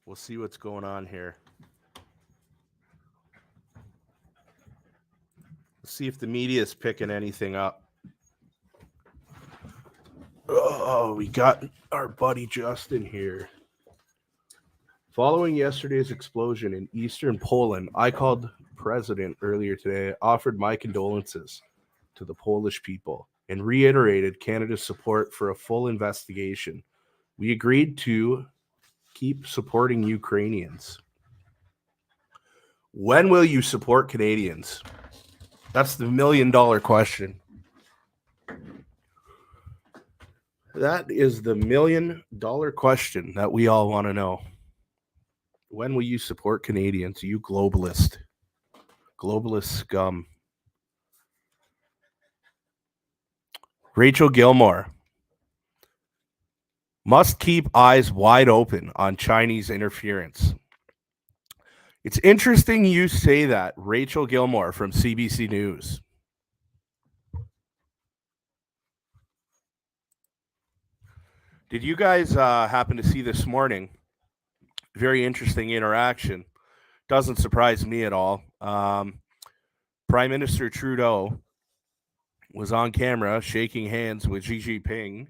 We'll see what's going on here. Let's see if the media is picking anything up. Oh, we got our buddy Justin here. Following yesterday's explosion in eastern Poland, I called president earlier today, offered my condolences to the Polish people, and reiterated Canada's support for a full investigation. We agreed to keep supporting Ukrainians. When will you support Canadians? That's the $1 million question. That is the $1 million question that we all want to know. When will you support Canadians, you globalist scum? Rachel Gilmore must keep eyes wide open on Chinese interference. It's interesting you say that, Rachel Gilmore from CBC News. Did you guys happen to see this morning? Very interesting interaction. Doesn't surprise me at all. Prime Minister Trudeau was on camera shaking hands with Xi Jinping,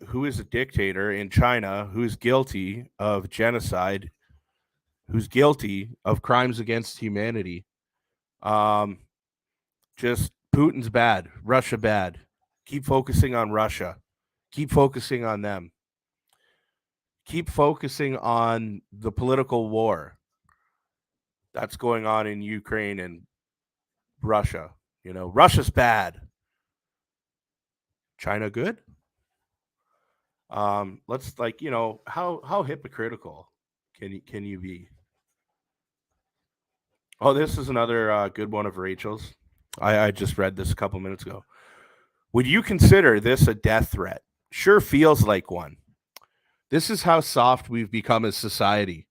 who is a dictator in China, who's guilty of genocide, who's guilty of crimes against humanity. Just Putin's bad, Russia bad. Keep focusing on Russia. Keep focusing on them. Keep focusing on the political war that's going on in Ukraine and Russia. You know, Russia's bad. China good? Let's how hypocritical can you be? Oh, this is another good one of Rachel's. I just read this a couple minutes ago. Would you consider this a death threat? Sure feels like one. This is how soft we've become as society.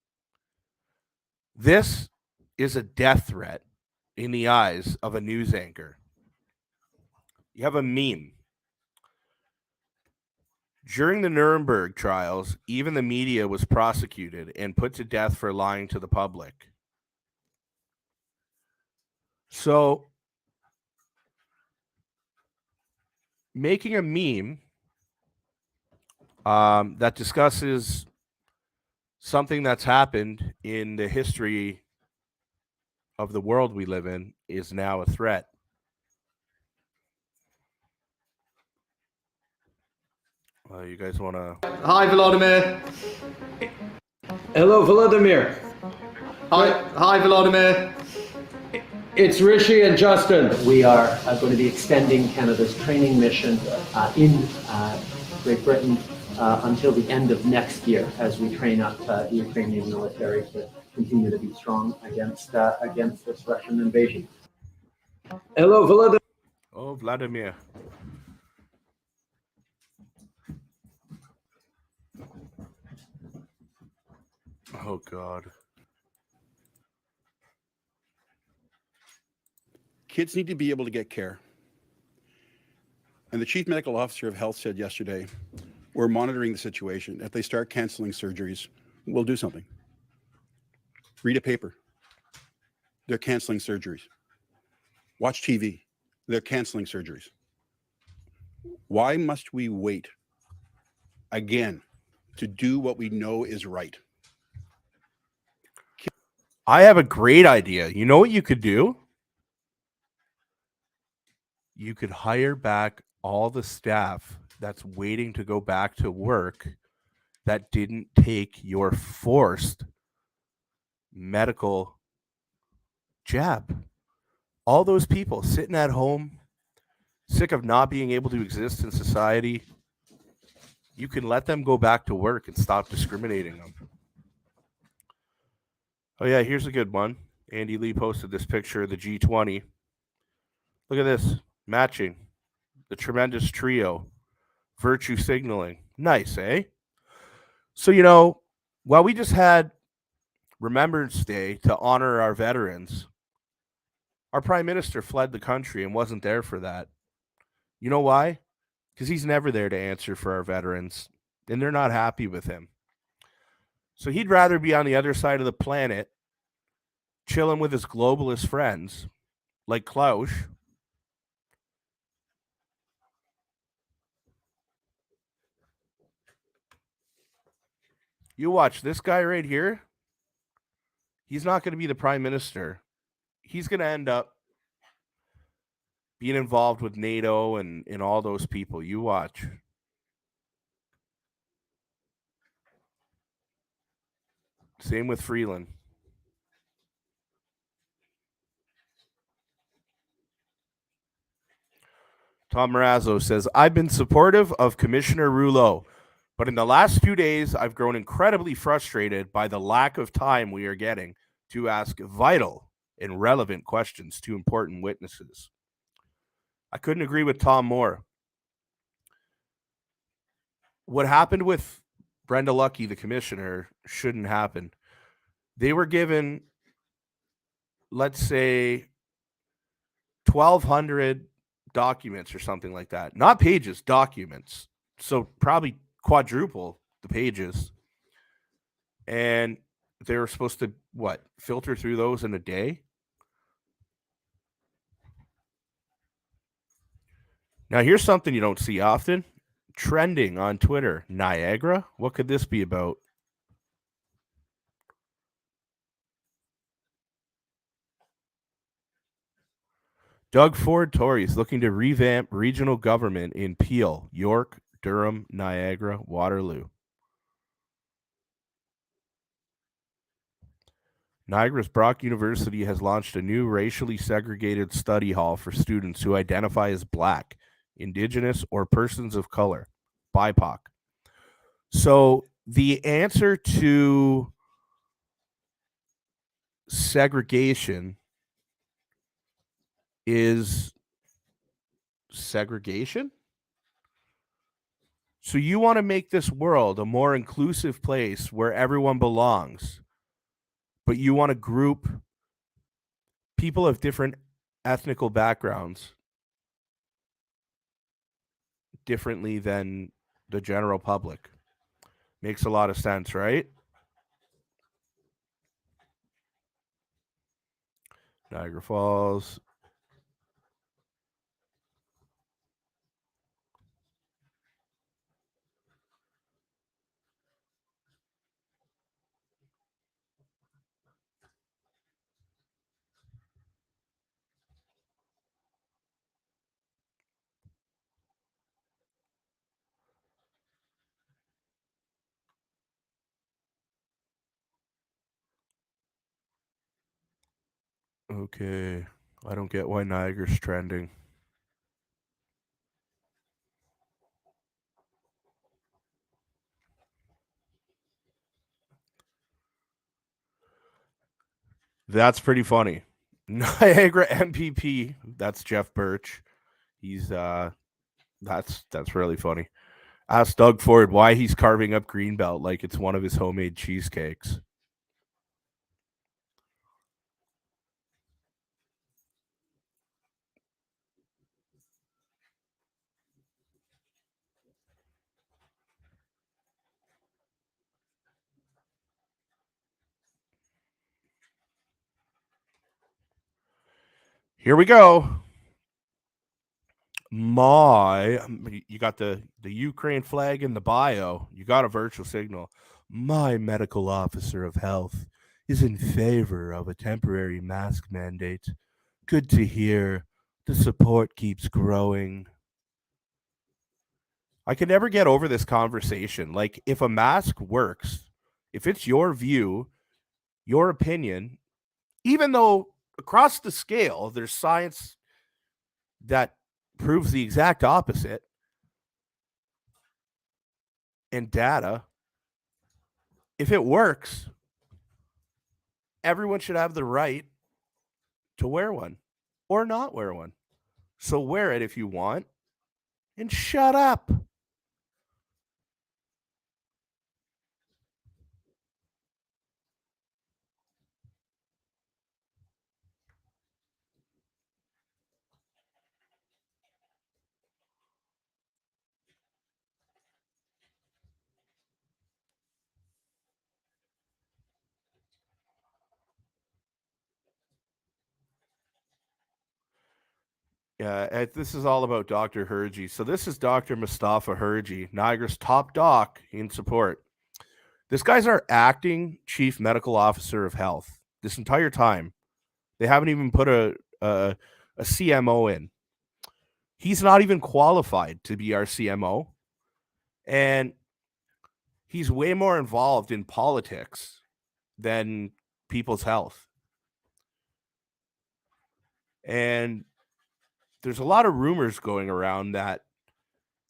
This is a death threat in the eyes of a news anchor. You have a meme. During the Nuremberg trials, even the media was prosecuted and put to death for lying to the public. So, making a meme that discusses something that's happened in the history of the world we live in is now a threat. You guys want to... Hi, Volodymyr. Hello, Volodymyr. Hi, Volodymyr. It's Rishi and Justin. We are going to be extending Canada's training mission in Great Britain until the end of next year as we train up the Ukrainian military to continue to be strong against this Russian invasion. Hello, Volodymyr. Oh, Vladimir. Oh, God. Kids need to be able to get care. And the chief medical officer of health said yesterday, we're monitoring the situation. If they start canceling surgeries, we'll do something. Read a paper. They're canceling surgeries. Watch TV. They're canceling surgeries. Why must we wait again to do what we know is right? I have a great idea. You know what you could do? You could hire back all the staff that's waiting to go back to work that didn't take your forced medical jab. All those people sitting at home, sick of not being able to exist in society, you can let them go back to work and stop discriminating them. Oh, yeah, here's a good one. Andy Lee posted this picture of the G20. Look at this. Matching. The tremendous trio. Virtue signaling. Nice, eh? So, while we just had Remembrance Day to honor our veterans, our prime minister fled the country and wasn't there for that. You know why? because he's never there to answer for our veterans, and they're not happy with him. So he'd rather be on the other side of the planet, chilling with his globalist friends like Klaus. You watch this guy right here. He's not going to be the prime minister. He's going to end up being involved with NATO and all those people. You watch. Same with Freeland. Tom Marazzo says, I've been supportive of Commissioner Rouleau, but in the last few days, I've grown incredibly frustrated by the lack of time we are getting to ask vital and relevant questions to important witnesses. I couldn't agree with Tom more. What happened with Brenda Lucki, the commissioner, shouldn't happen. They were given, let's say, 1,200 documents or something like that. Not pages, documents. So probably quadruple the pages. And they were supposed to, filter through those in a day? Now, here's something you don't see often. Trending on Twitter. Niagara? What could this be about? Doug Ford Tories looking to revamp regional government in Peel, York, Durham, Niagara, Waterloo. Niagara's Brock University has launched a new racially segregated study hall for students who identify as Black, Indigenous, or persons of color, BIPOC. So the answer to segregation is segregation? So you want to make this world a more inclusive place where everyone belongs, but you want to group people of different ethnical backgrounds differently than the general public. Makes a lot of sense, right? Niagara Falls. Okay. I don't get why Niagara's trending. That's pretty funny. Niagara MPP. That's Jeff Birch. He's that's really funny. Ask Doug Ford why he's carving up Greenbelt like it's one of his homemade cheesecakes. Here we go. You got the Ukraine flag in the bio. You got a virtual signal. My medical officer of health is in favor of a temporary mask mandate. Good to hear. The support keeps growing. I can never get over this conversation. Like, if a mask works, if it's your view, your opinion, even though across the scale there's science that proves the exact opposite and data, if it works, everyone should have the right to wear one or not wear one. So wear it if you want and shut up. This is all about Dr. Hergy. So this is Dr. Mustafa Hergy, Niagara's top doc in support. This guy's our acting chief medical officer of health. This entire time, they haven't even put a CMO in. He's not even qualified to be our CMO, and he's way more involved in politics than people's health. And there's a lot of rumors going around that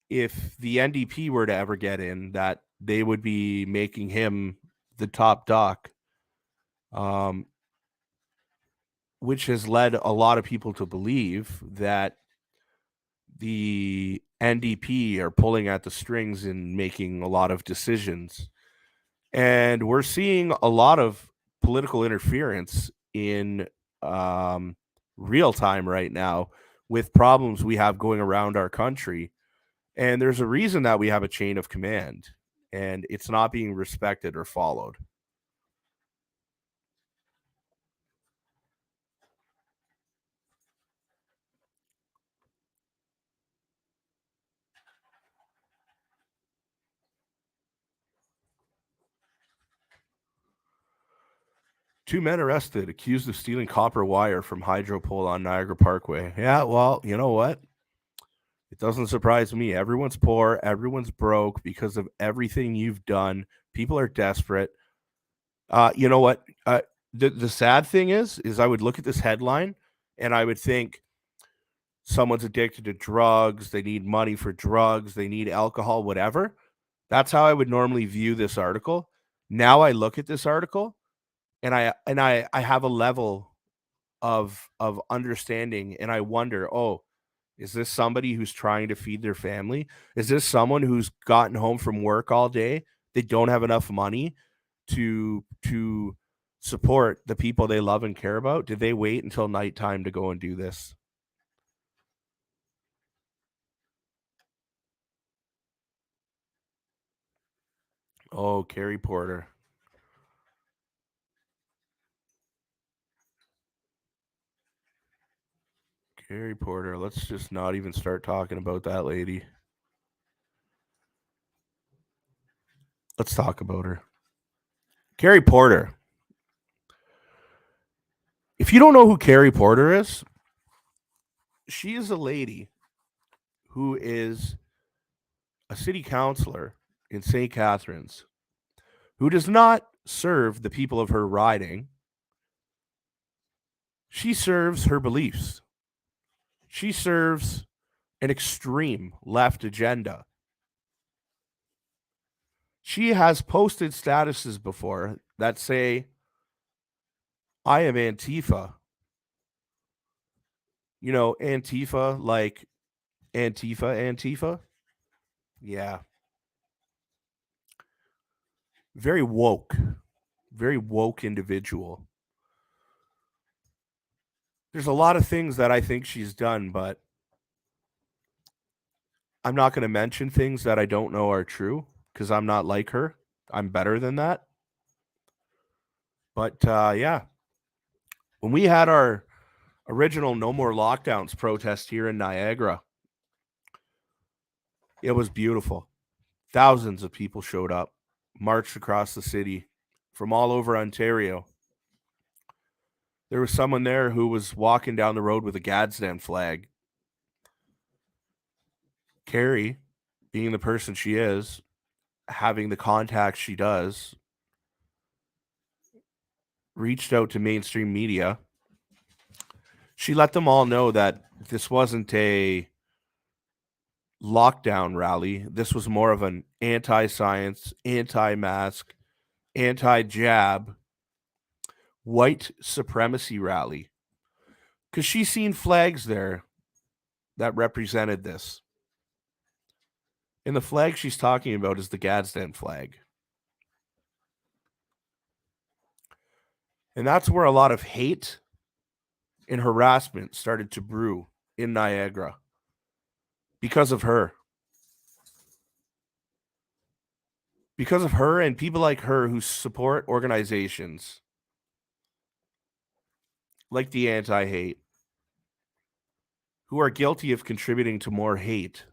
if the NDP were to ever get in, that they would be making him the top doc, which has led a lot of people to believe that the NDP are pulling at the strings and making a lot of decisions. And we're seeing a lot of political interference in real time right now with problems we have going around our country. And there's a reason that we have a chain of command, and it's not being respected or followed. Two men arrested, accused of stealing copper wire from hydro pole on Niagara Parkway. Yeah, well, you know what? It doesn't surprise me. Everyone's poor. Everyone's broke because of everything you've done. People are desperate. You know what? The sad thing is I would look at this headline and I would think someone's addicted to drugs. They need money for drugs. They need alcohol, whatever. That's how I would normally view this article. Now I look at this article and I have a level of understanding, and I wonder, oh, is this somebody who's trying to feed their family? Is this someone who's gotten home from work all day? They don't have enough money to support the people they love and care about? Did they wait until nighttime to go and do this? Oh, Carrie Porter. Carrie Porter. Let's just not even start talking about that lady. Let's talk about her. Carrie Porter. If you don't know who Carrie Porter is, she is a lady who is a city councillor in St. Catharines who does not serve the people of her riding. She serves her beliefs. She serves an extreme left agenda. She has posted statuses before that say, I am Antifa. You know, Antifa, like Antifa. Yeah. Very woke individual. There's a lot of things that I think she's done, but I'm not going to mention things that I don't know are true because I'm not like her. I'm better than that. But yeah, when we had our original No More Lockdowns protest here in Niagara, it was beautiful. Thousands of people showed up, marched across the city from all over Ontario. There was someone there who was walking down the road with a Gadsden flag. Carrie, being the person she is, having the contacts she does, reached out to mainstream media. She let them all know that this wasn't a lockdown rally. This was more of an anti-science, anti-mask, anti-jab, white supremacy rally. Because she's seen flags there that represented this. And the flag she's talking about is the Gadsden flag. And that's where a lot of hate and harassment started to brew in Niagara because of her. Because of her and people like her who support organizations like the Anti-Hate, who are guilty of contributing to more hate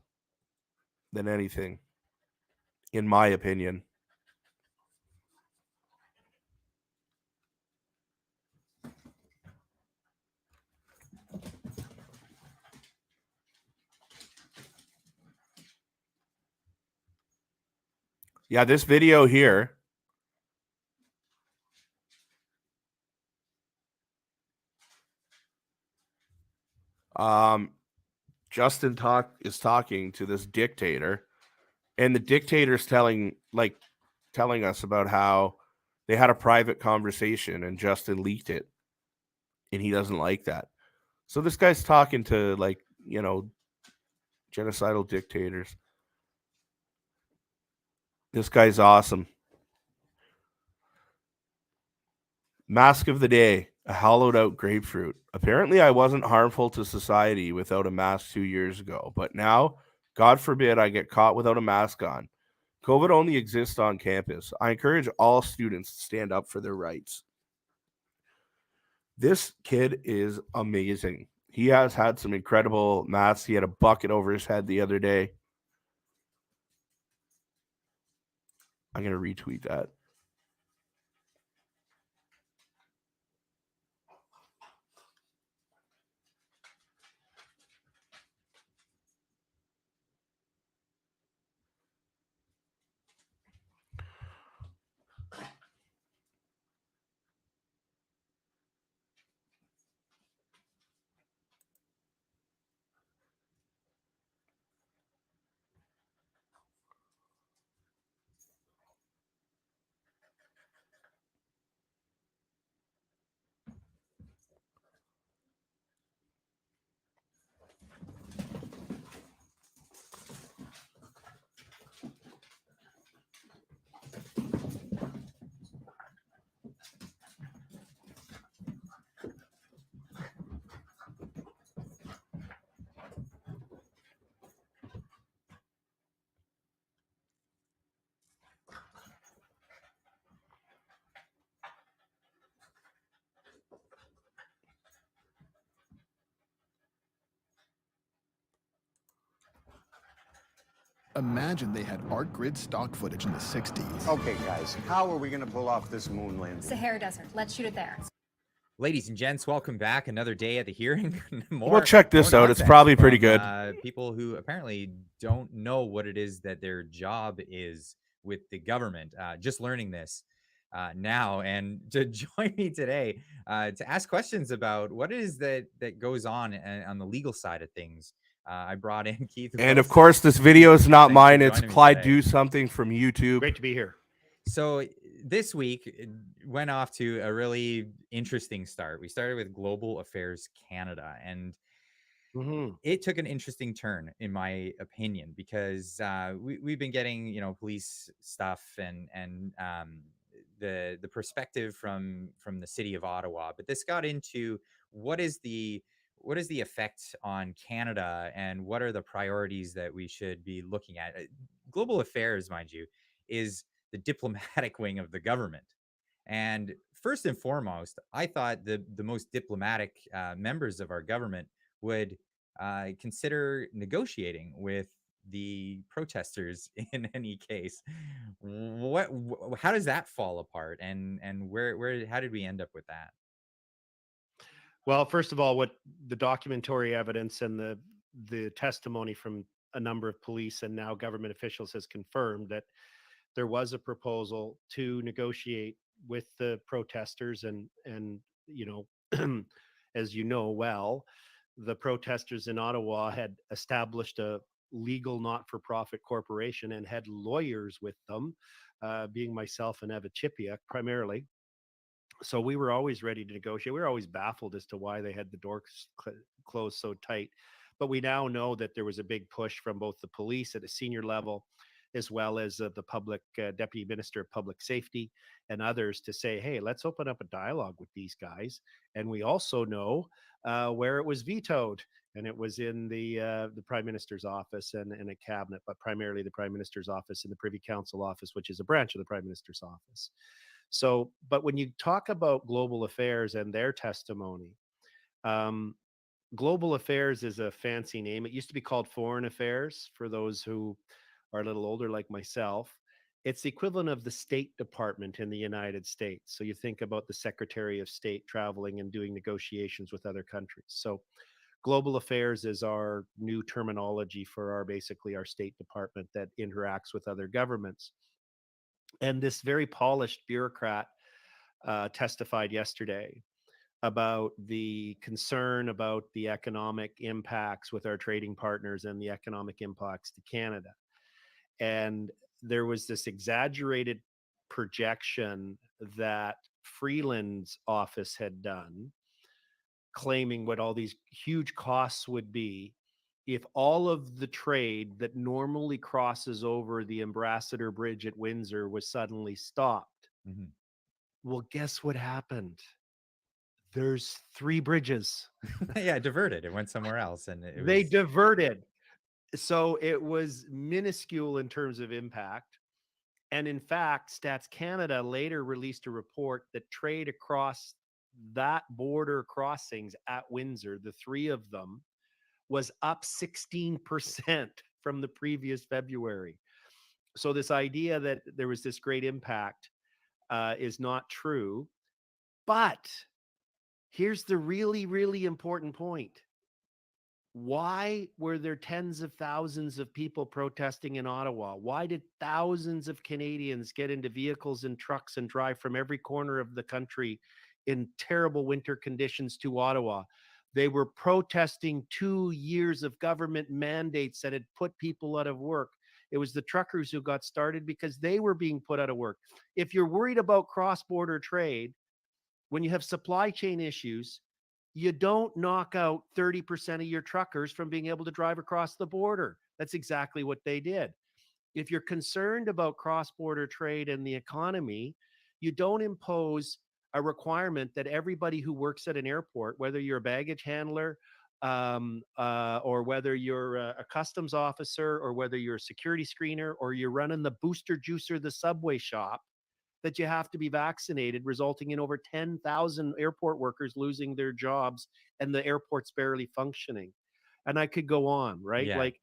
than anything, in my opinion. Yeah, this video here Justin is talking to this dictator, and the dictator's telling us about how they had a private conversation and Justin leaked it, and he doesn't like that. So this guy's talking to genocidal dictators. This guy's awesome. Mask of the day, a hollowed out grapefruit. Apparently, I wasn't harmful to society without a mask 2 years ago, but now, God forbid, I get caught without a mask on. COVID only exists on campus. I encourage all students to stand up for their rights. This kid is amazing. He has had some incredible masks. He had a bucket over his head the other day. I'm going to retweet that. Imagine they had art grid stock footage in the 60s. Okay, guys, how are we going to pull off this moon landing? Sahara Desert. Let's shoot it there. Ladies and gents, welcome back. Another day at the hearing. We'll check this out. It's nonsense probably pretty from, good. People who apparently don't know what it is that their job is with the government. Just learning this now, and to join me today to ask questions about what it is that goes on the legal side of things. I brought in Keith. And of Wilson. course, this video is not Thanks for mine. It's joining me Clyde today. Do Something from YouTube. Great to be here. So this week went off to a really interesting start. We started with Global Affairs Canada, and it took an interesting turn, in my opinion, because we've been getting police stuff and the perspective from the city of Ottawa, but this got into what is the effect on Canada and what are the priorities that we should be looking at. Global Affairs, mind you, is the diplomatic wing of the government. And first and foremost, I thought the most diplomatic members of our government would consider negotiating with the protesters in any case. How does that fall apart? And how did we end up with that? Well, first of all, what the documentary evidence and the testimony from a number of police and now government officials has confirmed that there was a proposal to negotiate with the protesters and as you know well, the protesters in Ottawa had established a legal not-for-profit corporation and had lawyers with them, being myself and Eva Chipiuk primarily. So we were always ready to negotiate. We were always baffled as to why they had the doors closed so tight. But we now know that there was a big push from both the police at a senior level, as well as the public Deputy Minister of Public Safety and others to say, hey, let's open up a dialogue with these guys. And we also know where it was vetoed. And it was in the Prime Minister's office and a cabinet, but primarily the Prime Minister's office and the Privy Council office, which is a branch of the Prime Minister's office. So, but when you talk about Global Affairs and their testimony, Global Affairs is a fancy name. It used to be called Foreign Affairs for those who are a little older like myself. It's the equivalent of the State Department in the United States. So you think about the Secretary of State traveling and doing negotiations with other countries. So Global Affairs is our new terminology for our basically our State Department that interacts with other governments. And this very polished bureaucrat testified yesterday about the concern about the economic impacts with our trading partners and the economic impacts to Canada. And there was this exaggerated projection that Freeland's office had done, claiming what all these huge costs would be if all of the trade that normally crosses over the Ambassador Bridge at Windsor was suddenly stopped. Well, guess what happened? There's 3 bridges. Yeah, it diverted. It went somewhere else, and They diverted. So it was minuscule in terms of impact. And in fact, Stats Canada later released a report that trade across that border crossings at Windsor, the 3 of them, was up 16% from the previous February. So this idea that there was this great impact is not true. But here's the really, really important point. Why were there tens of thousands of people protesting in Ottawa? Why did thousands of Canadians get into vehicles and trucks and drive from every corner of the country in terrible winter conditions to Ottawa? They were protesting 2 years of government mandates that had put people out of work. It was the truckers who got started because they were being put out of work. If you're worried about cross-border trade, when you have supply chain issues, you don't knock out 30% of your truckers from being able to drive across the border. That's exactly what they did. If you're concerned about cross-border trade and the economy, you don't impose a requirement that everybody who works at an airport, whether you're a baggage handler or whether you're a customs officer or whether you're a security screener or you're running the Booster Juicer, the Subway shop, that you have to be vaccinated, resulting in over 10,000 airport workers losing their jobs and the airport's barely functioning. And I could go on, right? Yeah. Like,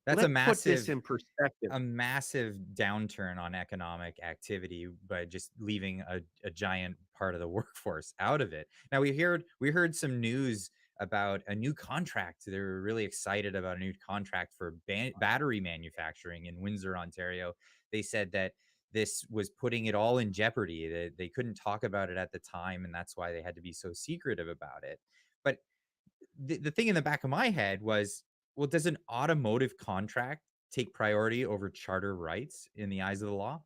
That's let's put this in perspective. a massive downturn on economic activity by just leaving a giant part of the workforce out of it. Now we heard some news about a new contract. They were really excited about a new contract for battery manufacturing in Windsor, Ontario. They said that this was putting it all in jeopardy. They couldn't talk about it at the time, and that's why they had to be so secretive about it. But the thing in the back of my head was, well, does an automotive contract take priority over charter rights in the eyes of the law?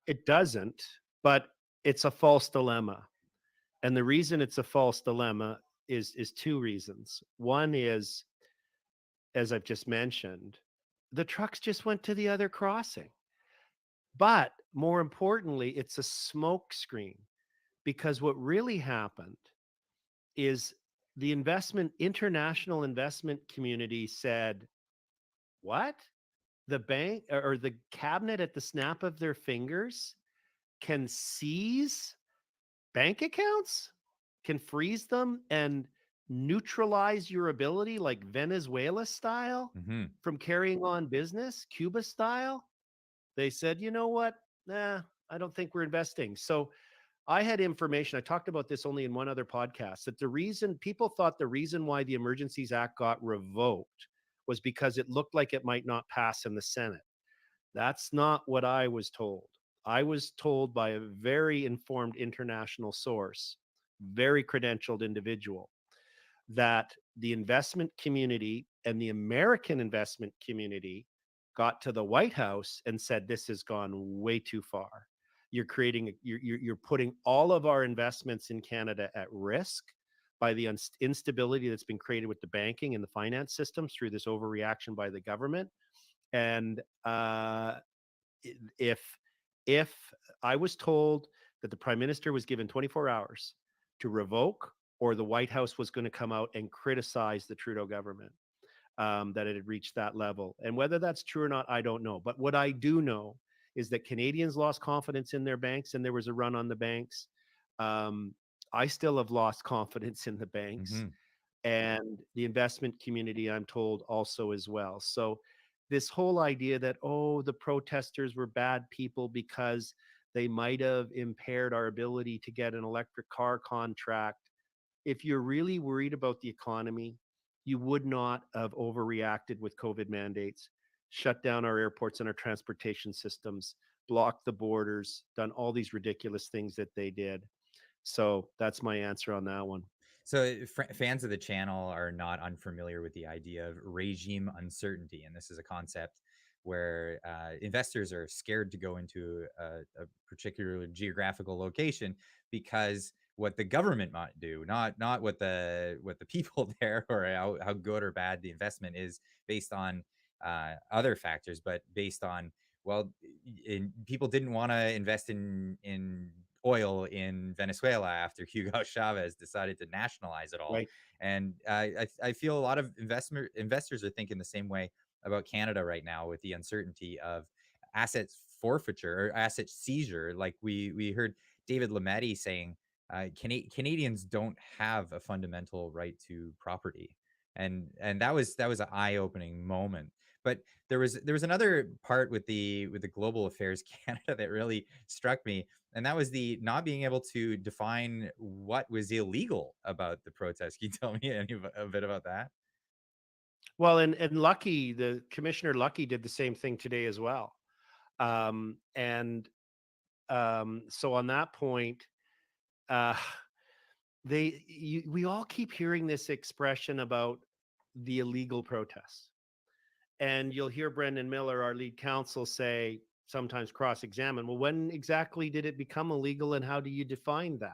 It doesn't, but it's a false dilemma. And the reason it's a false dilemma is 2 reasons. One is, as I've just mentioned, the trucks just went to the other crossing. But more importantly, it's a smoke screen, because what really happened is the international investment community said, what? The bank or the cabinet at the snap of their fingers can seize bank accounts, can freeze them and neutralize your ability, like Venezuela style, from carrying on business, Cuba style. They said, you know what? Nah, I don't think we're investing. So I had information, I talked about this only in one other podcast, that the reason people thought the reason why the Emergencies Act got revoked was because it looked like it might not pass in the Senate. That's not what I was told. I was told by a very informed international source, very credentialed individual, that the investment community and the American investment community got to the White House and said, this has gone way too far. You're putting all of our investments in Canada at risk by the instability that's been created with the banking and the finance systems through this overreaction by the government. And if I was told that the Prime Minister was given 24 hours to revoke or the White House was going to come out and criticize the Trudeau government, that it had reached that level. And whether that's true or not, I don't know. But what I do know is that Canadians lost confidence in their banks, and there was a run on the banks. I still have lost confidence in the banks, and the investment community, I'm told, also as well. So this whole idea that, oh, the protesters were bad people because they might have impaired our ability to get an electric car contract. If you're really worried about the economy, you would not have overreacted with COVID mandates, shut down our airports and our transportation systems, blocked the borders, done all these ridiculous things that they did. So that's my answer on that one. So fans of the channel are not unfamiliar with the idea of regime uncertainty. And this is a concept where investors are scared to go into a particular geographical location because what the government might do, not what the people there, or how good or bad the investment is based on other factors, but based on, well, people didn't want to invest in oil in Venezuela after Hugo Chavez decided to nationalize it all. Right. And I feel a lot of investors are thinking the same way about Canada right now, with the uncertainty of asset forfeiture or asset seizure. Like we heard David Lametti saying, Canadians don't have a fundamental right to property. And that was an eye-opening moment. But there was another part with the Global Affairs Canada that really struck me, and that was the not being able to define what was illegal about the protest. Can you tell me a bit about that? Well, and Lucky, the Commissioner Lucky, did the same thing today as well. So on that point, we all keep hearing this expression about the illegal protests. And you'll hear Brendan Miller, our lead counsel, say, sometimes cross-examine, well, when exactly did it become illegal and how do you define that?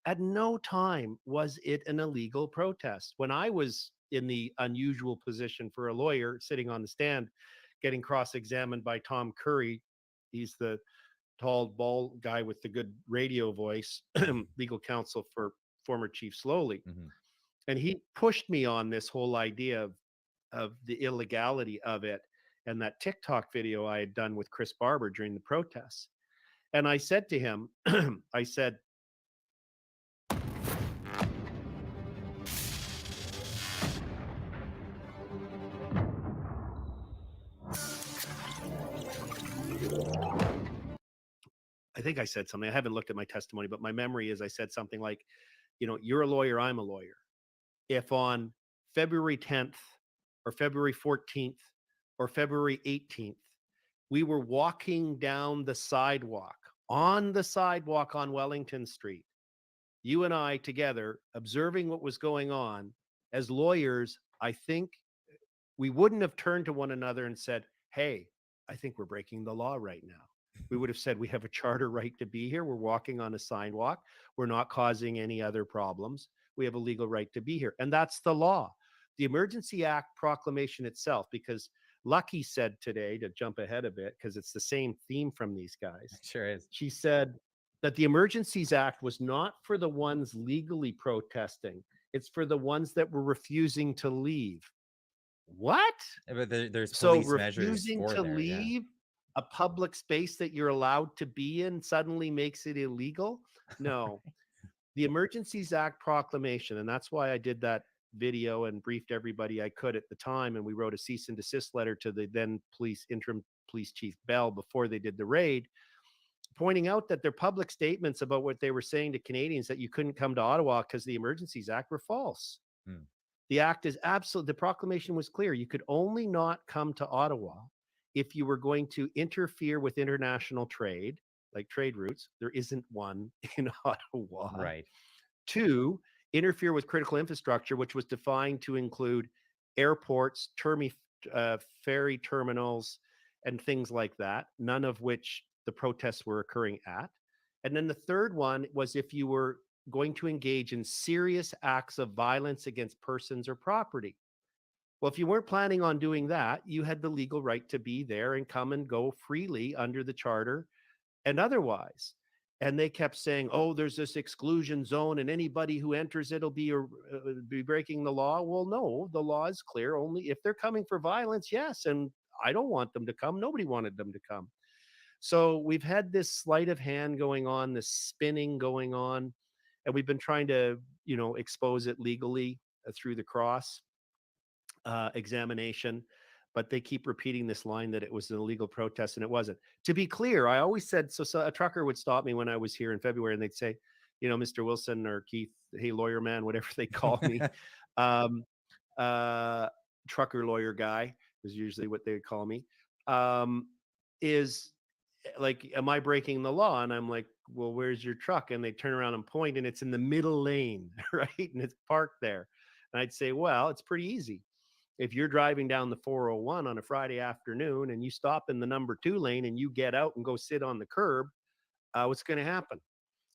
At no time was it an illegal protest. When I was in the unusual position for a lawyer sitting on the stand, getting cross-examined by Tom Curry, he's the tall, bald guy with the good radio voice, legal counsel for former Chief Slowly. And he pushed me on this whole idea of the illegality of it, and that TikTok video I had done with Chris Barber during the protests. And I said to him, I said, I think I said something, I haven't looked at my testimony, but my memory is I said something like, you know, you're a lawyer, I'm a lawyer. If on February 10th or February 14th or February 18th, we were walking down the sidewalk, on Wellington Street, you and I together, observing what was going on, as lawyers, I think we wouldn't have turned to one another and said, hey, I think we're breaking the law right now. We would have said, we have a charter right to be here. We're walking on a sidewalk. We're not causing any other problems. We have a legal right to be here. And that's the law. The Emergency Act proclamation itself, because Lucky said today, to jump ahead a bit, because it's the same theme from these guys. Sure is. She said that the Emergencies Act was not for the ones legally protesting. It's for the ones that were refusing to leave. What? But there's So police measures refusing for to there, yeah. leave a public space that you're allowed to be in suddenly makes it illegal? No. The Emergencies Act proclamation, and that's why I did that video and briefed everybody I could at the time, and we wrote a cease and desist letter to the then interim police chief Bell before they did the raid, pointing out that their public statements about what they were saying to Canadians that you couldn't come to Ottawa because the Emergencies Act were false. The act is absolute. The proclamation was clear. You could only not come to Ottawa if you were going to interfere with international trade, like trade routes. There isn't one in Ottawa. Right. 2, interfere with critical infrastructure, which was defined to include airports, ferry terminals, and things like that, none of which the protests were occurring at. And then the third one was if you were going to engage in serious acts of violence against persons or property. Well, if you weren't planning on doing that, you had the legal right to be there and come and go freely under the charter and otherwise. And they kept saying, oh, there's this exclusion zone and anybody who enters it'll be breaking the law. Well, no, the law is clear. Only if they're coming for violence, yes. And I don't want them to come. Nobody wanted them to come. So we've had this sleight of hand going on, this spinning going on, and we've been trying to, expose it legally through the cross examination. But they keep repeating this line that it was an illegal protest, and it wasn't. To be clear, I always said, so a trucker would stop me when I was here in February, and they'd say, Mr. Wilson or Keith, hey, lawyer man, whatever they call me, trucker lawyer guy is usually what they would call me, is like, am I breaking the law? And I'm like, well, where's your truck? And they turn around and point, and it's in the middle lane, right? And it's parked there. And I'd say, well, it's pretty easy. If you're driving down the 401 on a Friday afternoon and you stop in the number 2 lane and you get out and go sit on the curb, what's going to happen?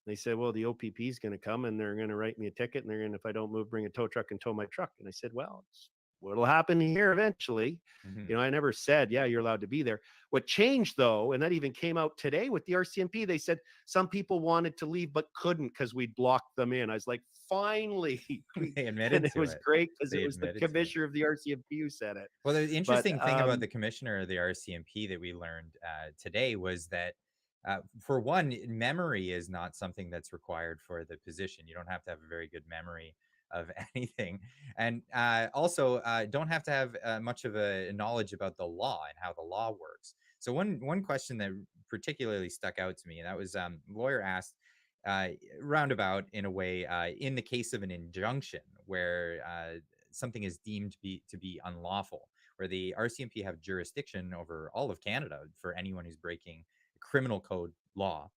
They said, well, the OPP is going to come and they're going to write me a ticket, and they're going to, if I don't move, bring a tow truck and tow my truck. And I said, well, it's what'll happen here eventually. I never said, yeah, you're allowed to be there. What changed though, and that even came out today with the RCMP, they said some people wanted to leave but couldn't because we'd blocked them in. I was like, finally. They admitted and to it was it. great because They it was the admitted to it. commissioner of the RCMP who said it. Well, the interesting thing about um, the commissioner of the RCMP that we learned today was that, for one, memory is not something that's required for the position. You don't have to have a very good memory of anything, and also don't have to have much of a knowledge about the law and how the law works. So one question that particularly stuck out to me, and that was lawyer asked, roundabout in a way, in the case of an injunction where something is deemed to be unlawful, where the RCMP have jurisdiction over all of Canada for anyone who's breaking criminal code law.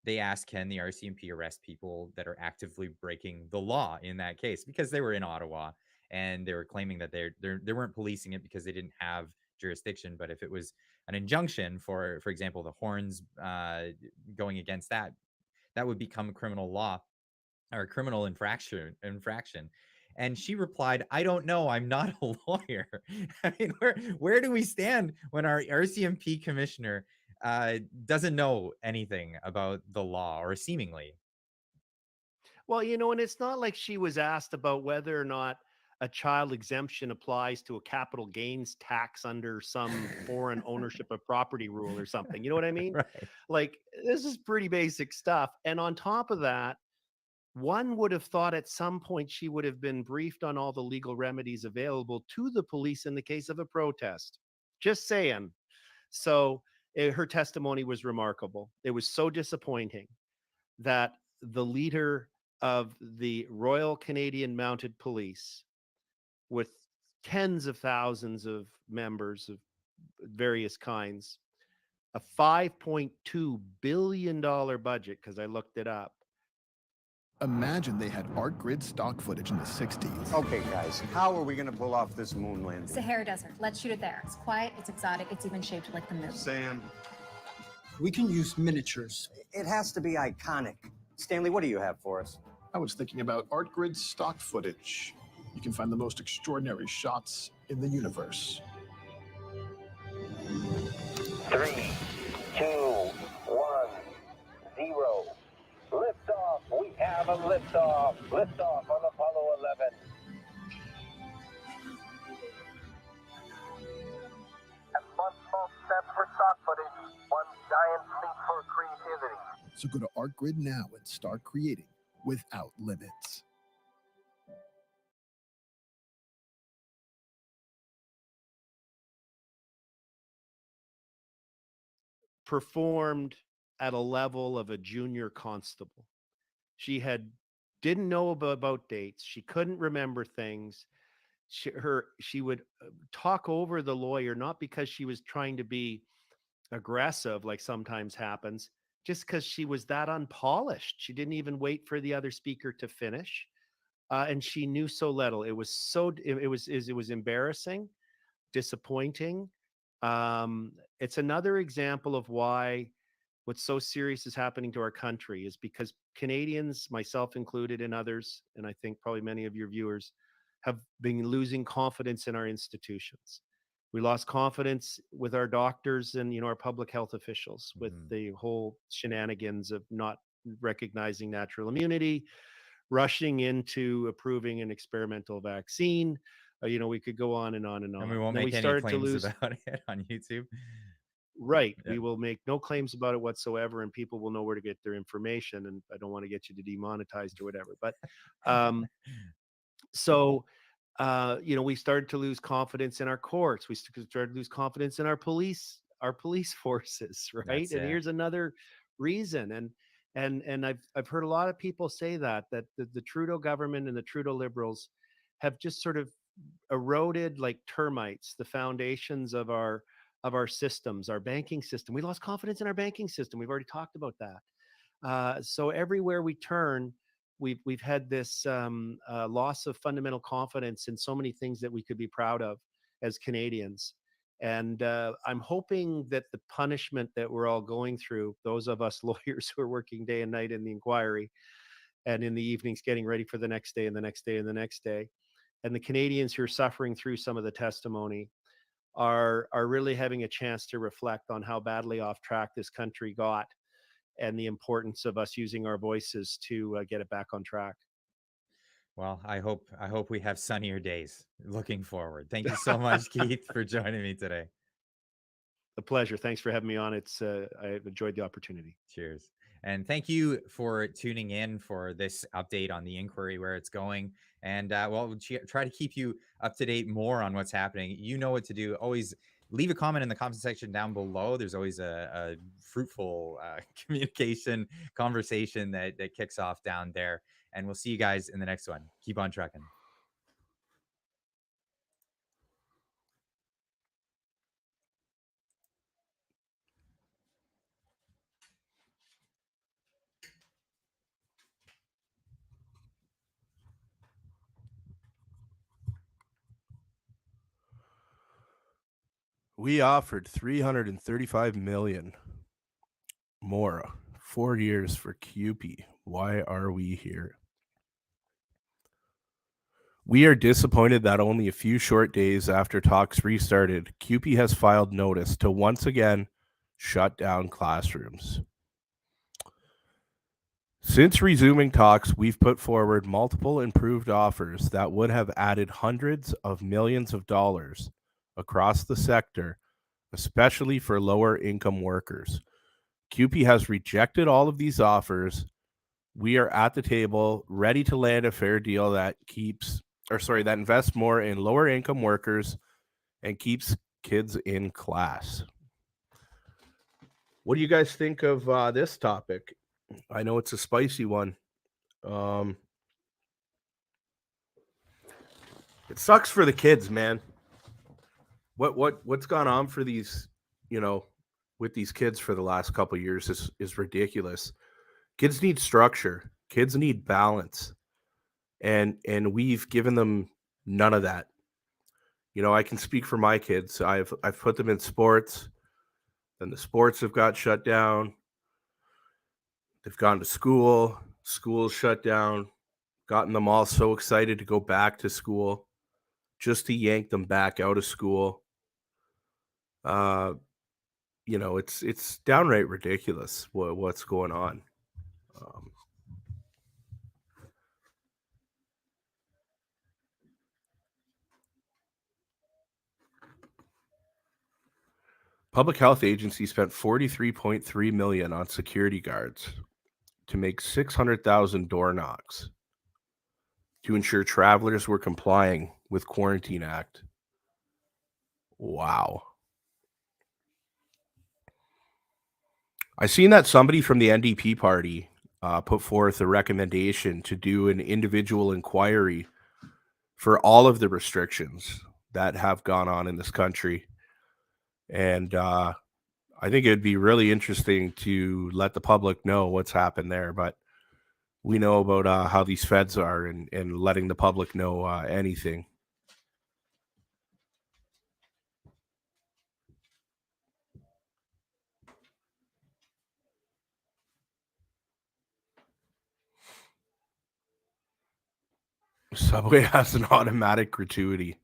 They asked, can the RCMP arrest people that are actively breaking the law in that case? Because they were in Ottawa and they were claiming that they weren't policing it because they didn't have jurisdiction. But if it was an injunction, for example, the horns going against that would become a criminal law or a criminal infraction. And she replied, I don't know. I'm not a lawyer. I mean, where do we stand when our RCMP commissioner doesn't know anything about the law, or seemingly? well, and it's not like she was asked about whether or not a child exemption applies to a capital gains tax under some foreign ownership of property rule or something. You know what I mean? Right. Like, this is pretty basic stuff. And on top of that, one would have thought at some point she would have been briefed on all the legal remedies available to the police in the case of a protest. Just saying. So her testimony was remarkable. It was so disappointing that the leader of the Royal Canadian Mounted Police, with tens of thousands of members of various kinds, a $5.2 billion budget, because I looked it up. Imagine they had art grid stock footage in the 60s. Okay, guys, how are we going to pull off this moon landing? Sahara Desert. Let's shoot it there. It's quiet, it's exotic, it's even shaped like the moon. Sam. We can use miniatures. It has to be iconic. Stanley, what do you have for us? I was thinking about art grid stock footage. You can find the most extraordinary shots in the universe. 3, 2, 1, 0. Liftoff. We have a liftoff. Liftoff on Apollo 11. And one small step for stock footage, one giant leap for creativity. So go to ArtGrid now and start creating without limits. Performed at a level of a junior constable. She didn't know about dates. She couldn't remember things. She would talk over the lawyer, not because she was trying to be aggressive like sometimes happens, just because she was that unpolished. She didn't even wait for the other speaker to finish. And she knew so little. It was embarrassing, disappointing. It's another example of why what's so serious is happening to our country is because Canadians, myself included, and others, and I think probably many of your viewers, have been losing confidence in our institutions. We lost confidence with our doctors and, our public health officials with the whole shenanigans of not recognizing natural immunity, rushing into approving an experimental vaccine. We could go on and on and on. And we won't Then make any started to claims lose. about it on YouTube. Right. Yeah. We will make no claims about it whatsoever, and people will know where to get their information. And I don't want to get you to demonetized or whatever. But we started to lose confidence in our courts. We started to lose confidence in our police forces, right? That's And it. here's another reason. And I've heard a lot of people say that the Trudeau government and the Trudeau Liberals have just sort of eroded like termites the foundations of our systems, our banking system. We lost confidence in our banking system. We've already talked about that. So everywhere we turn, we've had this loss of fundamental confidence in so many things that we could be proud of as Canadians. And I'm hoping that the punishment that we're all going through, those of us lawyers who are working day and night in the inquiry and in the evenings getting ready for the next day and the next day and the next day, and the Canadians who are suffering through some of the testimony are really having a chance to reflect on how badly off track this country got and the importance of us using our voices to get it back on track. Well, I hope we have sunnier days looking forward. Thank you so much, Keith, for joining me today. A pleasure. Thanks for having me on. I've enjoyed the opportunity. Cheers. And thank you for tuning in for this update on the inquiry, where it's going. And we'll try to keep you up to date more on what's happening. You know what to do. Always leave a comment in the comment section down below. There's always a fruitful communication conversation that kicks off down there. And we'll see you guys in the next one. Keep on trucking. We offered $335 million more, 4 years for CUPE. Why are we here? We are disappointed that only a few short days after talks restarted, CUPE has filed notice to once again shut down classrooms. Since resuming talks, we've put forward multiple improved offers that would have added hundreds of millions of dollars across the sector, especially for lower income workers. CUPE has rejected all of these offers. We are at the table ready to land a fair deal that that invests more in lower income workers and keeps kids in class. What do you guys think of this topic? I know it's a spicy one. It sucks for the kids, man. What's gone on for these, with these kids for the last couple of years is ridiculous. Kids need structure. Kids need balance. And we've given them none of that. I can speak for my kids. I've put them in sports, then the sports have got shut down. They've gone to school. School's shut down. Gotten them all so excited to go back to school, just to yank them back out of school. It's downright ridiculous what's going on. Public Health Agency spent $43.3 million on security guards to make 600,000 door knocks to ensure travelers were complying with Quarantine Act. Wow. I seen that somebody from the NDP party put forth a recommendation to do an individual inquiry for all of the restrictions that have gone on in this country. And I think it'd be really interesting to let the public know what's happened there. But we know about how these feds are and letting the public know anything. Subway has an automatic gratuity.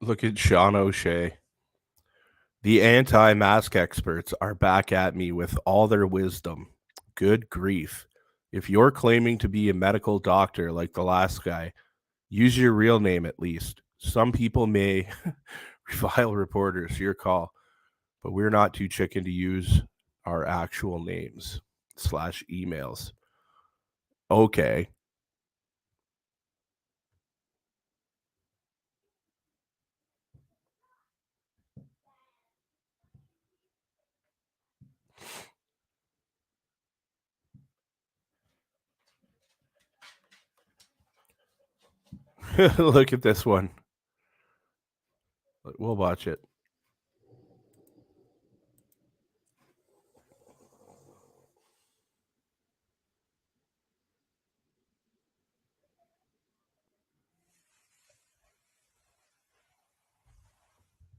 Look at Sean O'Shea. The anti-mask experts are back at me with all their wisdom. Good grief. If you're claiming to be a medical doctor like the last guy, use your real name at least. Some people may revile reporters, your call, but we're not too chicken to use our actual names / emails. Okay. Look at this one. We'll watch it.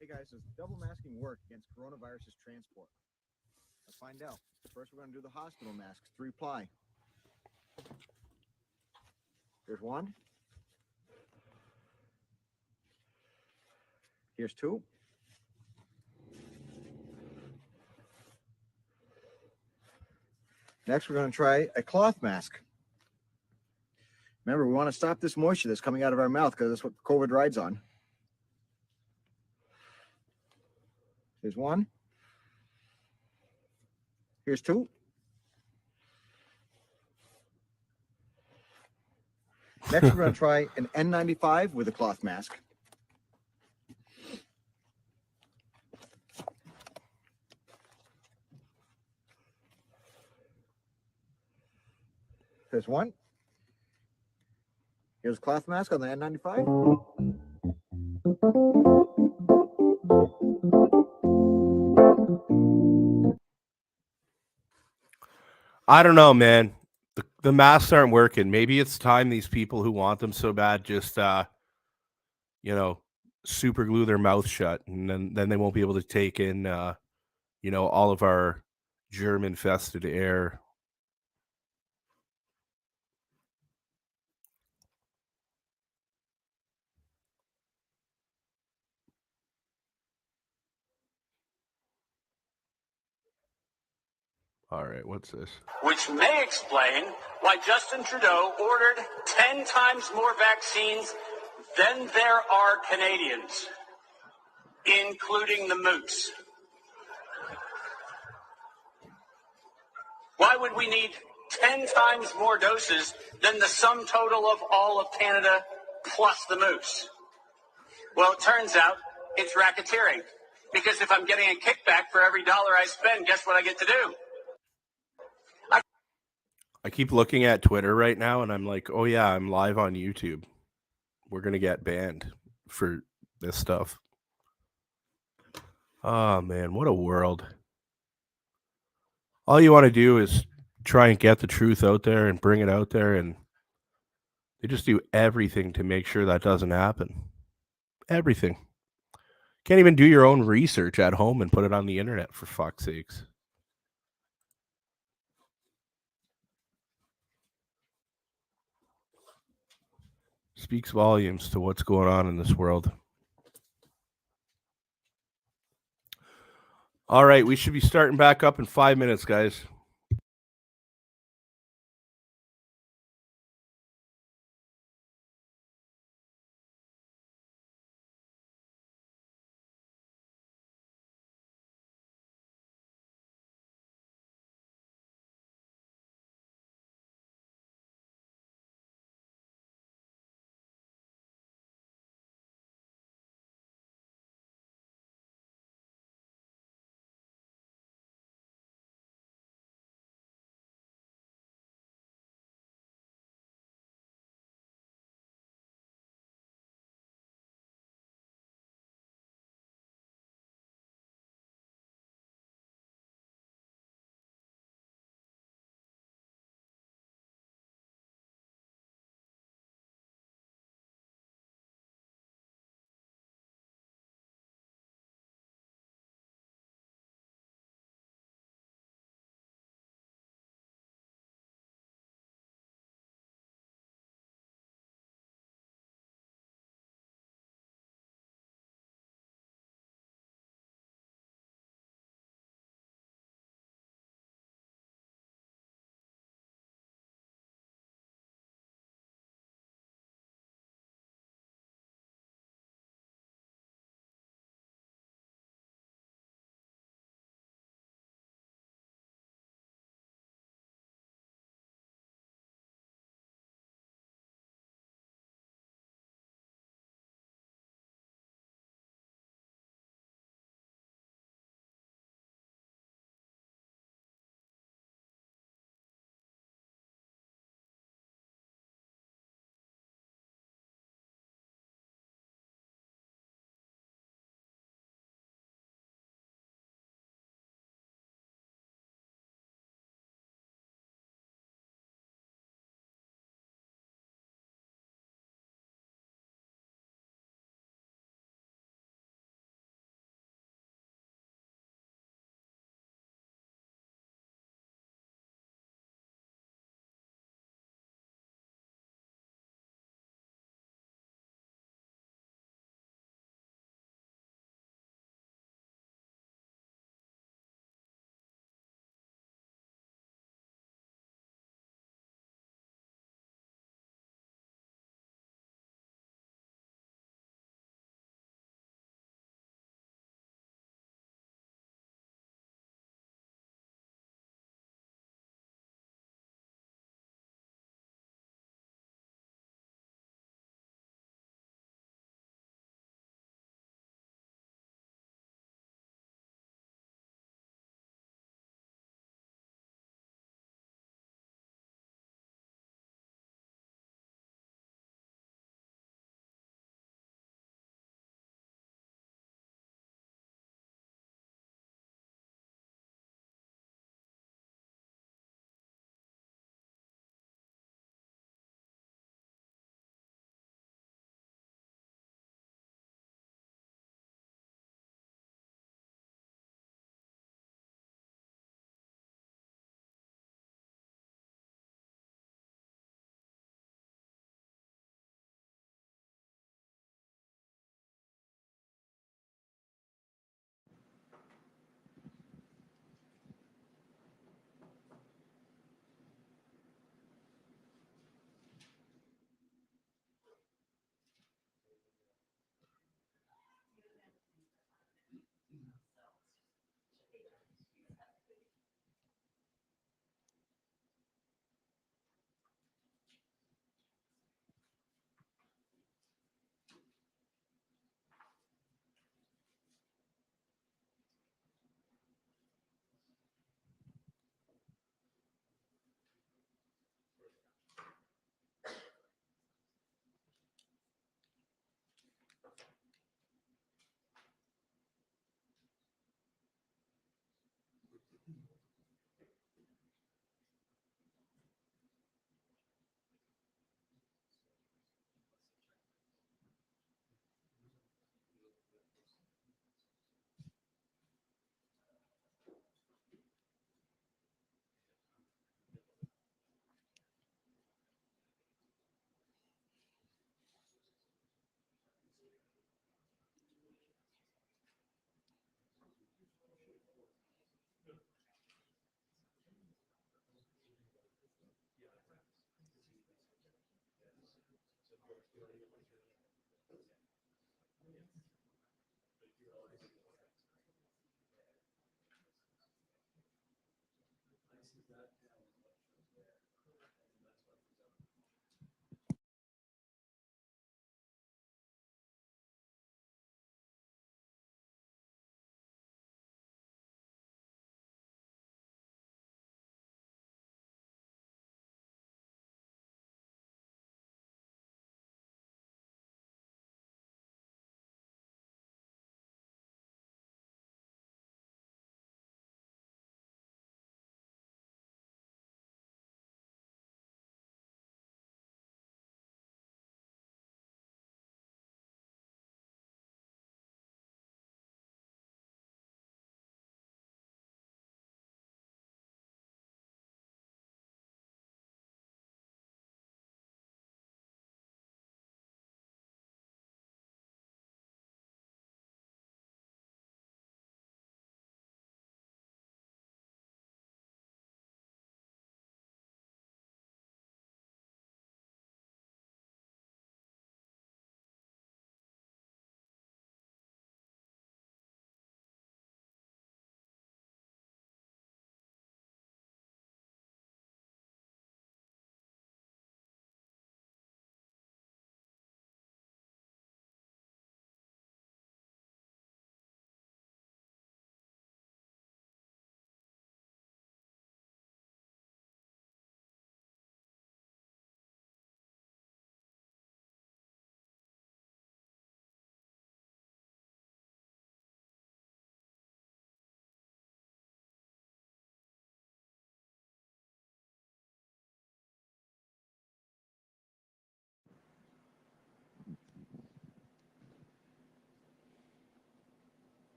Hey guys, does double masking work against coronavirus's transport? Let's find out. First, we're going to do the hospital masks, 3-ply. Here's one. Here's two. Next, we're going to try a cloth mask. Remember, we want to stop this moisture that's coming out of our mouth because that's what COVID rides on. Here's one. Here's two. Next, we're going to try an N95 with a cloth mask. Here's one. Here's a cloth mask on the N95. I don't know, man. The masks aren't working. Maybe it's time these people who want them so bad just super glue their mouth shut, and then they won't be able to take in all of our germ infested air. All right, what's this? Which may explain why Justin Trudeau ordered 10 times more vaccines than there are Canadians, including the moose. Why would we need 10 times more doses than the sum total of all of Canada plus the moose? Well, it turns out it's racketeering. Because if I'm getting a kickback for every dollar I spend, guess what I get to do? I keep looking at Twitter right now, and I'm like, oh yeah, I'm live on YouTube. We're gonna get banned for this stuff. Oh man, what a world. All you want to do is try and get the truth out there and bring it out there, and they just do everything to make sure that doesn't happen. Everything. Can't even do your own research at home and put it on the internet, for fuck's sakes. Speaks volumes to what's going on in this world. All right, we should be starting back up in 5 minutes, guys.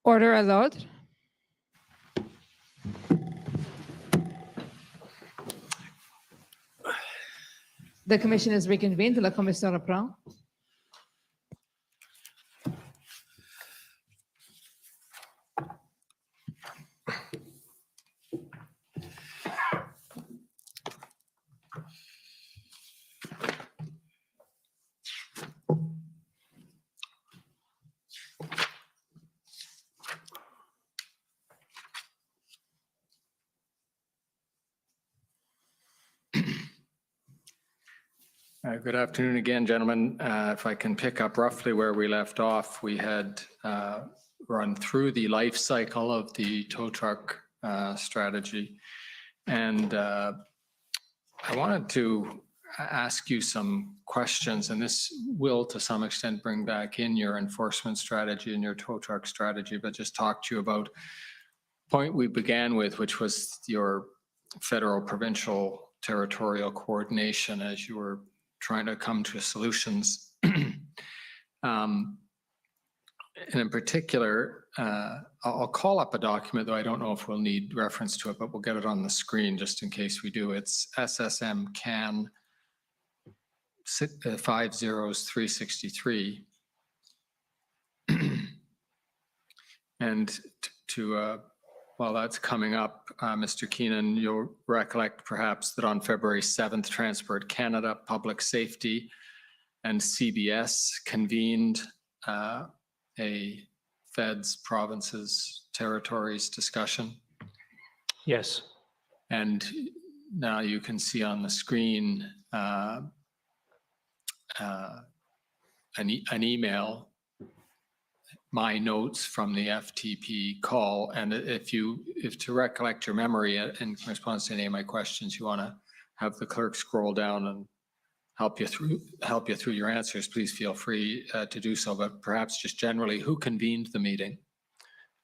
Order à l'ordre. The commission is reconvened. La commission reprend. Good afternoon again, gentlemen. If I can pick up roughly where we left off, we had run through the life cycle of the tow truck strategy. And I wanted to ask you some questions, and this will to some extent bring back in your enforcement strategy and your tow truck strategy, but just talk to you about point we began with, which was your federal, provincial, territorial coordination as you were trying to come to solutions. And in particular, I'll call up a document, though I don't know if we'll need reference to it, but we'll get it on the screen just in case we do. It's SSM CAN 50363. And while that's coming up, Mr. Keenan, you'll recollect perhaps that on February 7th, Transport Canada, Public Safety, and CBS convened a feds, provinces, territories discussion. Yes. And now you can see on the screen an email, my notes from the FTP call. And if to recollect your memory in response to any of my questions, you want to have the clerk scroll down and help you through your answers, please feel free to do so. But perhaps just generally, who convened the meeting?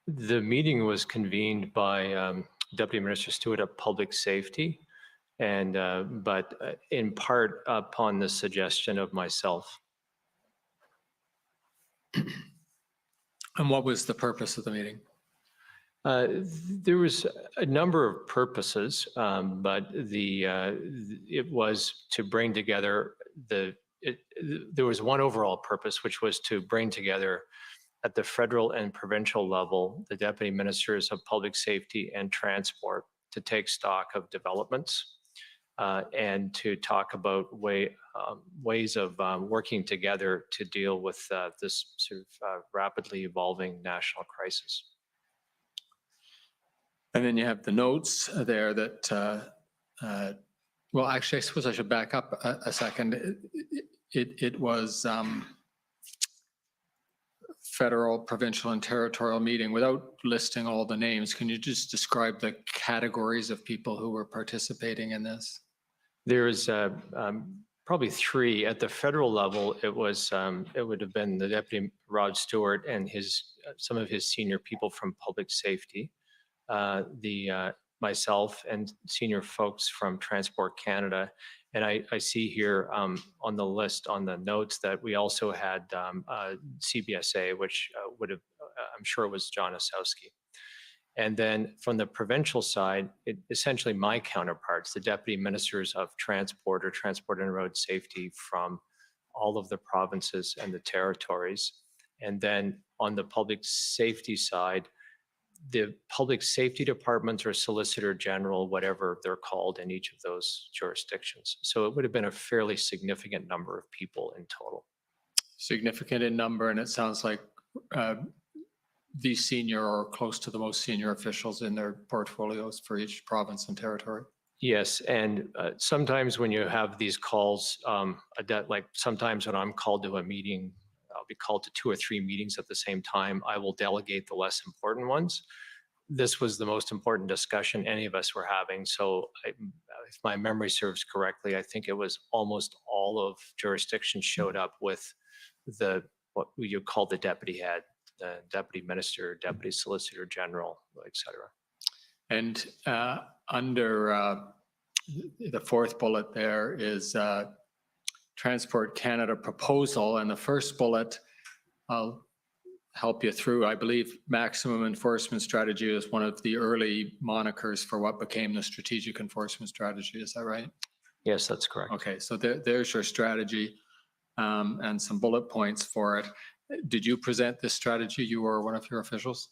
The meeting was convened by Deputy Minister Stewart of Public Safety, and but in part upon the suggestion of myself. And what was the purpose of the meeting? There was a number of purposes, but it was to bring together there was one overall purpose, which was to bring together at the federal and provincial level, the deputy ministers of public safety and transport to take stock of developments and to talk about ways of working together to deal with this sort of rapidly evolving national crisis. And then you have the notes there that, well, actually, I suppose I should back up a second. It was federal, provincial, and territorial meeting. Without listing all the names, can you just describe the categories of people who were participating in this? There's probably three. At the federal level, it would have been the Deputy Rod Stewart and some of his senior people from public safety, myself and senior folks from Transport Canada. And I see here on the list, on the notes, that we also had CBSA, which would have, I'm sure it was John Osowski. And then from the provincial side, essentially my counterparts, the deputy ministers of transport or transport and road safety from all of the provinces and the territories. And then on the public safety side, the public safety departments or solicitor general, whatever they're called in each of those jurisdictions. So it would have been a fairly significant number of people in total. Significant in number, and it sounds like the senior or close to the most senior officials in their portfolios for each province and territory. Yes, and sometimes when you have these calls, like sometimes when I'm called to a meeting, I'll be called to 2 or 3 meetings at the same time. I will delegate the less important ones. This was the most important discussion any of us were having. So if my memory serves correctly, I think it was almost all of jurisdictions showed up with what you call the deputy head, the deputy minister, deputy solicitor general, et cetera. And under the fourth bullet there is Transport Canada proposal, and the first bullet, I'll help you through. I believe maximum enforcement strategy is one of the early monikers for what became the strategic enforcement strategy. Is that right? Yes, that's correct. Okay, so there's your strategy and some bullet points for it. Did you present this strategy, you or one of your officials?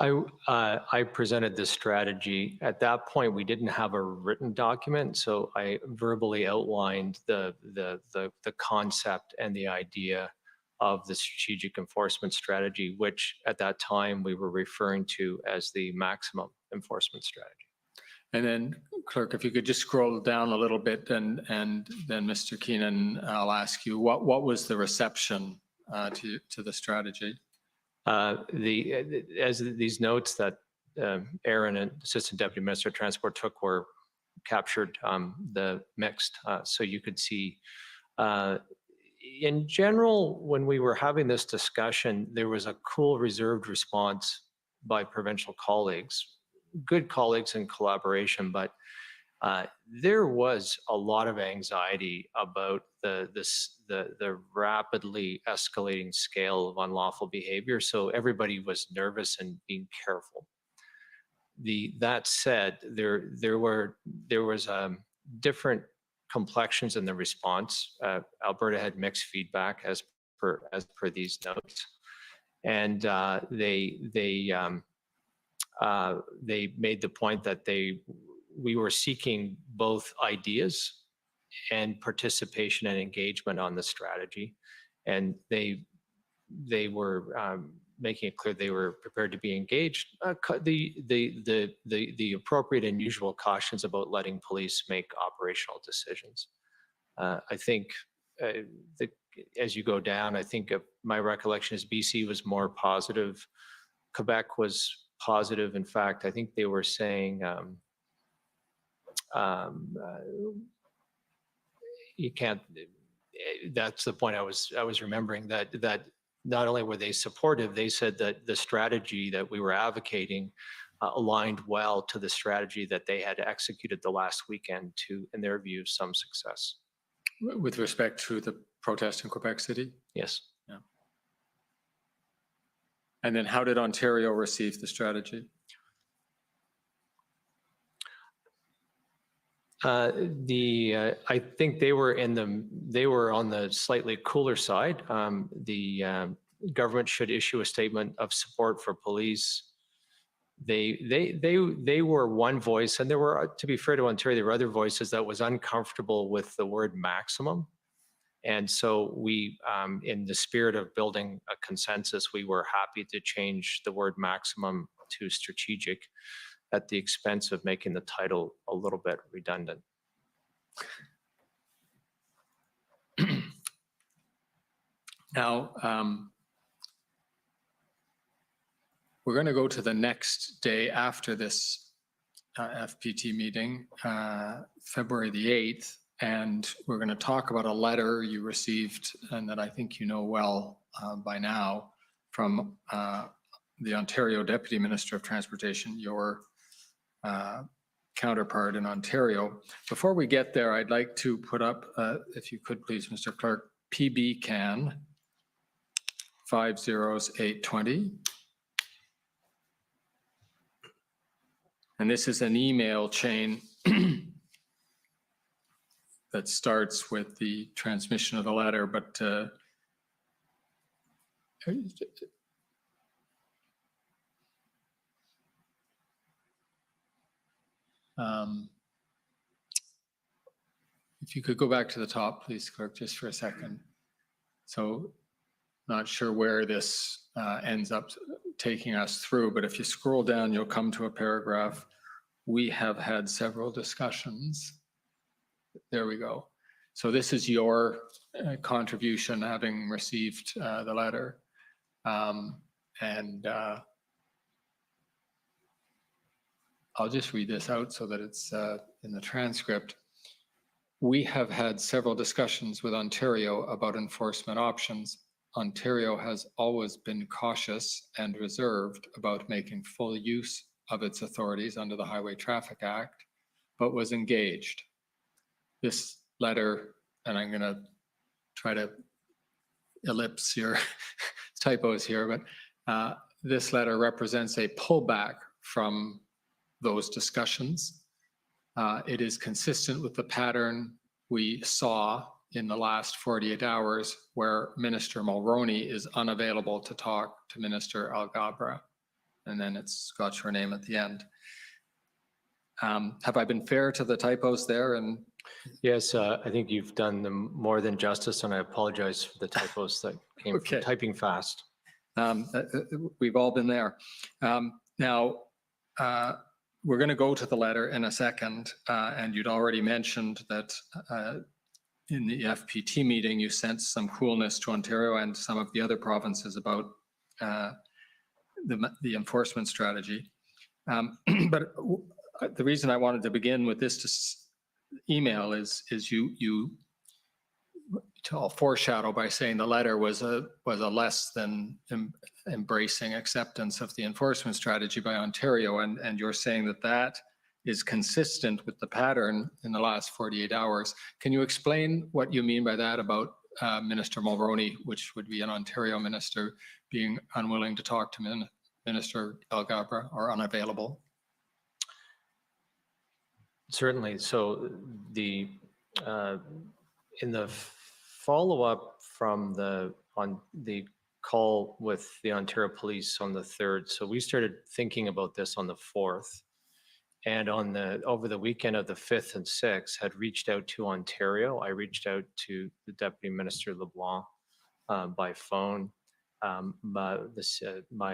I presented this strategy. At that point, we didn't have a written document, so I verbally outlined the concept and the idea of the strategic enforcement strategy, which at that time we were referring to as the maximum enforcement strategy. And then, Clerk, if you could just scroll down a little bit, and then Mr. Keenan, I'll ask you, what was the reception to the strategy? As these notes that Aaron and Assistant Deputy Minister of Transport took were captured the mixed, so you could see. In general, when we were having this discussion, there was a cool, reserved response by provincial colleagues, good colleagues in collaboration, but there was a lot of anxiety about the rapidly escalating scale of unlawful behavior. So everybody was nervous and being careful. That said, there was different complexions in the response. Alberta had mixed feedback as per these notes, and they made the point that we were seeking both ideas and participation and engagement on the strategy, and they were making it clear they were prepared to be engaged. The appropriate and usual cautions about letting police make operational decisions. I think as you go down, I think my recollection is BC was more positive. Quebec was positive. In fact, I think they were saying you can't. That's the point I was remembering, that not only were they supportive, they said that the strategy that we were advocating aligned well to the strategy that they had executed the last weekend to, in their view, some success. With respect to the protest in Quebec City? Yes. Yeah. And then how did Ontario receive the strategy? I think they were on the slightly cooler side. The government should issue a statement of support for police. They were one voice, and there were, to be fair to Ontario, there were other voices that was uncomfortable with the word maximum. And so we, in the spirit of building a consensus, we were happy to change the word maximum to strategic, at the expense of making the title a little bit redundant. Now, we're going to go to the next day after this FPT meeting, February the 8th, and we're going to talk about a letter you received and that I think you know well by now from the Ontario Deputy Minister of Transportation, your counterpart in Ontario. Before we get there, I'd like to put up, if you could please, Mr. Clerk, PB CAN 50820. And this is an email chain that starts with the transmission of the letter, but if you could go back to the top, please, Clerk, just for a second. So not sure where this ends up taking us through, but if you scroll down, you'll come to a paragraph. We have had several discussions. There we go. So this is your contribution, having received the letter. I'll just read this out so that it's in the transcript. We have had several discussions with Ontario about enforcement options. Ontario has always been cautious and reserved about making full use of its authorities under the Highway Traffic Act, but was engaged. This letter, and I'm going to try to ellipse your typos here, but this letter represents a pullback from those discussions. It is consistent with the pattern we saw in the last 48 hours where Minister Mulroney is unavailable to talk to Minister Alghabra. And then it's got your name at the end. Have I been fair to the typos there? And Yes, I think you've done them more than justice, and I apologize for the typos that came from typing fast. We've all been there. Now, we're going to go to the letter in a second, and you'd already mentioned that in the FPT meeting, you sensed some coolness to Ontario and some of the other provinces about the enforcement strategy. But the reason I wanted to begin with this email is you to foreshadow by saying the letter was a less than embracing acceptance of the enforcement strategy by Ontario, and you're saying that is consistent with the pattern in the last 48 hours. Can you explain what you mean by that about Minister Mulroney, which would be an Ontario minister, being unwilling to talk to Minister Alghabra or unavailable? Certainly. So in the follow-up from the call with the Ontario Police on the 3rd, so we started thinking about this on the 4th, and over the weekend of the 5th and 6th had reached out to Ontario. I reached out to the Deputy Minister LeBlanc by phone. My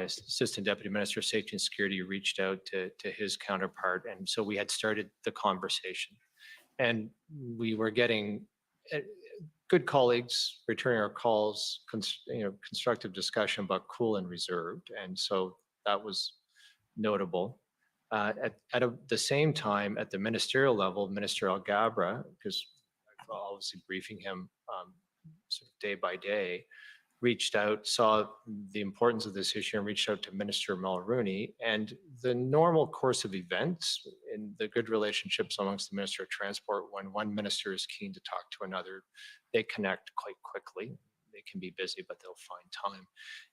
Assistant Deputy Minister of Safety and Security reached out to his counterpart, and so we had started the conversation. And we were getting good colleagues returning our calls, constructive discussion, but cool and reserved. And so that was notable. At the same time, at the ministerial level, Minister Alghabra, because I'm obviously briefing him sort of day by day, reached out, saw the importance of this issue and reached out to Minister Mulroney. And the normal course of events in the good relationships amongst the Minister of Transport, when one minister is keen to talk to another, they connect quite quickly. They can be busy, but they'll find time.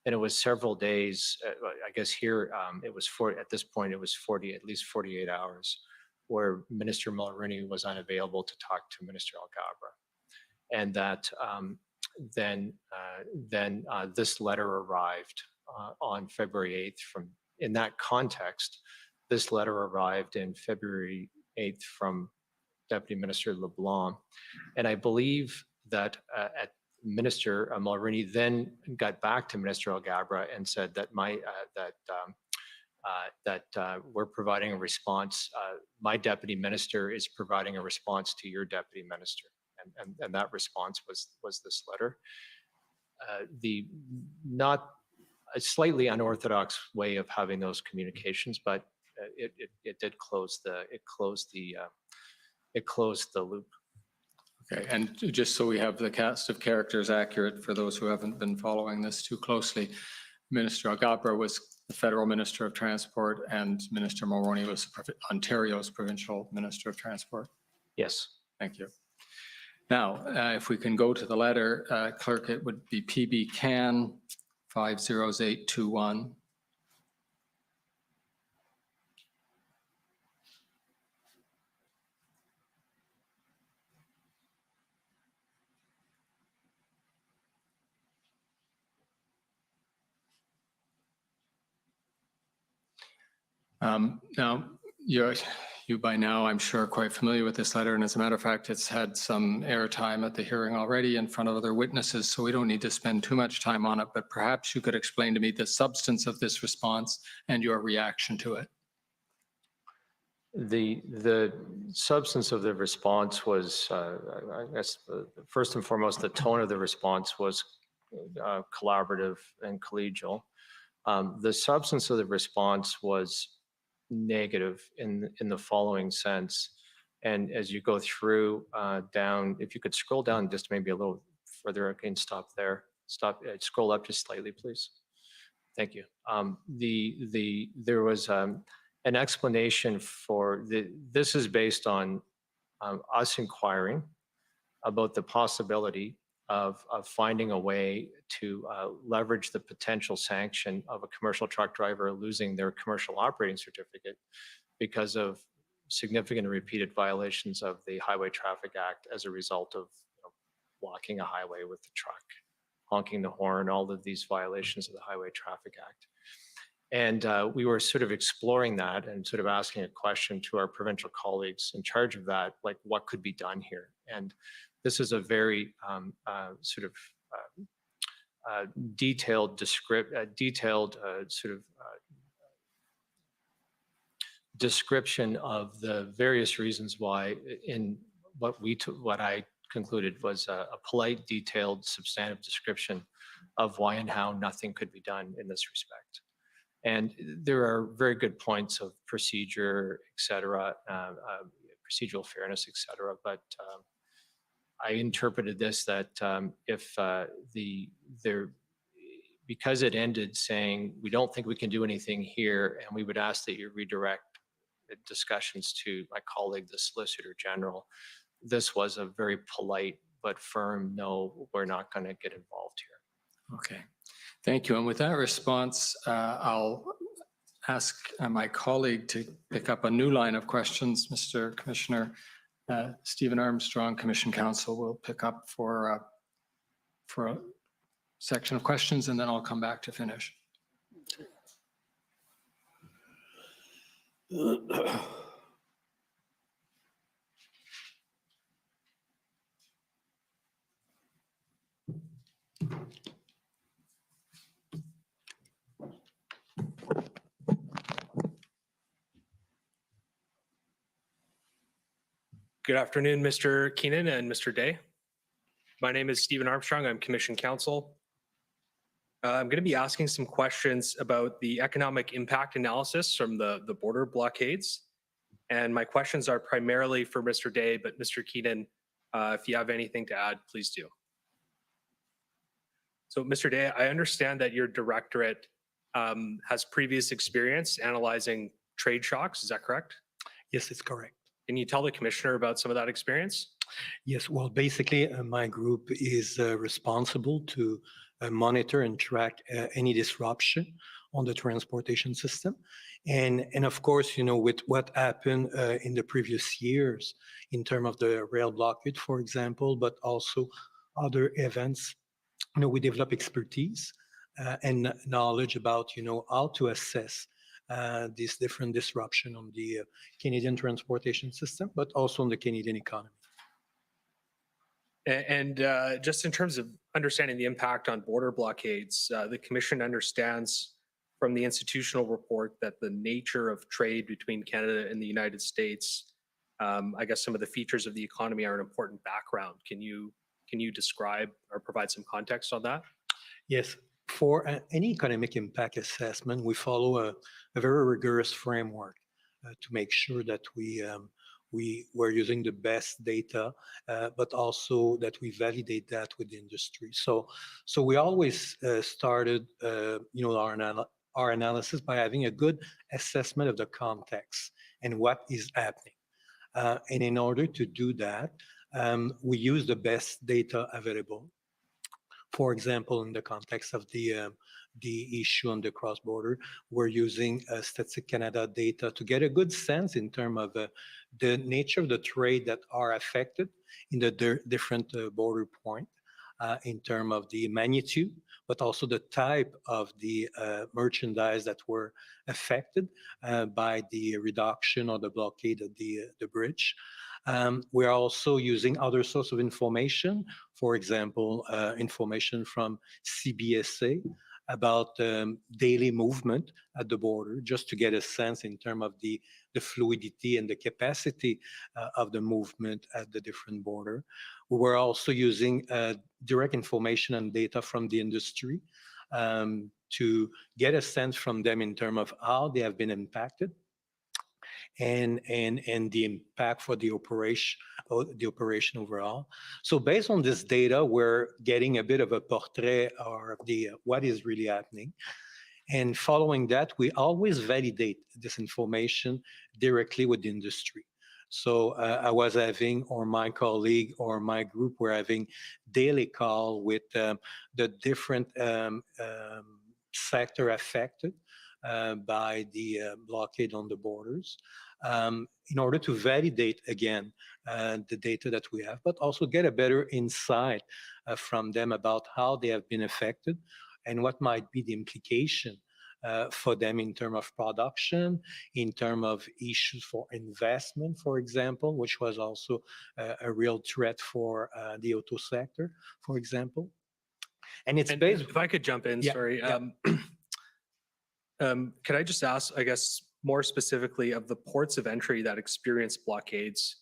And it was several days, I guess here, it was at this point, it was at least 48 hours where Minister Mulroney was unavailable to talk to Minister Alghabra. And that then this letter arrived on February 8th. In that context, this letter arrived in February 8th from Deputy Minister LeBlanc. And I believe that Minister Mulroney then got back to Minister Alghabra and said that we're providing a response. My deputy minister is providing a response to your deputy minister. And that response was this letter. Not a slightly unorthodox way of having those communications, but it did close the loop. Okay, and just so we have the cast of characters accurate for those who haven't been following this too closely, Minister Alghabra was the Federal Minister of Transport and Minister Mulroney was Ontario's Provincial Minister of Transport? Yes. Thank you. Now, if we can go to the letter, Clerk, it would be PB Can 50821. Now, you by now, I'm sure, are quite familiar with this letter. And as a matter of fact, it's had some airtime at the hearing already in front of other witnesses, so we don't need to spend too much time on it. But perhaps you could explain to me the substance of this response and your reaction to it. The substance of the response was, I guess, first and foremost, the tone of the response was collaborative and collegial. The substance of the response was negative in the following sense. And as you go through down, if you could scroll down just maybe a little further, again, stop there. Scroll up just slightly, please. Thank you. There was an explanation for this is based on us inquiring about the possibility of finding a way to leverage the potential sanction of a commercial truck driver losing their commercial operating certificate because of significant and repeated violations of the Highway Traffic Act as a result of blocking a highway with the truck, honking the horn, all of these violations of the Highway Traffic Act. And we were sort of exploring that and sort of asking a question to our provincial colleagues in charge of that, like what could be done here? And this is a very sort of detailed description of the various reasons why in what I concluded was a polite, detailed, substantive description of why and how nothing could be done in this respect. And there are very good points of procedure, et cetera, procedural fairness, et cetera. But I interpreted this that because it ended saying, we don't think we can do anything here, and we would ask that you redirect the discussions to my colleague, the Solicitor General. This was a very polite but firm, no, we're not going to get involved here. Okay, thank you. And with that response, I'll ask my colleague to pick up a new line of questions. Mr. Commissioner Stephen Armstrong, Commission Counsel, will pick up for a section of questions, and then I'll come back to finish. Good afternoon, Mr. Keenan and Mr. Day. My name is Stephen Armstrong. I'm Commission Counsel. I'm going to be asking some questions about the economic impact analysis from the border blockades. And my questions are primarily for Mr. Day, but Mr. Keenan, if you have anything to add, please do. So Mr. Day, I understand that your directorate has previous experience analyzing trade shocks. Is that correct? Yes, it's correct. Can you tell the commissioner about some of that experience? Yes, well, basically, my group is responsible to monitor and track any disruption on the transportation system. And of course, you know, with what happened in the previous years in terms of the rail blockade, for example, but also other events, you know, we develop expertise and knowledge about, you know, how to assess this different disruption on the Canadian transportation system, but also on the Canadian economy. And just in terms of understanding the impact on border blockades, the Commission understands from the institutional report that the nature of trade between Canada and the United States, I guess some of the features of the economy are an important background. Can you describe or provide some context on that? Yes. For any economic impact assessment, we follow a very rigorous framework to make sure that we're using the best data, but also that we validate that with the industry. So we always started, you know, our analysis by having a good assessment of the context and what is happening. And in order to do that, we use the best data available. For example, in the context of the issue on the cross-border, we're using Statistic Canada data to get a good sense in terms of the nature of the trade that are affected in the different border point, in terms of the magnitude, but also the type of the merchandise that were affected by the reduction or the blockade of the bridge. We're also using other sources of information, for example, information from CBSA about daily movement at the border, just to get a sense in terms of the fluidity and the capacity of the movement at the different border. We're also using direct information and data from the industry to get a sense from them in terms of how they have been impacted and the impact for the operation overall. So based on this data, we're getting a bit of a portrait of what is really happening. And following that, we always validate this information directly with the industry. So I was having, or my colleague or my group were having daily call with the different sector affected by the blockade on the borders, in order to validate again the data that we have, but also get a better insight from them about how they have been affected and what might be the implication for them in terms of production, in terms of issues for investment, for example, which was also a real threat for the auto sector, for example. And it's based. If I could jump in, sorry. Could I just ask, I guess, more specifically of the ports of entry that experienced blockades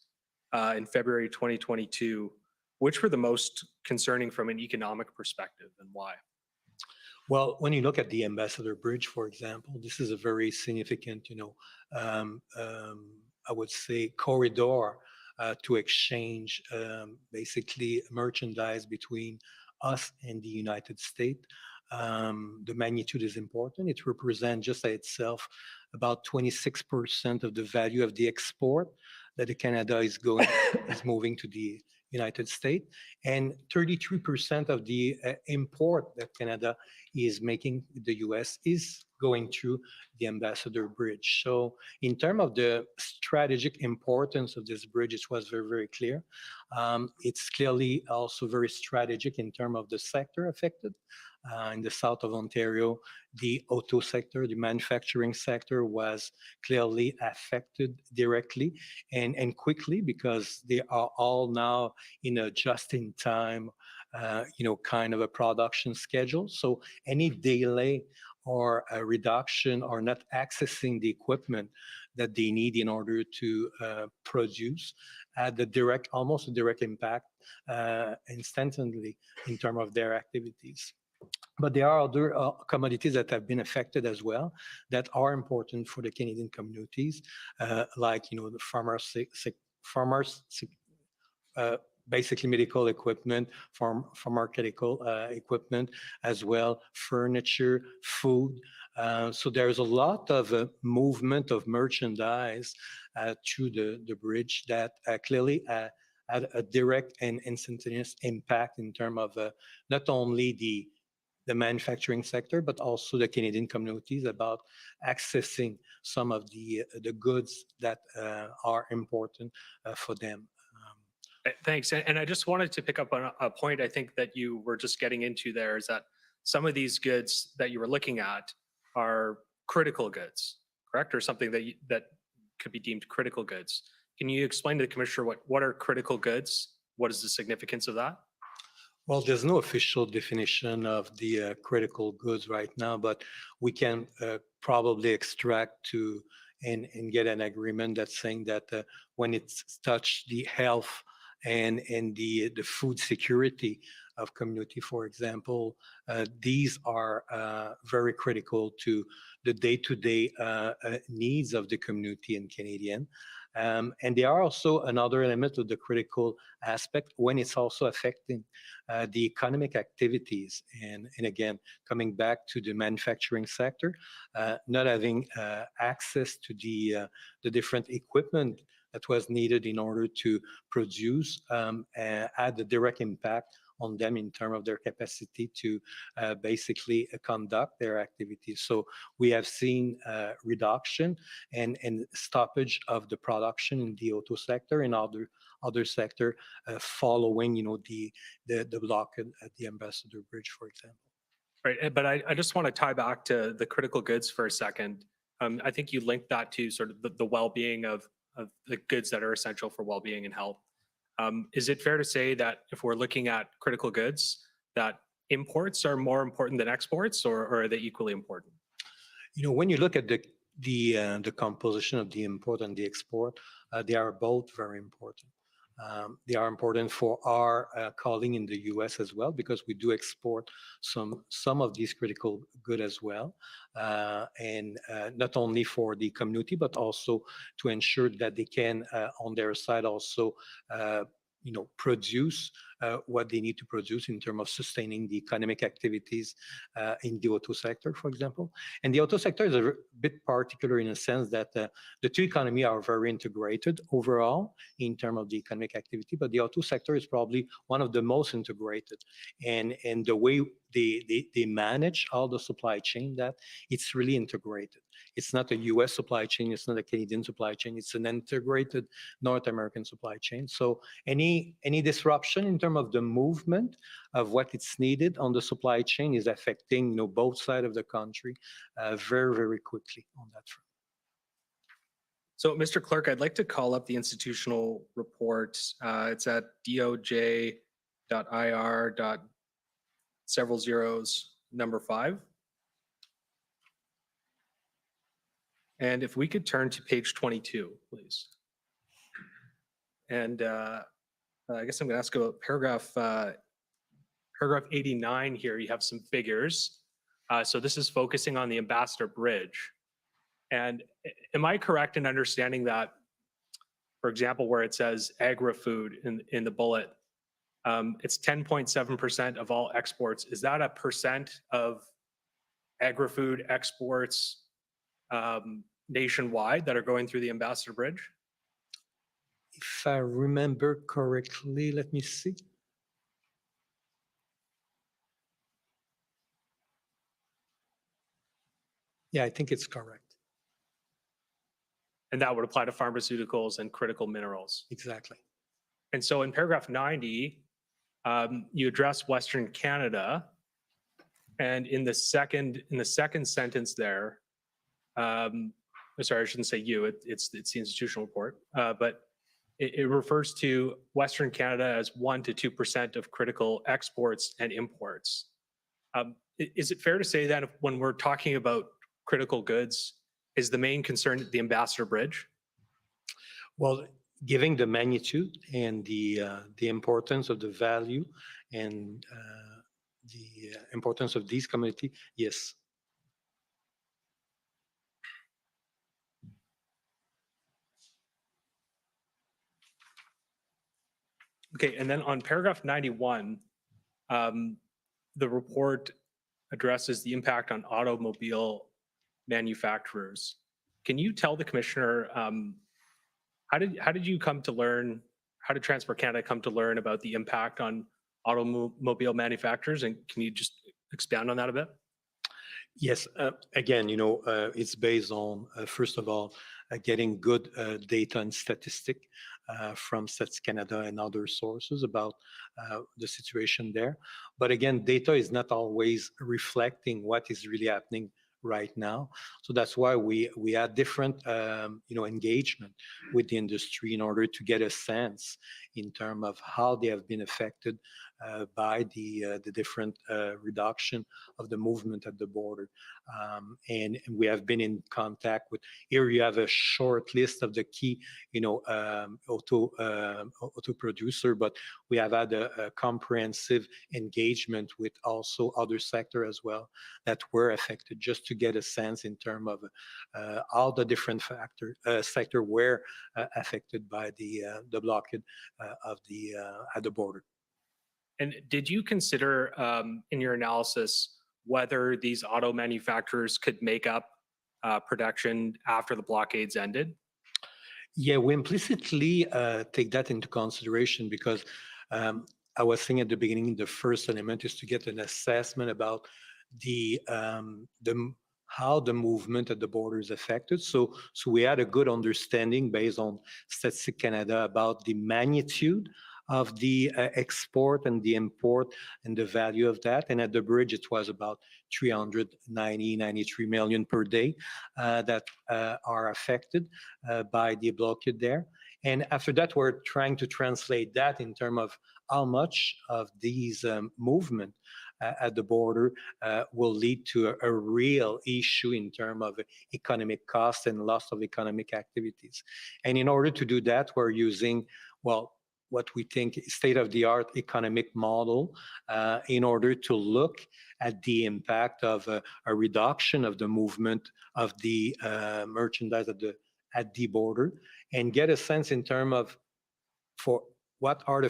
in February 2022, which were the most concerning from an economic perspective and why? Well, when you look at the Ambassador Bridge, for example, this is a very significant, I would say, corridor to exchange basically merchandise between us and the United States. The magnitude is important. It represents just by itself about 26% of the value of the export that Canada is moving to the United States, and 33% of the import that Canada is making the US is going through the Ambassador Bridge. So in terms of the strategic importance of this bridge, it was very, very clear. It's clearly also very strategic in terms of the sector affected. In the south of Ontario, the auto sector, the manufacturing sector was clearly affected directly and quickly, because they are all now in a just-in-time, kind of a production schedule. So any delay or a reduction or not accessing the equipment that they need in order to produce had almost a direct impact instantly in terms of their activities. But there are other commodities that have been affected as well that are important for the Canadian communities, like the farmers, basically medical equipment, pharmaceutical equipment, as well furniture, food. So there's a lot of movement of merchandise through the bridge that clearly had a direct and instantaneous impact in terms of not only the manufacturing sector, but also the Canadian communities about accessing some of the goods that are important for them. Thanks. And I just wanted to pick up on a point I think that you were just getting into there, is that some of these goods that you were looking at are critical goods, correct? Or something that could be deemed critical goods. Can you explain to the Commissioner what are critical goods? What is the significance of that? Well, there's no official definition of the critical goods right now, but we can probably extract and get an agreement that's saying that when it's touched the health and the food security of community, for example, these are very critical to the day-to-day needs of the community in Canadian. And they are also another element of the critical aspect when it's also affecting the economic activities. And again, coming back to the manufacturing sector, not having access to the different equipment that was needed in order to produce had a direct impact on them in terms of their capacity to basically conduct their activities. So we have seen reduction and stoppage of the production in the auto sector and other sector following, the blockade at the Ambassador Bridge, for example. Right, but I just want to tie back to the critical goods for a second. I think you linked that to sort of the well-being of the goods that are essential for well-being and health. Is it fair to say that if we're looking at critical goods, that imports are more important than exports, or are they equally important? When you look at the composition of the import and the export, they are both very important. They are important for our calling in the US as well, because we do export some of these critical goods as well. And not only for the community, but also to ensure that they can, on their side, also produce what they need to produce in terms of sustaining the economic activities in the auto sector, for example. And the auto sector is a bit particular in a sense that the two economies are very integrated overall in terms of the economic activity, but the auto sector is probably one of the most integrated. And the way they manage all the supply chain, that it's really integrated. It's not a US supply chain, it's not a Canadian supply chain, it's an integrated North American supply chain. So any disruption in terms of the movement of what it's needed on the supply chain is affecting both sides of the country very, very quickly on that front. So, Mr. Clerk, I'd like to call up the institutional report. It's at doj.ir. Several zeros, number 5. And if we could turn to page 22, please. And I guess I'm going to ask about paragraph 89 here. You have some figures. So this is focusing on the Ambassador Bridge. And am I correct in understanding that, for example, where it says agri-food in the bullet, it's 10.7% of all exports. Is that a percent of agri-food exports nationwide that are going through the Ambassador Bridge? If I remember correctly, let me see. Yeah, I think it's correct. And that would apply to pharmaceuticals and critical minerals. Exactly. And so in paragraph 90, you address Western Canada, and in the second sentence there, sorry, I shouldn't say you. It's the institutional report, but it refers to Western Canada as 1 to 2% of critical exports and imports. Is it fair to say that when we're talking about critical goods, is the main concern the Ambassador Bridge? Well, given the magnitude and the importance of the value and the importance of these community, yes. Okay, and then on paragraph 91, the report addresses the impact on automobile manufacturers. Can you tell the commissioner how did you come to learn? How did Transport Canada come to learn about the impact on automobile manufacturers? And can you just expand on that a bit? Yes. Again, it's based on first of all getting good data and statistic from Statistics Canada and other sources about the situation there. But again, data is not always reflecting what is really happening right now. So that's why we had different engagement with the industry in order to get a sense in terms of how they have been affected by the different reduction of the movement at the border. And we have been in contact with, here you have a short list of the key, auto producer, but we have had a comprehensive engagement with also other sector as well that were affected, just to get a sense in terms of all the different sector were affected by the blockade of the at the border. And did you consider in your analysis whether these auto manufacturers could make up production after the blockades ended? Yeah, we implicitly take that into consideration because I was saying at the beginning, the first element is to get an assessment about how the movement at the border is affected. So we had a good understanding based on Statistics Canada about the magnitude of the export and the import and the value of that. And at the bridge, it was about 93 million per day that are affected by the blockade there. And after that, we're trying to translate that in terms of how much of these movement at the border will lead to a real issue in terms of economic cost and loss of economic activities. And in order to do that, we're using, what we think state-of-the-art economic model in order to look at the impact of a reduction of the movement of the merchandise at the border and get a sense in terms of for what are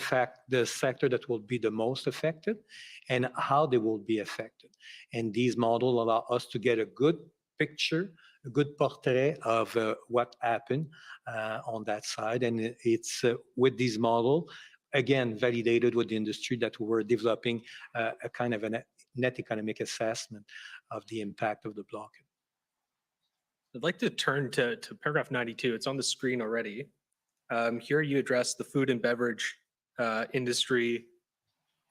the sector that will be the most affected and how they will be affected. And these models allow us to get a good picture, a good portrait of what happened on that side. And it's with these models, again, validated with the industry, that we were developing a kind of a net economic assessment of the impact of the blockade. I'd like to turn to paragraph 92. It's on the screen already. Here you address the food and beverage industry,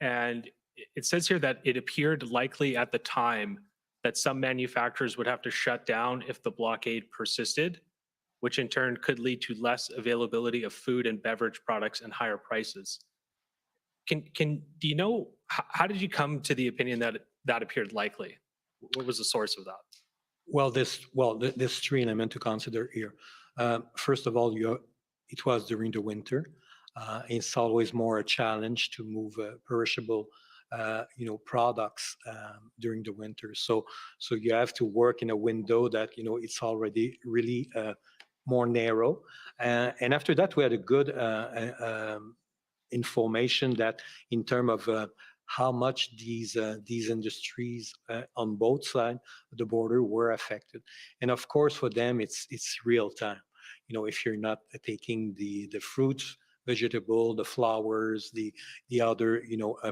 and it says here that it appeared likely at the time that some manufacturers would have to shut down if the blockade persisted, which in turn could lead to less availability of food and beverage products and higher prices. Do you know, how did you come to the opinion that that appeared likely? What was the source of that? Well, there's three elements to consider here. First of all, it was during the winter. It's always more a challenge to move perishable, products during the winter. So you have to work in a window that it's already really more narrow. And after that, we had a good information that in terms of how much these industries on both sides of the border were affected. And of course, for them, it's real time. If you're not taking the fruits, vegetable, the flowers, the other,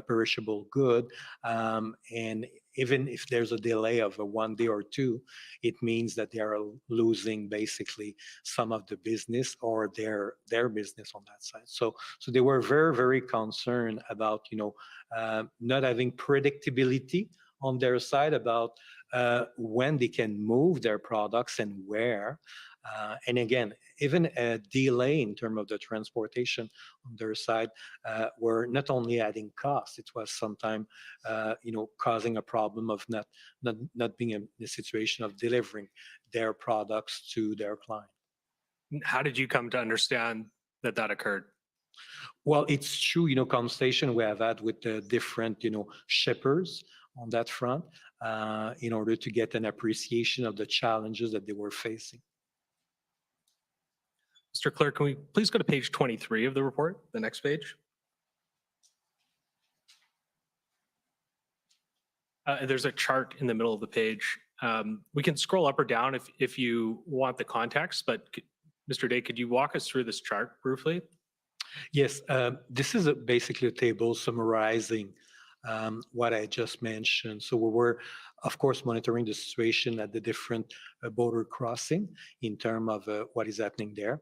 perishable good, and even if there's a delay of 1 day or two, it means that they are losing basically some of the business or their business on that side. So they were very, very concerned about, not having predictability on their side about when they can move their products and where. And again, even a delay in terms of the transportation on their side were not only adding costs, it was sometimes, causing a problem of not being in the situation of delivering their products to their client. How did you come to understand that that occurred? Well, it's true, conversation we have had with the different, shippers on that front in order to get an appreciation of the challenges that they were facing. Mr. Clerk, can we please go to page 23 of the report, the next page? There's a chart in the middle of the page. We can scroll up or down if you want the context, but Mr. Day, could you walk us through this chart briefly? Yes, this is basically a table summarizing what I just mentioned. So we were, of course, monitoring the situation at the different border crossing in terms of what is happening there.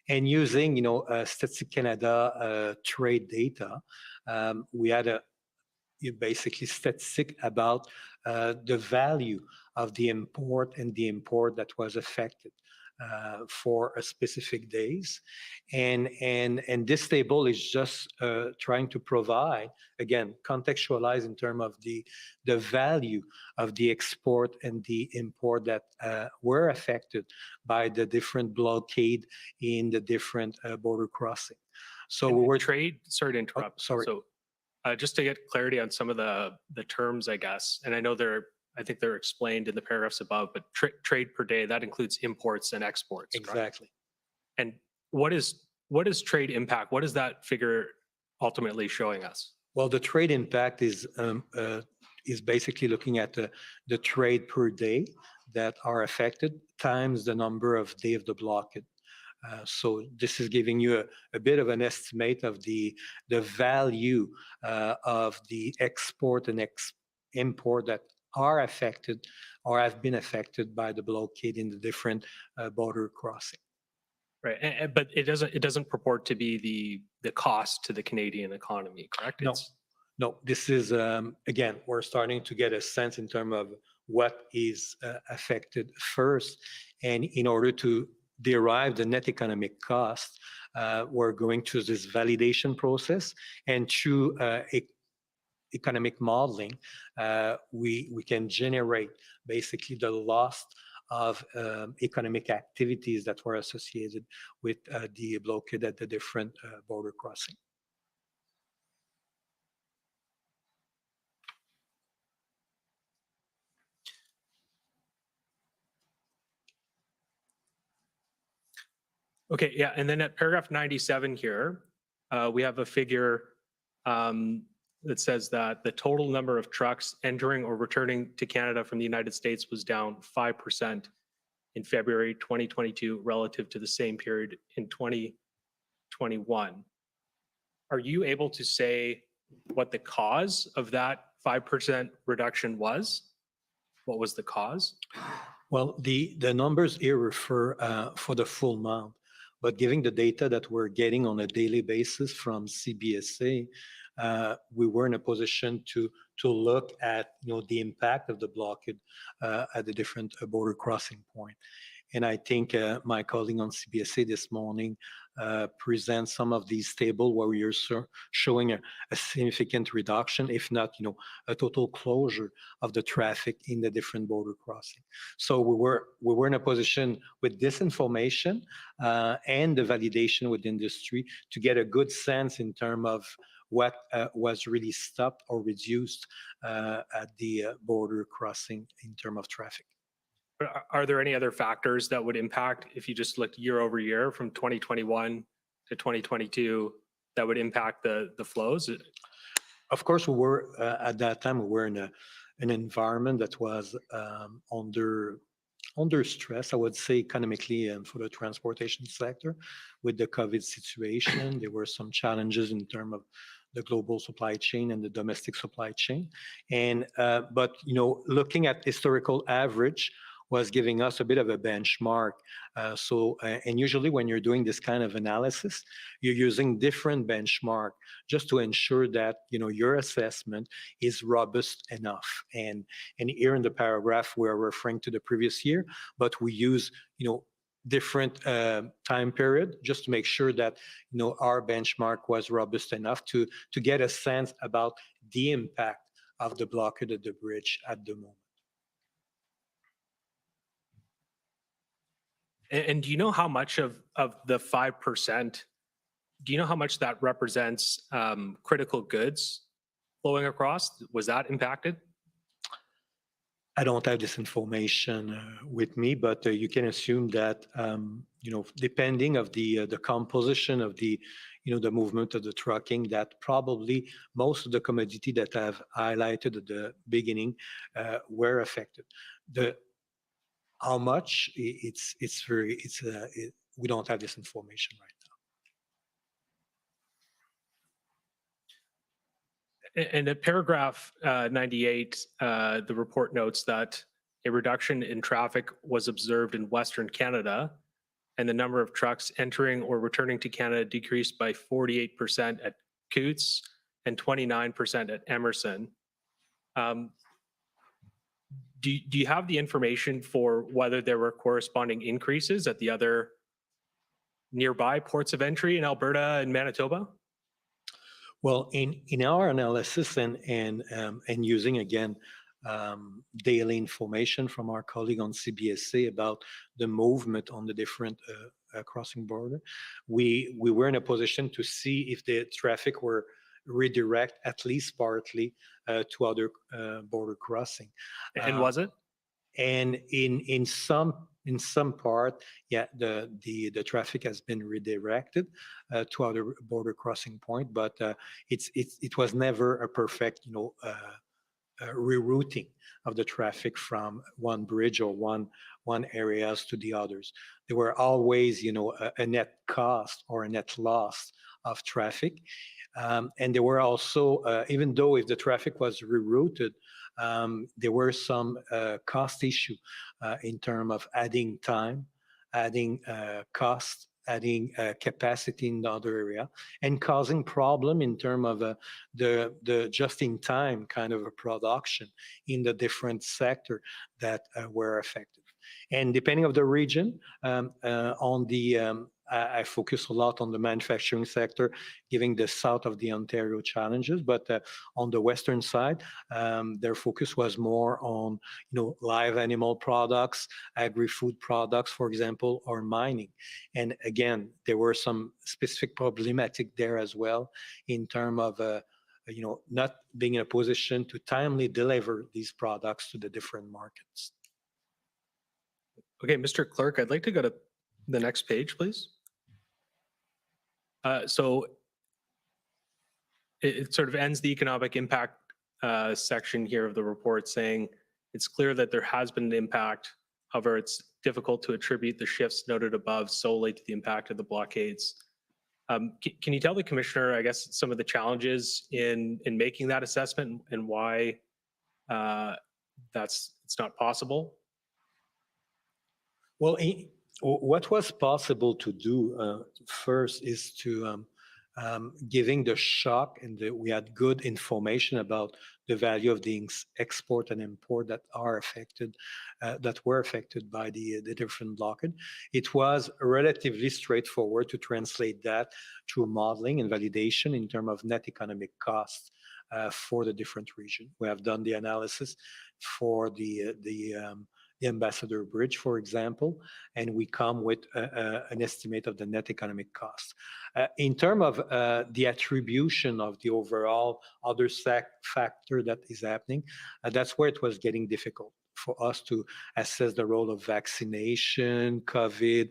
And using, Statistique Canada trade data, we had basically statistic about the value of the import and the import that was affected for a specific days. And this table is just trying to provide, again, contextualize in terms of the value of the export and the import that were affected by the different blockade in the different border crossing. So we were trade, sorry to interrupt. sorry. So just to get clarity on some of the terms, I guess, and I know I think they're explained in the paragraphs above, but trade per day, that includes imports and exports. Exactly. Correct? And what is trade impact? What is that figure ultimately showing us? Well, the trade impact is basically looking at the trade per day that are affected times the number of days of the blockade. So this is giving you a bit of an estimate of the value of the export and import that are affected or have been affected by the blockade in the different border crossing. Right, but it doesn't purport to be the cost to the Canadian economy, correct? No. This is again, we're starting to get a sense in terms of what is affected first, and in order to derive the net economic cost, we're going through this validation process, and through economic modeling, we can generate basically the loss of economic activities that were associated with the blockade at the different border crossing. Okay, yeah, and then at paragraph 97 here, we have a figure that says that the total number of trucks entering or returning to Canada from the United States was down 5% in February 2022 relative to the same period in 2021. Are you able to say what the cause of that 5% reduction was? What was the cause? Well, the numbers here refer for the full month, but given the data that we're getting on a daily basis from CBSA, we were in a position to look at the impact of the blockade at the different border crossing point. And I think my colleague on CBSA this morning presents some of these tables where we are showing a significant reduction, if not, a total closure of the traffic in the different border crossing. So we were in a position with this information and the validation with industry to get a good sense in terms of what was really stopped or reduced at the border crossing in terms of traffic. Are there any other factors that would impact, if you just looked year over year from 2021 to 2022, that would impact the flows? Of course, we were at that time, we were in an environment that was under stress, I would say, economically and for the transportation sector with the COVID situation. There were some challenges in terms of the global supply chain and the domestic supply chain. And but looking at historical average was giving us a bit of a benchmark. And usually when you're doing this kind of analysis, you're using different benchmark just to ensure that your assessment is robust enough. And here in the paragraph, we're referring to the previous year, but we use different time period just to make sure that our benchmark was robust enough to get a sense about the impact of the blockade of the bridge at the moment. And do you know how much of the 5%, do you know how much that represents critical goods flowing across? Was that impacted? I don't have this information with me, but you can assume that depending of the composition of the the movement of the trucking, that probably most of the commodity that I've highlighted at the beginning were affected. How much? We don't have this information right now. And at paragraph 98, the report notes that a reduction in traffic was observed in Western Canada, and the number of trucks entering or returning to Canada decreased by 48% at Coutts and 29% at Emerson. Do you have the information for whether there were corresponding increases at the other nearby ports of entry in Alberta and Manitoba? Well, in our analysis and using again daily information from our colleague on CBSA about the movement on the different crossing border, we were in a position to see if the traffic were redirect at least partly to other border crossing. And was it? And in some part, yeah, the traffic has been redirected to other border crossing point, but it was never a perfect rerouting of the traffic from one bridge or one areas to the others. There were always a net cost or a net loss of traffic. And there were also, even though if the traffic was rerouted, there were some cost issue in terms of adding time, adding cost, adding capacity in the other area, and causing problem in terms of the just-in-time kind of a production in the different sector that were affected. And depending on the region, I focus a lot on the manufacturing sector, giving the south of the Ontario challenges. But on the western side, their focus was more on live animal products, agri-food products, for example, or mining. And again, there were some specific problematic there as well in terms of not being in a position to timely deliver these products to the different markets. Okay, Mr. Clerk, I'd like to go to the next page, please. So it sort of ends the economic impact section here of the report saying it's clear that there has been an impact. However, it's difficult to attribute the shifts noted above solely to the impact of the blockades. Can you tell the commissioner, I guess, some of the challenges in making that assessment and why it's not possible? Well, what was possible to do first is to giving the shock, and we had good information about the value of the export and import that are affected, that were affected by the different blockade. It was relatively straightforward to translate that through modeling and validation in terms of net economic costs for the different region. We have done the analysis for the Ambassador Bridge, for example, and we come with an estimate of the net economic cost. In terms of the attribution of the overall other factor that is happening, that's where it was getting difficult for us to assess the role of vaccination, COVID,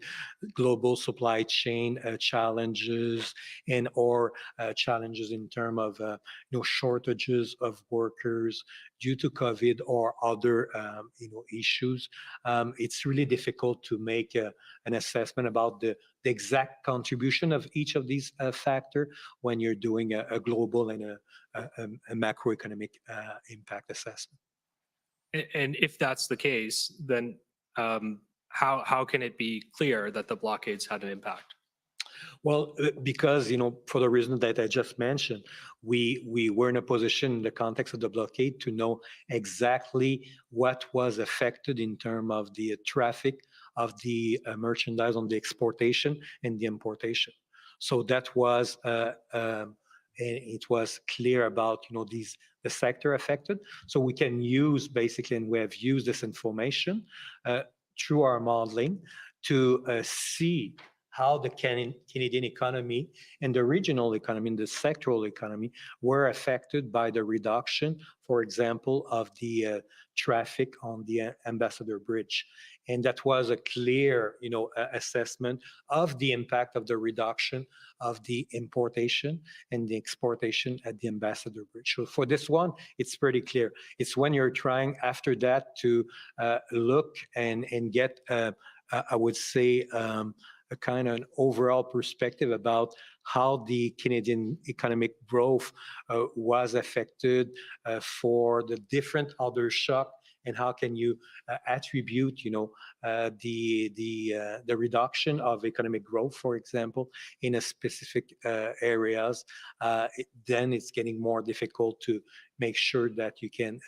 global supply chain challenges, and or challenges in terms of shortages of workers due to COVID or other issues. It's really difficult to make an assessment about the exact contribution of each of these factors when you're doing a global and a macroeconomic impact assessment. And if that's the case, then how can it be clear that the blockades had an impact? Well, because, for the reason that I just mentioned, we were in a position in the context of the blockade to know exactly what was affected in terms of the traffic of the merchandise on the exportation and the importation. So that was, it was clear about, the sector affected. So we can use basically, and we have used this information through our modeling to see how the Canadian economy and the regional economy and the sectoral economy were affected by the reduction, for example, of the traffic on the Ambassador Bridge. And that was a clear, assessment of the impact of the reduction of the importation and the exportation at the Ambassador Bridge. So for this one, it's pretty clear. It's when you're trying after that to look and get, I would say, a kind of an overall perspective about how the Canadian economic growth was affected for the different other shock, and how can you attribute, the reduction of economic growth, for example, in a specific areas. Then it's getting more difficult to make sure that you can,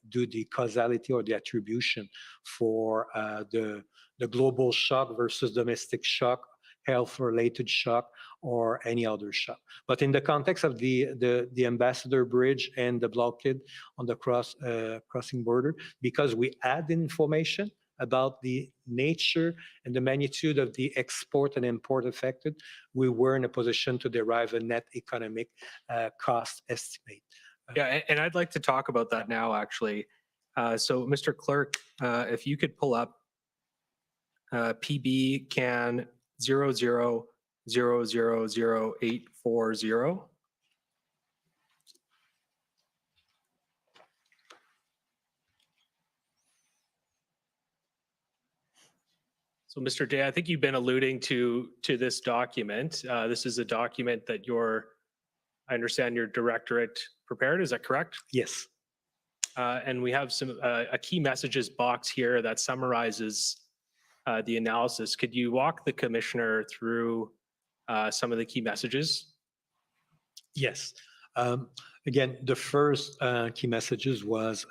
do the causality or the attribution for the global shock versus domestic shock, health-related shock, or any other shock. But in the context of the Ambassador Bridge and the blockade on the crossing border, because we add information about the nature and the magnitude of the export and import affected, we were in a position to derive a net economic cost estimate. Yeah, and I'd like to talk about that now, actually. So, Mr. Clerk, if you could pull up PB CAN 00000840. So, Mr. Day, I think you've been alluding to this document. This is a document that I understand your directorate prepared. Is that correct? Yes. And we have a key messages box here that summarizes the analysis. Could you walk the commissioner through some of the key messages? Yes. Again, the first key messages was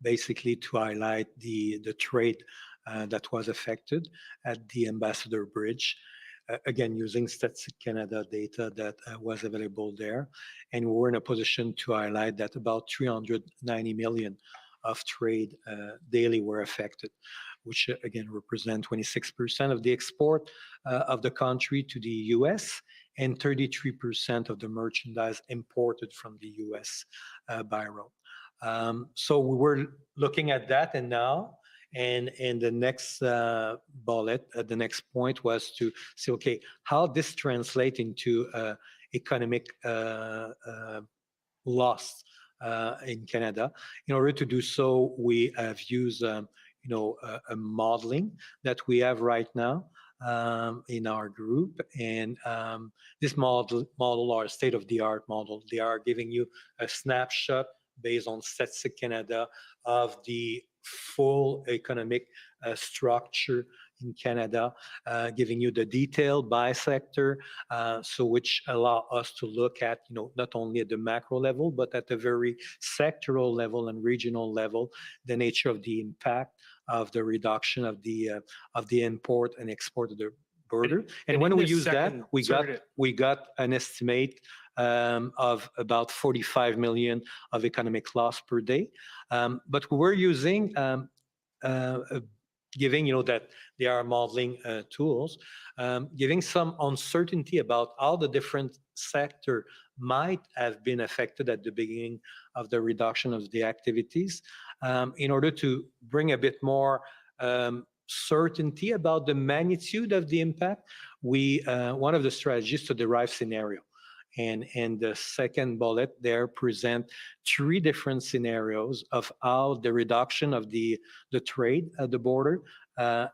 basically to highlight the trade that was affected at the Ambassador Bridge. Again, using Statistics Canada data that was available there. And we were in a position to highlight that about 390 million of trade daily were affected, which again represent 26% of the export of the country to the US and 33% of the merchandise imported from the US by road. So we were looking at that, and now, and the next bullet, the next point was to say, okay, how this translates into economic loss in Canada. In order to do so, we have used a modeling that we have right now in our group, and this model are state-of-the-art model. They are giving you a snapshot based on Statistic Canada of the full economic structure in Canada, giving you the detail by sector, so which allow us to look at, not only at the macro level, but at the very sectoral level and regional level, the nature of the impact of the reduction of the import and export of the border. And when we use that, we got an estimate of about 45 million of economic loss per day. But we're using giving that they are modeling tools, giving some uncertainty about how the different sector might have been affected at the beginning of the reduction of the activities, in order to bring a bit more certainty about the magnitude of the impact. One of the strategies to derive scenario. And the second bullet there present 3 different scenarios of how the reduction of the trade at the border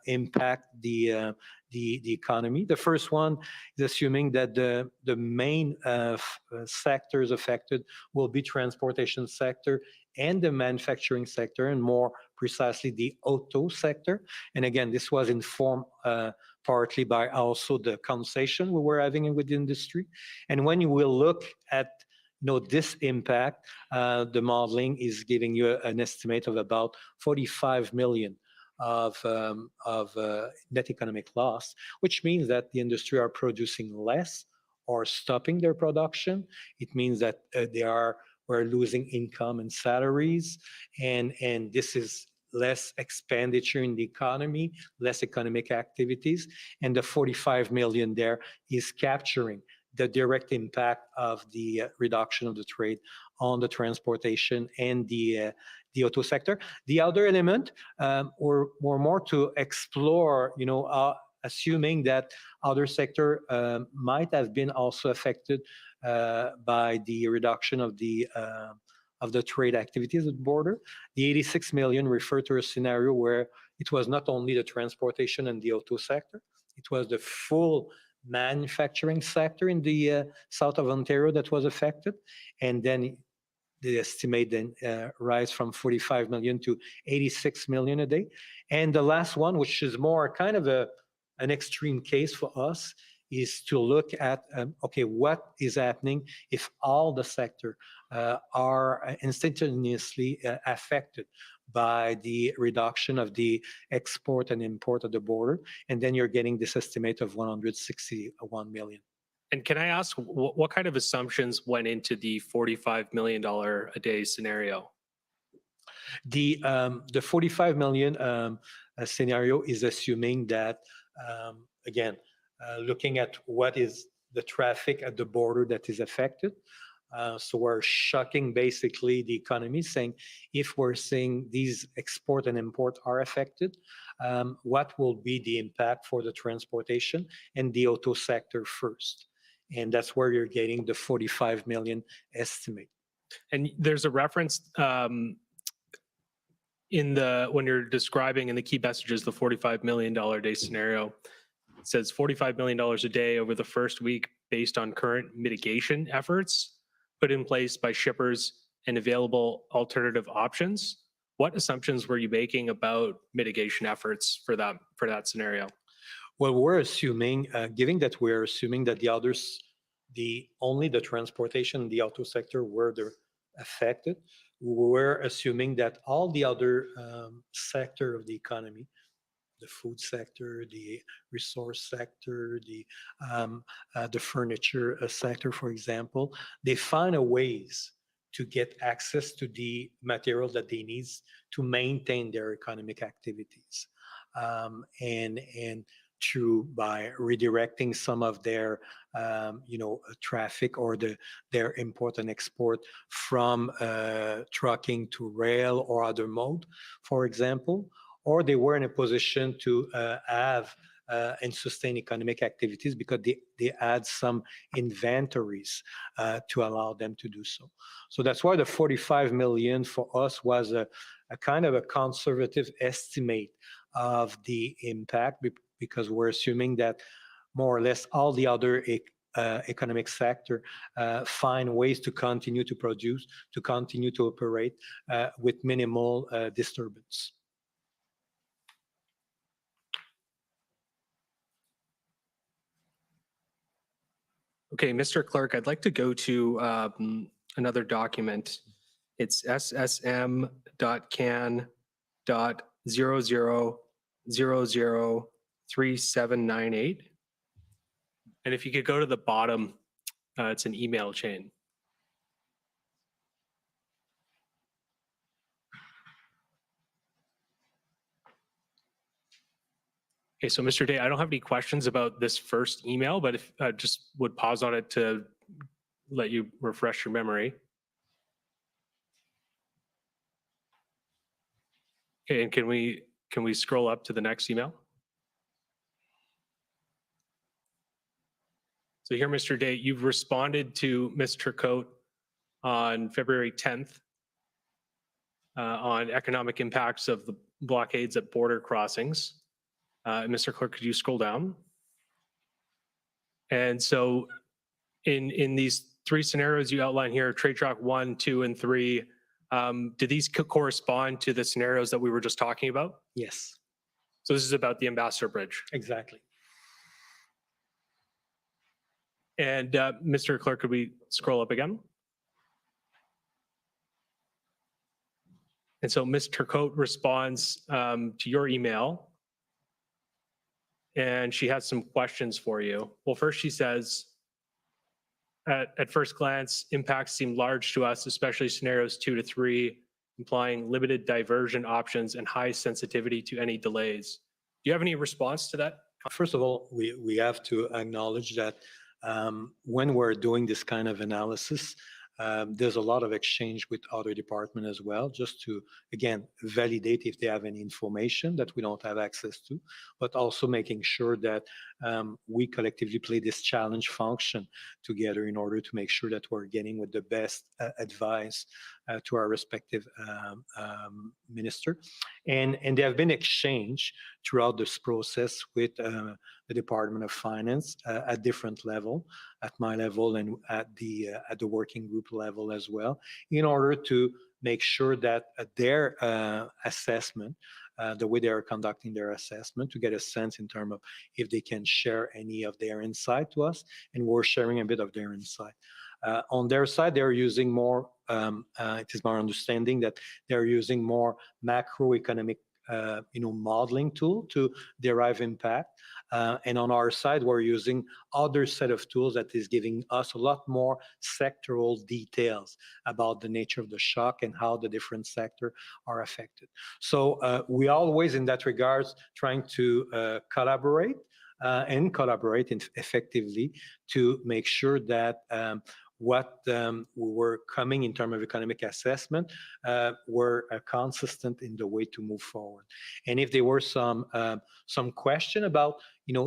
impact the economy. The first one is assuming that the main sectors affected will be transportation sector and the manufacturing sector, and more precisely the auto sector. And again, this was informed partly by also the conversation we were having with the industry. And when you will look at this impact, the modeling is giving you an estimate of about 45 million of net economic loss, which means that the industry are producing less or stopping their production. It means that we're losing income and salaries, and this is less expenditure in the economy, less economic activities, and the 45 million there is capturing the direct impact of the reduction of the trade on the transportation and the auto sector. The other element, or more to explore, assuming that other sector might have been also affected by the reduction of the trade activities at the border. The 86 million refer to a scenario where it was not only the transportation and the auto sector, it was the full manufacturing sector in the south of Ontario that was affected. And then the estimate then rise from 45 million to 86 million a day. And the last one, which is more kind of an extreme case for us, is to look at, what is happening if all the sector are instantaneously affected by the reduction of the export and import at the border. And then you're getting this estimate of 161 million. And can I ask, what kind of assumptions went into the $45 million a day scenario? The 45 million scenario is assuming that, again, looking at what is the traffic at the border that is affected. So we're shocking basically the economy, saying if we're seeing these export and import are affected, what will be the impact for the transportation and the auto sector first? And that's where you're getting the 45 million estimate. And there's a reference when you're describing in the key messages the $45 million a day scenario. It says $45 million a day over the first week based on current mitigation efforts put in place by shippers and available alternative options. What assumptions were you making about mitigation efforts for that scenario? Well, we're assuming, given that we're assuming that only the transportation and the auto sector were affected, we're assuming that all the other sector of the economy, the food sector, the resource sector, the furniture sector, for example, they find a ways to get access to the material that they need to maintain their economic activities, and by redirecting some of their traffic or their import and export from trucking to rail or other mode, for example. Or they were in a position to have and sustain economic activities because they add some inventories to allow them to do so. So that's why the 45 million for us was a kind of a conservative estimate of the impact because we're assuming that more or less all the other economic sector find ways to continue to produce, to continue to operate with minimal disturbance. Okay, Mr. Clerk, I'd like to go to another document. It's ssm.can.00003798. And if you could go to the bottom, it's an email chain. Okay, so Mr. Day, I don't have any questions about this first email, but if I just would pause on it to let you refresh your memory. Okay, and can we scroll up to the next email? So here, Mr. Day, you've responded to Ms. Turcotte on February 10th on economic impacts of the blockades at border crossings. Mr. Clerk, could you scroll down? And so in these three scenarios you outline here, trade track 1, 2, and 3, do these correspond to the scenarios that we were just talking about? Yes. So this is about the Ambassador Bridge. Exactly. And Mr. Clerk, could we scroll up again? And so Ms. Turcotte responds to your email, and she has some questions for you. Well, first she says, at first glance, impacts seem large to us, especially scenarios 2 to 3, implying limited diversion options and high sensitivity to any delays. Do you have any response to that? First of all, we have to acknowledge that when we're doing this kind of analysis, there's a lot of exchange with other departments as well, just to, again, validate if they have any information that we don't have access to, but also making sure that we collectively play this challenge function together in order to make sure that we're getting with the best advice to our respective minister. And there have been exchange throughout this process with the Department of Finance at different level, at my level and at the working group level as well, in order to make sure that their assessment, the way they are conducting their assessment, to get a sense in terms of if they can share any of their insight to us, and we're sharing a bit of their insight. On their side, they're using more, it is my understanding that they're using more macroeconomic modeling tool to derive impact. And on our side, we're using other set of tools that is giving us a lot more sectoral details about the nature of the shock and how the different sectors are affected. So we always, in that regards, trying to collaborate and collaborate effectively to make sure that what were coming in terms of economic assessment were consistent in the way to move forward. And if there were some question about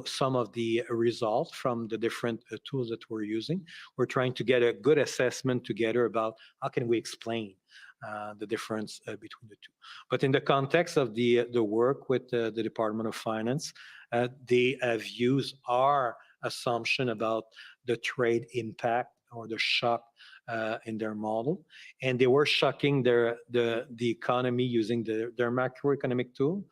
some of the results from the different tools that we're using, we're trying to get a good assessment together about how can we explain the difference between the two. But in the context of the work with the Department of Finance, they have used our assumption about the trade impact or the shock in their model, and they were shocking the economy using their macroeconomic tool,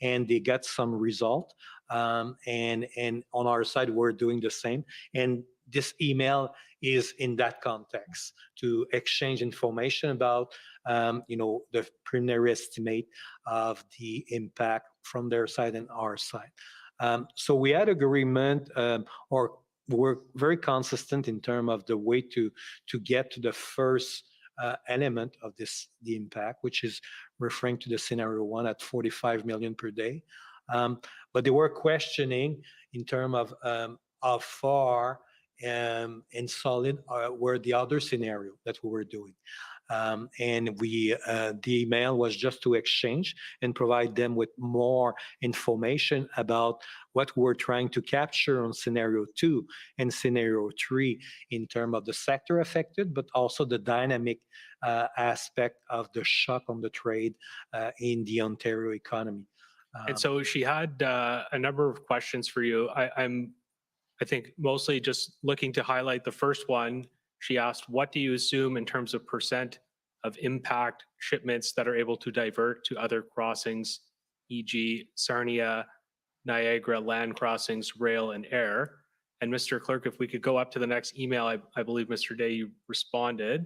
and they got some result. And on our side, we're doing the same. And this email is in that context to exchange information about the preliminary estimate of the impact from their side and our side. So we had agreement, or we're very consistent in terms of the way to get to the first element of the impact, which is referring to the scenario 1 at 45 million per day. But they were questioning in terms of how far and solid were the other scenario that we were doing. And the email was just to exchange and provide them with more information about what we're trying to capture on scenario 2 and scenario 3 in terms of the sector affected, but also the dynamic aspect of the shock on the trade in the Ontario economy. And so she had a number of questions for you. I think mostly just looking to highlight the first one. She asked, what do you assume in terms of percent of impact shipments that are able to divert to other crossings, e.g. Sarnia, Niagara land crossings, rail and air? And Mr. Clerk, if we could go up to the next email, I believe Mr. Day, you responded.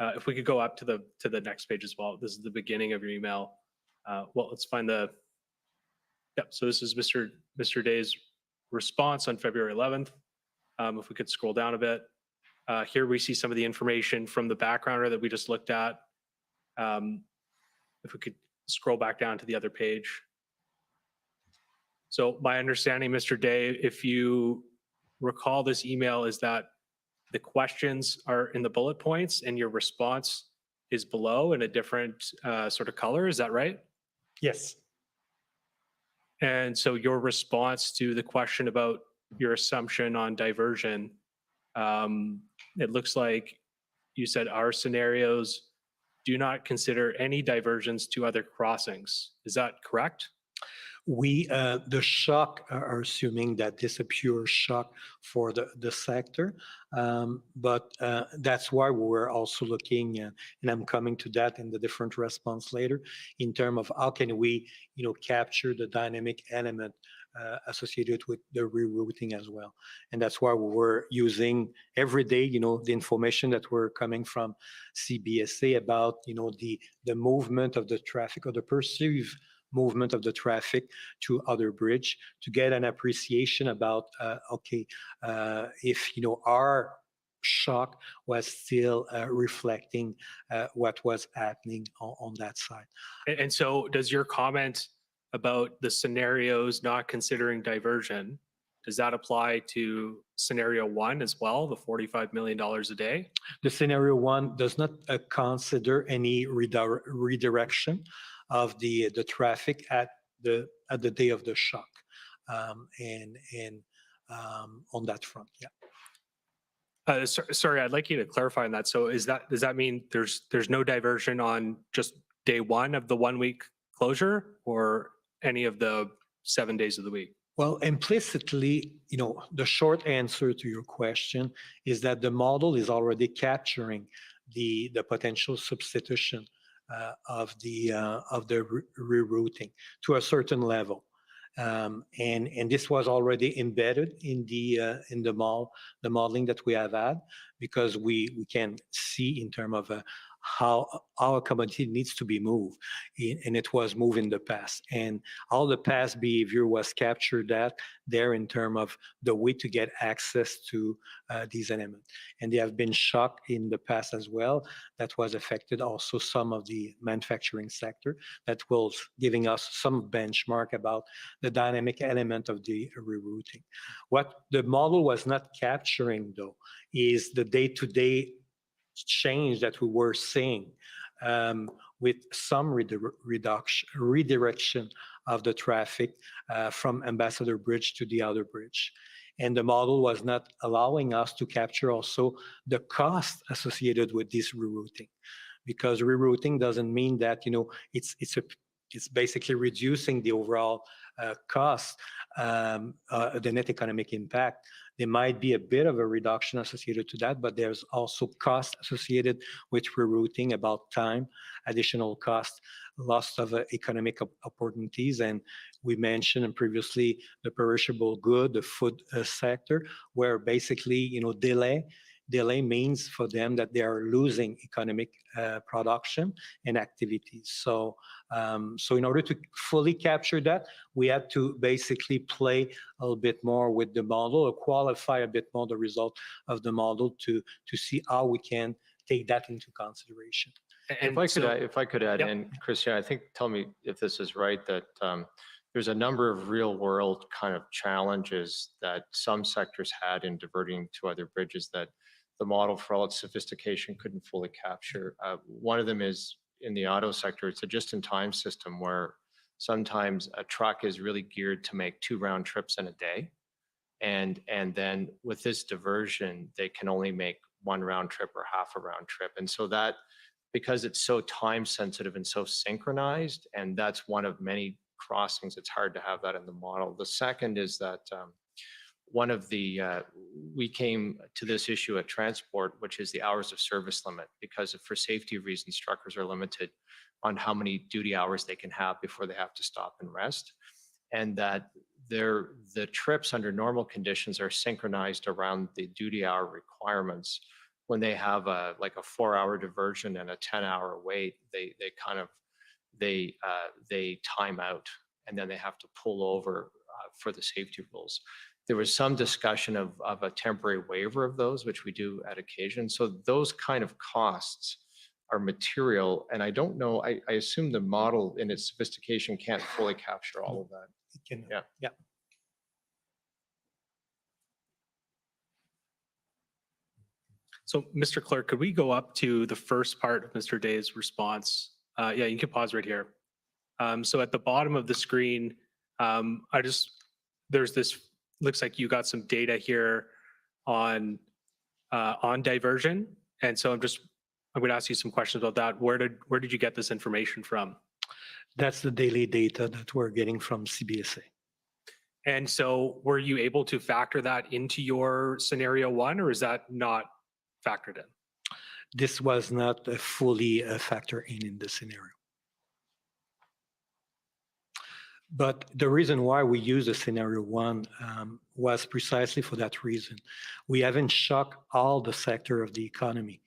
If we could go up to the next page as well. This is the beginning of your email. Well, let's find yep. So this is Mr. Day's response on February 11th. If we could scroll down a bit. Here we see some of the information from the backgrounder that we just looked at. If we could scroll back down to the other page. So my understanding, Mr. Day, if you recall this email, is that the questions are in the bullet points and your response is below in a different sort of color. Is that right? Yes. And so your response to the question about your assumption on diversion, it looks like you said our scenarios do not consider any diversions to other crossings. Is that correct? The shock are assuming that this is a pure shock for the sector, but that's why we're also looking, and I'm coming to that in the different response later, in terms of how can we, capture the dynamic element associated with the rerouting as well. And that's why we're using every day, the information that we're coming from CBSA about, the movement of the traffic or the perceived movement of the traffic to other bridge to get an appreciation about, if, our shock was still reflecting what was happening on that side. And so does your comment about the scenarios not considering diversion, does that apply to scenario 1 as well, the $45 million a day? The scenario 1 does not consider any redirection of the traffic at the day of the shock, and on that front, yeah. Sorry, I'd like you to clarify on that. So does that mean there's no diversion on just day 1 of the 1 week closure, or any of the 7 days of the week? Well, implicitly, the short answer to your question is that the model is already capturing the potential substitution of the rerouting to a certain level, and this was already embedded in the modeling that we have had, because we can see in terms of how our commodity needs to be moved, and it was moved in the past, and all the past behavior was captured there in terms of the way to get access to these elements. And they have been shocked in the past as well. That was affected also some of the manufacturing sector, that was giving us some benchmark about the dynamic element of the rerouting. What the model was not capturing, though, is the day-to-day change that we were seeing, with some redirection of the traffic from Ambassador Bridge to the other bridge. And the model was not allowing us to capture also the cost associated with this rerouting, because rerouting doesn't mean that, it's basically reducing the overall cost, the net economic impact. There might be a bit of a reduction associated to that, but there's also cost associated with rerouting, about time, additional cost, loss of economic opportunities. And we mentioned previously the perishable good, the food sector, where basically, delay means for them that they are losing economic production and activities. So in order to fully capture that, we had to basically play a little bit more with the model, or qualify a bit more the result of the model to see how we can take that into consideration. And if I could add in, Christian, I think, tell me if this is right, that there's a number of real world kind of challenges that some sectors had in diverting to other bridges that the model for all its sophistication couldn't fully capture. One of them is in the auto sector. It's a just-in-time system where sometimes a truck is really geared to make 2 round trips in a day. And then with this diversion, they can only make 1 round trip or half a round trip. And so that, because it's so time sensitive and so synchronized, and that's one of many crossings, it's hard to have that in the model. The second is that one of the, we came to this issue at Transport, which is the hours of service limit, because for safety reasons, truckers are limited on how many duty hours they can have before they have to stop and rest. And that the trips under normal conditions are synchronized around the duty hour requirements. When they have like a 4-hour diversion and a 10-hour wait, they time out, and then they have to pull over for the safety rules. There was some discussion of a temporary waiver of those, which we do at occasion. So those kind of costs are material. And I don't know, I assume the model in its sophistication can't fully capture all of that. It can, Yeah. yeah. So, Mr. Clerk, could we go up to the first part of Mr. Day's response? Yeah, you can pause right here. So at the bottom of the screen, there's this, looks like you got some data here on diversion. And so I'm going to ask you some questions about that. Where did you get this information from? That's the daily data that we're getting from CBSA. And so were you able to factor that into your scenario 1, or is that not factored in? This was not fully a factor in the scenario. But the reason why we use a scenario 1 was precisely for that reason. We haven't shocked all the sector of the economy.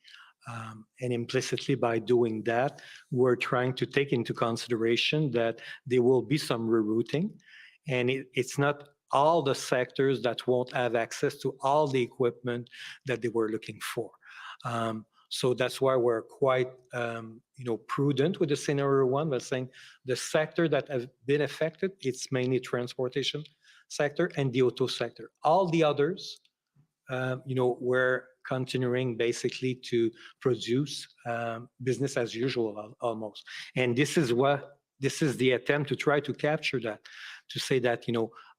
And implicitly by doing that, we're trying to take into consideration that there will be some rerouting, and it's not all the sectors that won't have access to all the equipment that they were looking for. So that's why we're quite prudent with the scenario 1, but saying the sector that have been affected, it's mainly transportation sector and the auto sector. All the others, we're continuing basically to produce business as usual almost. And this is the attempt to try to capture that, to say that,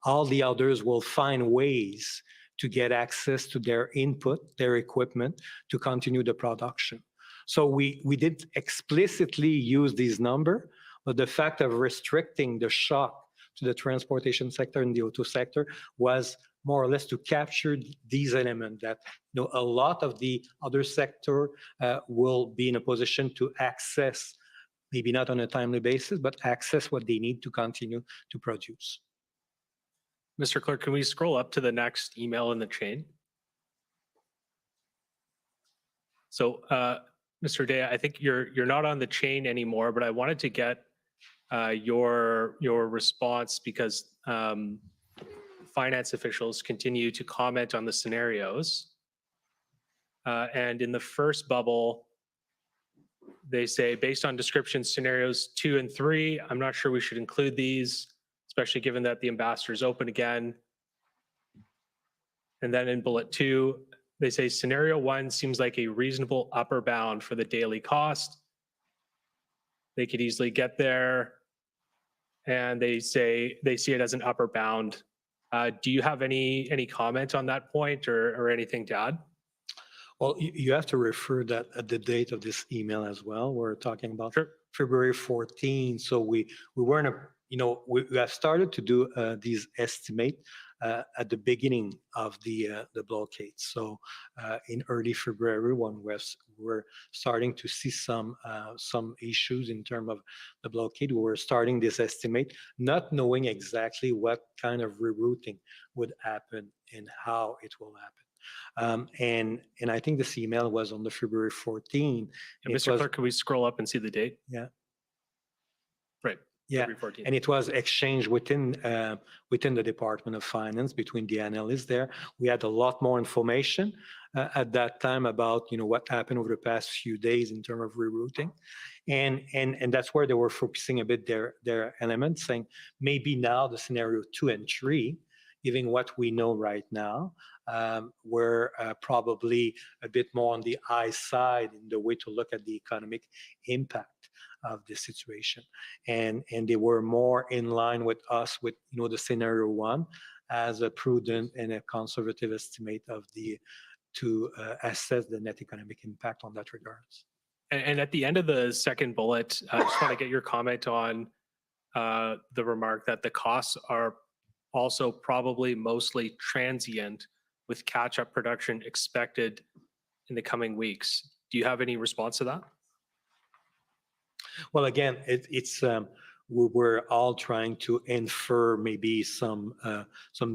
all the others will find ways to get access to their input, their equipment, to continue the production. So we didn't explicitly use these numbers, but the fact of restricting the shock to the transportation sector and the auto sector was more or less to capture these elements that a lot of the other sector will be in a position to access, maybe not on a timely basis, but access what they need to continue to produce. Mr. Clerk, can we scroll up to the next email in the chain? So, Mr. Day, I think you're not on the chain anymore, but I wanted to get your response because finance officials continue to comment on the scenarios. And in the first bubble, they say, based on description scenarios 2 and 3, I'm not sure we should include these, especially given that the ambassador is open again. And then in bullet 2, they say scenario 1 seems like a reasonable upper bound for the daily cost. They could easily get there. And they say they see it as an upper bound. Do you have any comment on that point or anything to add? Well, you have to refer that at the date of this email as well. We're talking about February 14. So we weren't, we have started to do these estimate at the beginning of the blockade. So in early February, when we're starting to see some issues in terms of the blockade, we were starting this estimate, not knowing exactly what kind of rerouting would happen and how it will happen. And I think this email was on the February 14. Mr. Clerk, can we scroll up and see the date? Yeah. Right. Yeah, and it was exchanged within the Department of Finance between the analysts there. We had a lot more information at that time about what happened over the past few days in terms of rerouting, and that's where they were focusing a bit their elements, saying maybe now the scenario 2 and 3, given what we know right now, were probably a bit more on the high side in the way to look at the economic impact of the situation, and they were more in line with us with the scenario one as a prudent and a conservative estimate of the to assess the net economic impact on that regards. And at the end of the second bullet, I just want to get your comment on the remark that the costs are also probably mostly transient with catch-up production expected in the coming weeks. Do you have any response to that? Well, again, we're all trying to infer maybe some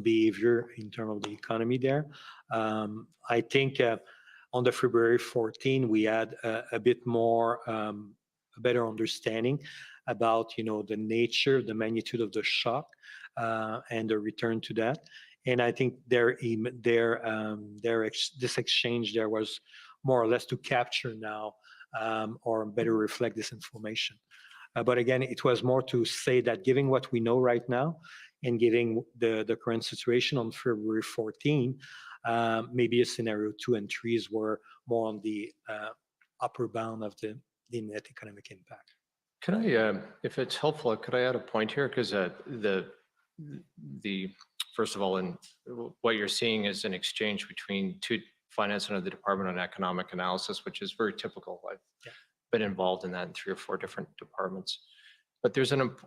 behavior in terms of the economy there. I think on the February 14, we had a bit more, a better understanding about the nature, the magnitude of the shock, and the return to that. And I think this exchange there was more or less to capture now or better reflect this information. But again, it was more to say that given what we know right now and given the current situation on February 14, maybe a scenario 2 and 3 were more on the upper bound of the net economic impact. Can I, if it's helpful, could I add a point here? Because first of all, what you're seeing is an exchange between two finance and the Department on Economic Analysis, which is very typical. I've been involved in that in 3 or 4 different departments. But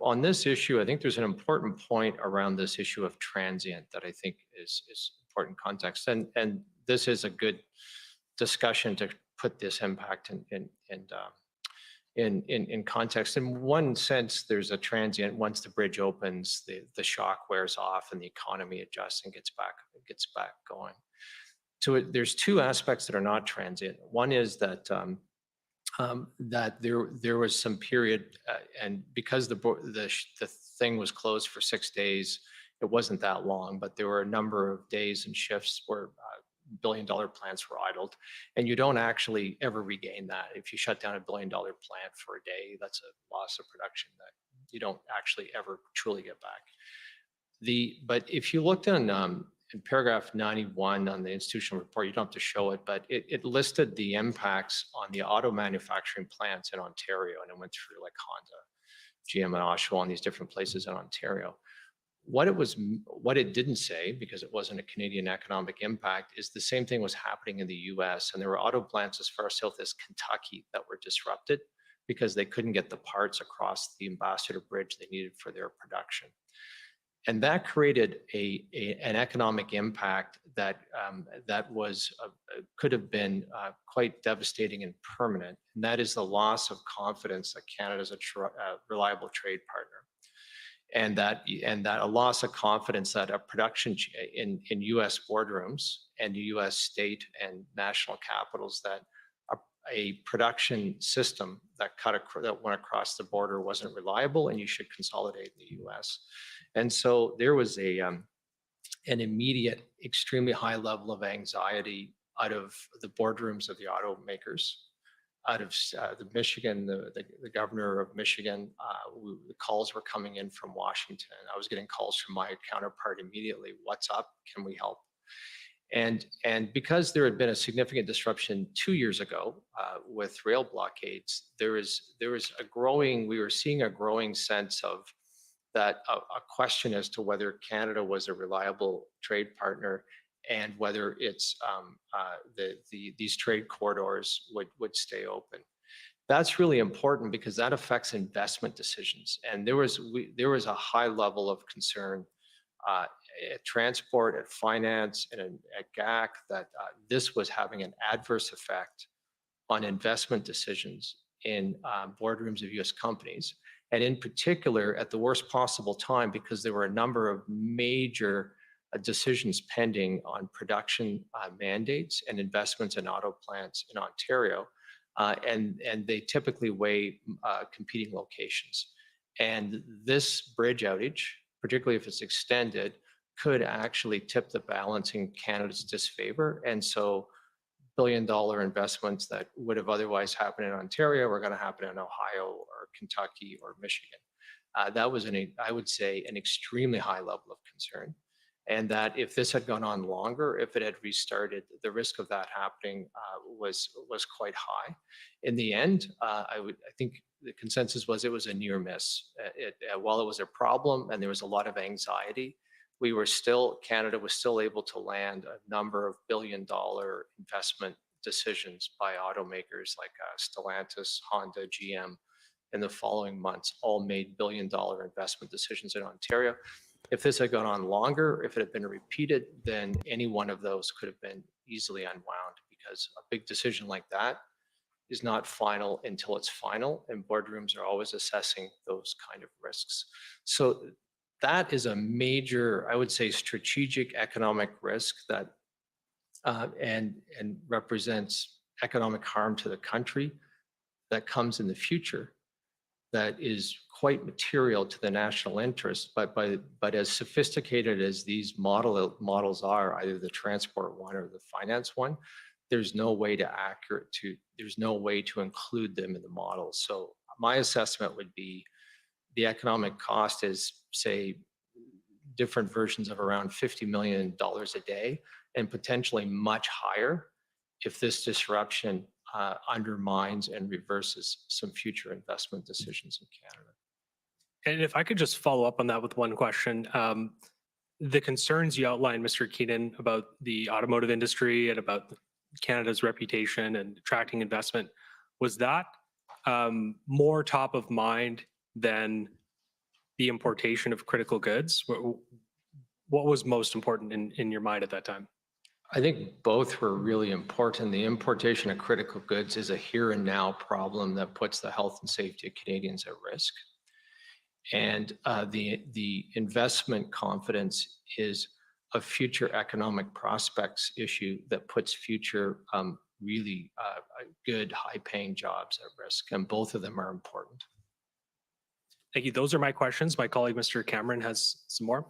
on this issue, I think there's an important point around this issue of transient that I think is important context. And this is a good discussion to put this impact in context. In one sense, there's a transient. Once the bridge opens, the shock wears off and the economy adjusts and gets back going. So there's 2 aspects that are not transient. One is that that there was some period, and because the thing was closed for 6 days, it wasn't that long, but there were a number of days and shifts where billion-dollar plants were idled, and you don't actually ever regain that. If you shut down a billion-dollar plant for a day, that's a loss of production that you don't actually ever truly get back. But if you looked on in paragraph 91 on the institutional report, you don't have to show it, but it listed the impacts on the auto manufacturing plants in Ontario, and it went through like Honda, GM and Oshawa, and these different places in Ontario. What it didn't say, because it wasn't a Canadian economic impact, is the same thing was happening in the US, and there were auto plants as far south as Kentucky that were disrupted because they couldn't get the parts across the Ambassador Bridge they needed for their production. And that created an economic impact that could have been quite devastating and permanent. And that is the loss of confidence that Canada is a reliable trade partner. And that a loss of confidence that a production in U.S. boardrooms and U.S. state and national capitals, that a production system that went across the border wasn't reliable, and you should consolidate in the U.S. And so there was an immediate, extremely high level of anxiety out of the boardrooms of the automakers, out of the Michigan, the governor of Michigan. The calls were coming in from Washington. I was getting calls from my counterpart immediately. What's up? Can we help? And because there had been a significant disruption 2 years ago with rail blockades, we were seeing a growing sense of that a question as to whether Canada was a reliable trade partner and whether it's these trade corridors would stay open. That's really important because that affects investment decisions. And there was a high level of concern at transport, at finance, and at GAC that this was having an adverse effect on investment decisions in boardrooms of U.S. companies, and in particular at the worst possible time, because there were a number of major decisions pending on production mandates and investments in auto plants in Ontario, and they typically weigh competing locations. And this bridge outage, particularly if it's extended, could actually tip the balance in Canada's disfavor. And so billion-dollar investments that would have otherwise happened in Ontario were going to happen in Ohio or Kentucky or Michigan. That was, I would say, an extremely high level of concern. And that if this had gone on longer, if it had restarted, the risk of that happening was quite high. In the end, I think the consensus was it was a near miss. While it was a problem and there was a lot of anxiety, Canada was still able to land a number of billion-dollar investment decisions by automakers like Stellantis, Honda, GM in the following months, all made billion-dollar investment decisions in Ontario. If this had gone on longer, if it had been repeated, then any one of those could have been easily unwound, because a big decision like that is not final until it's final, and boardrooms are always assessing those kind of risks. So that is a major, I would say, strategic economic risk that and represents economic harm to the country that comes in the future, that is quite material to the national interest. But as sophisticated as these models are, either the transport one or the finance one, there's no way to include them in the model. So my assessment would be the economic cost is, say, different versions of around $50 million a day, and potentially much higher if this disruption undermines and reverses some future investment decisions in Canada. And if I could just follow up on that with one question. The concerns you outlined, Mr. Keenan, about the automotive industry and about Canada's reputation and attracting investment, was that more top of mind than the importation of critical goods? What was most important in your mind at that time? I think both were really important. The importation of critical goods is a here and now problem that puts the health and safety of Canadians at risk. And the investment confidence is a future economic prospects issue that puts future really good, high-paying jobs at risk. And both of them are important. Thank you. Those are my questions. My colleague, Mr. Cameron, has some more.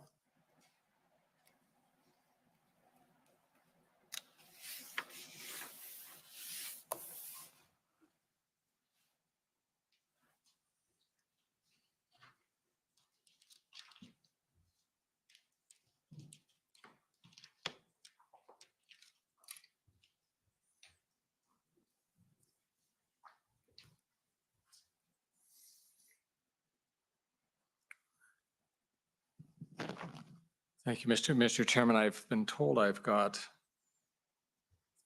Thank you, Mr. Chairman. I've been told I've got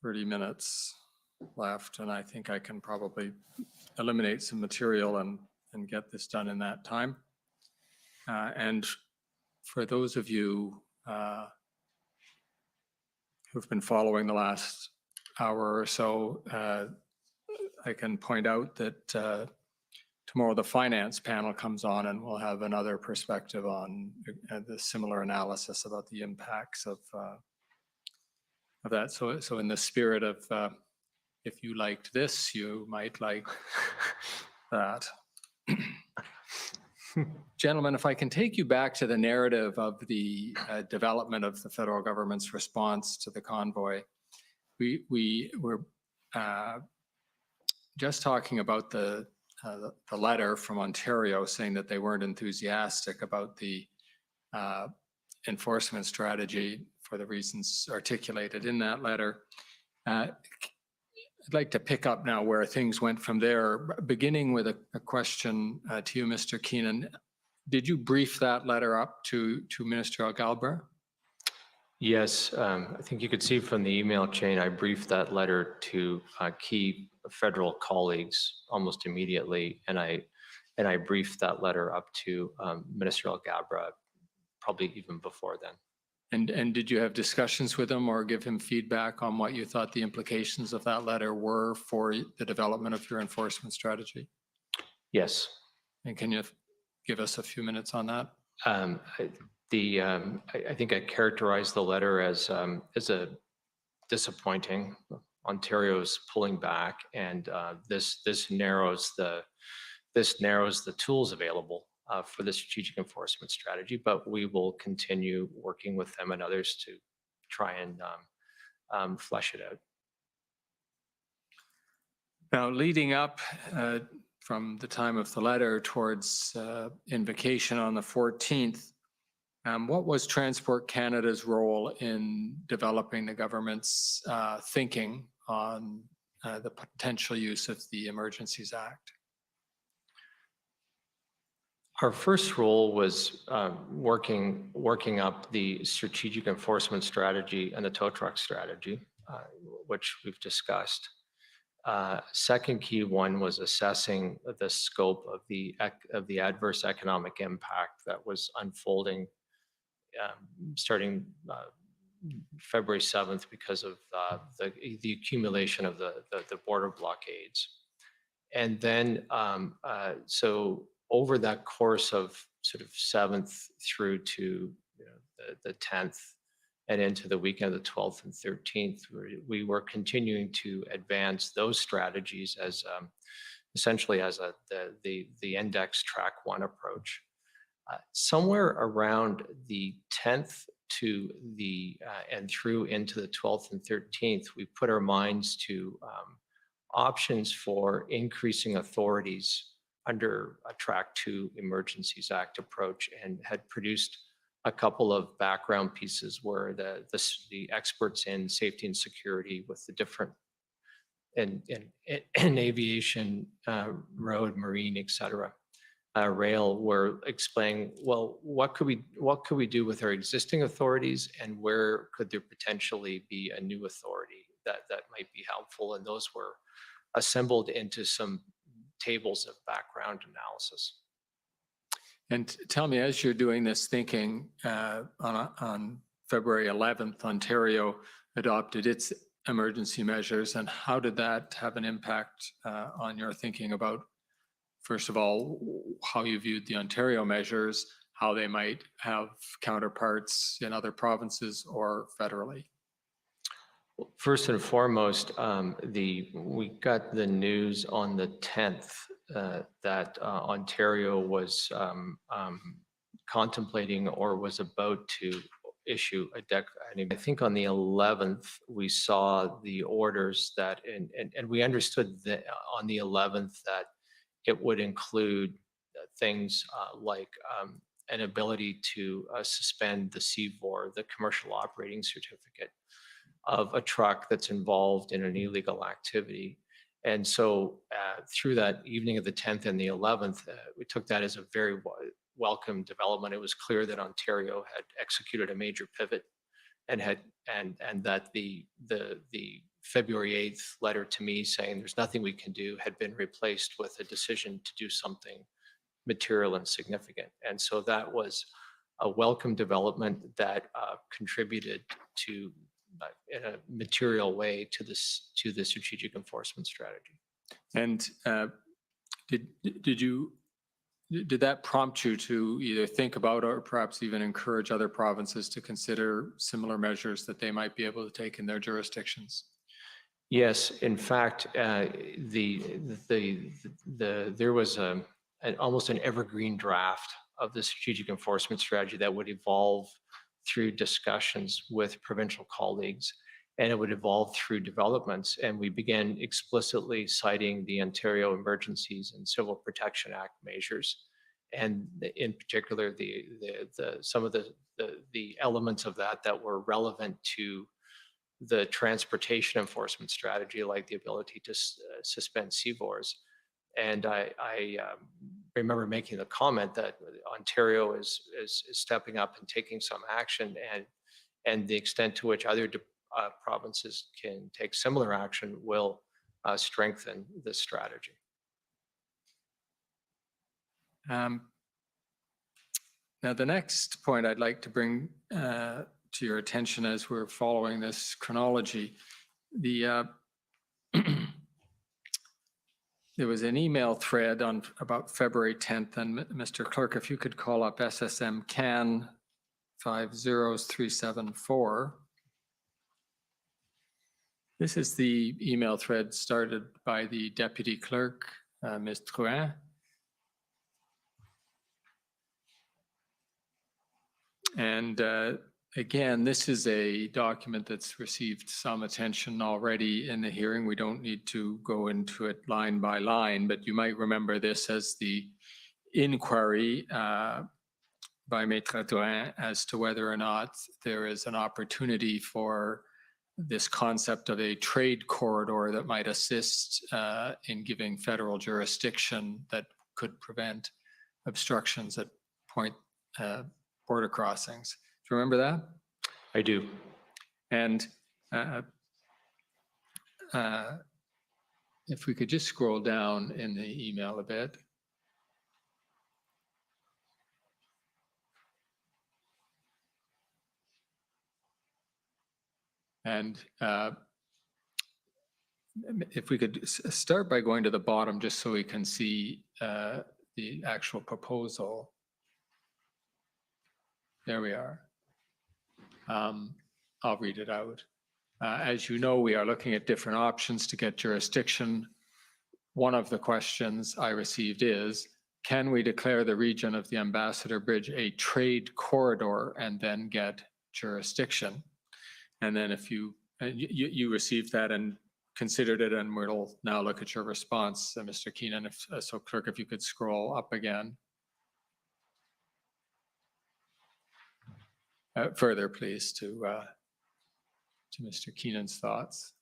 30 minutes left, and I think I can probably eliminate some material and get this done in that time. And for those of you who've been following the last hour or so, I can point out that tomorrow the finance panel comes on, and we'll have another perspective on the similar analysis about the impacts of that. So in the spirit of if you liked this, you might like that. Gentlemen, if I can take you back to the narrative of the development of the federal government's response to the convoy. We were just talking about the letter from Ontario saying that they weren't enthusiastic about the enforcement strategy for the reasons articulated in that letter. I'd like to pick up now where things went from there, beginning with a question to you, Mr. Keenan. Did you brief that letter up to Minister Algalbra? Yes, I think you could see from the email chain, I briefed that letter to key federal colleagues almost immediately, and I briefed that letter up to Minister Algalbra probably even before then. And did you have discussions with him or give him feedback on what you thought the implications of that letter were for the development of your enforcement strategy? Yes. And can you give us a few minutes on that? I think I characterized the letter as a disappointing. Ontario's pulling back, and this narrows the tools available for the strategic enforcement strategy. But we will continue working with them and others to try and flesh it out. Now, leading up from the time of the letter towards invocation on the 14th, What was Transport Canada's role in developing the government's thinking on the potential use of the Emergencies Act? Our first role was working up the strategic enforcement strategy and the tow truck strategy, which we've discussed. Second key one was assessing the scope of the adverse economic impact that was unfolding starting February 7th because of the accumulation of the border blockades. And then, so over that course of sort of 7th through to the 10th and into the weekend of the 12th and 13th, we were continuing to advance those strategies as essentially as the index track one approach. Somewhere around the 10th to the and through into the 12th and 13th, we put our minds to options for increasing authorities under a Track 2 Emergencies Act approach, and had produced a couple of background pieces where the experts in safety and security with the different in aviation, road, marine, et cetera, rail, were explaining, well, what could we do with our existing authorities, and where could there potentially be a new authority that might be helpful? And those were assembled into some tables of background analysis. And tell me, as you're doing this thinking, on February 11th, Ontario adopted its emergency measures, and how did that have an impact on your thinking about, first of all, how you viewed the Ontario measures, how they might have counterparts in other provinces or federally? First and foremost, we got the news on the 10th that Ontario was contemplating or was about to issue I think on the 11th, we saw the orders that, and we understood that on the 11th that it would include things like an ability to suspend the CVOR, the commercial operating certificate, of a truck that's involved in an illegal activity. And so through that evening of the 10th and the 11th, we took that as a very welcome development. It was clear that Ontario had executed a major pivot, and that the February 8th letter to me saying there's nothing we can do had been replaced with a decision to do something material and significant. And so that was a welcome development that contributed to in a material way to the strategic enforcement strategy. And did that prompt you to either think about or perhaps even encourage other provinces to consider similar measures that they might be able to take in their jurisdictions? Yes, in fact, there was almost an evergreen draft of the strategic enforcement strategy that would evolve through discussions with provincial colleagues, and it would evolve through developments. And we began explicitly citing the Ontario Emergencies and Civil Protection Act measures, and in particular some of the elements of that were relevant to the transportation enforcement strategy, like the ability to suspend CVORs. And I remember making the comment that Ontario is stepping up and taking some action, and the extent to which other provinces can take similar action will strengthen this strategy. Now, the next point I'd like to bring to your attention as we're following this chronology, there was an email thread on about February 10th, and Mr. Clerk, if you could call up SSM CAN 50374. This is the email thread started by the Deputy Clerk, Ms. Drouin. And again, this is a document that's received some attention already in the hearing. We don't need to go into it line by line, but you might remember this as the inquiry by Maître Drouin as to whether or not there is an opportunity for this concept of a trade corridor that might assist in giving federal jurisdiction that could prevent obstructions at border crossings. Do you remember that? I do. And if we could just scroll down in the email a bit. And if we could start by going to the bottom, just so we can see the actual proposal. There we are. I'll read it out. As you know, we are looking at different options to get jurisdiction. One of the questions I received is, can we declare the region of the Ambassador Bridge a trade corridor and then get jurisdiction? And then if you received that and considered it, and we'll now look at your response, Mr. Keenan. So clerk, if you could scroll up again. Further, please, to Mr. Keenan's thoughts.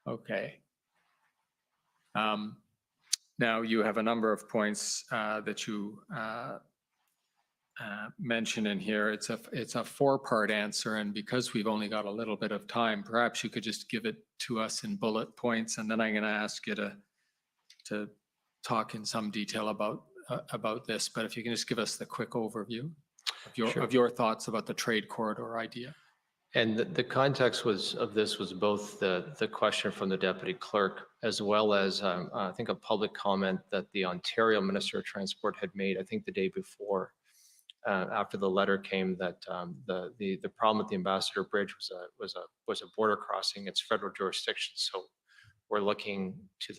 Okay. Now you have a number of points that you mention in here. It's a four-part answer, and because we've only got a little bit of time, perhaps you could just give it to us in bullet points, and then I'm going to ask you to talk in some detail about this. But if you can just give us the quick overview of your thoughts about the trade corridor idea. And the context of this was both the question from the deputy clerk, as well as I think a public comment that the Ontario Minister of Transport had made, I think the day before, after the letter came, that the problem with the Ambassador Bridge was a border crossing. It's federal jurisdiction, so we're looking to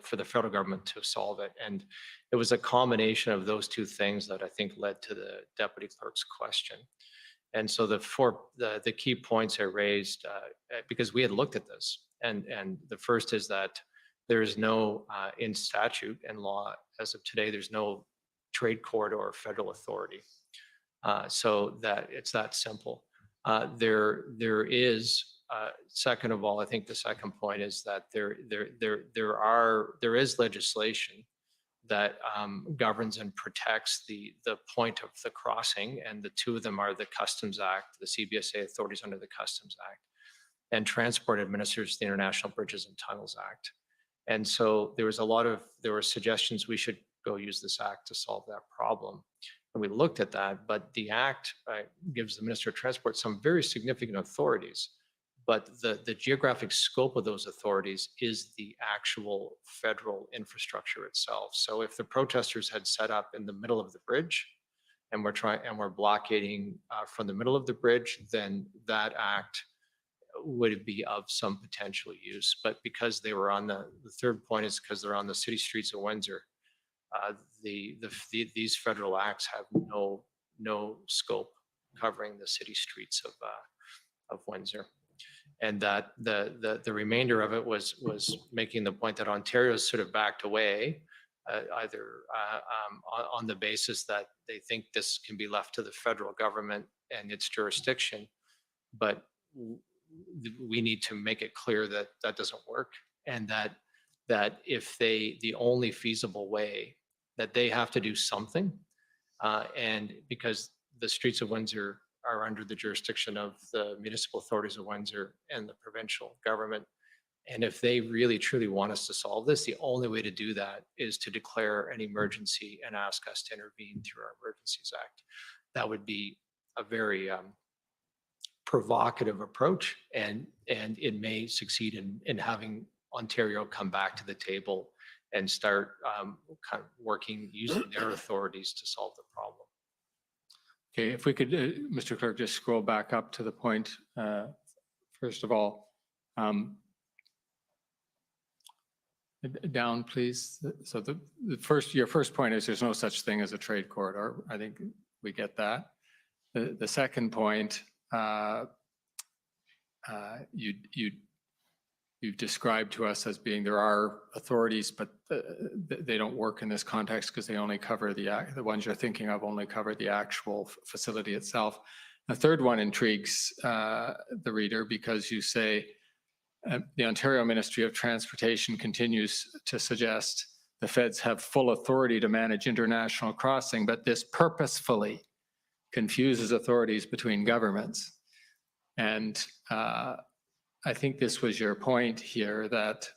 for the federal government to solve it. And it was a combination of those two things that I think led to the deputy clerk's question. And so the key points I raised, because we had looked at this, and the first is that there is no, in statute and law as of today, there's no trade corridor or federal authority. So that it's that simple. There is, second of all, I think the second point is that there is legislation that governs and protects the point of the crossing, and the two of them are the Customs Act, the CBSA authorities under the Customs Act, and Transport administers the International Bridges and Tunnels Act. And so there were suggestions we should go use this act to solve that problem. And we looked at that, but the act gives the Minister of Transport some very significant authorities. But the geographic scope of those authorities is the actual federal infrastructure itself. So if the protesters had set up in the middle of the bridge, and we're blockading from the middle of the bridge, then that act would be of some potential use. But because they were on the third point is because they're on the city streets of Windsor, these federal acts have no scope covering the city streets of Windsor. And that the remainder of it was making the point that Ontario's sort of backed away, either on the basis that they think this can be left to the federal government and its jurisdiction, but we need to make it clear that that doesn't work, and that if the only feasible way, that they have to do something, and because the streets of Windsor are under the jurisdiction of the municipal authorities of Windsor and the provincial government. And if they really truly want us to solve this, the only way to do that is to declare an emergency and ask us to intervene through our Emergencies Act. That would be a very provocative approach, and it may succeed in having Ontario come back to the table and start kind of working using their authorities to solve the problem. Okay, if we could, Mr. Clerk, just scroll back up to the point, first of all, down, please. So your first point is there's no such thing as a trade corridor. I think we get that. The second point, you've described to us as being there are authorities, but they don't work in this context because they only cover the ones you're thinking of only cover the actual facility itself. The third one intrigues the reader because you say the Ontario Ministry of Transportation continues to suggest the feds have full authority to manage international crossing, but this purposefully confuses authorities between governments. And I think this was your point here that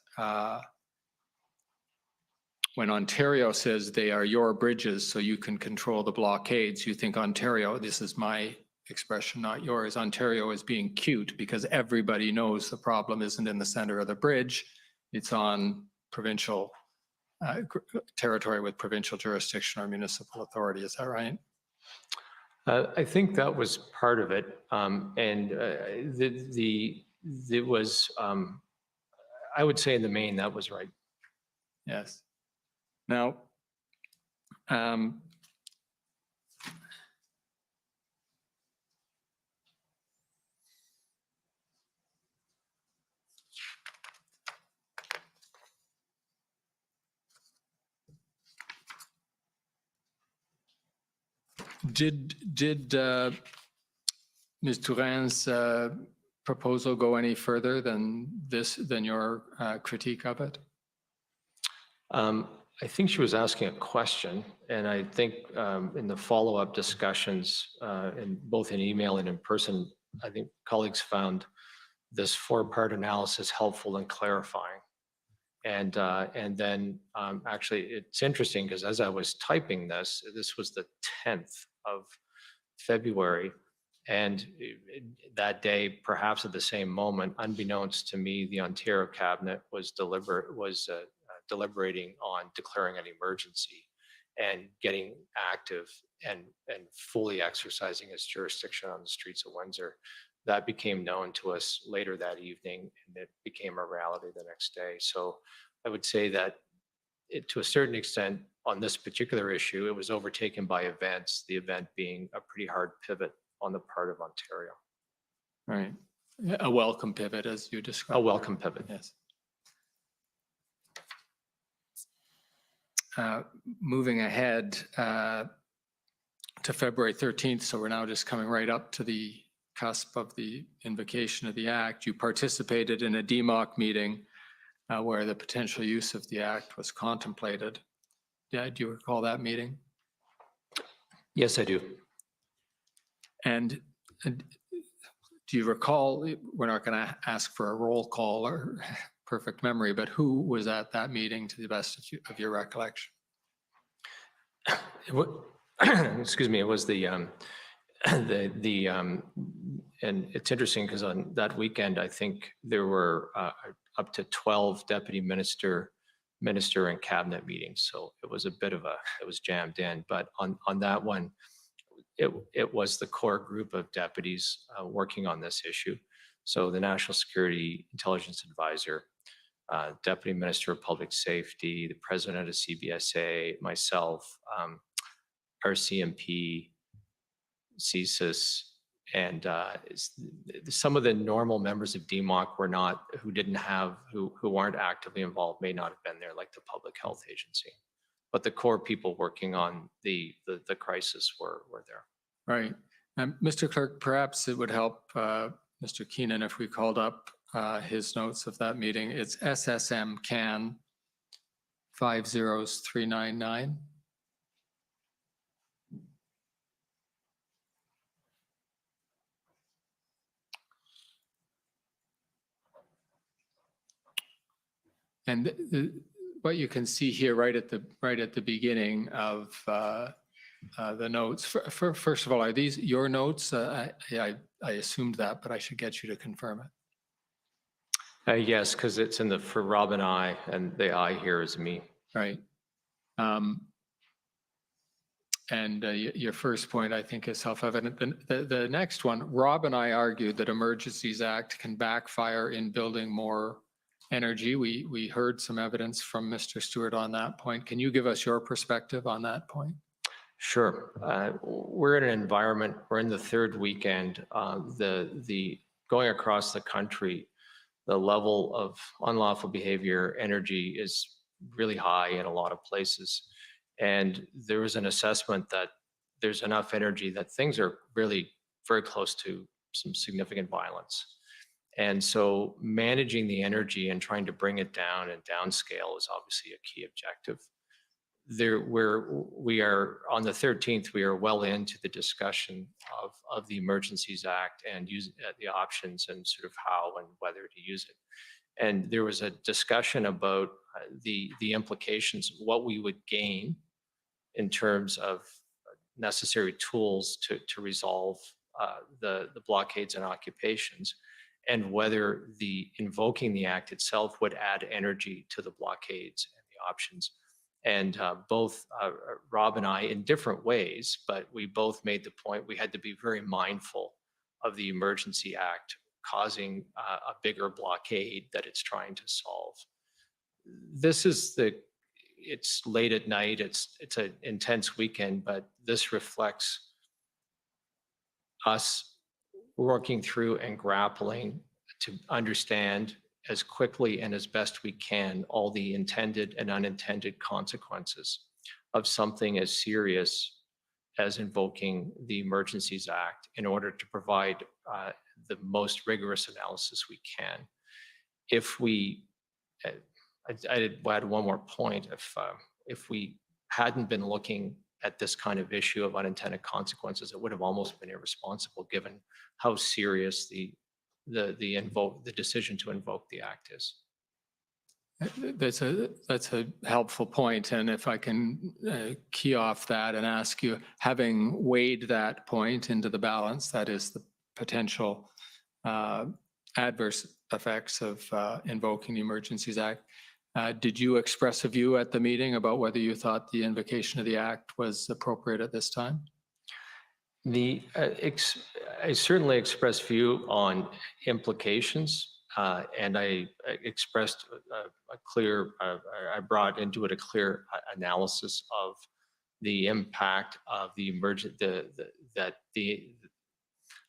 when Ontario says they are your bridges so you can control the blockades, you think Ontario, this is my expression, not yours, Ontario is being cute because everybody knows the problem isn't in the center of the bridge, it's on provincial territory with provincial jurisdiction or municipal authority. Is that right? I think that was part of it. It was, I would say in the main, that was right. Yes. Now, did Ms. Tourin's proposal go any further than your critique of it? I think she was asking a question, and I think in the follow-up discussions, both in email and in person, I think colleagues found this four-part analysis helpful and clarifying. And then actually, it's interesting because as I was typing this was the 10th of February. And that day, perhaps at the same moment, unbeknownst to me, the Ontario cabinet was deliberating on declaring an emergency and getting active and fully exercising its jurisdiction on the streets of Windsor. That became known to us later that evening, and it became a reality the next day. So I would say that to a certain extent, on this particular issue, it was overtaken by events, the event being a pretty hard pivot on the part of Ontario. Right. A welcome pivot, as you described. A welcome pivot. Yes. Moving ahead to February 13th, so we're now just coming right up to the cusp of the invocation of the Act. You participated in a DMOC meeting where the potential use of the Act was contemplated. Yeah, do you recall that meeting? Yes, I do. And do you recall, we're not going to ask for a roll call or perfect memory, but who was at that meeting to the best of your recollection? Excuse me, it was and it's interesting because on that weekend, I think there were up to 12 deputy minister and cabinet meetings. So it was a bit of it was jammed in, but on that one, it was the core group of deputies working on this issue. So the National Security Intelligence Advisor, Deputy Minister of Public Safety, the President of CBSA, myself, RCMP, CSIS, and some of the normal members of DMOC who weren't actively involved may not have been there, like the Public Health Agency. But the core people working on the crisis were there. Right. Mr. Clerk, perhaps it would help Mr. Keenan if we called up his notes of that meeting. It's SSM CAN 50399. And what you can see here right at the beginning of the notes. First of all, are these your notes? I assumed that, but I should get you to confirm it. Yes, because it's for Rob and I, and the I here is me. Right. And your first point, I think, is self-evident. The next one, Rob and I argued that Emergencies Act can backfire in building more energy. We heard some evidence from Mr. Stewart on that point. Can you give us your perspective on that point? Sure. We're in an environment, we're in the third weekend. The going across the country, the level of unlawful behavior, energy is really high in a lot of places. And there was an assessment that there's enough energy that things are really very close to some significant violence. And so managing the energy and trying to bring it down and downscale is obviously a key objective. We are on the 13th, we are well into the discussion of the Emergencies Act and use the options and sort of how and whether to use it. And there was a discussion about the implications, what we would gain in terms of necessary tools to resolve the blockades and occupations, and whether the invoking the act itself would add energy to the blockades and the options. And both Rob and I, in different ways, but we both made the point we had to be very mindful of the Emergency Act causing a bigger blockade that it's trying to solve. This is it's late at night, it's an intense weekend, but this reflects us working through and grappling to understand as quickly and as best we can all the intended and unintended consequences of something as serious as invoking the Emergencies Act in order to provide the most rigorous analysis we can. If we, I had one more point, if we hadn't been looking at this kind of issue of unintended consequences, it would have almost been irresponsible given how serious the decision to invoke the act is. That's a helpful point, and if I can key off that and ask you, having weighed that point into the balance, that is the potential adverse effects of invoking the Emergencies Act, did you express a view at the meeting about whether you thought the invocation of the act was appropriate at this time? I certainly expressed view on implications, and I expressed a clear, I brought into it a clear analysis of the impact of the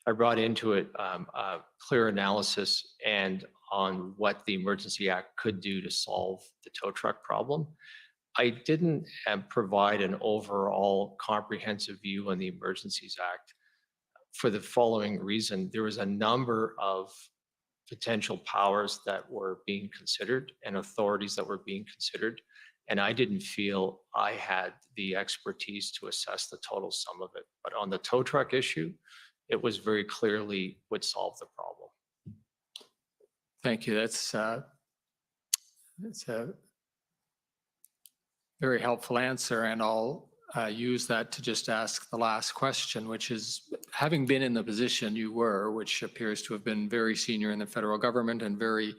I brought into it a clear analysis and on what the Emergency Act could do to solve the tow truck problem. I didn't provide an overall comprehensive view on the Emergencies Act for the following reason. There was a number of potential powers that were being considered and authorities that were being considered, and I didn't feel I had the expertise to assess the total sum of it. But on the tow truck issue, it was very clearly would solve the problem. Thank you. That's a very helpful answer, and I'll use that to just ask the last question, which is, having been in the position you were, which appears to have been very senior in the federal government and very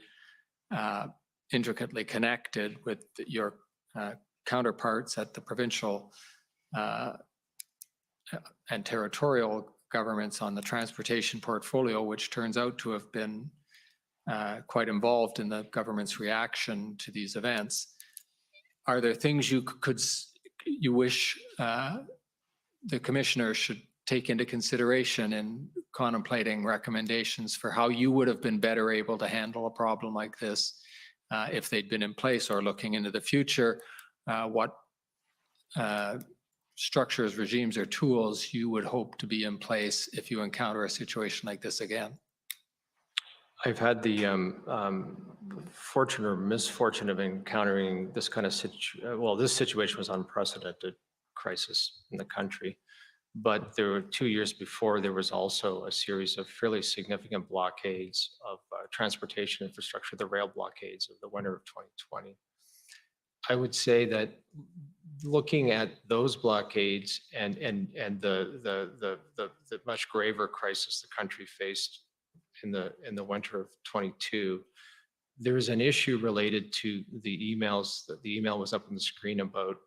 intricately connected with your counterparts at the provincial and territorial governments on the transportation portfolio, which turns out to have been quite involved in the government's reaction to these events. Are there things you wish the commissioner should take into consideration in contemplating recommendations for how you would have been better able to handle a problem like this if they'd been in place, or looking into the future, what structures, regimes, or tools you would hope to be in place if you encounter a situation like this again? I've had the fortune or misfortune of encountering this kind of this situation was unprecedented crisis in the country. But there were 2 years before, there was also a series of fairly significant blockades of transportation infrastructure, the rail blockades of the winter of 2020. I would say that looking at those blockades and the much graver crisis the country faced in the winter of 22, there is an issue related to the emails. The email was up on the screen about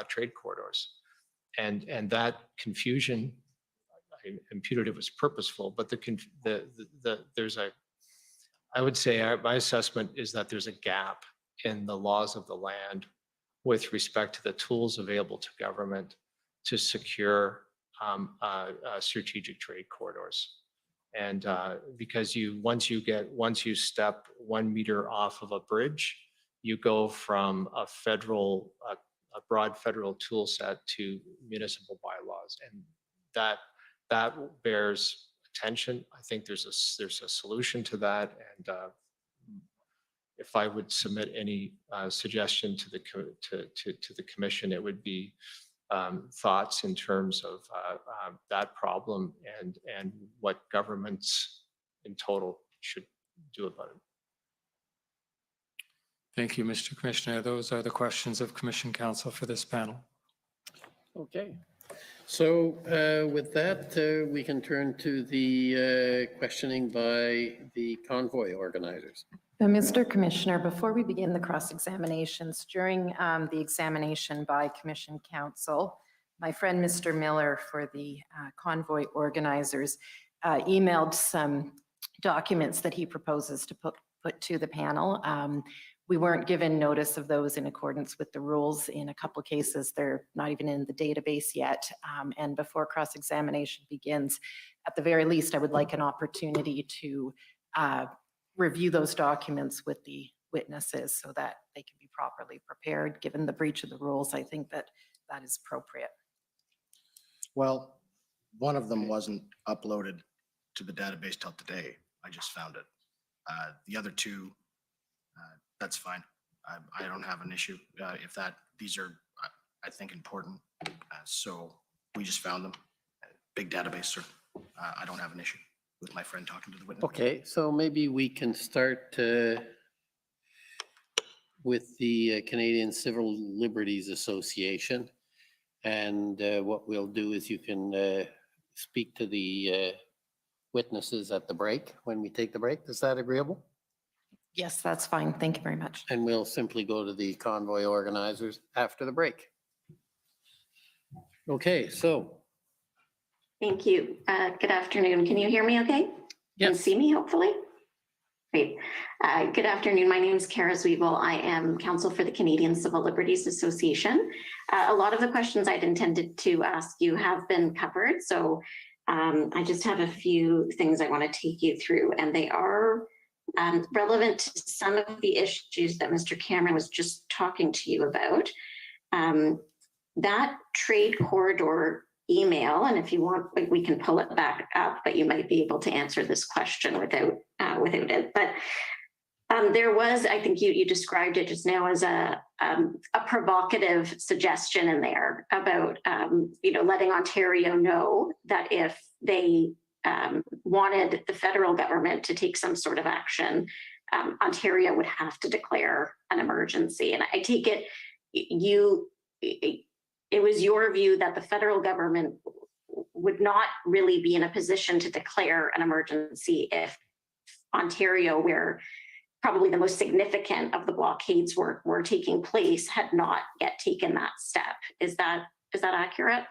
trade corridors, and that confusion, I imputed it was purposeful, but there's a, I would say my assessment is that there's a gap in the laws of the land with respect to the tools available to government to secure strategic trade corridors. And because once you step 1 meter off of a bridge, you go from a broad federal tool set to municipal bylaws, and that bears attention. I think there's a solution to that, and if I would submit any suggestion to the commission, it would be thoughts in terms of that problem and what governments in total should do about it. Thank you, Mr. Commissioner. Those are the questions of Commission Council for this panel. Okay. So with that, we can turn to the questioning by the convoy organizers. Mr. Commissioner, before we begin the cross-examinations, during the examination by Commission Counsel, my friend Mr. Miller for the convoy organizers emailed some documents that he proposes to put to the panel. We weren't given notice of those in accordance with the rules. In a couple cases, they're not even in the database yet. And before cross-examination begins, at the very least, I would like an opportunity to review those documents with the witnesses so that they can be properly prepared. Given the breach of the rules, I think that that is appropriate. Well, one of them wasn't uploaded to the database till today. I just found it. The other two, that's fine. I don't have an issue. These are, I think, important. So we just found them. Big database, sir. I don't have an issue with my friend talking to the witness. Okay, so maybe we can start with the Canadian Civil Liberties Association. And what we'll do is you can speak to the witnesses at the break when we take the break. Is that agreeable? Yes, that's fine. Thank you very much. And we'll simply go to the convoy organizers after the break. Okay, so. Thank you. Good afternoon. Can you hear me okay? Yes. And see me, hopefully? Great. Good afternoon. My name is Kara Zwiebel. I am counsel for the Canadian Civil Liberties Association. A lot of the questions I'd intended to ask you have been covered. So I just have a few things I want to take you through, and they are relevant to some of the issues that Mr. Cameron was just talking to you about. That trade corridor email, and if you want, we can pull it back up, but you might be able to answer this question without it. But there was, I think you described it just now as a provocative suggestion in there about letting Ontario know that if they wanted the federal government to take some sort of action, Ontario would have to declare an emergency. And I take it it was your view that the federal government would not really be in a position to declare an emergency if Ontario, where probably the most significant of the blockades were taking place, had not yet taken that step. Is that accurate?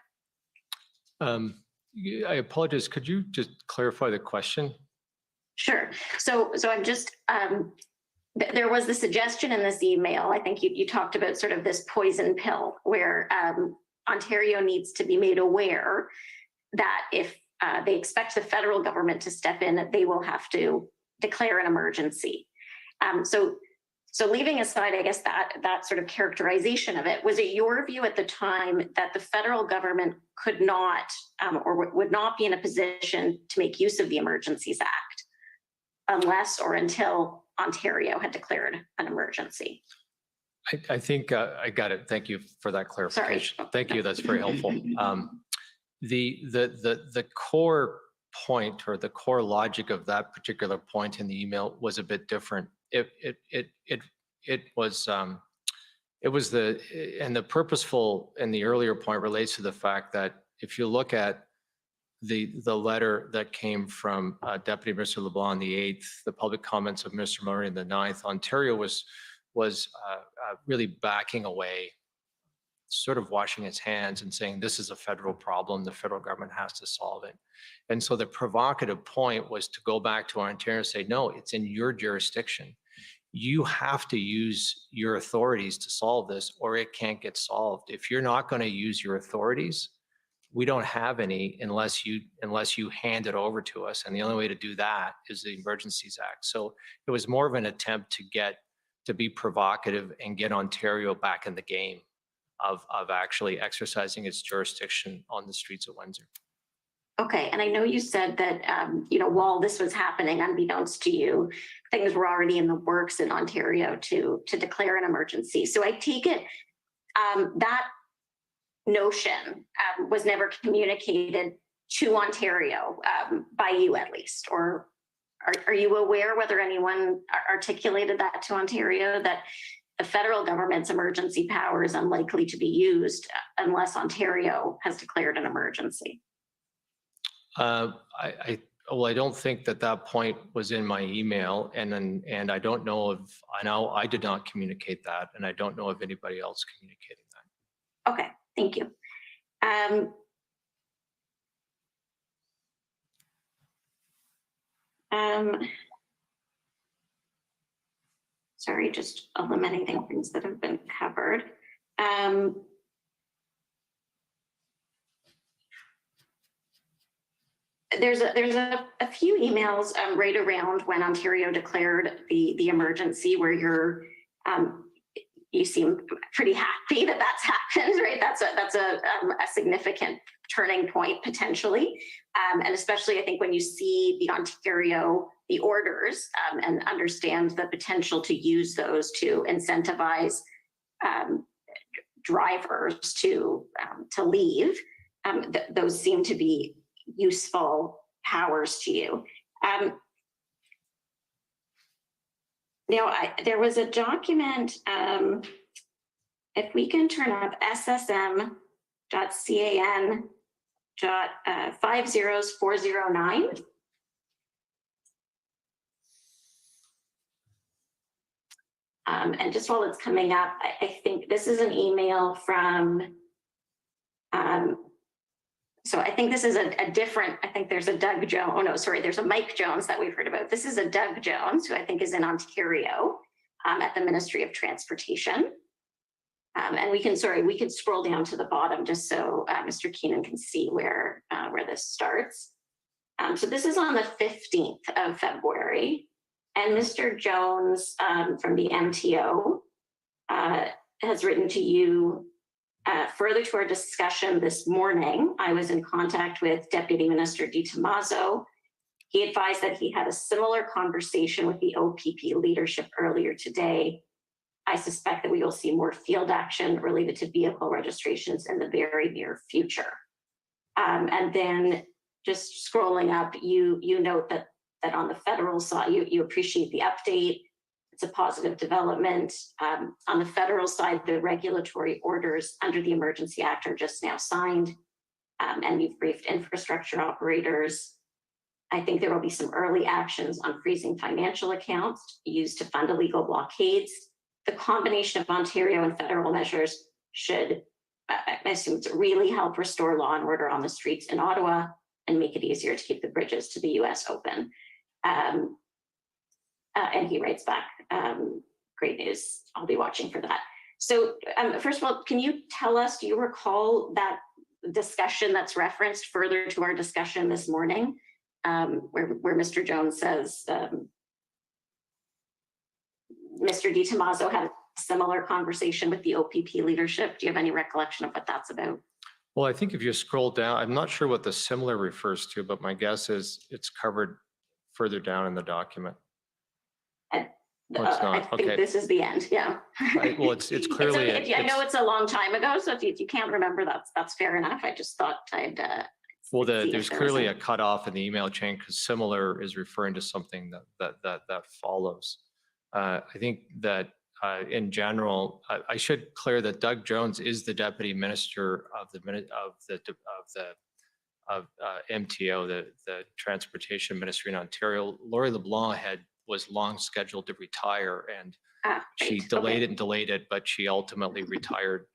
I apologize. Could you just clarify the question? Sure. So I'm just, there was the suggestion in this email, I think you talked about sort of this poison pill where Ontario needs to be made aware that if they expect the federal government to step in, they will have to declare an emergency. So leaving aside, I guess, that sort of characterization of it, was it your view at the time that the federal government could not or would not be in a position to make use of the Emergencies Act unless or until Ontario had declared an emergency? I think I got it. Thank you for that clarification. Sorry. Thank you. That's very helpful. The core point or the core logic of that particular point in the email was a bit different. It was the purposeful in the earlier point relates to the fact that if you look at the letter that came from Deputy Minister LeBlanc on the 8th, the public comments of Mr. Murray on the 9th, Ontario was really backing away, sort of washing its hands and saying, this is a federal problem, the federal government has to solve it. And so the provocative point was to go back to Ontario and say, no, it's in your jurisdiction. You have to use your authorities to solve this or it can't get solved. If you're not going to use your authorities, we don't have any unless you hand it over to us. And the only way to do that is the Emergencies Act. So it was more of an attempt to be provocative and get Ontario back in the game of actually exercising its jurisdiction on the streets of Windsor. Okay, and I know you said that, while this was happening, unbeknownst to you, things were already in the works in Ontario to declare an emergency. So I take it that notion was never communicated to Ontario by you, at least, or are you aware whether anyone articulated that to Ontario, that the federal government's emergency power is unlikely to be used unless Ontario has declared an emergency? I don't think that point was in my email, and I don't know if I did not communicate that, and I don't know if anybody else communicated that. Okay, thank you. Sorry, just eliminating things that have been covered. There's a few emails right around when Ontario declared the emergency where you seem pretty happy that that's happened, right? That's a significant turning point potentially, and especially I think when you see the orders and understand the potential to use those to incentivize drivers to leave. Those seem to be useful powers to you. Now, there was a document, if we can turn up ssm.can.50409. And just while it's coming up, I think this is an email from, so I think this is a different, I think there's a Doug Jones, oh no, sorry, there's a Mike Jones that we've heard about. This is a Doug Jones, who I think is in Ontario at the Ministry of Transportation. And we can scroll down to the bottom just so Mr. Keenan can see where this starts. So this is on the 15th of February. And Mr. Jones from the MTO has written to you, further to our discussion this morning, I was in contact with Deputy Minister DiTomaso. He advised that he had a similar conversation with the OPP leadership earlier today. I suspect that we will see more field action related to vehicle registrations in the very near future. And then just scrolling up, you note that on the federal side, you appreciate the update. It's a positive development. On the federal side, the regulatory orders under the Emergency Act are just now signed, and you've briefed infrastructure operators. I think there will be some early actions on freezing financial accounts used to fund illegal blockades. The combination of Ontario and federal measures should, I assume, to really help restore law and order on the streets in Ottawa and make it easier to keep the bridges to the US open. And he writes back, great news, I'll be watching for that. So first of all, can you tell us, do you recall that discussion that's referenced further to our discussion this morning, where Mr. Jones says, Mr. DiTomaso had a similar conversation with the OPP leadership? Do you have any recollection of what that's about? Well, I think if you scroll down, I'm not sure what the similar refers to, but my guess is it's covered further down in the document. Oh, it's not. I think this is the end. Yeah. Well, it's clearly. I know it's a long time ago, so if you can't remember, that's fair enough. I just thought I'd. Well, there's clearly a cutoff in the email chain because similar is referring to something that follows. I think that in general, I should clear that Doug Jones is the Deputy Minister of MTO, the Transportation Ministry in Ontario. Laurie LeBlanc was long scheduled to retire, and she delayed it and delayed it, but she ultimately retired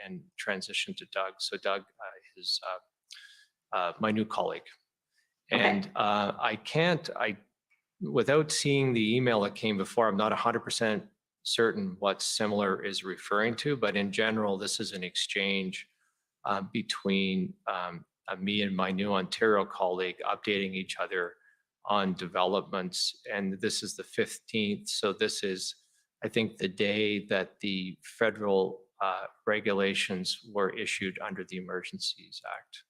and transitioned to Doug. So Doug is my new colleague. And without seeing the email that came before, I'm not 100% certain what similar is referring to, but in general, this is an exchange between me and my new Ontario colleague, updating each other on developments. And this is the 15th. So this is, I think, the day that the federal regulations were issued under the Emergencies Act.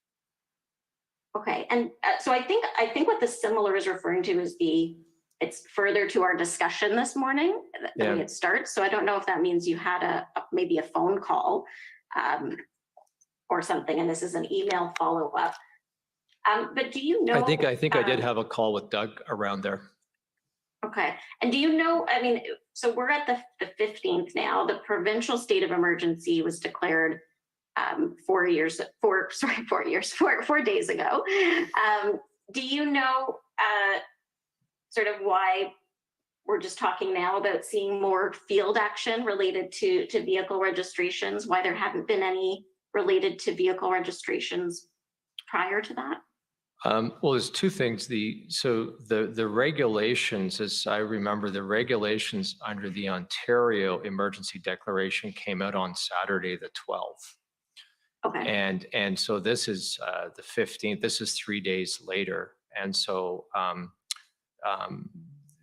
Okay, and so I think what the similar is referring to is it's further to our discussion this morning that we had started. So I don't know if that means you had maybe a phone call or something, and this is an email follow-up. But do you know? I think I did have a call with Doug around there. Okay, and do you know, I mean, so we're at the 15th now. The provincial state of emergency was declared 4 days ago. Do you know sort of why we're just talking now about seeing more field action related to vehicle registrations, why there haven't been any related to vehicle registrations prior to that? Well, there's two things. The regulations, as I remember, the regulations under the Ontario Emergency Declaration came out on Saturday, the 12th. Okay. And so this is the 15th. This is 3 days later, and so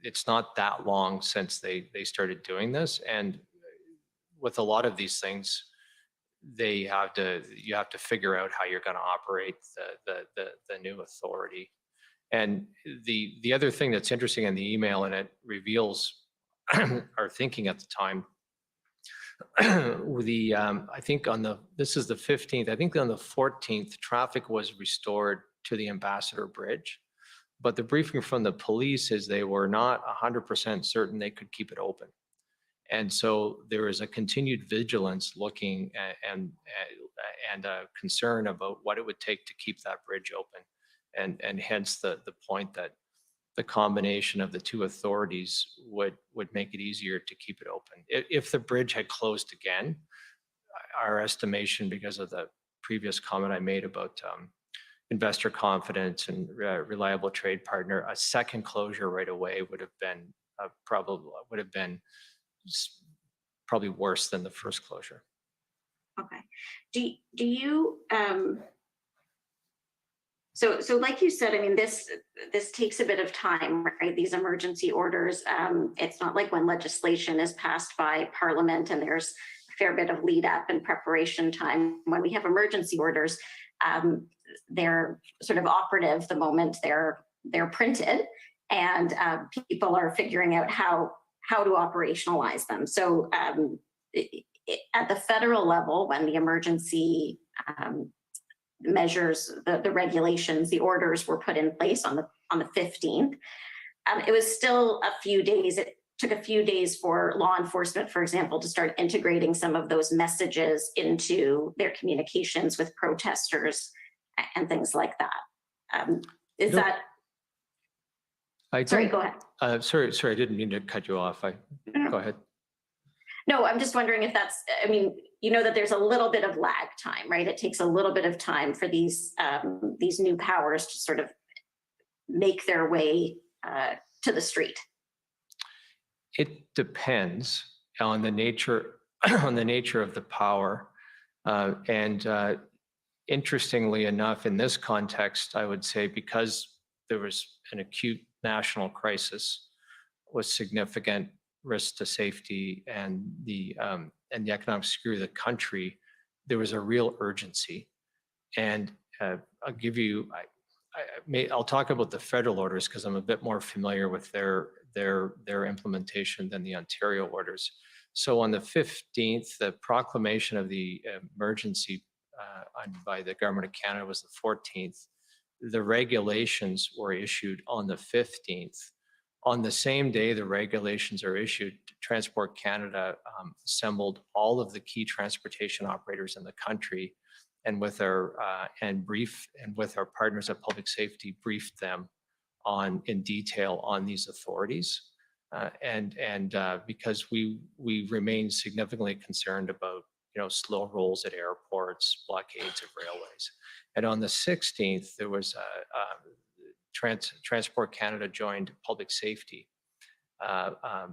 it's not that long since they started doing this. And with a lot of these things, you have to figure out how you're going to operate the new authority. And the other thing that's interesting in the email, and it reveals our thinking at the time, I think this is the 15th, I think on the 14th, traffic was restored to the Ambassador Bridge, but the briefing from the police is they were not 100% certain they could keep it open. And so there is a continued vigilance looking and a concern about what it would take to keep that bridge open. And hence the point that the combination of the two authorities would make it easier to keep it open. If the bridge had closed again, our estimation, because of the previous comment I made about investor confidence and reliable trade partner, a second closure right away would have been probably worse than the first closure. Okay. Do you so like you said, I mean, this takes a bit of time, right? These emergency orders, it's not like when legislation is passed by Parliament and there's a fair bit of lead up and preparation time. When we have emergency orders, they're sort of operative the moment they're printed, and people are figuring out how to operationalize them. So at the federal level, when the emergency measures, the regulations, the orders were put in place on the 15th, it was still a few days. It took a few days for law enforcement, for example, to start integrating some of those messages into their communications with protesters and things like that. Sorry, go ahead. Sorry, I didn't mean to cut you off. Go ahead. No, I'm just wondering if that's, I mean, you know that there's a little bit of lag time, right? It takes a little bit of time for these new powers to sort of make their way to the street. It depends on the nature of the power. And interestingly enough, in this context, I would say because there was an acute national crisis with significant risk to safety and the economic security of the country, there was a real urgency. And I'll give you, I'll talk about the federal orders because I'm a bit more familiar with their implementation than the Ontario orders. So on the 15th, the proclamation of the emergency by the Government of Canada was the 14th. The regulations were issued on the 15th. On the same day the regulations are issued, Transport Canada assembled all of the key transportation operators in the country, and with our partners at Public Safety, briefed them in detail on these authorities, because we remain significantly concerned about slow rolls at airports, blockades of railways. And on the 16th, there was Transport Canada joined Public Safety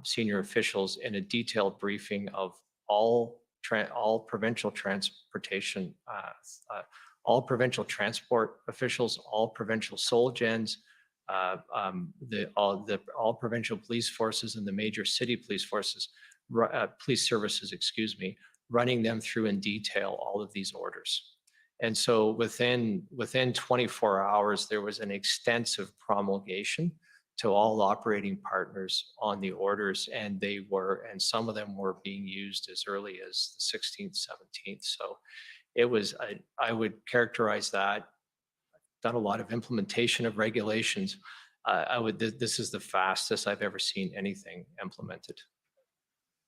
senior officials in a detailed briefing of all all provincial transportation, all provincial transport officials, all provincial sole gens, all provincial police forces and the major city police forces, police services, excuse me, running them through in detail all of these orders. And so within 24 hours, there was an extensive promulgation to all operating partners on the orders, and some of them were being used as early as the 16th, 17th. So it was, I would characterize that, done a lot of implementation of regulations. This is the fastest I've ever seen anything implemented.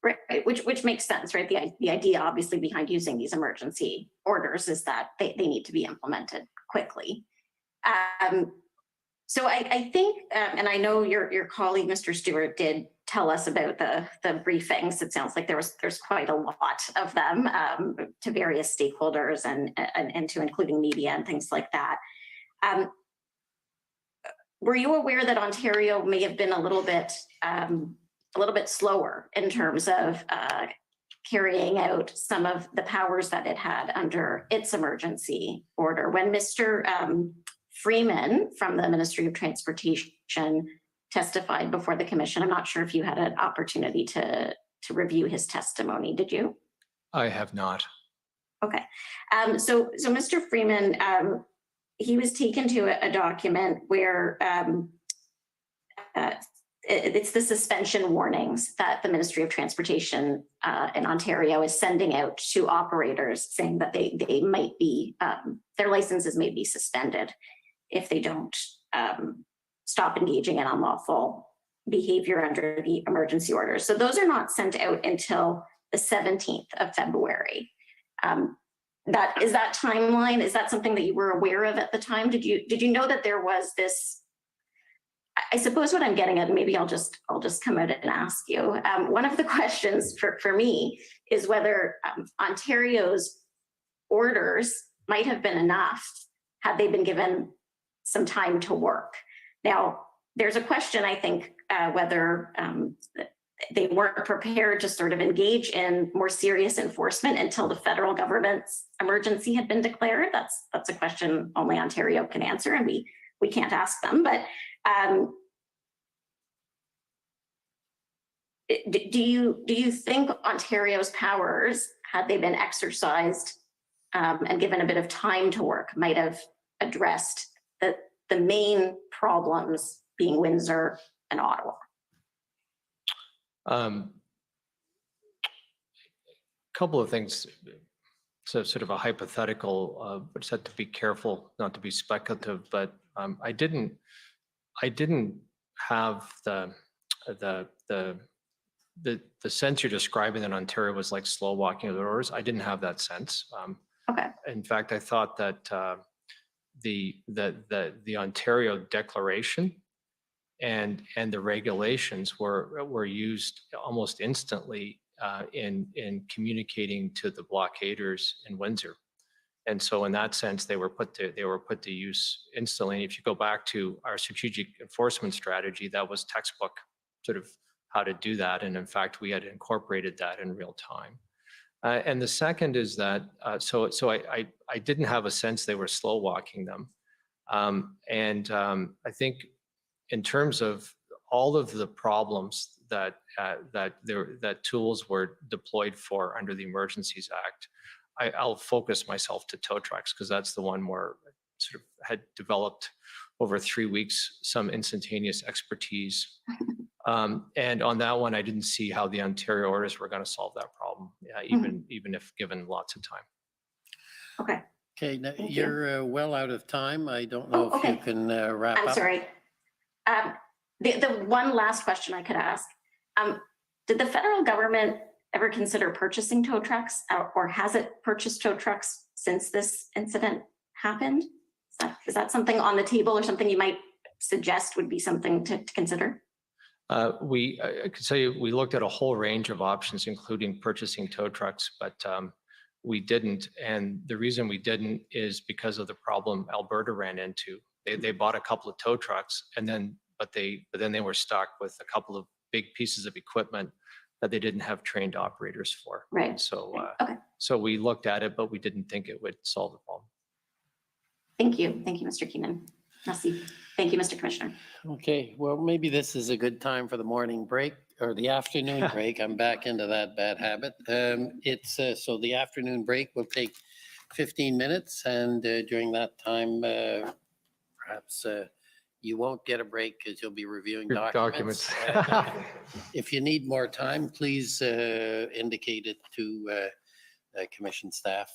Right, which makes sense, right? The idea obviously behind using these emergency orders is that they need to be implemented quickly. So I think, and I know your colleague, Mr. Stewart, did tell us about the briefings. It sounds like there's quite a lot of them to various stakeholders and to including media and things like that. Were you aware that Ontario may have been a little bit slower in terms of carrying out some of the powers that it had under its emergency order? When Mr. Freeman from the Ministry of Transportation testified before the commission, I'm not sure if you had an opportunity to review his testimony, did you? I have not. Okay, so Mr. Freeman, he was taken to a document where it's the suspension warnings that the Ministry of Transportation in Ontario is sending out to operators, saying that they might be, their licenses may be suspended if they don't stop engaging in unlawful behavior under the emergency orders. So those are not sent out until the 17th of February. Is that timeline, is that something that you were aware of at the time? Did you know that there was this? I suppose what I'm getting at, maybe I'll just come out and ask you. One of the questions for me is whether Ontario's orders might have been enough had they been given some time to work. Now, there's a question, I think, whether they weren't prepared to sort of engage in more serious enforcement until the federal government's emergency had been declared. That's a question only Ontario can answer, and we can't ask them. But do you think Ontario's powers, had they been exercised and given a bit of time to work, might have addressed the main problems being Windsor and Ottawa? Couple of things. So sort of a hypothetical, but said to be careful not to be speculative. But I didn't have the sense you're describing that Ontario was like slow walking the orders. I didn't have that sense. Okay. In fact, I thought that the Ontario Declaration and the regulations were used almost instantly in communicating to the blockaders in Windsor. And so in that sense, they were put to use instantly. And if you go back to our strategic enforcement strategy, that was textbook sort of how to do that. And in fact, we had incorporated that in real time. And the second is that, so I didn't have a sense they were slow walking them. I think in terms of all of the problems that tools were deployed for under the Emergencies Act, I'll focus myself to tow trucks because that's the one where sort of had developed over 3 weeks some instantaneous expertise. And on that one, I didn't see how the Ontario orders were going to solve that problem, even if given lots of time. Okay. Okay, now you're well out of time. I don't know if you can wrap up. I'm sorry. The one last question I could ask, did the federal government ever consider purchasing tow trucks, or has it purchased tow trucks since this incident happened? Is that something on the table or something you might suggest would be something to consider? I could say we looked at a whole range of options, including purchasing tow trucks, but we didn't. And the reason we didn't is because of the problem Alberta ran into. They bought a couple of tow trucks, but then they were stuck with a couple of big pieces of equipment that they didn't have trained operators for. Right. So, Okay. so we looked at it, but we didn't think it would solve the problem. Thank you. Thank you, Mr. Keenan. Merci. Thank you, Mr. Commissioner. Okay, well, maybe this is a good time for the morning break or the afternoon break. I'm back into that bad habit. So the afternoon break will take 15 minutes, and during that time, perhaps you won't get a break because you'll be reviewing Your documents. If you need more time, please indicate it to commission staff,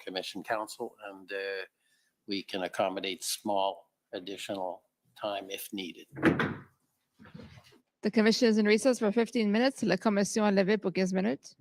commission council, and we can accommodate small additional time if needed. The commission is in recess for 15 minutes. La commission est levée pour 15 minutes.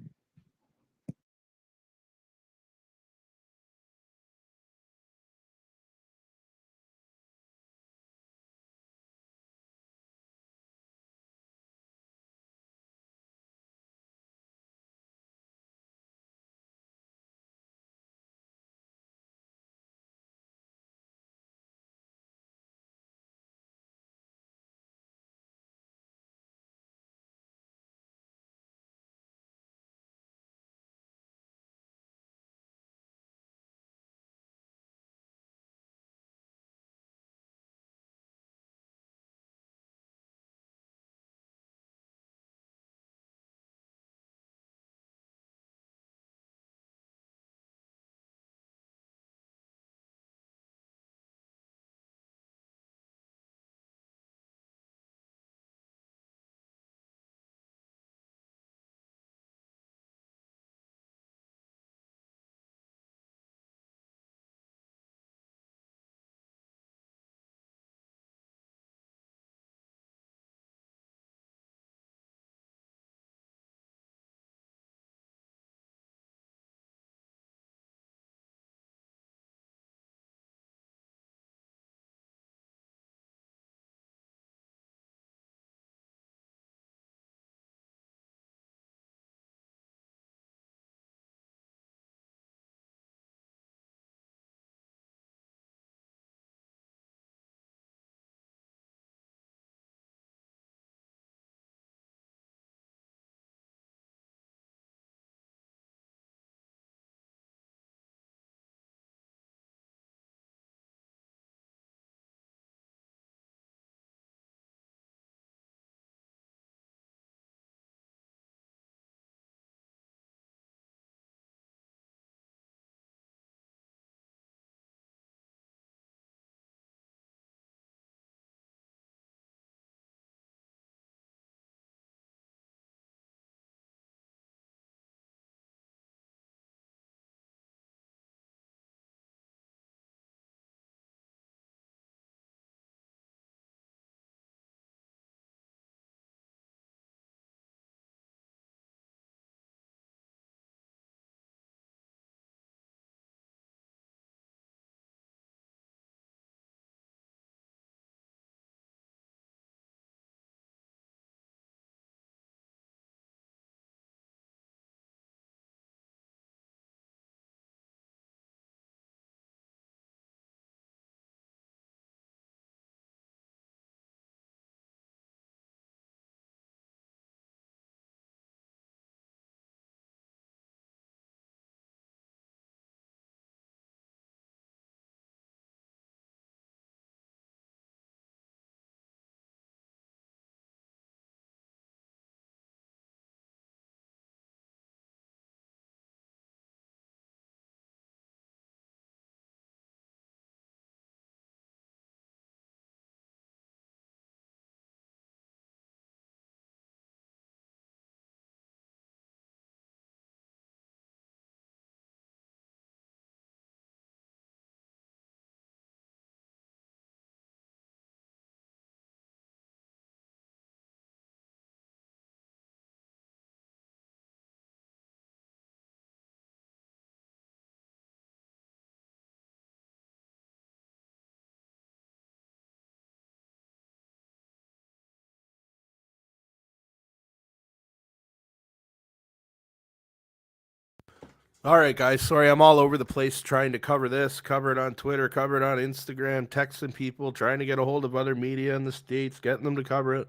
All right, guys. Sorry, I'm all over the place trying to cover this, cover it on Twitter, cover it on Instagram, texting people, trying to get a hold of other media in the States, getting them to cover it.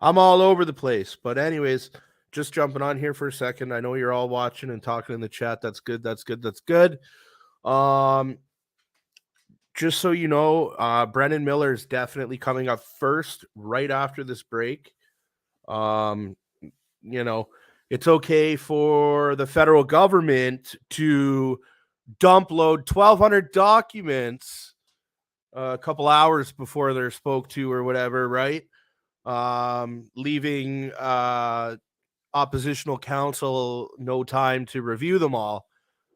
I'm all over the place. But anyways, just jumping on here for a second. I know you're all watching and talking in the chat. That's good. That's good. That's good. Just so you know, Brendan Miller is definitely coming up first right after this break. You know, it's okay for the federal government to dump load 1,200 documents a couple hours before they're spoke to or whatever, right? Leaving oppositional counsel no time to review them all.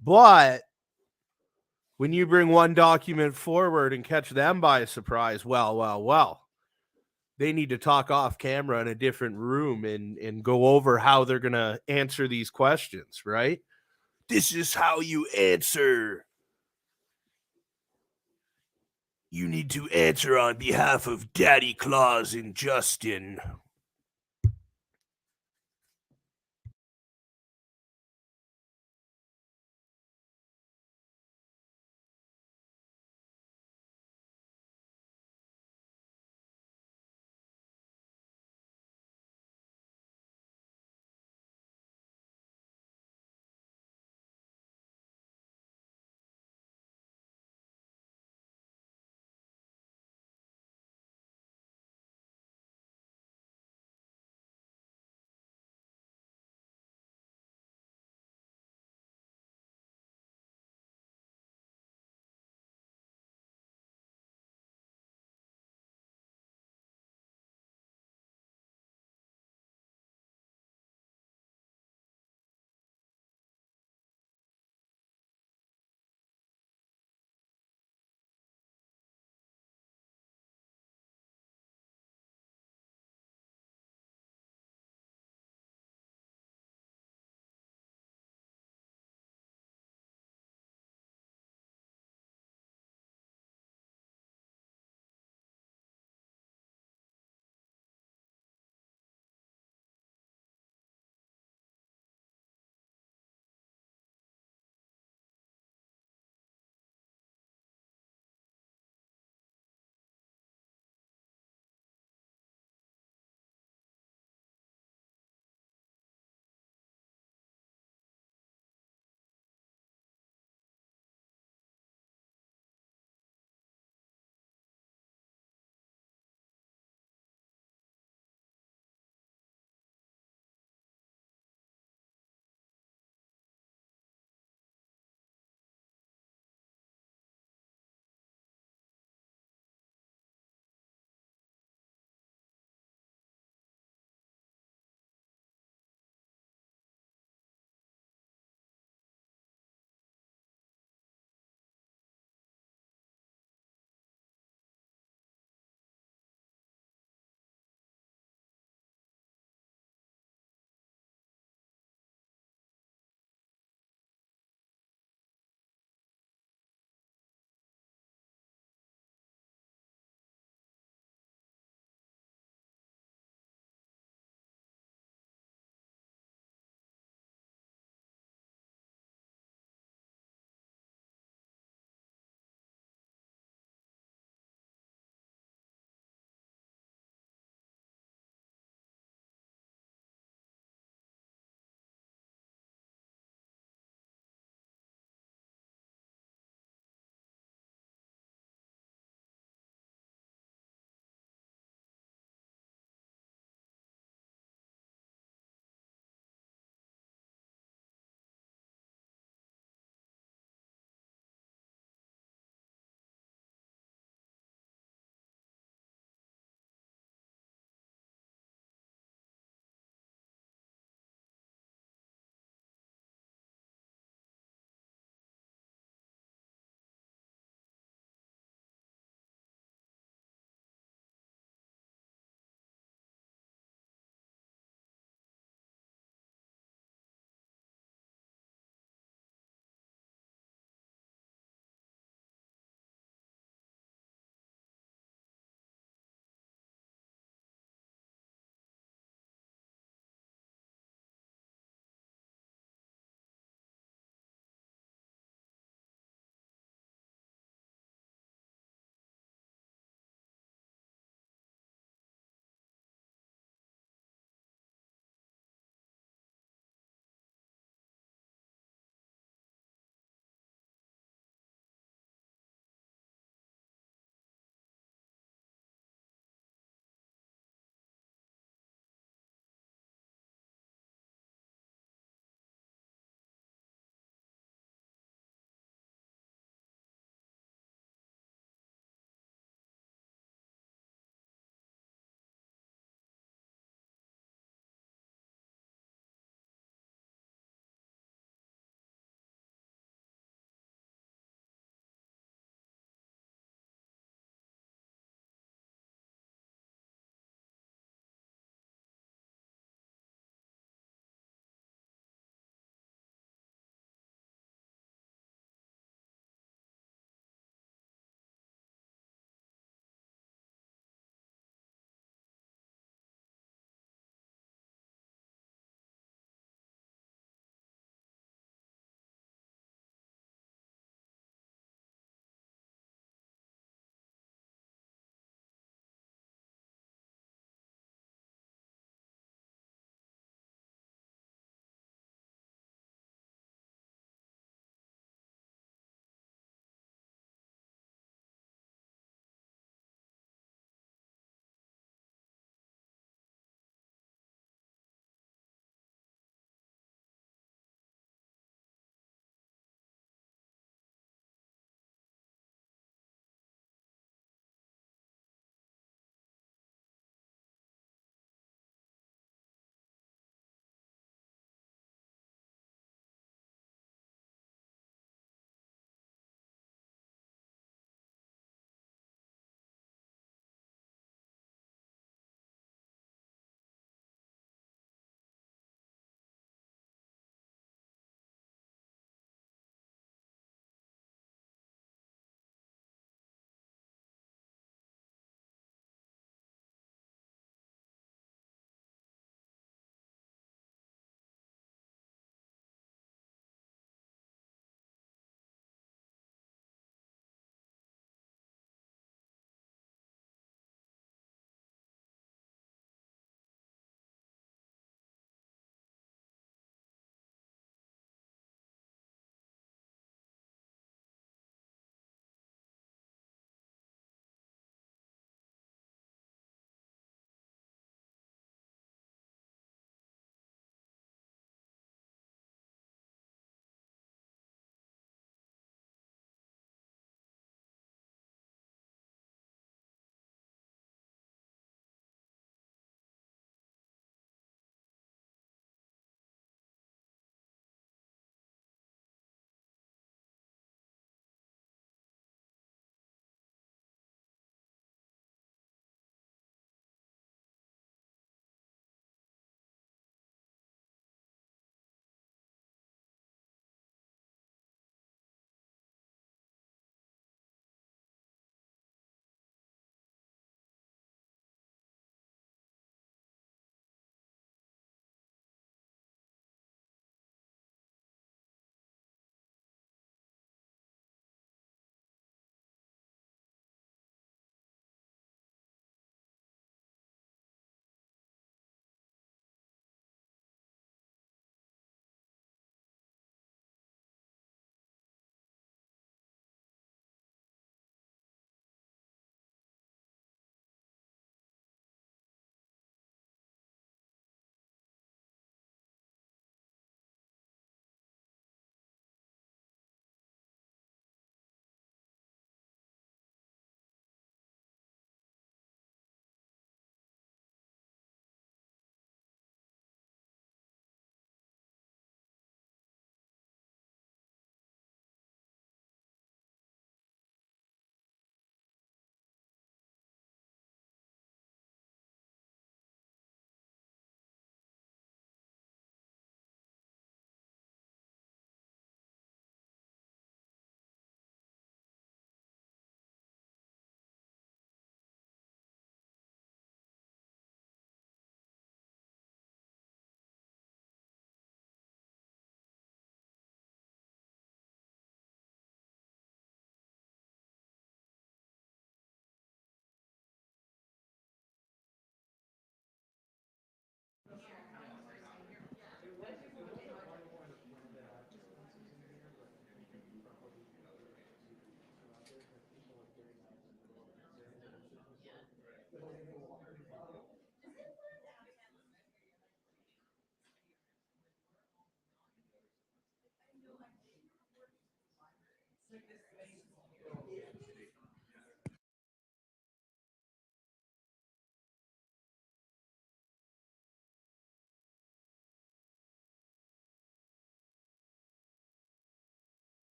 But when you bring one document forward and catch them by surprise, well, they need to talk off camera in a different room and go over how they're going to answer these questions, right? This is how you answer. You need to answer on behalf of Daddy Claus and Justin.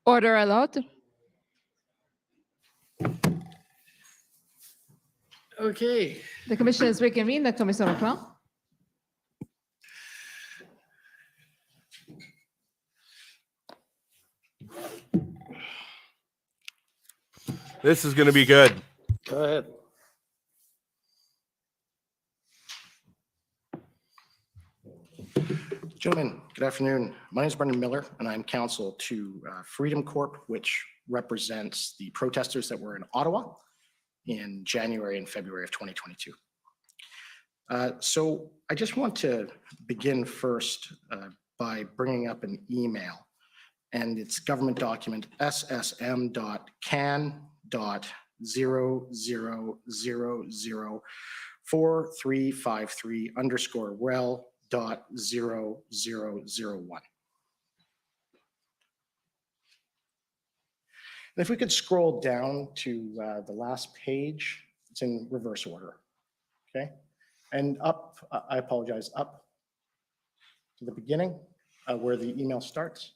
Order allowed. Okay. The commission is reconvened. La commission reprend. This is going to be good. Go ahead. Gentlemen, good afternoon. My name is Brendan Miller, and I'm counsel to Freedom Corp, which represents the protesters that were in Ottawa in January and February of 2022. So I just want to begin first by bringing up an email, and it's government document SSM.can.00004353_well.0001. And if we could scroll down to the last page, it's in reverse order, okay? And up, I apologize, up to the beginning where the email starts.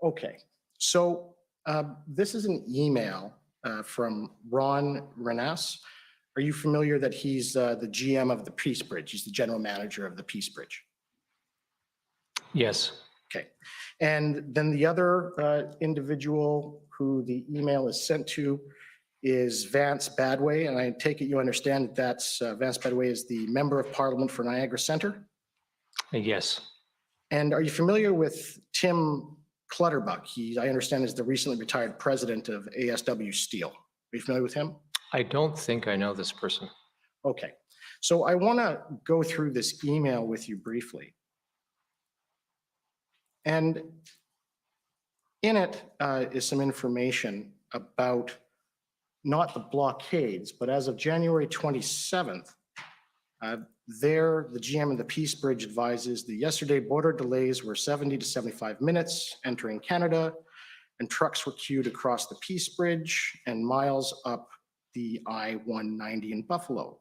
Okay, so this is an email from Ron Renas. Are you familiar that he's the GM of the Peace Bridge? He's the general manager of the Peace Bridge. Yes. Okay. And then the other individual who the email is sent to is Vance Badway. And I take it you understand that that's Vance Badway is the member of parliament for Niagara Centre. Yes. And are you familiar with Tim Clutterbuck? He, I understand, is the recently retired president of ASW Steel. Are you familiar with him? I don't think I know this person. Okay. So I want to go through this email with you briefly. And in it is some information about not the blockades, but as of January 27th, the GM of the Peace Bridge advises the yesterday border delays were 70 to 75 minutes entering Canada, and trucks were queued across the Peace Bridge and miles up the I-190 in Buffalo.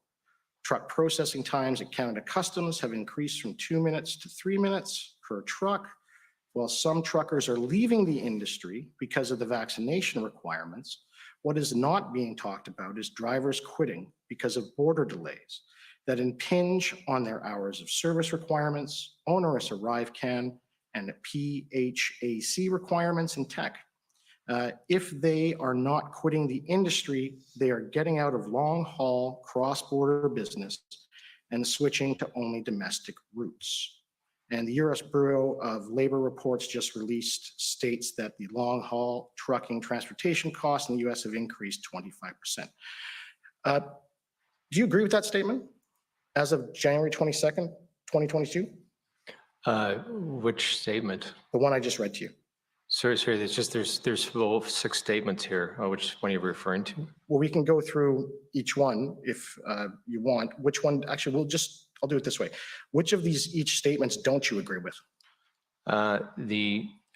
Truck processing times at Canada Customs have increased from 2 minutes to 3 minutes per truck. While some truckers are leaving the industry because of the vaccination requirements, what is not being talked about is drivers quitting because of border delays that impinge on their hours of service requirements, onerous ArriveCAN, and PHAC requirements in tech. If they are not quitting the industry, they are getting out of long-haul cross-border business and switching to only domestic routes. And the U.S. Bureau of Labor reports just released states that the long-haul trucking transportation costs in the U.S. have increased 25%. Do you agree with that statement as of January 22nd, 2022? Which statement? The one I just read to you. Sorry, there's 6 statements here. Which one are you referring to? Well, we can go through each one if you want. Which one, actually, I'll do it this way. Which of these each statements don't you agree with? I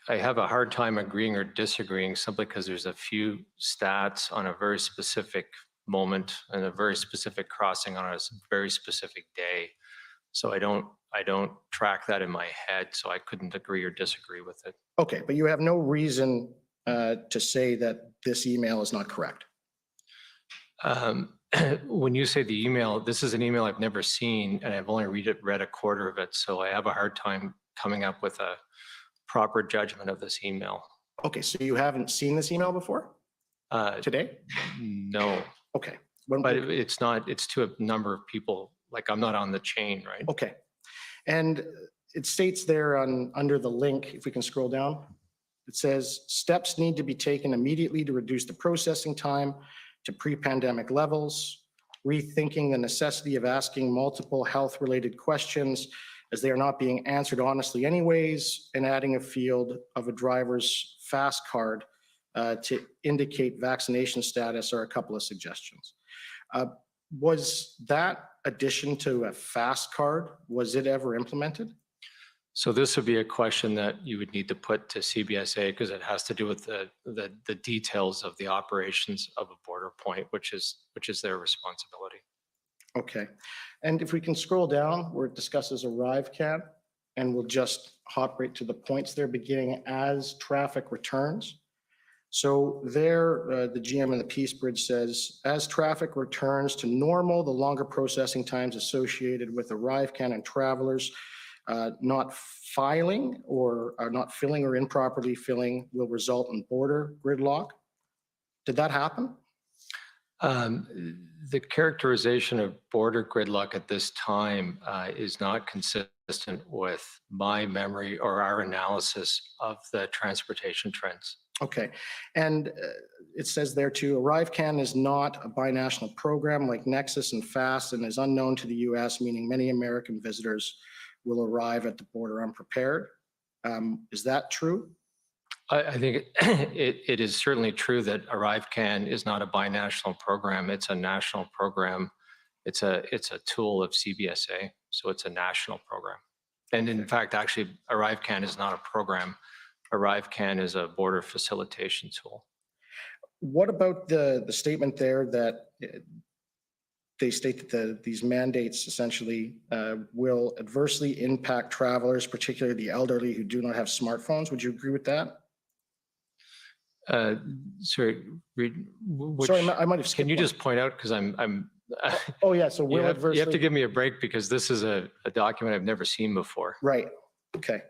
have a hard time agreeing or disagreeing simply because there's a few stats on a very specific moment and a very specific crossing on a very specific day. So I don't track that in my head, so I couldn't agree or disagree with it. Okay, but you have no reason to say that this email is not correct. When you say the email, this is an email I've never seen, and I've only read a quarter of it, so I have a hard time coming up with a proper judgment of this email. Okay, so you haven't seen this email before? Today? No. Okay. But it's to a number of people. Like, I'm not on the chain, right? Okay. And it states there under the link, if we can scroll down, it says steps need to be taken immediately to reduce the processing time to pre-pandemic levels, rethinking the necessity of asking multiple health-related questions as they are not being answered honestly anyways, and adding a field of a driver's fast card to indicate vaccination status are a couple of suggestions. Was that addition to a fast card, was it ever implemented? So this would be a question that you would need to put to CBSA because it has to do with the details of the operations of a border point, which is their responsibility. Okay. And if we can scroll down where it discusses ArriveCAN, and we'll just hop right to the points there beginning as traffic returns. So there, the GM in the Peace Bridge says, as traffic returns to normal, the longer processing times associated with ArriveCAN and travelers not filing or not filling or improperly filling will result in border gridlock. Did that happen? The characterization of border gridlock at this time is not consistent consistent with my memory or our analysis of the transportation trends. Okay. And it says there too, ArriveCan is not a binational program like Nexus and FAST and is unknown to the US, meaning many American visitors will arrive at the border unprepared. Is that true? I think it is certainly true that ArriveCan is not a binational program. It's a national program. It's a tool of CBSA, so it's a national program. And in fact, actually, ArriveCan is not a program. ArriveCan is a border facilitation tool. What about the statement there that they state that these mandates essentially will adversely impact travelers, particularly the elderly who do not have smartphones? Would you agree with that? Sorry, Sorry, I might have skipped Can you one. just point out, because I'm Oh, yeah, so will you have to adversely. give me a break because this is a document I've never seen before. Right, okay.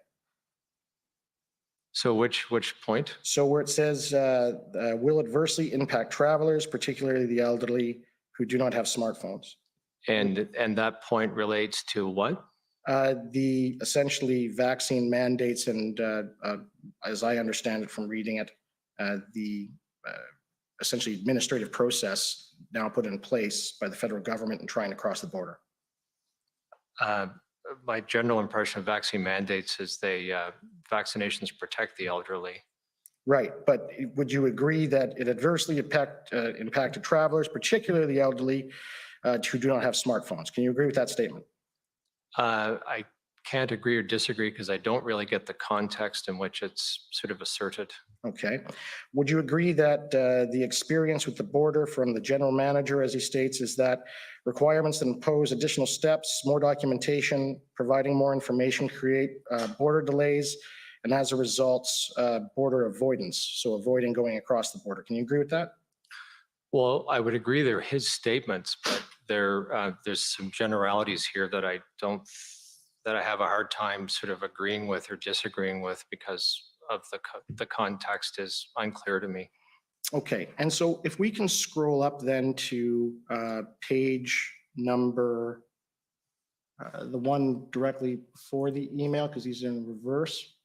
So which point? So where it says will adversely impact travelers, particularly the elderly who do not have smartphones. And that point relates to what? The essentially vaccine mandates and as I understand it from reading it, the essentially administrative process now put in place by the federal government in trying to cross the border. My general impression of vaccine mandates is vaccinations protect the elderly. Right, but would you agree that it adversely impacted travelers, particularly the elderly who do not have smartphones? Can you agree with that statement? I can't agree or disagree because I don't really get the context in which it's sort of asserted. Okay. Would you agree that the experience with the border from the general manager, as he states, is that requirements that impose additional steps, more documentation, providing more information, create border delays, and as a result, border avoidance, so avoiding going across the border. Can you agree with that? Well, I would agree they're his statements, but there's some generalities here that I have a hard time sort of agreeing with or disagreeing with because of the context is unclear to me. Okay, and so if we can scroll up then to page number, the one directly before the email, because these are in reverse.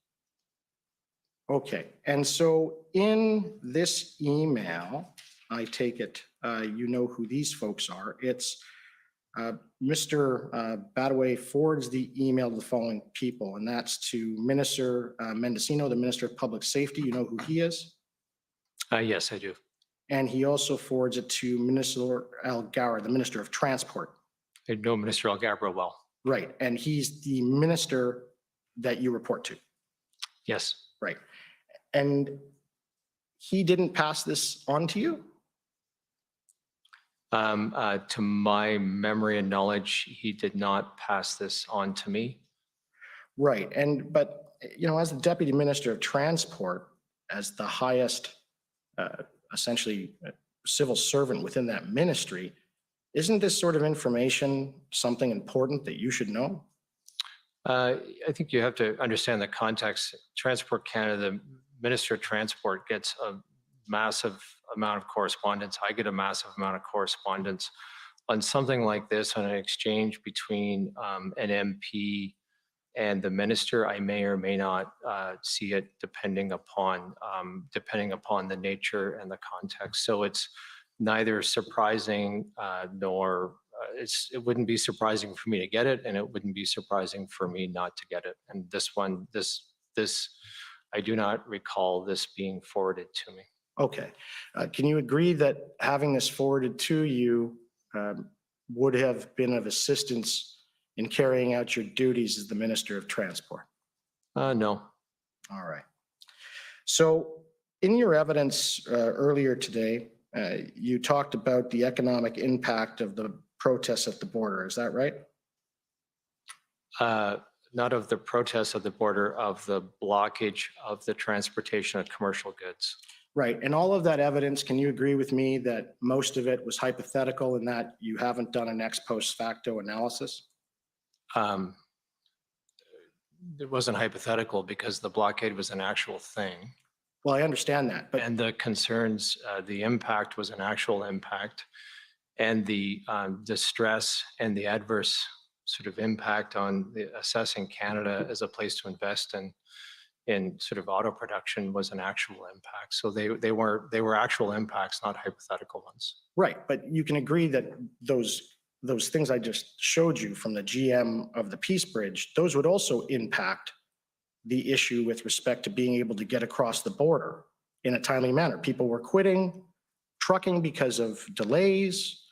Okay, and so in this email, I take it you know who these folks are. It's Mr. Badaway forwards the email to the following people, and that's to Minister Mendocino, the Minister of Public Safety. You know who he is? Yes, I do. And he also forwards it to Minister Algara, the Minister of Transport. I know Minister Algara well. Right, and he's the minister that you report to. Yes. Right, and he didn't pass this on to you? To my memory and knowledge, he did not pass this on to me. Right, but you know, as the Deputy Minister of Transport, as the highest essentially civil servant within that ministry, isn't this sort of information something important that you should know? I think you have to understand the context. Transport Canada, the Minister of Transport gets a massive amount of correspondence. I get a massive amount of correspondence on something like this, on an exchange between an MP and the minister. I may or may not see it depending upon the nature and the context. So it's neither surprising nor it wouldn't be surprising for me to get it, and it wouldn't be surprising for me not to get it. And this one, this I do not recall this being forwarded to me. Okay. Can you agree that having this forwarded to you would have been of assistance in carrying out your duties as the Minister of Transport? No. All right. So in your evidence earlier today, you talked about the economic impact of the protests at the border. Is that right? Not of the protests at the border, of the blockage of the transportation of commercial goods. Right. And all of that evidence, can you agree with me that most of it was hypothetical and that you haven't done an ex post facto analysis? It wasn't hypothetical because the blockade was an actual thing. Well, I understand that. But and the concerns, the impact was an actual impact, and the stress and the adverse sort of impact on assessing Canada as a place to invest in sort of auto production was an actual impact. So they were actual impacts, not hypothetical ones. Right, but you can agree that those things I just showed you from the GM of the Peace Bridge, those would also impact the issue with respect to being able to get across the border in a timely manner. People were quitting trucking because of delays.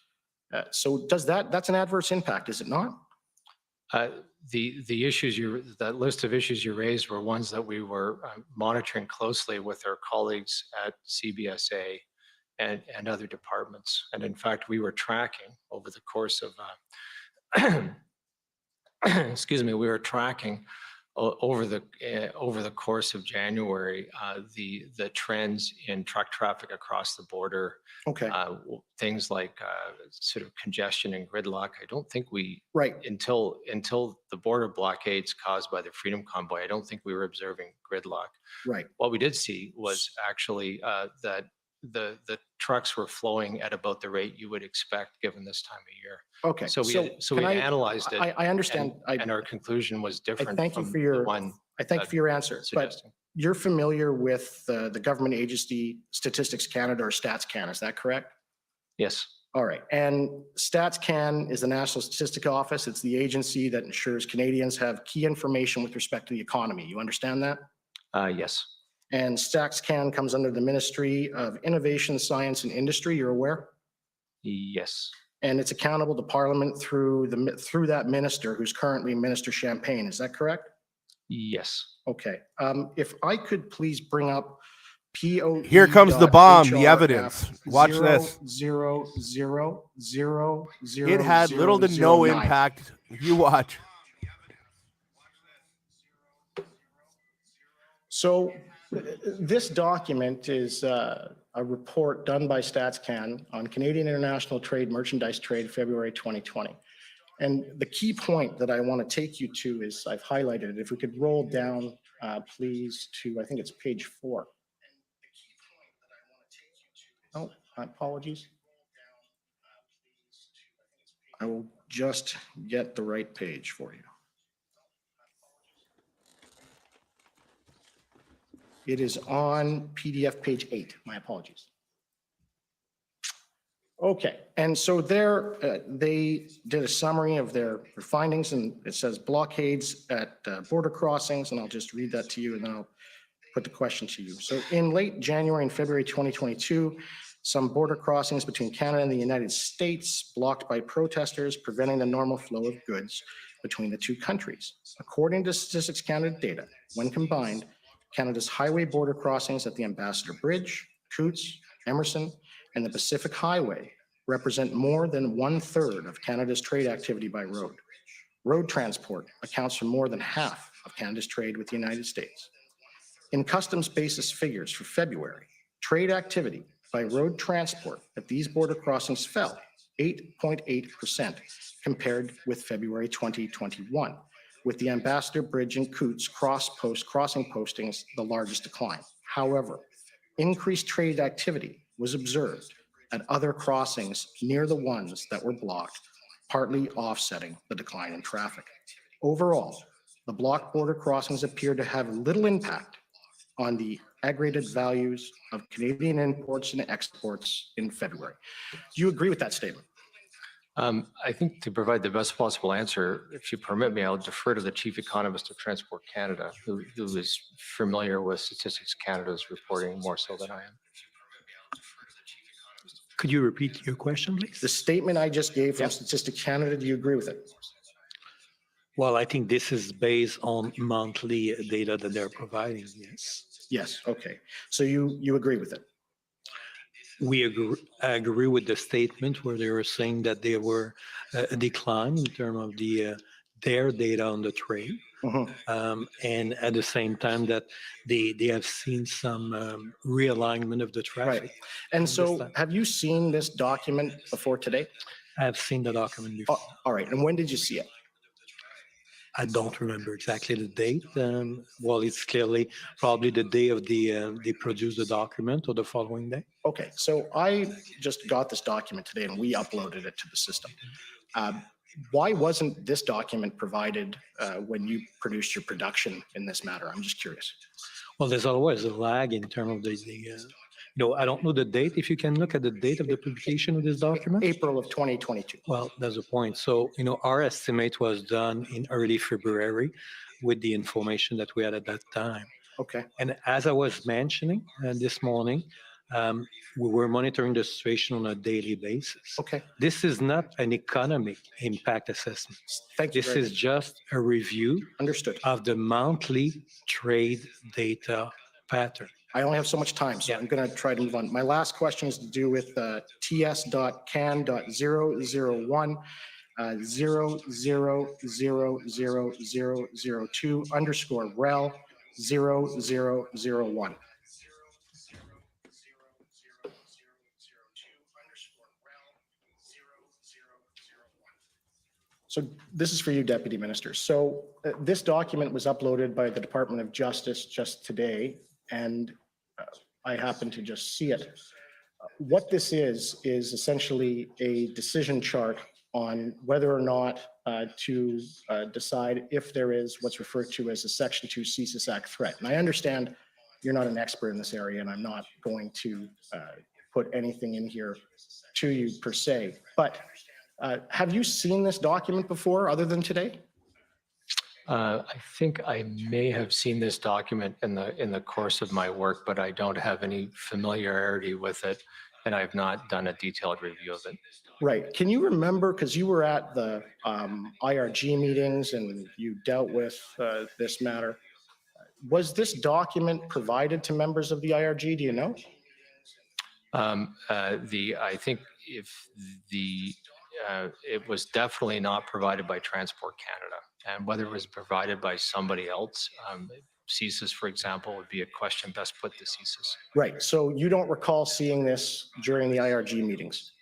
So that's an adverse impact, is it not? The issues that list of issues you raised were ones that we were monitoring closely with our colleagues at CBSA and other departments. And in fact, we were tracking over the course of, excuse me, we were tracking over the course of January, the trends in truck traffic across the border. Okay. Things like sort of congestion and gridlock. I don't think we right until the border blockades caused by the Freedom Convoy. I don't think we were observing gridlock. Right. What we did see was actually that the trucks were flowing at about the rate you would expect given this time of year. Okay. So we analyzed it. I understand. And our conclusion was different. Thank you from for your the one I thank you for your answer. But suggesting. you're familiar with the government agency Statistics Canada or StatsCan, is that correct? Yes. All right. And StatsCan is the National Statistic Office. It's the agency that ensures Canadians have key information with respect to the economy. You understand that? Yes. And StatsCan comes under the Ministry of Innovation, Science and Industry. You're aware? Yes. And it's accountable to Parliament through that minister, who's currently Minister Champagne. Is that correct? Yes. Okay. If I could please bring up PO. Here comes the bomb, the evidence. Watch this. 0.00000009. It had little to no impact. You watch. So this document is a report done by StatsCan on Canadian international trade, merchandise trade, February 2020. And the key point that I want to take you to is, I've highlighted it. If we could roll down, please, to, I think it's page 4. Oh, apologies. I will just get the right page for you. It is on PDF page 8. My apologies. Okay, and so there they did a summary of their findings, and it says blockades at border crossings, and I'll just read that to you, and then I'll put the question to you. So in late January and February 2022, some border crossings between Canada and the United States blocked by protesters, preventing the normal flow of goods between the two countries. According to Statistics Canada data, when combined, Canada's highway border crossings at the Ambassador Bridge, Coutts, Emerson, and the Pacific Highway represent more than 1/3 of Canada's trade activity by road. Road transport accounts for more than half of Canada's trade with the United States. In customs basis figures for February, trade activity by road transport at these border crossings fell 8.8% compared with February 2021, with the Ambassador Bridge and Coutts crossing postings the largest decline. However, increased trade activity was observed at other crossings near the ones that were blocked, partly offsetting the decline in traffic. Overall, the blocked border crossings appear to have little impact on the aggregated values of Canadian imports and exports in February. Do you agree with that statement? I think to provide the best possible answer, if you permit me, I'll defer to the Chief Economist of Transport Canada, who is familiar with Statistics Canada's reporting more so than I am. Could you repeat your question, please? The statement I just gave from Statistics Canada, do you agree with it? Well, I think this is based on monthly data that they're providing, yes. Yes, okay. So you agree with it? We agree with the statement where they were saying that there were a decline in terms of their data on the trade. And at the same time that they have seen some realignment of the traffic. Right. And so have you seen this document before today? I have seen the document before. Oh, all right. And when did you see it? I don't remember exactly the date. Well, it's clearly probably the day of they produced the document or the following day. Okay, so I just got this document today and we uploaded it to the system. why wasn't this document provided when you produced your production in this matter? I'm just curious. Well, there's always a lag in terms of I don't know the date. If you can look at the date of the publication of this document. April of 2022. Well, that's the point. So, our estimate was done in early February with the information that we had at that time. Okay. And as I was mentioning this morning, we were monitoring the situation on a daily basis. Okay. This is not an economic impact assessment. Thank you. This very is much. just a review Understood. of the monthly trade data pattern. I only have so much time, so I'm going to try to move on. My last question is to do with ts.can.001 0000002_rel0001. So this is for you, Deputy Minister. So this document was uploaded by the Department of Justice just today, and I happen to just see it. What this is essentially a decision chart on whether or not to decide if there is what's referred to as a Section 2 CSIS Act threat. And I understand you're not an expert in this area, and I'm not going to put anything in here to you per se, but have you seen this document before other than today? I think I may have seen this document in the course of my work, but I don't have any familiarity with it, and I've not done a detailed review of it. Right. Can you remember, because you were at the IRG meetings and you dealt with this matter, was this document provided to members of the IRG? Do you know? I think if it was definitely not provided by Transport Canada, and whether it was provided by somebody else, CSIS, for example, would be a question best put to CSIS. Right. So you don't recall seeing this during the IRG meetings?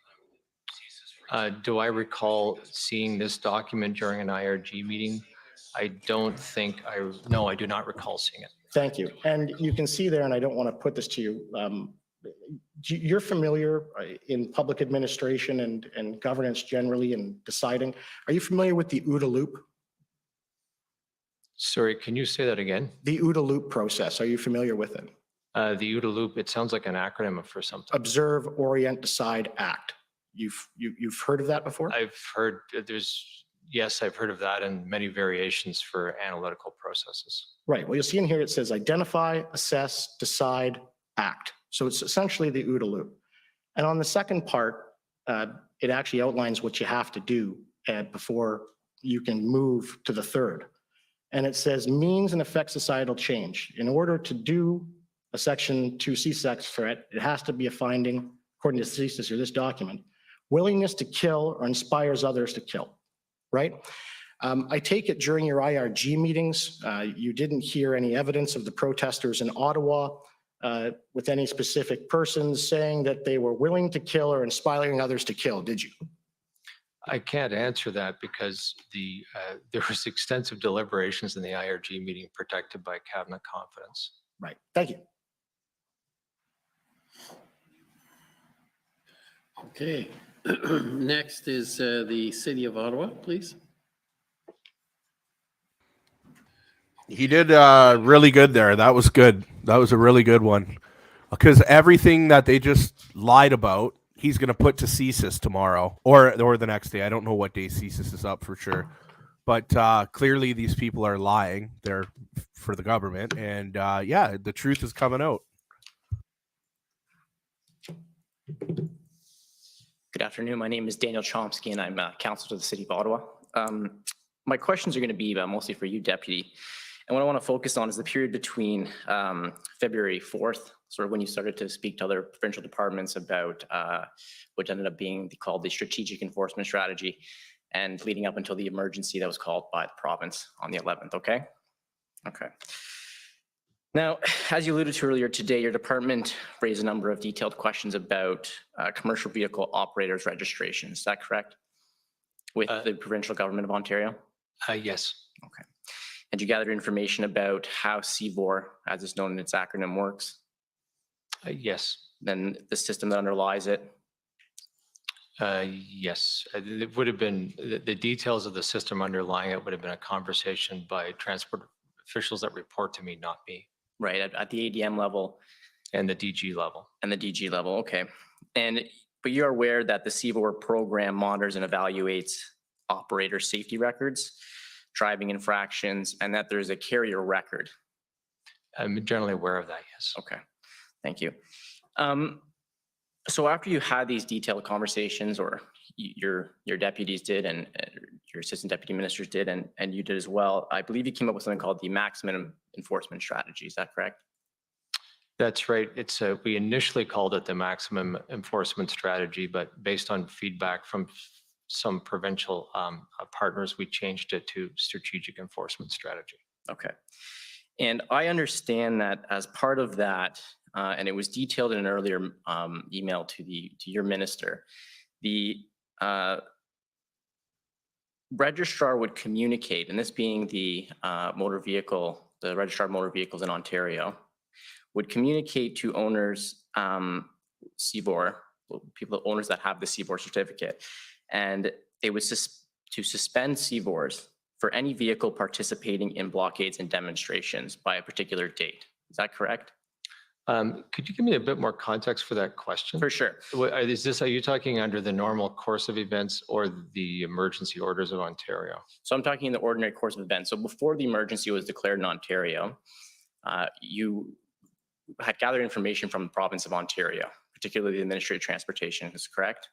Do I recall seeing this document during an IRG meeting? I don't think no, I do not recall seeing it. Thank you. And you can see there, and I don't want to put this to you, you're familiar in public administration and governance generally and deciding. Are you familiar with the OODA loop? Sorry, can you say that again? The OODA loop process. Are you familiar with it? The OODA loop, it sounds like an acronym for something. Observe, Orient, Decide, Act. You've heard of that before? I've heard yes, I've heard of that and many variations for analytical processes. Right. Well, you'll see in here it says identify, assess, decide, act. So it's essentially the OODA loop. And on the second part, it actually outlines what you have to do before you can move to the third. And it says means and affect societal change. In order to do a Section 2 CSIS threat, it has to be a finding, according to CSIS or this document, willingness to kill or inspires others to kill, right? I take it during your IRG meetings, you didn't hear any evidence of the protesters in Ottawa with any specific persons saying that they were willing to kill or inspiring others to kill, did you? I can't answer that because there was extensive deliberations in the IRG meeting protected by cabinet confidence. Right. Thank you. Okay. Next is the City of Ottawa, please. He did really good there. That was good. That was a really good one. Because everything that they just lied about, he's going to put to CSIS tomorrow or the next day. I don't know what day CSIS is up for sure. But clearly these people are lying. They're for the government. And yeah, the truth is coming out. Good afternoon. My name is Daniel Chomsky, and I'm counsel to the City of Ottawa. My questions are going to be mostly for you, Deputy. And what I want to focus on is the period between February 4th, sort of when you started to speak to other provincial departments about what ended up being called the Strategic Enforcement Strategy, and leading up until the emergency that was called by the province on the 11th, okay? Okay. Now, as you alluded to earlier today, your department raised a number of detailed questions about commercial vehicle operators registration. Is that correct? With the provincial government of Ontario? Yes. Okay. And you gathered information about how CVOR, as it's known in its acronym, works? Yes. Then the system that underlies it? Yes, it would have been, the details of the system underlying it would have been a conversation by transport officials that report to me, not me. Right, at the ADM level. And the DG level. And the DG level, okay. But you're aware that the CBOR program monitors and evaluates operator safety records, driving infractions, and that there's a carrier record. I'm generally aware of that, yes. Okay, thank you. So after you had these detailed conversations, or your deputies did, and your assistant deputy ministers did, and you did as well, I believe you came up with something called the maximum enforcement strategy. Is that correct? That's right. We initially called it the maximum enforcement strategy, but based on feedback from some provincial partners, we changed it to strategic enforcement strategy. Okay. And I understand that as part of that, and it was detailed in an earlier email to your minister, the registrar would communicate, and this being the registrar of motor vehicles in Ontario, would communicate to owners, CBOR, owners that have the CBOR certificate, and they would to suspend CBORs for any vehicle participating in blockades and demonstrations by a particular date. Is that correct? Could you give me a bit more context for that question? For sure. Are you talking under the normal course of events or the emergency orders of Ontario? So I'm talking in the ordinary course of events. So before the emergency was declared in Ontario, you had gathered information from the province of Ontario, particularly the Ministry of Transportation. Is correct?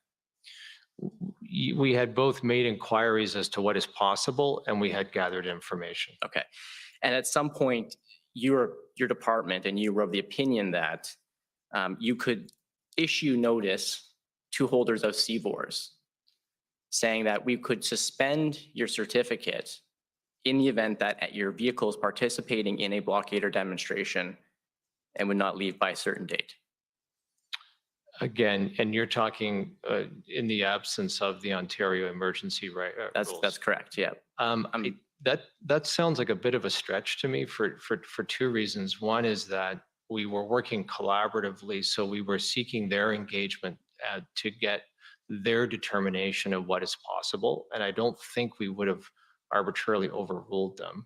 We had both made inquiries as to what is possible, and we had gathered information. Okay. And at some point, your department and you were of the opinion that you could issue notice to holders of CBORs saying that we could suspend your certificate in the event that your vehicle is participating in a blockade or demonstration and would not leave by a certain date. Again, and you're talking in the absence of the Ontario emergency rules. That's correct. Yeah. That sounds like a bit of a stretch to me for two reasons. One is that we were working collaboratively, so we were seeking their engagement to get their determination of what is possible, and I don't think we would have arbitrarily overruled them.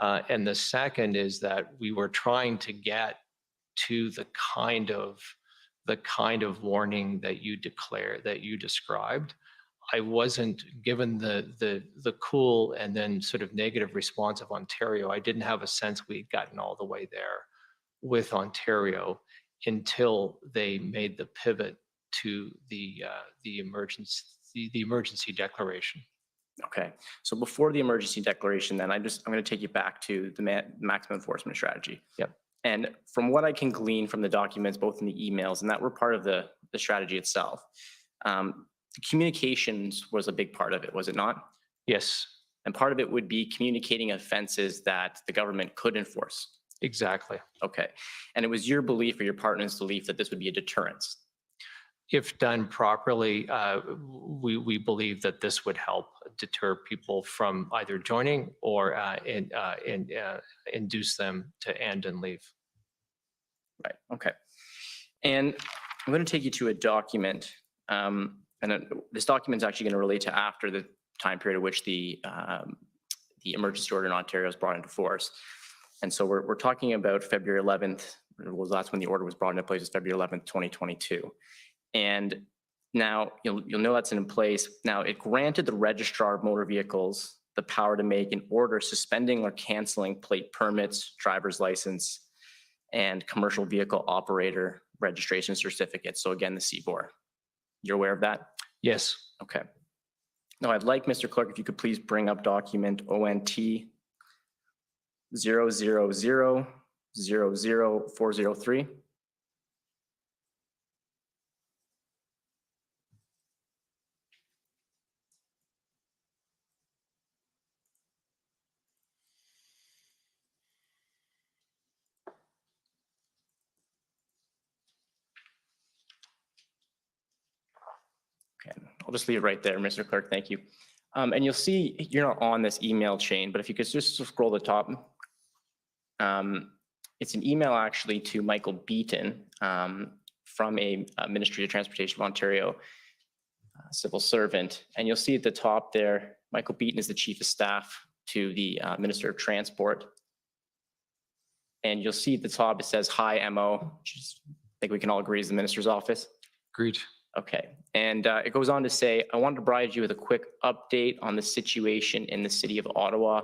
And the second is that we were trying to get to the kind of warning that you described. I wasn't given the cool and then sort of negative response of Ontario. I didn't have a sense we'd gotten all the way there with Ontario until they made the pivot to the emergency declaration. Okay, so before the emergency declaration, then I'm going to take you back to the maximum enforcement strategy. Yep. And from what I can glean from the documents, both in the emails and that were part of the strategy itself, communications was a big part of it, was it not? Yes. And part of it would be communicating offenses that the government could enforce. Exactly. Okay. And it was your belief or your partner's belief that this would be a deterrence? If done properly, we believe that this would help deter people from either joining or induce them to end and leave. Right. Okay. And I'm going to take you to a document, and this document is actually going to relate to after the time period at which the emergency order in Ontario is brought into force. And so we're talking about February 11th. Well, that's when the order was brought into place, is February 11th, 2022. And now you'll know that's in place. Now it granted the registrar of motor vehicles the power to make an order suspending or canceling plate permits, driver's license, and commercial vehicle operator registration certificates. So again, the CBOR. You're aware of that? Yes. Okay. Now I'd like, Mr. Clerk, if you could please bring up document ONT 000-00403. I'll just leave it right there, Mr. Clerk. Thank you. And you'll see you're not on this email chain, but if you could just scroll to the top, it's an email actually to Michael Beaton from a Ministry of Transportation of Ontario. civil servant. And you'll see at the top there, Michael Beaton is the Chief of Staff to the Minister of Transport. And you'll see at the top, it says hi MO, which is, I think we can all agree is the Minister's office. Agreed. Okay, and it goes on to say, I wanted to provide you with a quick update on the situation in the city of Ottawa,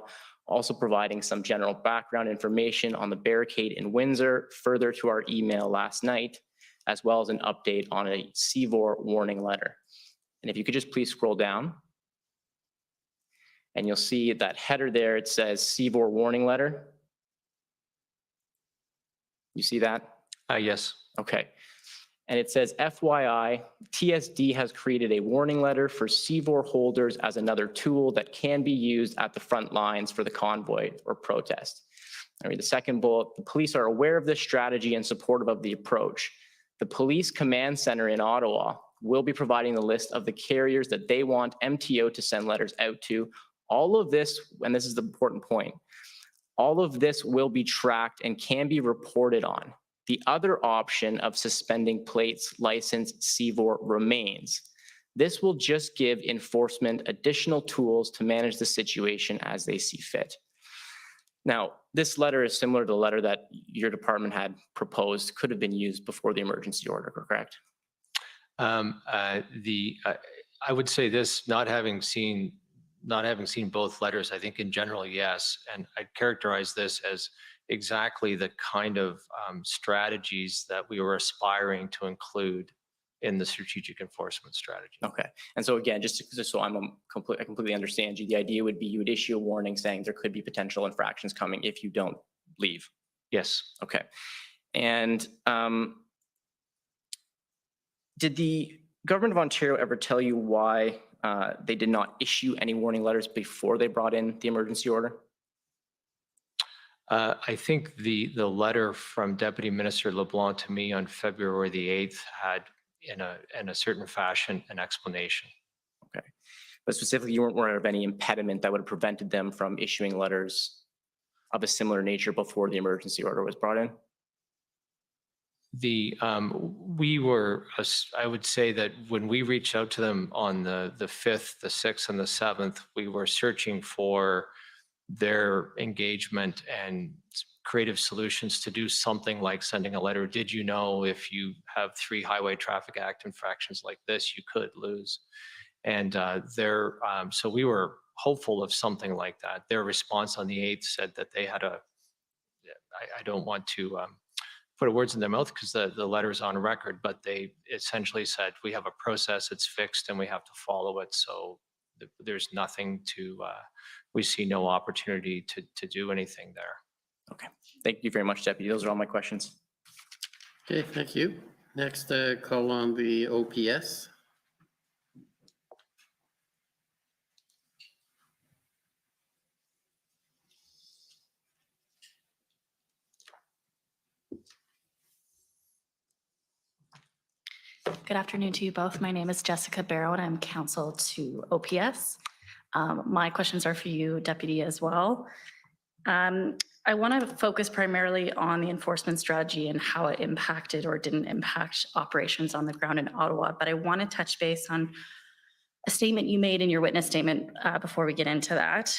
also providing some general background information on the barricade in Windsor, further to our email last night, as well as an update on a CVOR warning letter. And if you could just please scroll down, and you'll see that header there, it says CVOR warning letter. You see that? Yes. Okay. And it says, FYI, TSD has created a warning letter for CVOR holders as another tool that can be used at the front lines for the convoy or protest. I read the second bullet. The police are aware of this strategy and supportive of the approach. The Police Command Center in Ottawa will be providing the list of the carriers that they want MTO to send letters out to. All of this, and this is the important point, all of this will be tracked and can be reported on. The other option of suspending plates license CVOR remains. This will just give enforcement additional tools to manage the situation as they see fit. Now, this letter is similar to the letter that your department had proposed, could have been used before the emergency order, correct? I would say this, not having seen both letters, I think in general, yes. And I'd characterize this as exactly the kind of strategies that we were aspiring to include in the strategic enforcement strategy. Okay. And so again, just so I completely understand you, the idea would be you would issue a warning saying there could be potential infractions coming if you don't leave. Yes. Okay. And did the government of Ontario ever tell you why they did not issue any warning letters before they brought in the emergency order? I think the letter from Deputy Minister LeBlanc to me on February the 8th had, in a certain fashion, an explanation. Okay. But specifically, you weren't aware of any impediment that would have prevented them from issuing letters of a similar nature before the emergency order was brought in? We were, I would say that when we reached out to them on the 5th, the 6th, and the 7th, we were searching for their engagement and creative solutions to do something like sending a letter. Did you know if you have 3 Highway Traffic Act infractions like this, you could lose? And so we were hopeful of something like that. Their response on the 8th said that they had I don't want to put words in their mouth because the letter's on record, but they essentially said, we have a process, it's fixed, and we have to follow it. So there's nothing to, we see no opportunity to do anything there. Okay. Thank you very much, Deputy. Those are all my questions. Okay, thank you. Next, call on the OPS. Good afternoon to you both. My name is Jessica Barrow and I'm counsel to OPS. My questions are for you, Deputy, as well. I want to focus primarily on the enforcement strategy and how it impacted or didn't impact operations on the ground in Ottawa, but I want to touch base on a statement you made in your witness statement before we get into that.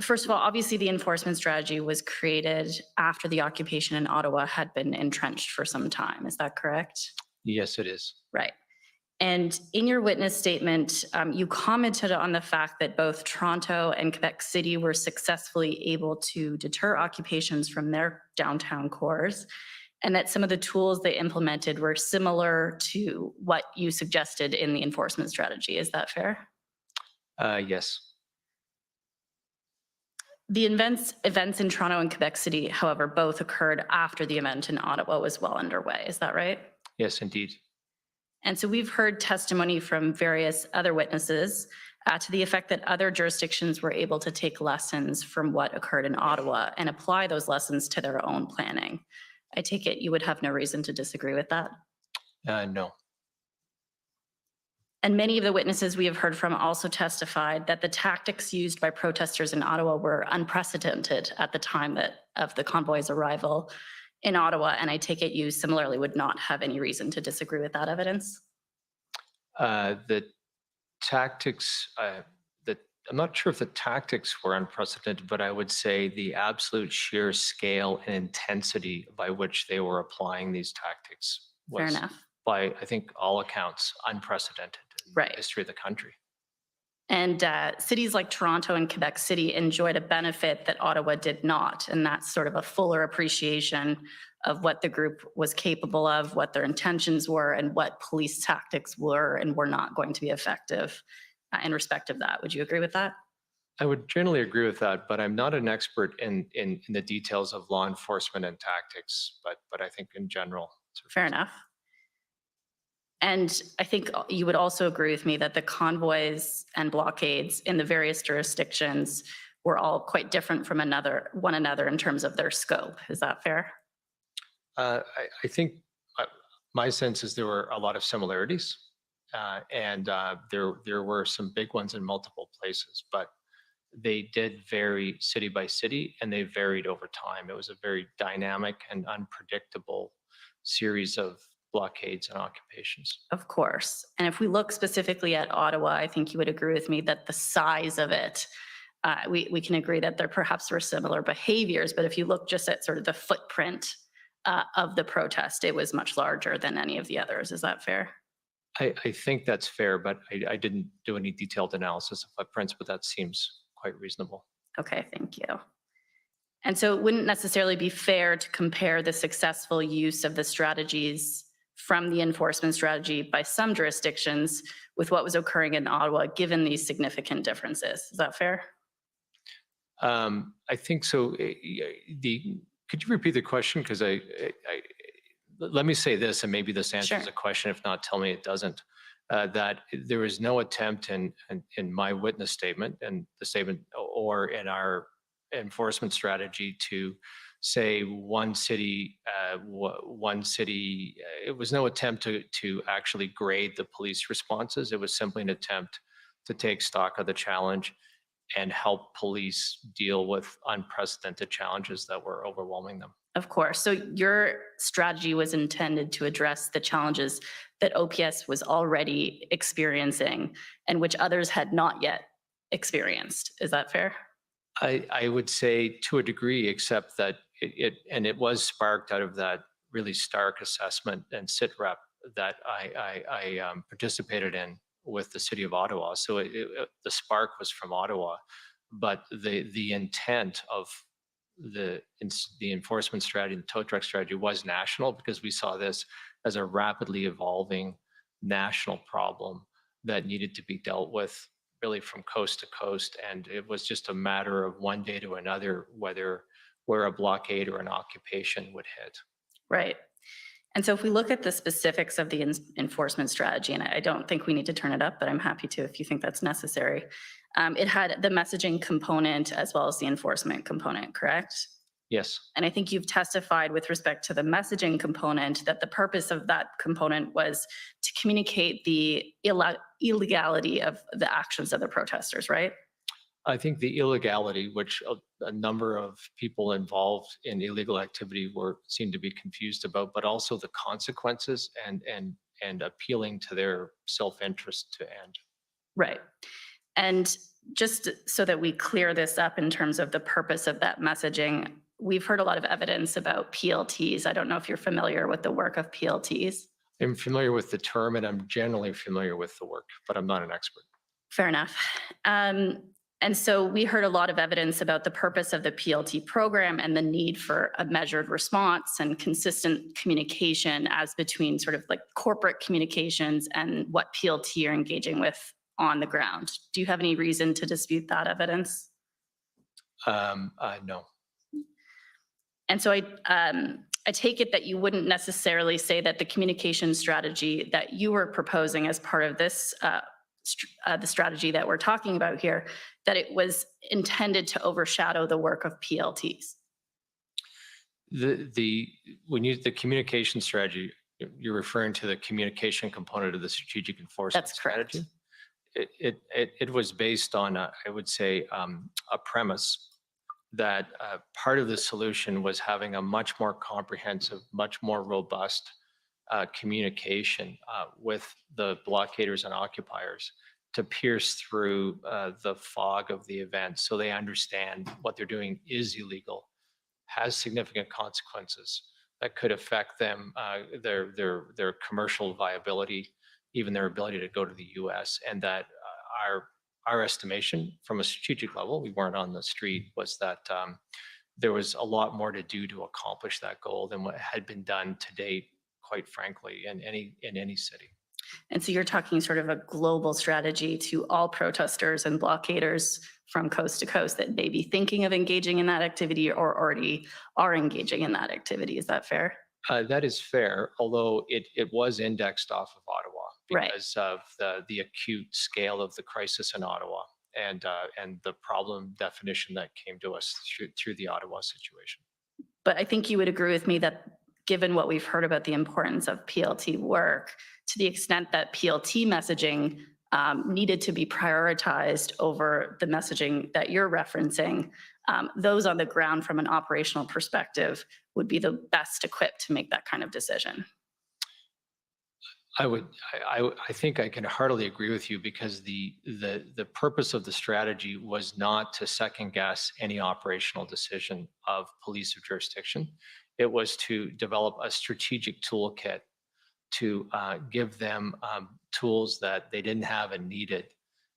First of all, obviously the enforcement strategy was created after the occupation in Ottawa had been entrenched for some time. Is that correct? Yes, it is. Right. And in your witness statement, you commented on the fact that both Toronto and Quebec City were successfully able to deter occupations from their downtown cores, and that some of the tools they implemented were similar to what you suggested in the enforcement strategy. Is that fair? Yes. The events in Toronto and Quebec City, however, both occurred after the event in Ottawa was well underway. Is that right? Yes, indeed. And so we've heard testimony from various other witnesses to the effect that other jurisdictions were able to take lessons from what occurred in Ottawa and apply those lessons to their own planning. I take it you would have no reason to disagree with that? No. And many of the witnesses we have heard from also testified that the tactics used by protesters in Ottawa were unprecedented at the time of the convoy's arrival in Ottawa, and I take it you similarly would not have any reason to disagree with that evidence? The tactics, I'm not sure if the tactics were unprecedented, but I would say the absolute sheer scale and intensity by which they were applying these tactics Fair was, enough. by I think all accounts, unprecedented in Right. the history of the country. And cities like Toronto and Quebec City enjoyed a benefit that Ottawa did not. And that's sort of a fuller appreciation of what the group was capable of, what their intentions were, and what police tactics were and were not going to be effective in respect of that. Would you agree with that? I would generally agree with that, but I'm not an expert in the details of law enforcement and tactics, but I think in general. Fair enough. And I think you would also agree with me that the convoys and blockades in the various jurisdictions were all quite different from one another in terms of their scope. Is that fair? I think my sense is there were a lot of similarities, and there were some big ones in multiple places, but they did vary city by city, and they varied over time. It was a very dynamic and unpredictable series of blockades and occupations. Of course. And if we look specifically at Ottawa, I think you would agree with me that the size of it, we can agree that there perhaps were similar behaviors, but if you look just at sort of the footprint of the protest, it was much larger than any of the others. Is that fair? I think that's fair, but I didn't do any detailed analysis of footprints, but that seems quite reasonable. Okay, thank you. And so it wouldn't necessarily be fair to compare the successful use of the strategies from the enforcement strategy by some jurisdictions with what was occurring in Ottawa, given these significant differences. Is that fair? I think so. Could you repeat the question? Because let me say this, and maybe this answers the question. If not, tell me it doesn't. That there was no attempt in my witness statement and the statement or in our enforcement strategy to say one city, it was no attempt to actually grade the police responses. It was simply an attempt to take stock of the challenge and help police deal with unprecedented challenges that were overwhelming them. Of course. So your strategy was intended to address the challenges that OPS was already experiencing and which others had not yet experienced. Is that fair? I would say to a degree, except that it was sparked out of that really stark assessment and sit rep that I participated in with the city of Ottawa. So the spark was from Ottawa, but the intent of the enforcement strategy, the tow truck strategy was national because we saw this as a rapidly evolving national problem that needed to be dealt with really from coast to coast. And it was just a matter of one day to another, where a blockade or an occupation would hit. Right. And so if we look at the specifics of the enforcement strategy, and I don't think we need to turn it up, but I'm happy to if you think that's necessary. It had the messaging component as well as the enforcement component, correct? Yes. And I think you've testified with respect to the messaging component that the purpose of that component was to communicate the illegality of the actions of the protesters, right? I think the illegality, which a number of people involved in illegal activity seemed to be confused about, but also the consequences and appealing to their self-interest to end. Right. And just so that we clear this up in terms of the purpose of that messaging, we've heard a lot of evidence about PLTs. I don't know if you're familiar with the work of PLTs. I'm familiar with the term and I'm generally familiar with the work, but I'm not an expert. Fair enough. And so we heard a lot of evidence about the purpose of the PLT program and the need for a measured response and consistent communication as between sort of like corporate communications and what PLT are engaging with on the ground. Do you have any reason to dispute that evidence? No. And so I take it that you wouldn't necessarily say that the communication strategy that you were proposing as part of this, the strategy that we're talking about here, that it was intended to overshadow the work of PLTs. When you use the communication strategy, you're referring to the communication component of the strategic enforcement strategy. It was based on, I would say, a premise that part of the solution was having a much more comprehensive, much more robust communication with the blockaders and occupiers to pierce through the fog of the event so they understand what they're doing is illegal, has significant consequences that could affect them, their commercial viability, even their ability to go to the US, and that our estimation from a strategic level, we weren't on the street, was that there was a lot more to do to accomplish that goal than what had been done to date, quite frankly, in any city. And so you're talking sort of a global strategy to all protesters and blockaders from coast to coast that may be thinking of engaging in that activity or already are engaging in that activity. Is that fair? That is fair, although it was indexed off of Ottawa Right. because of the acute scale of the crisis in Ottawa and the problem definition that came to us through the Ottawa situation. But I think you would agree with me that given what we've heard about the importance of PLT work, to the extent that PLT messaging needed to be prioritized over the messaging that you're referencing, those on the ground from an operational perspective would be the best equipped to make that kind of decision. I think I can heartily agree with you because the purpose of the strategy was not to second guess any operational decision of police of jurisdiction. It was to develop a strategic toolkit to give them tools that they didn't have and needed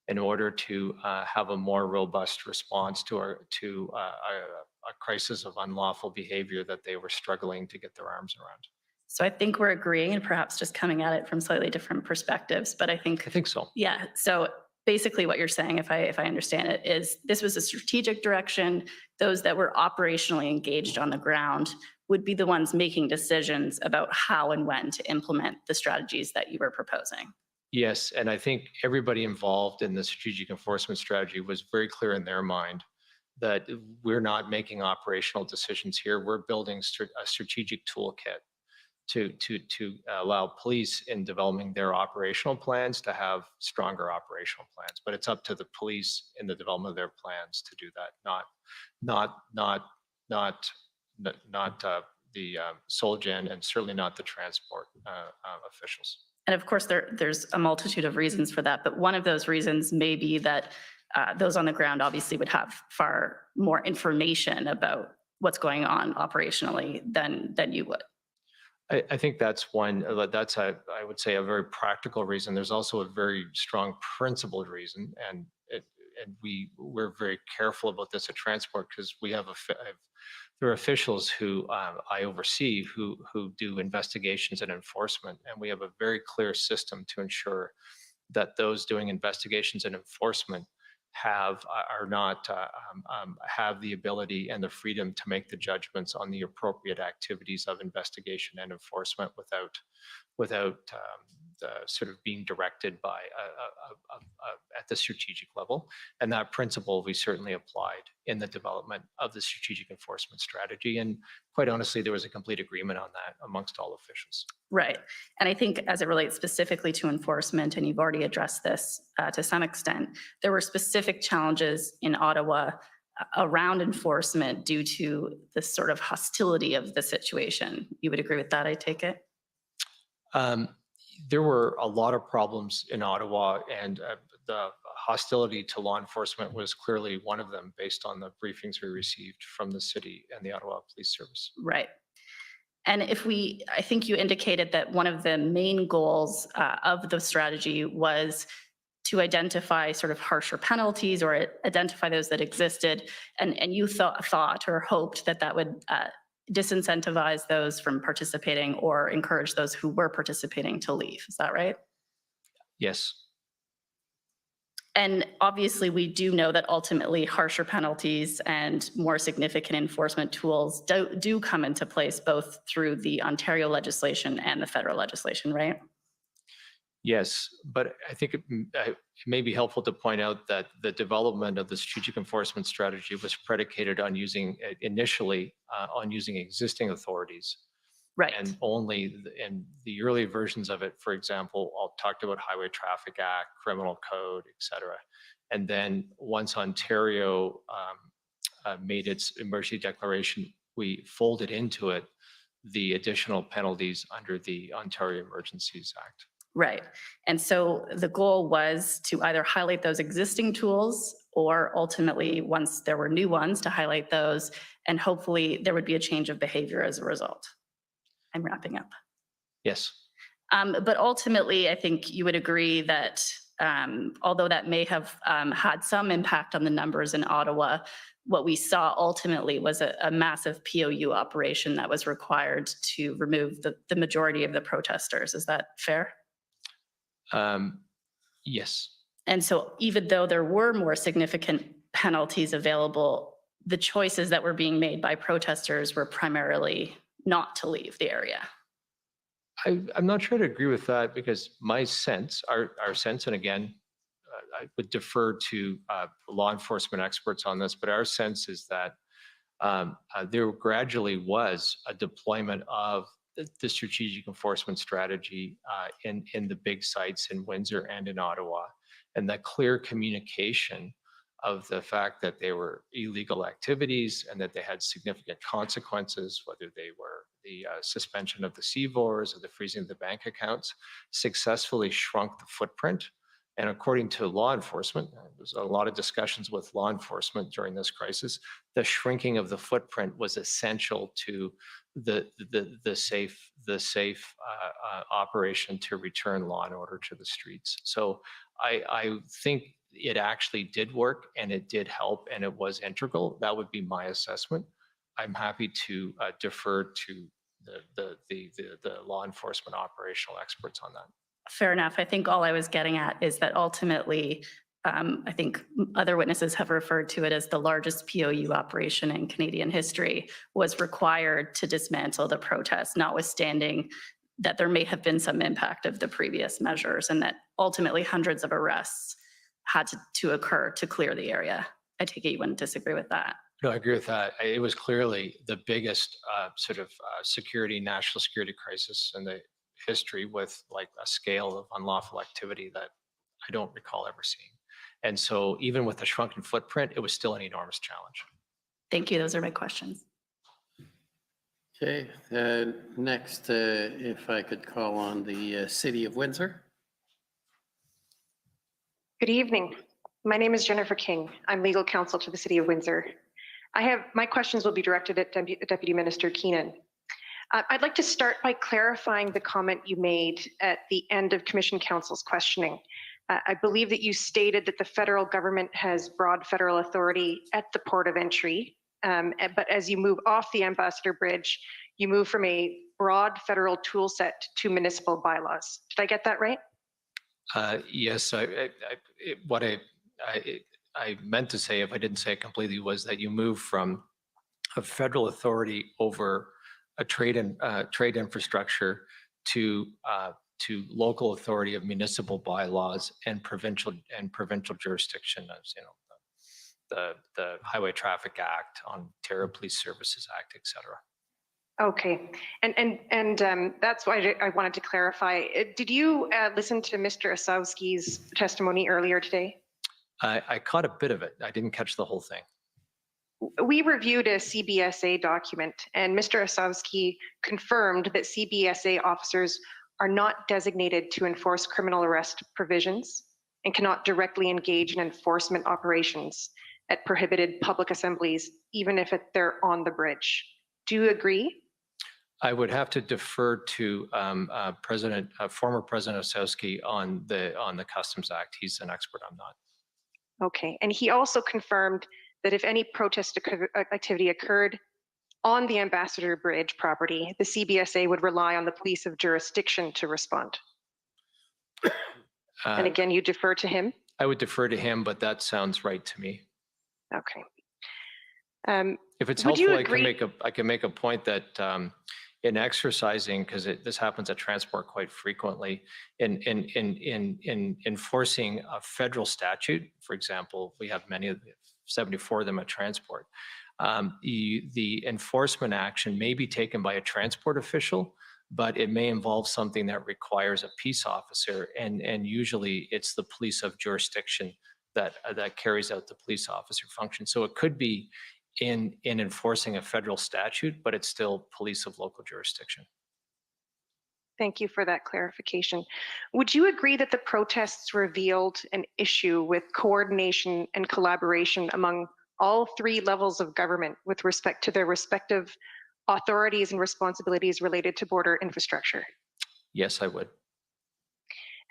in order to have a more robust response to a crisis of unlawful behavior that they were struggling to get their arms around. So I think we're agreeing and perhaps just coming at it from slightly different perspectives, but I think so. Yeah. So basically what you're saying, if I understand it, is this was a strategic direction. Those that were operationally engaged on the ground would be the ones making decisions about how and when to implement the strategies that you were proposing. Yes, and I think everybody involved in the strategic enforcement strategy was very clear in their mind that we're not making operational decisions here. We're building a strategic toolkit to allow police in developing their operational plans to have stronger operational plans. But it's up to the police in the development of their plans to do that, not the Solgen and certainly not the transport officials. And of course, there's a multitude of reasons for that, but one of those reasons may be that those on the ground obviously would have far more information about what's going on operationally than you would. I think that's one, I would say a very practical reason. There's also a very strong principled reason, and we're very careful about this at Transport because we have there are officials who I oversee who do investigations and enforcement, and we have a very clear system to ensure that those doing investigations and enforcement have the ability and the freedom to make the judgments on the appropriate activities of investigation and enforcement without sort of being directed by at the strategic level. And that principle we certainly applied in the development of the strategic enforcement strategy. And quite honestly, there was a complete agreement on that amongst all officials. Right. And I think as it relates specifically to enforcement, and you've already addressed this to some extent, there were specific challenges in Ottawa around enforcement due to the sort of hostility of the situation. You would agree with that, I take it? There were a lot of problems in Ottawa, and the hostility to law enforcement was clearly one of them based on the briefings we received from the city and the Ottawa Police Service. Right. And I think you indicated that one of the main goals of the strategy was to identify sort of harsher penalties or identify those that existed. And you thought or hoped that would disincentivize those from participating or encourage those who were participating to leave. Is that right? Yes. And obviously, we do know that ultimately harsher penalties and more significant enforcement tools do come into place both through the Ontario legislation and the federal legislation, right? Yes, but I think it may be helpful to point out that the development of the strategic enforcement strategy was predicated on initially on using existing authorities. Right. And only in the early versions of it, for example, I'll talk about Highway Traffic Act, Criminal Code, et cetera. And then once Ontario made its emergency declaration, we folded into it the additional penalties under the Ontario Emergencies Act. Right. And so the goal was to either highlight those existing tools or ultimately, once there were new ones, to highlight those, and hopefully there would be a change of behavior as a result. I'm wrapping up. Yes. But ultimately, I think you would agree that although that may have had some impact on the numbers in Ottawa, what we saw ultimately was a massive POU operation that was required to remove the majority of the protesters. Is that fair? Yes. And so even though there were more significant penalties available, the choices that were being made by protesters were primarily not to leave the area. I'm not sure to agree with that, because my sense, our sense, and again, I would defer to law enforcement experts on this, but our sense is that there gradually was a deployment of the strategic enforcement strategy in the big sites in Windsor and in Ottawa, and that clear communication of the fact that they were illegal activities and that they had significant consequences, whether they were the suspension of the CVORs or the freezing of the bank accounts, successfully shrunk the footprint. And according to law enforcement, there's a lot of discussions with law enforcement during this crisis, the shrinking of the footprint was essential to the safe operation to return law and order to the streets. So I think it actually did work, and it did help, and it was integral. That would be my assessment. I'm happy to defer to the law enforcement operational experts on that. Fair enough. I think all I was getting at is that ultimately, I think other witnesses have referred to it as the largest POU operation in Canadian history, was required to dismantle the protests, notwithstanding that there may have been some impact of the previous measures, and that ultimately hundreds of arrests had to occur to clear the area. I take it you wouldn't disagree with that. No, I agree with that. It was clearly the biggest national security crisis in the history, with like a scale of unlawful activity that I don't recall ever seeing. And so even with the shrunken footprint, it was still an enormous challenge. Thank you. Those are my questions. Okay, next, if I could call on the City of Windsor. Good evening. My name is Jennifer King. I'm legal counsel to the City of Windsor. My questions will be directed at Deputy Minister Keenan. I'd like to start by clarifying the comment you made at the end of Commission Counsel's questioning. I believe that you stated that the federal government has broad federal authority at the port of entry, but as you move off the Ambassador Bridge, you move from a broad federal tool set to municipal bylaws. Did I get that right? Yes, what I meant to say, if I didn't say it completely, was that you move from a federal authority over a trade infrastructure to local authority of municipal bylaws and provincial jurisdiction, as the Highway Traffic Act, Ontario Police Services Act, etc. Okay, and that's why I wanted to clarify. Did you listen to Mr. Osowski's testimony earlier today? I caught a bit of it. I didn't catch the whole thing. We reviewed a CBSA document, and Mr. Osowski confirmed that CBSA officers are not designated to enforce criminal arrest provisions and cannot directly engage in enforcement operations at prohibited public assemblies, even if they're on the bridge. Do you agree? I would have to defer to former President Osowski on the Customs Act. He's an expert. I'm not. Okay, and he also confirmed that if any protest activity occurred on the Ambassador Bridge property, the CBSA would rely on the police of jurisdiction to respond. And again, you defer to him? I would defer to him, but that sounds right to me. Okay. If it's helpful, I can make a point that in exercising, because this happens at transport quite frequently, in enforcing a federal statute, for example, we have 74 of them at transport. The enforcement action may be taken by a transport official, but it may involve something that requires a peace officer, and usually it's the police of jurisdiction that carries out the police officer function. So it could be in enforcing a federal statute, but it's still police of local jurisdiction. Thank you for that clarification. Would you agree that the protests revealed an issue with coordination and collaboration among all three levels of government with respect to their respective authorities and responsibilities related to border infrastructure? Yes, I would.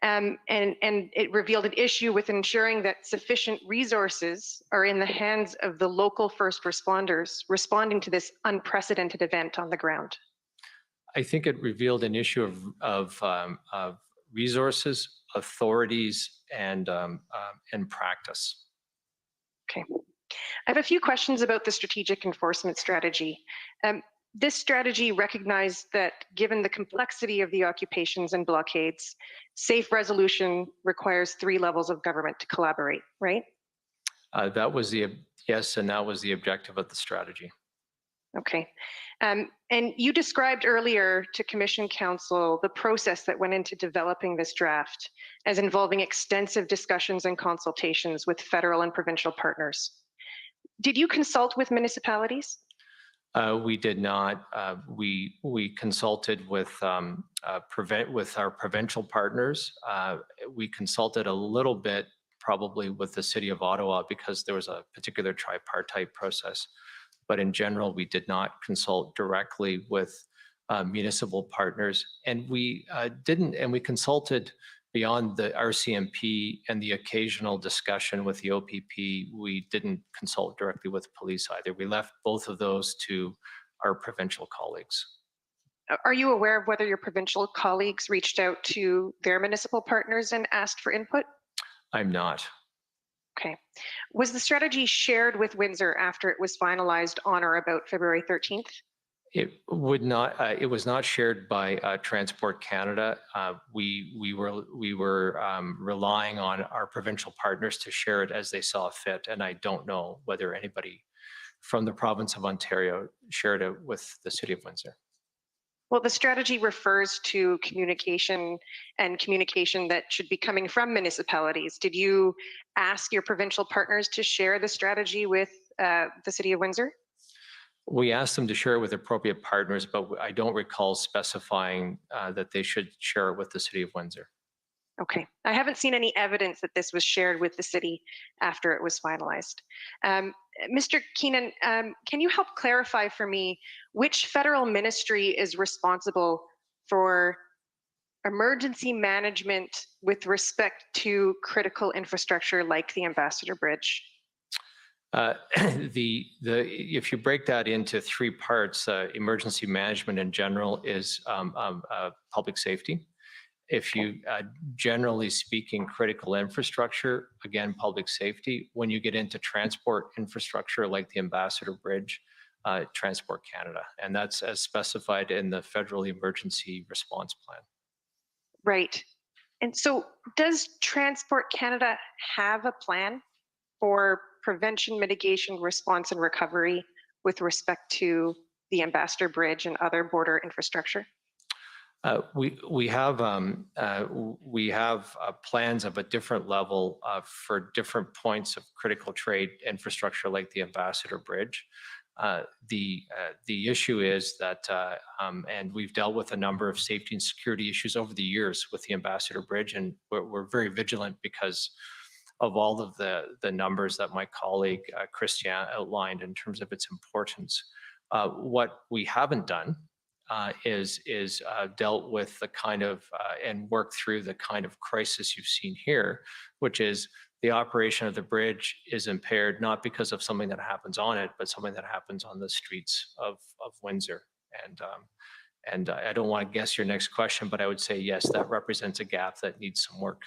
And it revealed an issue with ensuring that sufficient resources are in the hands of the local first responders responding to this unprecedented event on the ground. I think it revealed an issue of resources, authorities, and practice. Okay. I have a few questions about the strategic enforcement strategy. This strategy recognized that given the complexity of the occupations and blockades, safe resolution requires three levels of government to collaborate, right? That was yes, and that was the objective of the strategy. Okay. And you described earlier to Commission Council the process that went into developing this draft as involving extensive discussions and consultations with federal and provincial partners. Did you consult with municipalities? We did not. We consulted with our provincial partners. We consulted a little bit probably with the City of Ottawa because there was a particular tripartite process. But in general, we did not consult directly with municipal partners. And we didn't, and we consulted beyond the RCMP and the occasional discussion with the OPP. We didn't consult directly with police either. We left both of those to our provincial colleagues. Are you aware of whether your provincial colleagues reached out to their municipal partners and asked for input? I'm not. Okay. Was the strategy shared with Windsor after it was finalized on or about February 13th? It would not. It was not shared by Transport Canada. We were relying on our provincial partners to share it as they saw fit, and I don't know whether anybody from the province of Ontario shared it with the City of Windsor. Well, the strategy refers to communication and communication that should be coming from municipalities. Did you ask your provincial partners to share the strategy with the City of Windsor? We asked them to share it with appropriate partners, but I don't recall specifying that they should share it with the City of Windsor. Okay. I haven't seen any evidence that this was shared with the city after it was finalized. Mr. Keenan, can you help clarify for me which federal ministry is responsible for emergency management with respect to critical infrastructure like the Ambassador Bridge? If you break that into three parts, emergency management in general is public safety. If you, generally speaking, critical infrastructure, again, public safety. When you get into transport infrastructure like the Ambassador Bridge, Transport Canada. And that's as specified in the Federal Emergency Response Plan. Right. And so does Transport Canada have a plan for prevention, mitigation, response, and recovery with respect to the Ambassador Bridge and other border infrastructure? We have plans of a different level for different points of critical trade infrastructure like the Ambassador Bridge. The issue is that, and we've dealt with a number of safety and security issues over the years with the Ambassador Bridge, and we're very vigilant because of all of the numbers that my colleague Christian outlined in terms of its importance. What we haven't done is dealt with the kind of and worked through the kind of crisis you've seen here, which is the operation of the bridge is impaired not because of something that happens on it, but something that happens on the streets of Windsor. And I don't want to guess your next question, but I would say yes, that represents a gap that needs some work.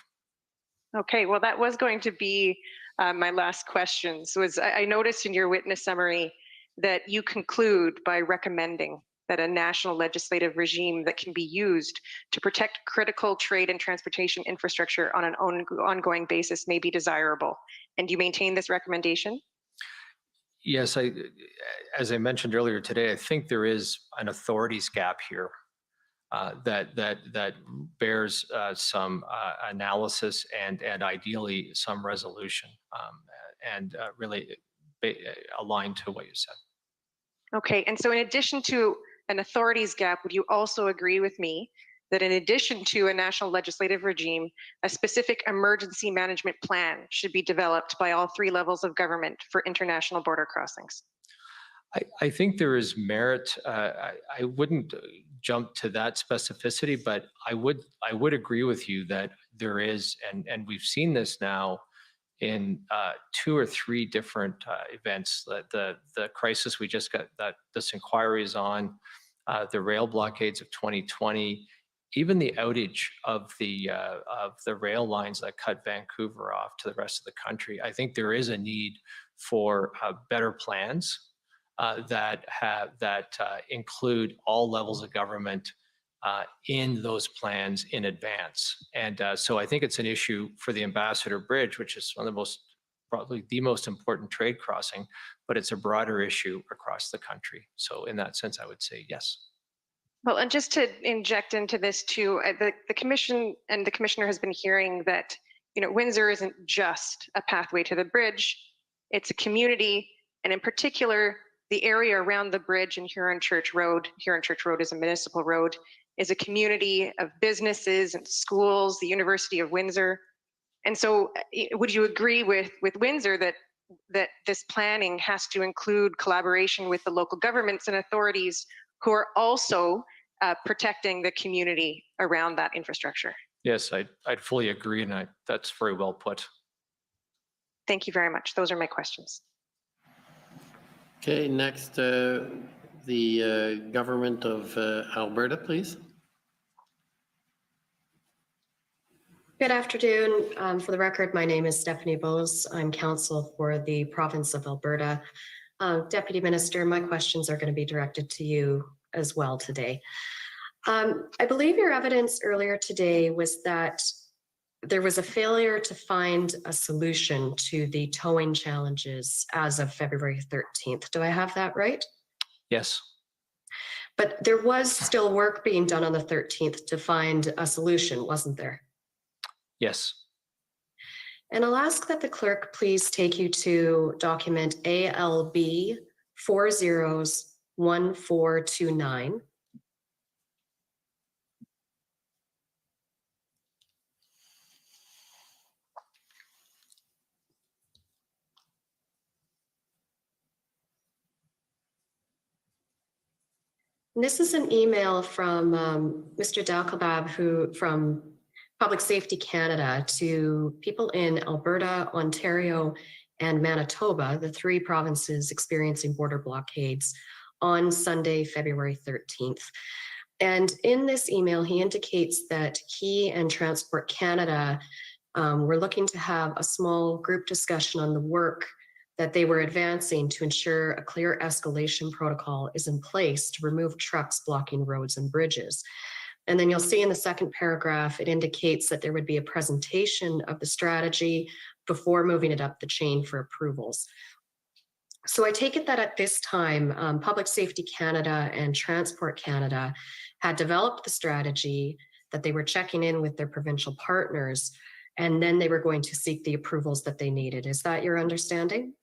Okay, well, that was going to be my last question. So I noticed in your witness summary that you conclude by recommending that a national legislative regime that can be used to protect critical trade and transportation infrastructure on an ongoing basis may be desirable. And do you maintain this recommendation? Yes, as I mentioned earlier today, I think there is an authorities gap here that bears some analysis and ideally some resolution. And really, aligned to what you said. Okay, and so in addition to an authorities gap, would you also agree with me that in addition to a national legislative regime, a specific emergency management plan should be developed by all three levels of government for international border crossings? I think there is merit. I wouldn't jump to that specificity, but I would agree with you that there is, and we've seen this now in 2 or 3 different events. The crisis we just got, that this inquiry is on, the rail blockades of 2020, even the outage of the rail lines that cut Vancouver off to the rest of the country. I think there is a need for better plans that include all levels of government in those plans in advance. And so I think it's an issue for the Ambassador Bridge, which is one of the most, probably the most important trade crossing, but it's a broader issue across the country. So in that sense, I would say yes. Well, and just to inject into this too, the commission and the commissioner has been hearing that, Windsor isn't just a pathway to the bridge, it's a community, and in particular, the area around the bridge in Huron Church Road is a municipal road, is a community of businesses and schools, the University of Windsor. And so would you agree with Windsor that this planning has to include collaboration with the local governments and authorities who are also protecting the community around that infrastructure? Yes, I'd fully agree, and that's very well put. Thank you very much. Those are my questions. Okay, next, the government of Alberta, please. Good afternoon. For the record, my name is Stephanie Bose. I'm counsel for the province of Alberta. Deputy Minister, my questions are going to be directed to you as well today. I believe your evidence earlier today was that there was a failure to find a solution to the towing challenges as of February 13th. Do I have that right? Yes. But there was still work being done on the 13th to find a solution, wasn't there? Yes. And I'll ask that the clerk please take you to document ALB 401429. This is an email from Mr. Dalkebab, from Public Safety Canada, to people in Alberta, Ontario, and Manitoba, the 3 provinces experiencing border blockades, on Sunday, February 13th. And in this email, he indicates that he and Transport Canada were looking to have a small group discussion on the work that they were advancing to ensure a clear escalation protocol is in place to remove trucks blocking roads and bridges. And then you'll see in the second paragraph, it indicates that there would be a presentation of the strategy before moving it up the chain for approvals. So I take it that at this time, Public Safety Canada and Transport Canada had developed the strategy, that they were checking in with their provincial partners, and then they were going to seek the approvals that they needed. Is that your understanding?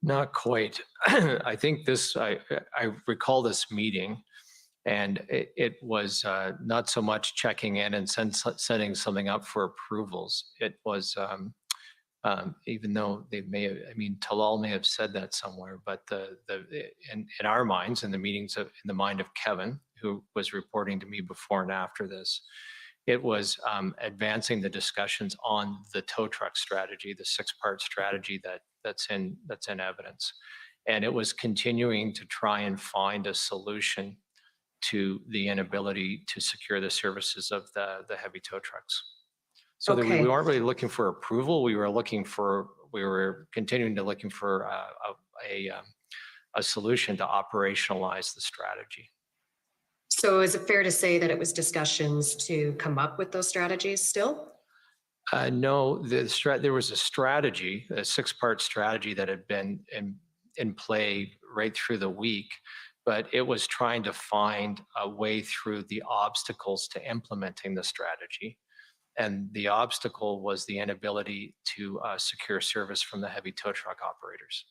Not quite. I think I recall this meeting, and it was not so much checking in and setting something up for approvals. It was, even though they may have, Talal may have said that somewhere, but in our minds, in the meetings in the mind of Kevin, who was reporting to me before and after this, it was advancing the discussions on the tow truck strategy, the 6-part strategy that's in evidence. And it was continuing to try and find a solution to the inability to secure the services of the heavy tow trucks. So that we weren't really looking for approval. We were continuing to looking for a solution to operationalize the strategy. So is it fair to say that it was discussions to come up with those strategies still? No, there was a strategy, a 6-part strategy that had been in play right through the week, but it was trying to find a way through the obstacles to implementing the strategy. And the obstacle was the inability to secure service from the heavy tow truck operators.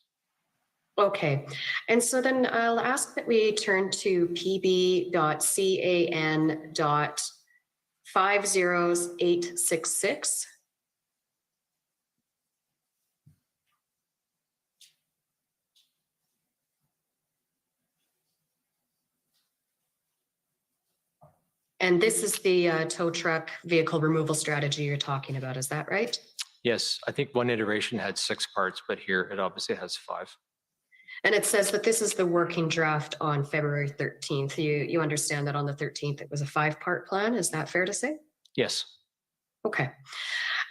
Okay, and so then I'll ask that we turn to PB.CAN.50866. And this is the tow truck vehicle removal strategy you're talking about, is that right? Yes, I think one iteration had 6 parts, but here it obviously has 5. And it says that this is the working draft on February 13th. You understand that on the 13th, it was a 5-part plan. Is that fair to say? Yes. Okay.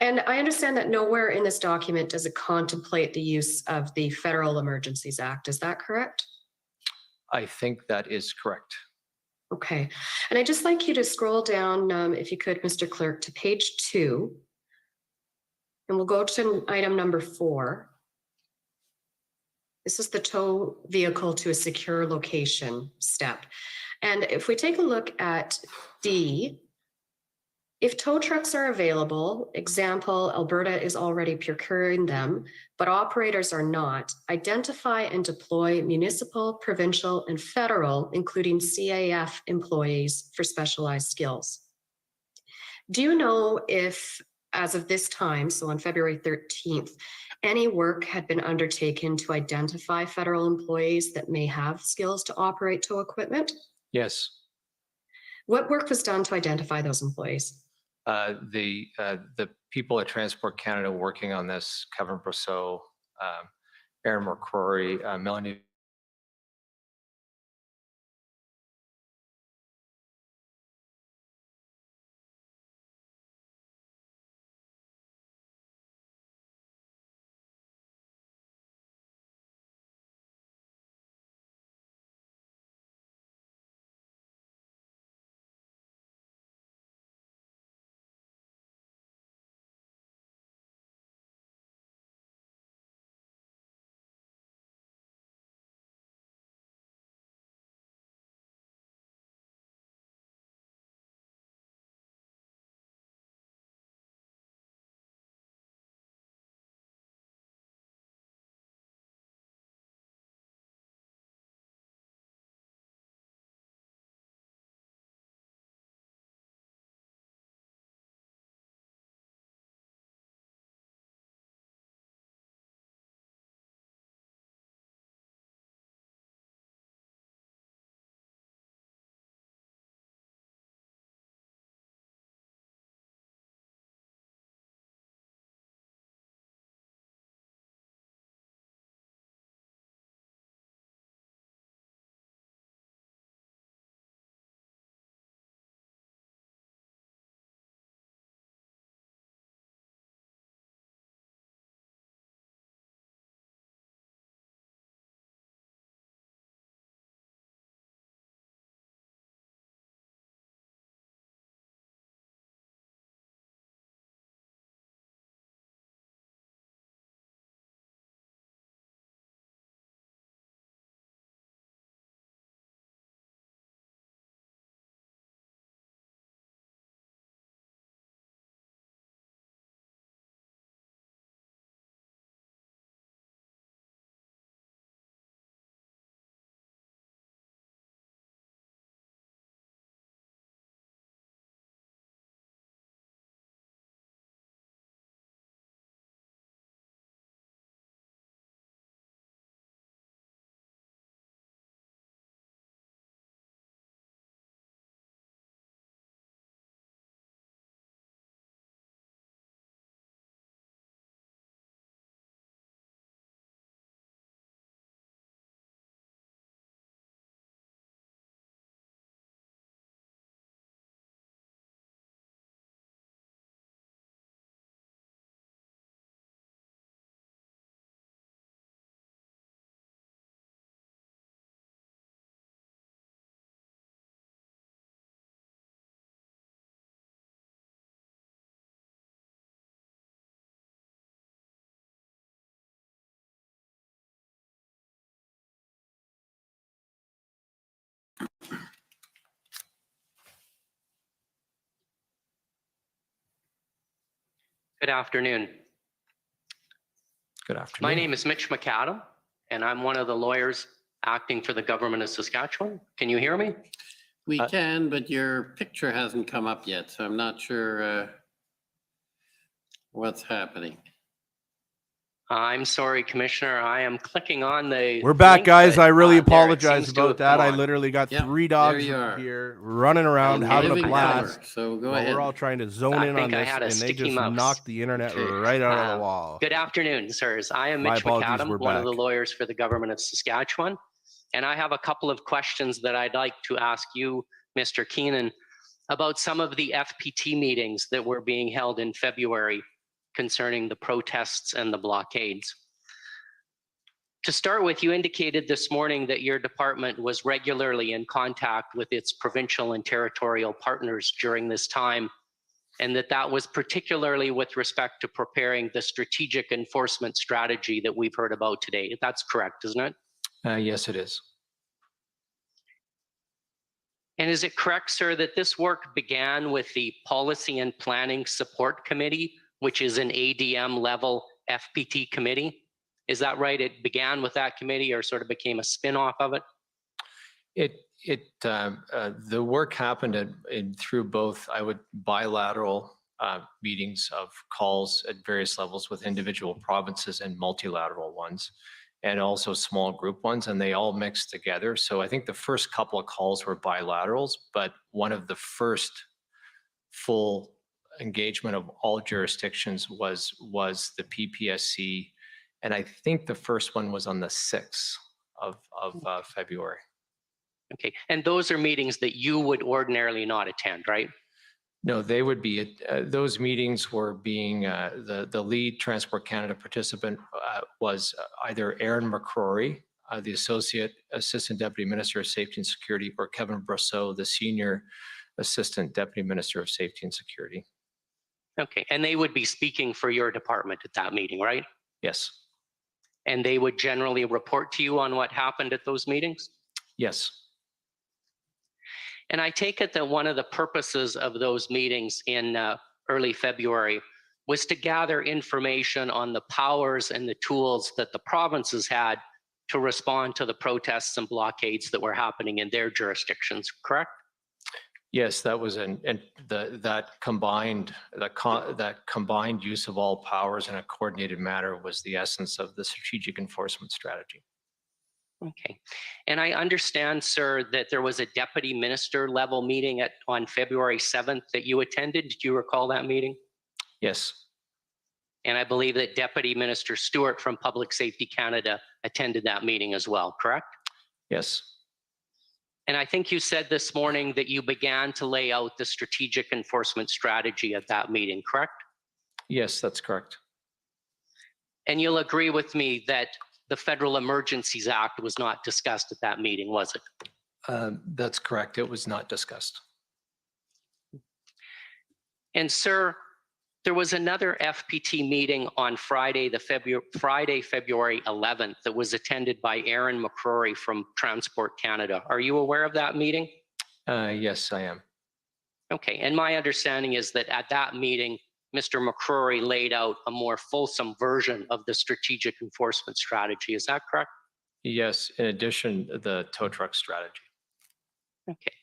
And I understand that nowhere in this document does it contemplate the use of the Federal Emergencies Act. Is that correct? I think that is correct. Okay. And I'd just like you to scroll down, if you could, Mr. Clerk, to page 2. And we'll go to item number 4. This is the tow vehicle to a secure location step. And if we take a look at D, if tow trucks are available, example, Alberta is already procuring them, but operators are not, identify and deploy municipal, provincial, and federal, including CAF employees for specialized skills. Do you know if, as of this time, so on February 13th, any work had been undertaken to identify federal employees that may have skills to operate tow equipment? Yes. What work was done to identify those employees? The people at Transport Canada working on this, Kevin Brousseau, Aaron McCrory, Melanie Good afternoon. Good afternoon. My name is Mitch McAdam, and I'm one of the lawyers acting for the government of Saskatchewan. Can you hear me? We can, but your picture hasn't come up yet, so I'm not sure what's happening. I'm sorry, Commissioner. I am clicking on the. We're back, link, guys. but, I really there it apologize seems to about have that. come I on. literally got Yep, 3 there dogs you are. here running around, And having a living blast. color, so go while ahead. we're all trying to zone I in on think I this, had a and they sticky just mouse. knocked the internet Okay. right out of the wall. Good afternoon, sirs. I am My Mitch apologies, McAdam, we're one of the back. lawyers for the government of Saskatchewan. And I have a couple of questions that I'd like to ask you, Mr. Keenan, about some of the FPT meetings that were being held in February concerning the protests and the blockades. To start with, you indicated this morning that your department was regularly in contact with its provincial and territorial partners during this time, and that was particularly with respect to preparing the strategic enforcement strategy that we've heard about today. That's correct, isn't it? Yes, it is. And is it correct, sir, that this work began with the Policy and Planning Support Committee, which is an ADM level FPT committee? Is that right? It began with that committee or sort of became a spin-off of it? The work happened through both, bilateral meetings of calls at various levels with individual provinces and multilateral ones, and also small group ones, and they all mixed together. So I think the first couple of calls were bilaterals, but one of the first full engagement of all jurisdictions was the PPSC, and I think the first one was on the 6th of February. Okay, and those are meetings that you would ordinarily not attend, right? No, they would be, those meetings were being, the lead Transport Canada participant was either Aaron McCrory, the Assistant Deputy Minister of Safety and Security, or Kevin Brosseau, the Senior Assistant Deputy Minister of Safety and Security. Okay, and they would be speaking for your department at that meeting, right? Yes. And they would generally report to you on what happened at those meetings? Yes. And I take it that one of the purposes of those meetings in early February was to gather information on the powers and the tools that the provinces had to respond to the protests and blockades that were happening in their jurisdictions, correct? Yes, that was that combined use of all powers in a coordinated manner was the essence of the strategic enforcement strategy. Okay, and I understand, sir, that there was a deputy minister level meeting on February 7th that you attended. Did you recall that meeting? Yes. And I believe that Deputy Minister Stewart from Public Safety Canada attended that meeting as well, correct? Yes. And I think you said this morning that you began to lay out the strategic enforcement strategy at that meeting, correct? Yes, that's correct. And you'll agree with me that the Federal Emergencies Act was not discussed at that meeting, was it? That's correct. It was not discussed. And sir, there was another FPT meeting on Friday, February 11th that was attended by Aaron McCrory from Transport Canada. Are you aware of that meeting? Yes, I am. Okay, and my understanding is that at that meeting, Mr. McCrory laid out a more fulsome version of the strategic enforcement strategy. Is that correct? Yes, in addition, the tow truck strategy. Okay,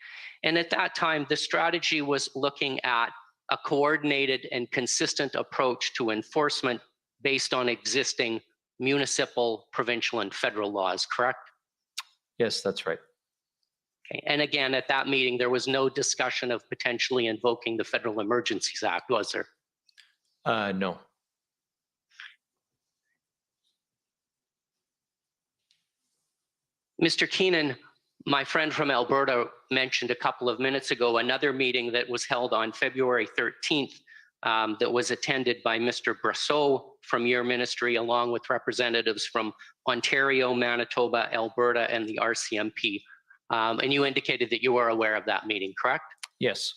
and at that time, the strategy was looking at a coordinated and consistent approach to enforcement based on existing municipal, provincial, and federal laws, correct? Yes, that's right. Okay. And again, at that meeting, there was no discussion of potentially invoking the Federal Emergencies Act, was there? No. Mr. Keenan, my friend from Alberta mentioned a couple of minutes ago another meeting that was held on February 13th that was attended by Mr. Brosseau from your ministry, along with representatives from Ontario, Manitoba, Alberta, and the RCMP. And you indicated that you were aware of that meeting, correct? Yes.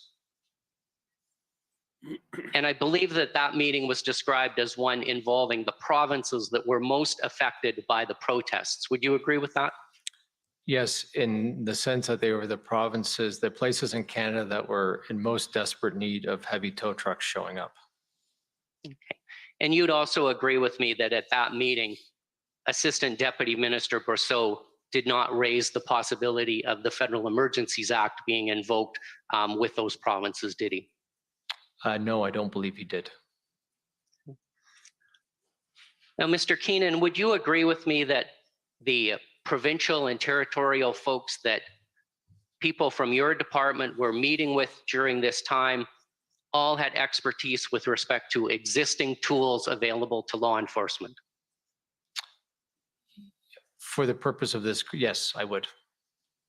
And I believe that that meeting was described as one involving the provinces that were most affected by the protests. Would you agree with that? Yes, in the sense that they were the provinces, the places in Canada that were in most desperate need of heavy tow trucks showing up. Okay. And you'd also agree with me that at that meeting, Assistant Deputy Minister Brosseau did not raise the possibility of the Federal Emergencies Act being invoked with those provinces, did he? No, I don't believe he did. Now, Mr. Keenan, would you agree with me that the provincial and territorial folks that people from your department were meeting with during this time all had expertise with respect to existing tools available to law enforcement? For the purpose of this, yes, I would.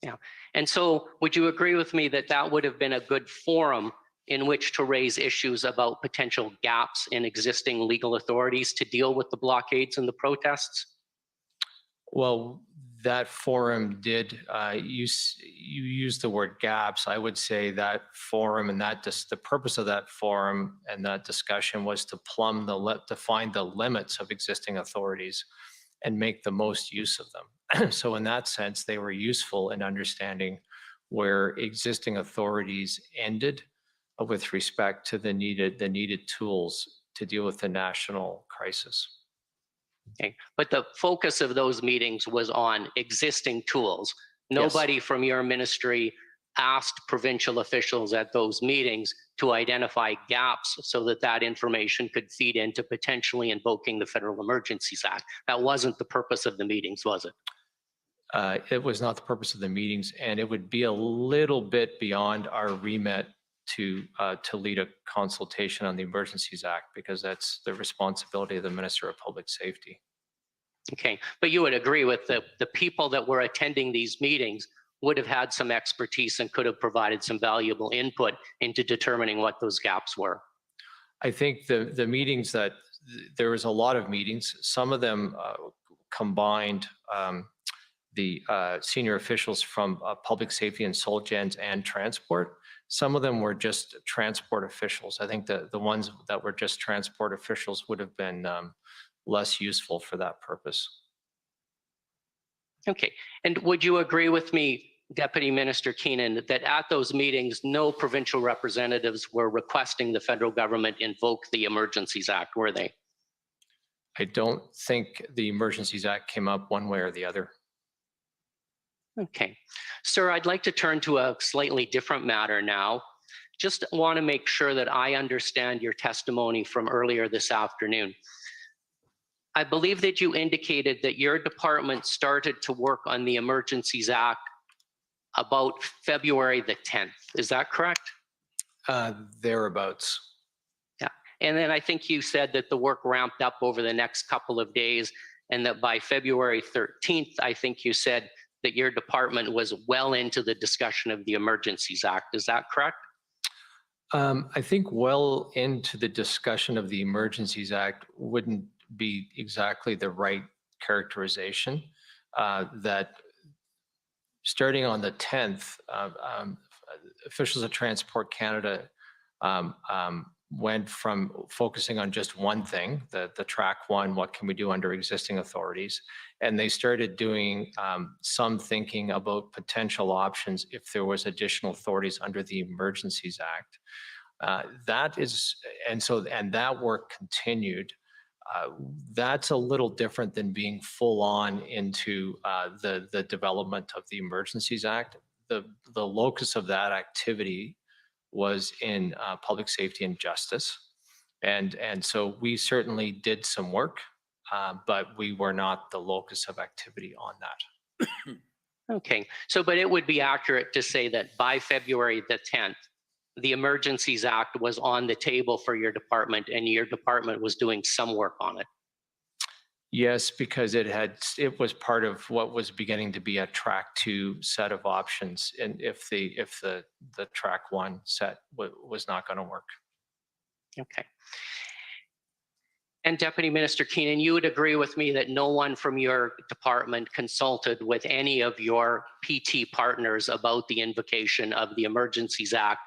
Yeah. And so would you agree with me that that would have been a good forum in which to raise issues about potential gaps in existing legal authorities to deal with the blockades and the protests? Well, that forum did, you used the word gaps. I would say that forum and the purpose of that forum and that discussion was to to find the limits of existing authorities and make the most use of them. So in that sense, they were useful in understanding where existing authorities ended with respect to the needed tools to deal with the national crisis. Okay, but the focus of those meetings was on existing tools. Nobody from your ministry asked provincial officials at those meetings to identify gaps so that that information could feed into potentially invoking the Federal Emergencies Act. That wasn't the purpose of the meetings, was it? It was not the purpose of the meetings, and it would be a little bit beyond our remit to lead a consultation on the Emergencies Act, because that's the responsibility of the Minister of Public Safety. Okay, but you would agree with the people that were attending these meetings would have had some expertise and could have provided some valuable input into determining what those gaps were. I think the meetings there was a lot of meetings. Some of them combined the senior officials from public safety and SolGens and transport. Some of them were just transport officials. I think the ones that were just transport officials would have been less useful for that purpose. Okay, and would you agree with me, Deputy Minister Keenan, that at those meetings, no provincial representatives were requesting the federal government invoke the Emergencies Act, were they? I don't think the Emergencies Act came up one way or the other. Okay. Sir, I'd like to turn to a slightly different matter now. Just want to make sure that I understand your testimony from earlier this afternoon. I believe that you indicated that your department started to work on the Emergencies Act about February the 10th. Is that correct? Thereabouts. Yeah. And then I think you said that the work ramped up over the next couple of days, and that by February 13th, I think you said that your department was well into the discussion of the Emergencies Act. Is that correct? I think well into the discussion of the Emergencies Act wouldn't be exactly the right characterization. That starting on the 10th, officials at Transport Canada went from focusing on just one thing, the track one, what can we do under existing authorities, and they started doing some thinking about potential options if there was additional authorities under the Emergencies Act. And that work continued. That's a little different than being full on into the development of the Emergencies Act. The locus of that activity was in public safety and justice. And so we certainly did some work, but we were not the locus of activity on that. Okay, so but it would be accurate to say that by February the 10th, the Emergencies Act was on the table for your department and your department was doing some work on it. Yes, because it was part of what was beginning to be a track 2 set of options, and if the track 1 set was not going to work. Okay. And Deputy Minister Keenan, you would agree with me that no one from your department consulted with any of your PT partners about the invocation of the Emergencies Act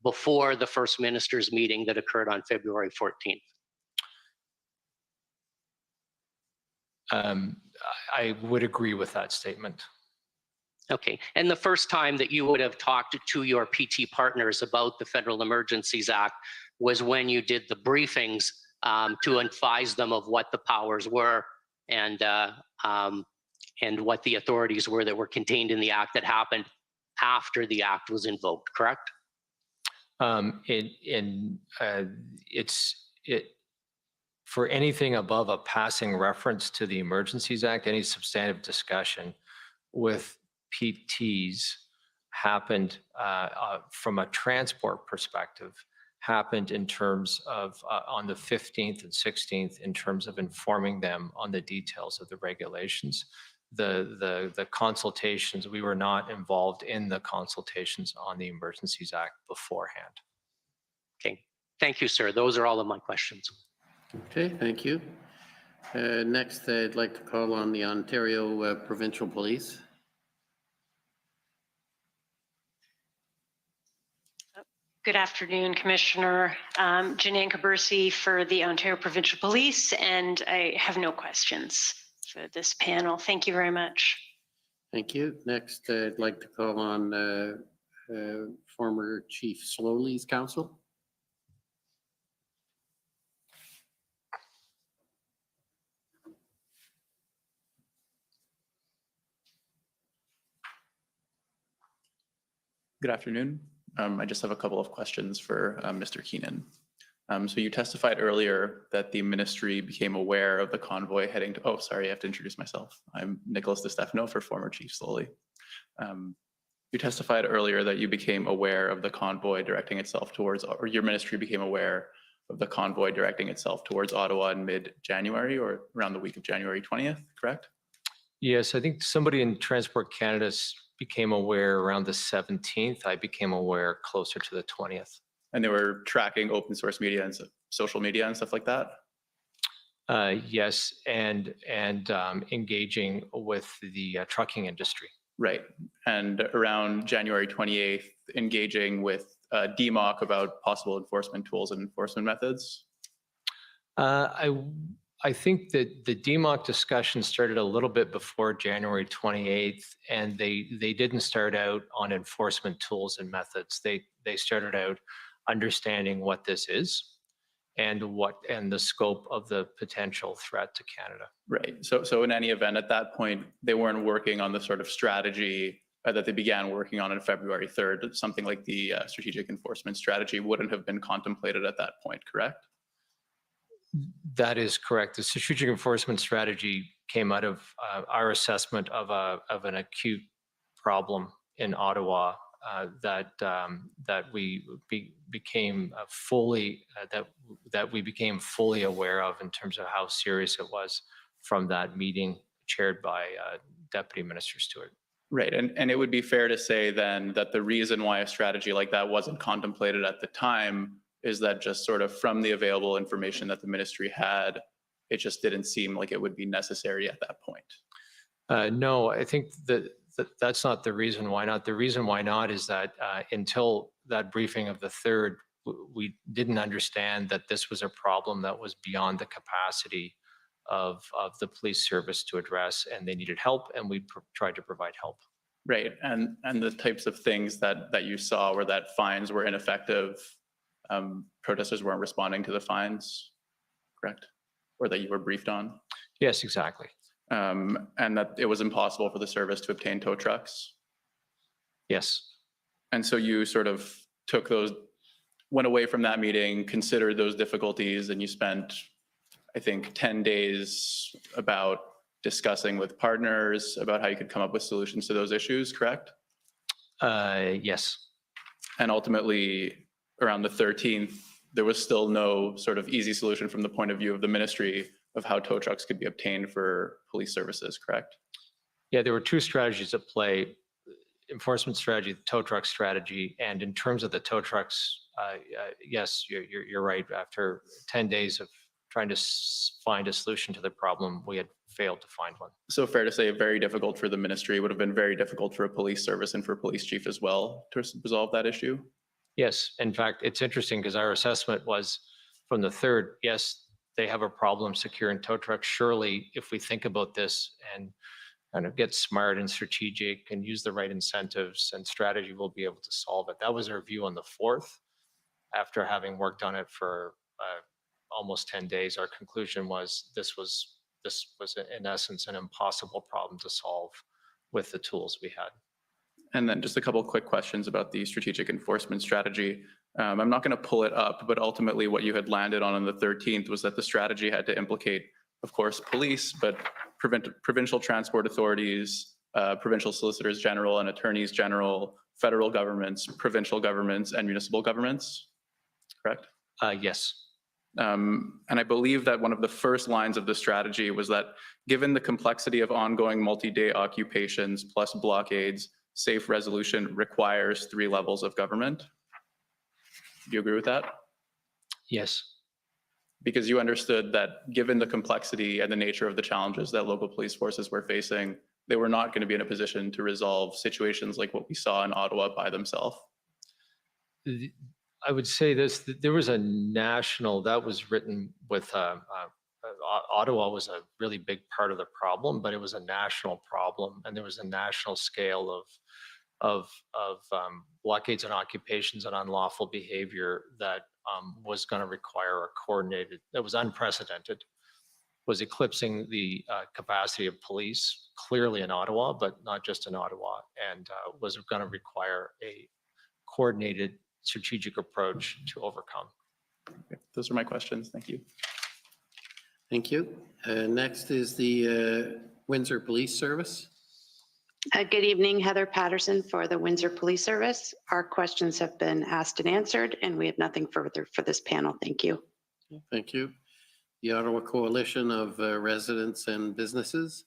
before the First Minister's meeting that occurred on February 14th? I would agree with that statement. Okay, and the first time that you would have talked to your PT partners about the Federal Emergencies Act was when you did the briefings to advise them of what the powers were and what the authorities were that were contained in the act that happened after the act was invoked, correct? For anything above a passing reference to the Emergencies Act, any substantive discussion with PTs happened from a transport perspective, happened in terms of on the 15th and 16th in terms of informing them on the details of the regulations. The consultations, we were not involved in the consultations on the Emergencies Act beforehand. Okay, thank you, sir. Those are all of my questions. Okay, thank you. Next, I'd like to call on the Ontario Provincial Police. Good afternoon, Commissioner. Janine Kabursi for the Ontario Provincial Police, and I have no questions for this panel. Thank you very much. Thank you. Next, I'd like to call on former Chief Slowly's counsel. Good afternoon. I just have a couple of questions for Mr. Keenan. So you testified earlier that the ministry became aware of the convoy heading to, oh, sorry, I have to introduce myself. I'm Nicholas DeStefano for former Chief Slowly. You testified earlier that you became aware of the convoy directing itself towards, or your ministry became aware of the convoy directing itself towards Ottawa in mid-January or around the week of January 20th, correct? Yes, I think somebody in Transport Canada became aware around the 17th. I became aware closer to the 20th. And they were tracking open source media and social media and stuff like that? Yes, and engaging with the trucking industry. Right. And around January 28th, engaging with DMOC about possible enforcement tools and enforcement methods? I think that the DMOC discussion started a little bit before January 28th, and they didn't start out on enforcement tools and methods. They started out understanding what this is and the scope of the potential threat to Canada. Right. So in any event, at that point, they weren't working on the sort of strategy that they began working on February 3rd. Something like the strategic enforcement strategy wouldn't have been contemplated at that point, correct? That is correct. The strategic enforcement strategy came out of our assessment of an acute problem in Ottawa that we became fully aware of in terms of how serious it was from that meeting chaired by Deputy Minister Stewart. Right. And it would be fair to say then that the reason why a strategy like that wasn't contemplated at the time is that just sort of from the available information that the ministry had, it just didn't seem like it would be necessary at that point. No, I think that's not the reason why not. The reason why not is that until that briefing of the 3rd, we didn't understand that this was a problem that was beyond the capacity of the police service to address, and they needed help, and we tried to provide help. Right. And the types of things that you saw were that fines were ineffective, protesters weren't responding to the fines, correct? Or that you were briefed on? Yes, exactly. And that it was impossible for the service to obtain tow trucks? Yes. And so you sort of went away from that meeting, considered those difficulties, and you spent, I think, 10 days about discussing with partners about how you could come up with solutions to those issues, correct? Yes. And ultimately, around the 13th, there was still no sort of easy solution from the point of view of the ministry of how tow trucks could be obtained for police services, correct? Yeah, there were two strategies at play: enforcement strategy, the tow truck strategy. And in terms of the tow trucks, yes, you're right. After 10 days of trying to find a solution to the problem, we had failed to find one. So fair to say very difficult for the ministry. It would have been very difficult for a police service and for police chief as well to resolve that issue? Yes, in fact, it's interesting because our assessment was from the 3rd, yes, they have a problem securing tow trucks. Surely, if we think about this and kind of get smart and strategic and use the right incentives and strategy, we'll be able to solve it. That was our view on the 4th. After having worked on it for almost 10 days, our conclusion was this was this was in essence an impossible problem to solve with the tools we had. And then just a couple of quick questions about the strategic enforcement strategy. I'm not going to pull it up, but ultimately what you had landed on the 13th was that the strategy had to implicate, of course, police, but provincial transport authorities, provincial solicitors general and attorneys general, federal governments, provincial governments, and municipal governments, correct? Yes. And I believe that one of the first lines of the strategy was that given the complexity of ongoing multi-day occupations plus blockades, safe resolution requires 3 levels of government. Do you agree with that? Yes. Because you understood that given the complexity and the nature of the challenges that local police forces were facing, they were not going to be in a position to resolve situations like what we saw in Ottawa by themselves. I would say this, that there was a national, that was written with, Ottawa was a really big part of the problem, but it was a national problem. And there was a national scale of blockades and occupations and unlawful behavior that was going to require a coordinated, that was unprecedented, was eclipsing the capacity of police, clearly in Ottawa, but not just in Ottawa, and was going to require a coordinated strategic approach to overcome. Okay. Those are my questions. Thank you. Thank you. Next is the Windsor Police Service. Good evening, Heather Patterson for the Windsor Police Service. Our questions have been asked and answered, and we have nothing further for this panel. Thank you. Thank you. The Ottawa Coalition of Residents and Businesses.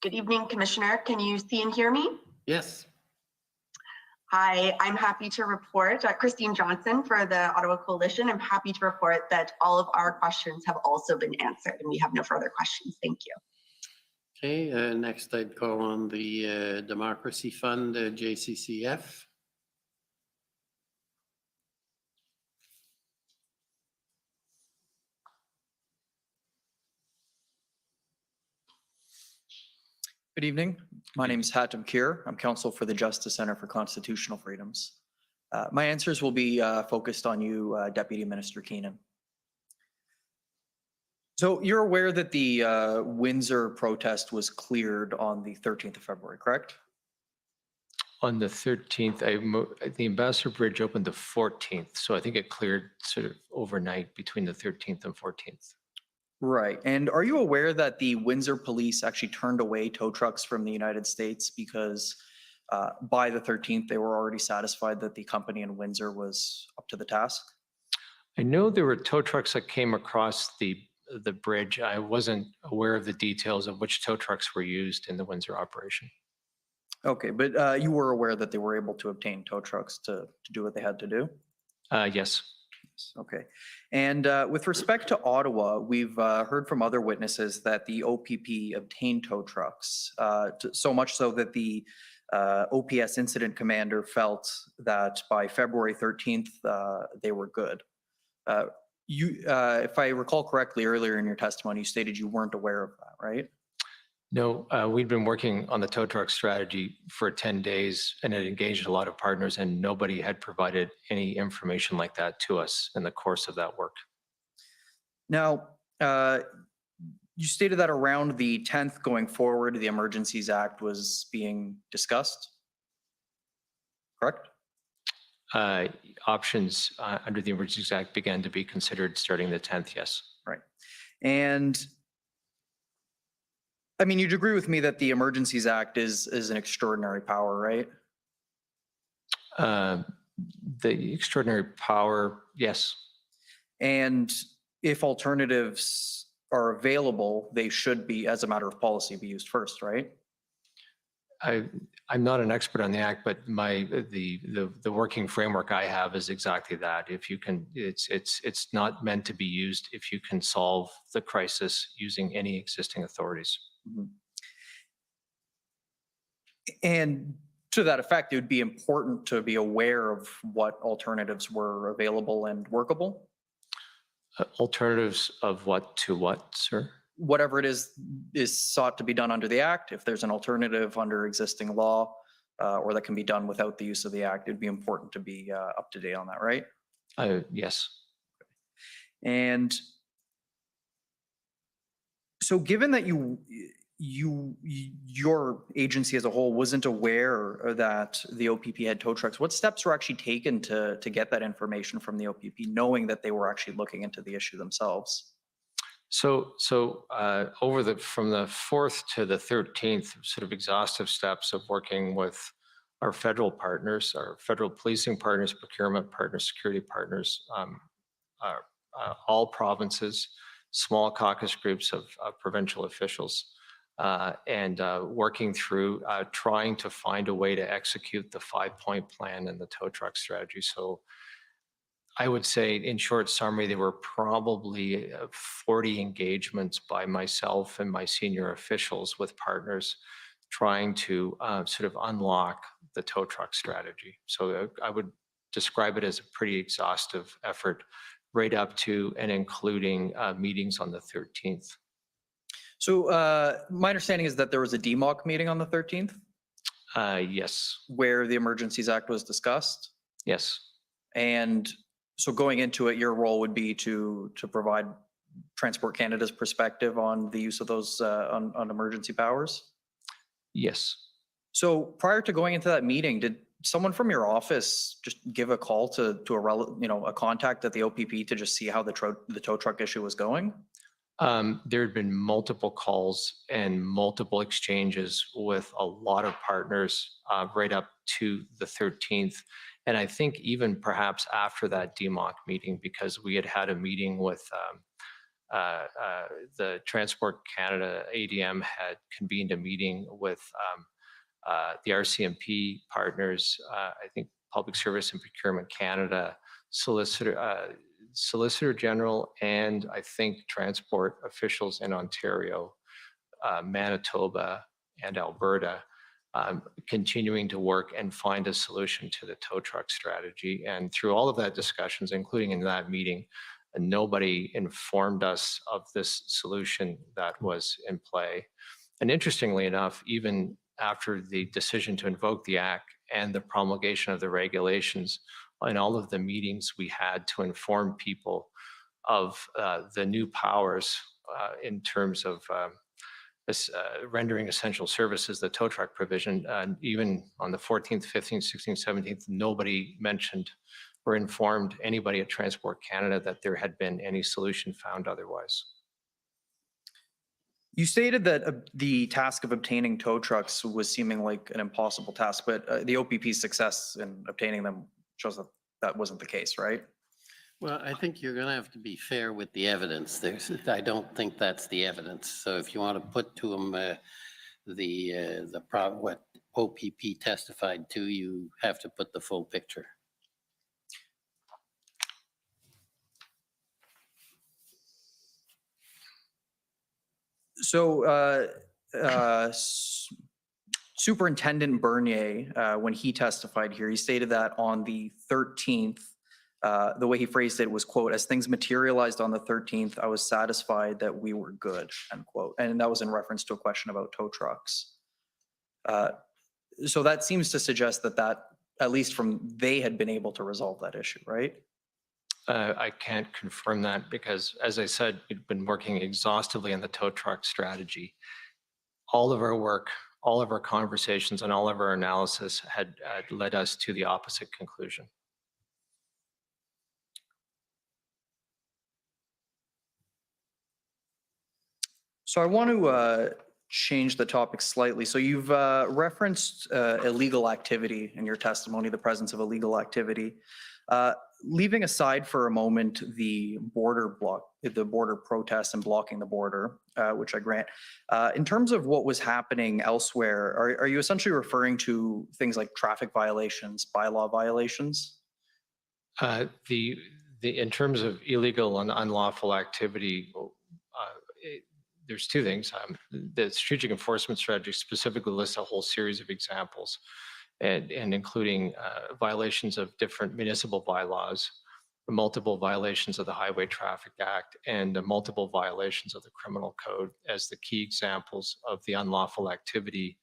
Good evening, Commissioner. Can you see and hear me? Yes. Hi, I'm happy to report, Christine Johnson for the Ottawa Coalition. I'm happy to report that all of our questions have also been answered and we have no further questions. Thank you. Okay, next I'd call on the Democracy Fund, JCCF. Good evening. My name is Hatem Kir. I'm counsel for the Justice Center for Constitutional Freedoms. My answers will be focused on you, Deputy Minister Keenan. So you're aware that the Windsor protest was cleared on the 13th of February, correct? On the 13th, the Ambassador Bridge opened the 14th, so I think it cleared sort of overnight between the 13th and 14th. Right. And are you aware that the Windsor police actually turned away tow trucks from the United States because by the 13th, they were already satisfied that the company in Windsor was up to the task? I know there were tow trucks that came across the bridge. I wasn't aware of the details of which tow trucks were used in the Windsor operation. Okay, but you were aware that they were able to obtain tow trucks to do what they had to do? Yes. Okay. And with respect to Ottawa, we've heard from other witnesses that the OPP obtained tow trucks, so much so that the OPS incident commander felt that by February 13th, they were good. If I recall correctly, earlier in your testimony, you stated you weren't aware of that, right? No, we'd been working on the tow truck strategy for 10 days and had engaged a lot of partners, and nobody had provided any information like that to us in the course of that work. Now, you stated that around the 10th going forward, the Emergencies Act was being discussed, correct? Options under the Emergencies Act began to be considered starting the 10th, yes. Right. And I mean, you'd agree with me that the Emergencies Act is an extraordinary power, right? The extraordinary power, yes. And if alternatives are available, they should be, as a matter of policy, be used first, right? I'm not an expert on the act, but the working framework I have is exactly that. If you can, it's not meant to be used if you can solve the crisis using any existing authorities. Mm-hmm. And to that effect, it would be important to be aware of what alternatives were available and workable. Alternatives of what to what, sir? Whatever it is sought to be done under the Act. If there's an alternative under existing law or that can be done without the use of the Act, it'd be important to be up to date on that, right? Yes. And so given that your agency as a whole wasn't aware that the OPP had tow trucks, what steps were actually taken to get that information from the OPP, knowing that they were actually looking into the issue themselves? So from the 4th to the 13th, sort of exhaustive steps of working with our federal partners, our federal policing partners, procurement partners, security partners, all provinces, small caucus groups of provincial officials, and working through trying to find a way to execute the 5-point plan and the tow truck strategy. So I would say, in short summary, there were probably 40 engagements by myself and my senior officials with partners trying to sort of unlock the tow truck strategy. So I would describe it as a pretty exhaustive effort, right up to and including meetings on the 13th. So my understanding is that there was a DMOC meeting on the 13th? Yes. Where the Emergencies Act was discussed? Yes. And so going into it, your role would be to provide Transport Canada's perspective on the use of those on emergency powers? Yes. So prior to going into that meeting, did someone from your office just give a call to a contact at the OPP to just see how the tow truck issue was going? There had been multiple calls and multiple exchanges with a lot of partners right up to the 13th. And I think even perhaps after that DMOC meeting, because we had a meeting with the Transport Canada ADM had convened a meeting with the RCMP partners, I think Public Service and Procurement Canada, Solicitor General, and I think transport officials in Ontario, Manitoba, and Alberta, continuing to work and find a solution to the tow truck strategy. And through all of that discussions, including in that meeting, nobody informed us of this solution that was in play. And interestingly enough, even after the decision to invoke the Act and the promulgation of the regulations, in all of the meetings we had to inform people of the new powers in terms of rendering essential services, the tow truck provision, even on the 14th, 15th, 16th, 17th, nobody mentioned or informed anybody at Transport Canada that there had been any solution found otherwise. You stated that the task of obtaining tow trucks was seeming like an impossible task, but the OPP's success in obtaining them shows that that wasn't the case, right? Well, I think you're going to have to be fair with the evidence. I don't think that's the evidence. So if you want to put to them what OPP testified to, you have to put the full picture. So Superintendent Bernier, when he testified here, he stated that on the 13th, the way he phrased it was, quote, "As things materialized on the 13th, I was satisfied that we were good," end quote. And that was in reference to a question about tow trucks. So that seems to suggest that at least they had been able to resolve that issue, right? I can't confirm that because, as I said, we've been working exhaustively on the tow truck strategy. All of our work, all of our conversations, and all of our analysis had led us to the opposite conclusion. So I want to change the topic slightly. So you've referenced illegal activity in your testimony, the presence of illegal activity. Leaving aside for a moment the border protests and blocking the border, which I grant, in terms of what was happening elsewhere, are you essentially referring to things like traffic violations, bylaw violations? In terms of illegal and unlawful activity, there's two things. The strategic enforcement strategy specifically lists a whole series of examples, and including violations of different municipal bylaws, multiple violations of the Highway Traffic Act, and multiple violations of the Criminal Code as the key examples of the unlawful activity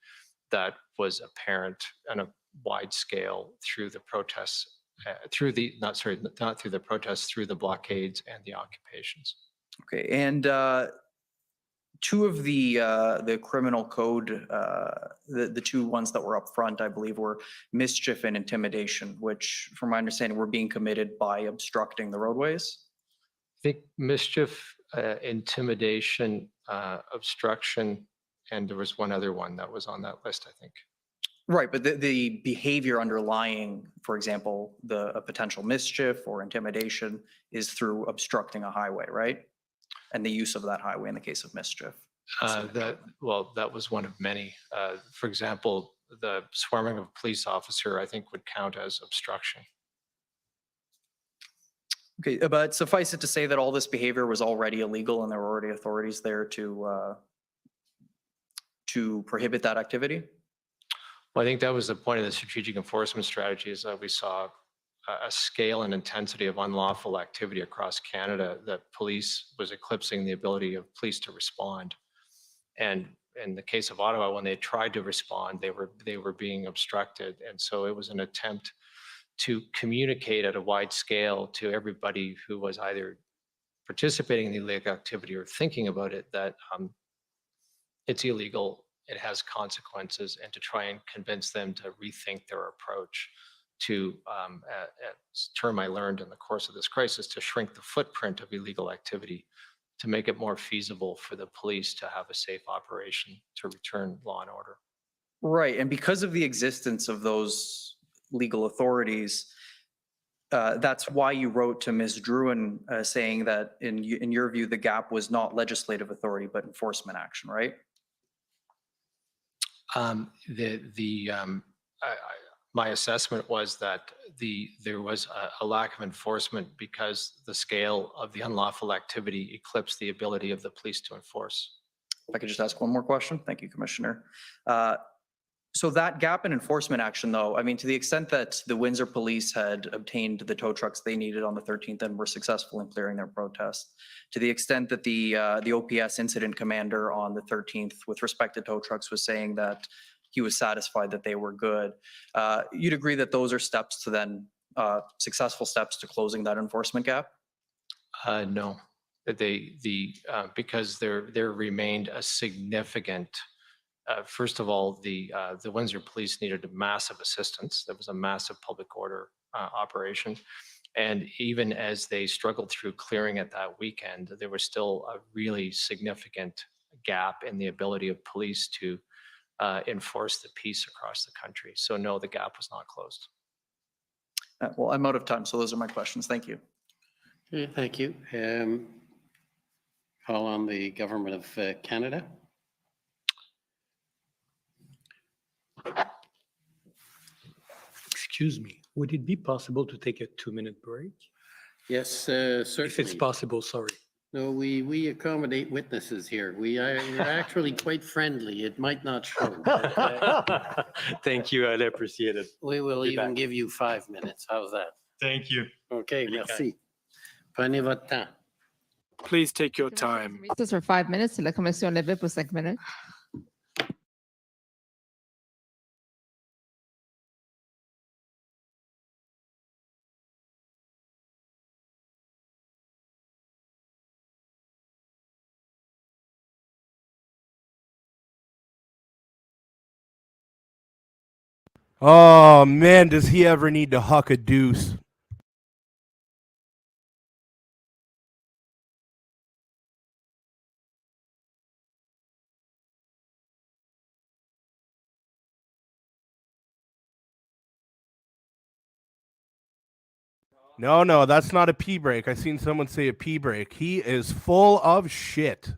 that was apparent on a wide scale through the protests not through the protests, through the blockades and the occupations. Okay, and two of the criminal code, the two ones that were up front, I believe, were mischief and intimidation, which, from my understanding, were being committed by obstructing the roadways. I think mischief, intimidation, obstruction, and there was one other one that was on that list, I think. Right, but the behavior underlying, for example, a potential mischief or intimidation is through obstructing a highway, right? And the use of that highway in the case of mischief. That was one of many. For example, the swarming of a police officer, I think, would count as obstruction. Okay, but suffice it to say that all this behavior was already illegal and there were already authorities there to prohibit that activity? Well, I think that was the point of the strategic enforcement strategy, is that we saw a scale and intensity of unlawful activity across Canada that police was eclipsing the ability of police to respond. And in the case of Ottawa, when they tried to respond, they were being obstructed. And so it was an attempt to communicate at a wide scale to everybody who was either participating in the illegal activity or thinking about it, that it's illegal, it has consequences, and to try and convince them to rethink their approach to, a term I learned in the course of this crisis, to shrink the footprint of illegal activity, to make it more feasible for the police to have a safe operation to return law and order. Right, and because of the existence of those legal authorities, that's why you wrote to Ms. Druin saying that in your view, the gap was not legislative authority, but enforcement action, right? My assessment was that there was a lack of enforcement because the scale of the unlawful activity eclipsed the ability of the police to enforce. If I could just ask one more question. Thank you, Commissioner. So that gap in enforcement action, though, I mean, to the extent that the Windsor Police had obtained the tow trucks they needed on the 13th and were successful in clearing their protest, to the extent that the OPS incident commander on the 13th with respect to tow trucks was saying that he was satisfied that they were good, you'd agree that those are steps to then, successful steps to closing that enforcement gap? No, because there remained a significant, first of all, the Windsor Police needed massive assistance. There was a massive public order operation. And even as they struggled through clearing it that weekend, there was still a really significant gap in the ability of police to enforce the peace across the country. So no, the gap was not closed. Well, I'm out of time, so those are my questions. Thank you. Okay, thank you. Call on the Government of Canada. Excuse me, would it be possible to take a 2-minute break? Yes, certainly. If it's possible, sorry. No, we accommodate witnesses here. We're actually quite friendly. It might not show. But, Thank you, I appreciate it. we will Be even back. give you 5 minutes. How's that? Thank you. Okay, merci. Prenez votre temps. Please take your time. Recess for 5 minutes. La commission levée pour 5 minutes. Oh man, does he ever need to huck a deuce? No, that's not a pee break. I seen someone say a pee break. He is full of shit.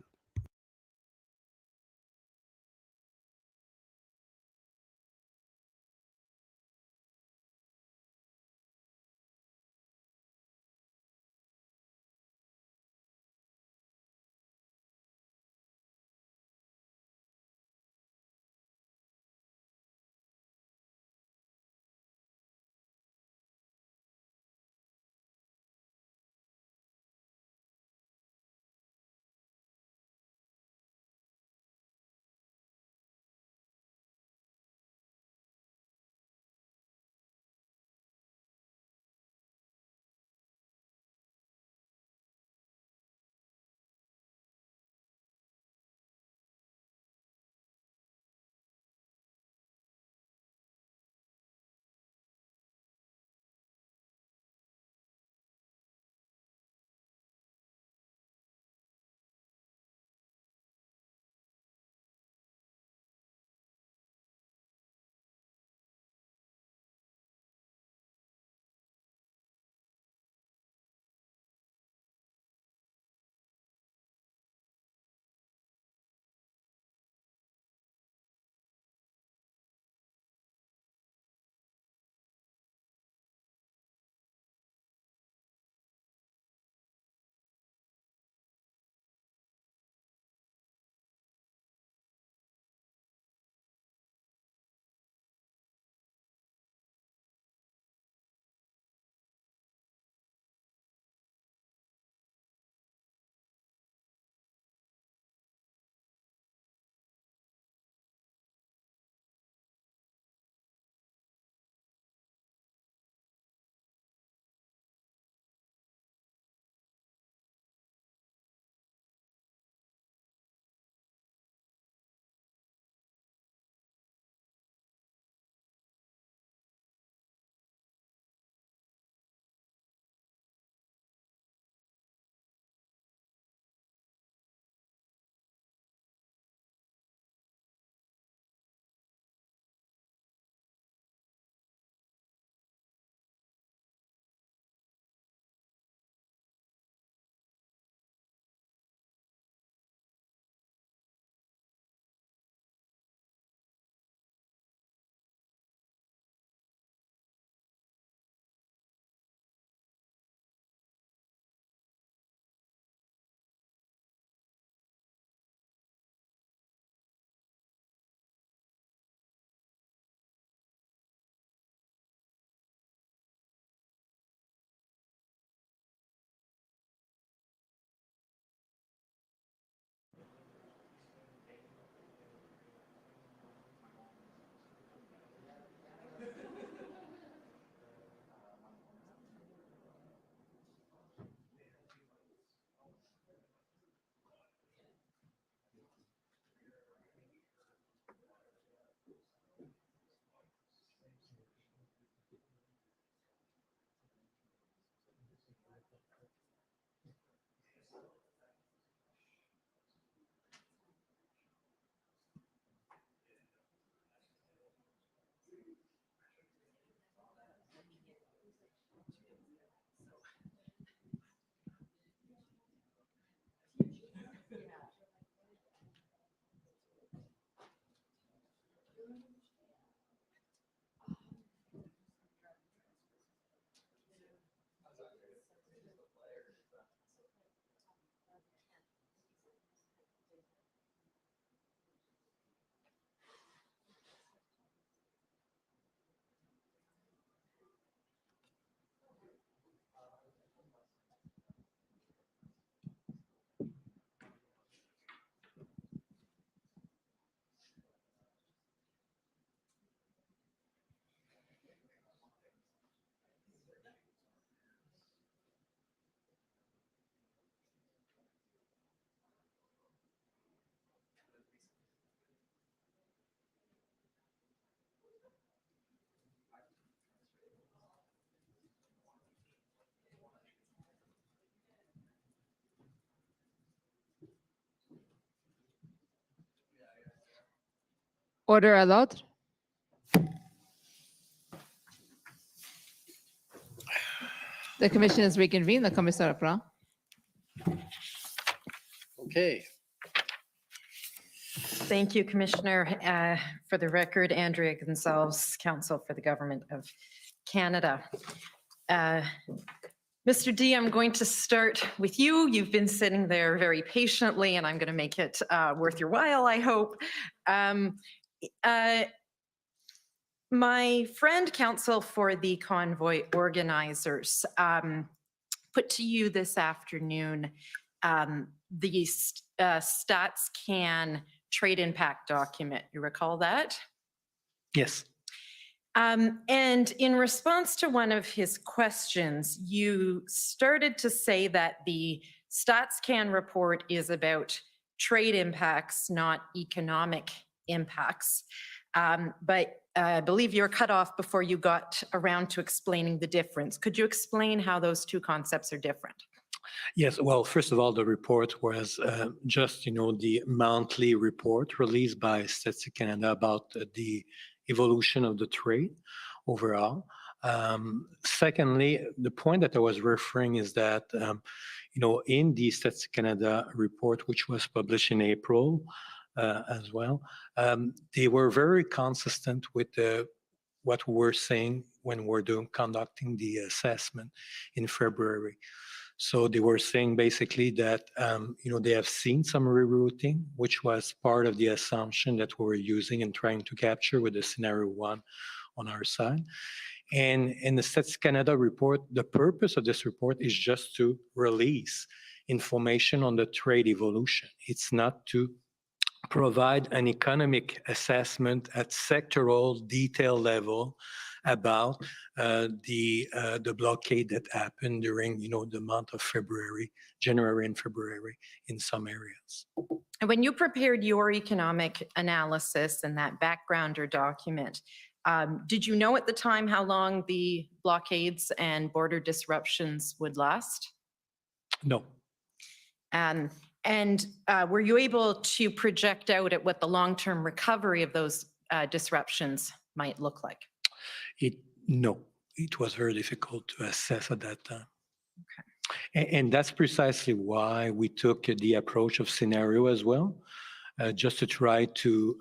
Order allowed. The commission is reconvened. The commissaire reprend. Okay. Thank you, Commissioner. For the record, Andrea Gonzalez, Counsel for the Government of Canada. Mr. D, I'm going to start with you. You've been sitting there very patiently, and I'm going to make it worth your while, I hope. My friend, counsel for the convoy organizers, put to you this afternoon the StatsCan trade impact document. You recall that? Yes. And in response to one of his questions, you started to say that the StatsCan report is about trade impacts, not economic impacts. But I believe you're cut off before you got around to explaining the difference. Could you explain how those two concepts are different? Yes, well, first of all, the report was just, the monthly report released by Statistics Canada about the evolution of the trade overall. Secondly, the point that I was referring is that, in the Statistics Canada report, which was published in April as well, they were very consistent with what we were saying when we're conducting the assessment in February. So they were saying basically that, they have seen some rerouting, which was part of the assumption that we were using and trying to capture with the scenario 1 on our side. And in the Statistics Canada report, the purpose of this report is just to release information on the trade evolution. It's not to provide an economic assessment at sectoral detail level about the blockade that happened during, the month of February, January and February in some areas. And when you prepared your economic analysis and that backgrounder document, did you know at the time how long the blockades and border disruptions would last? No. And were you able to project out at what the long-term recovery of those disruptions might look like? No, it was very difficult to assess at that time. Okay. And that's precisely why we took the approach of scenario as well, just to try to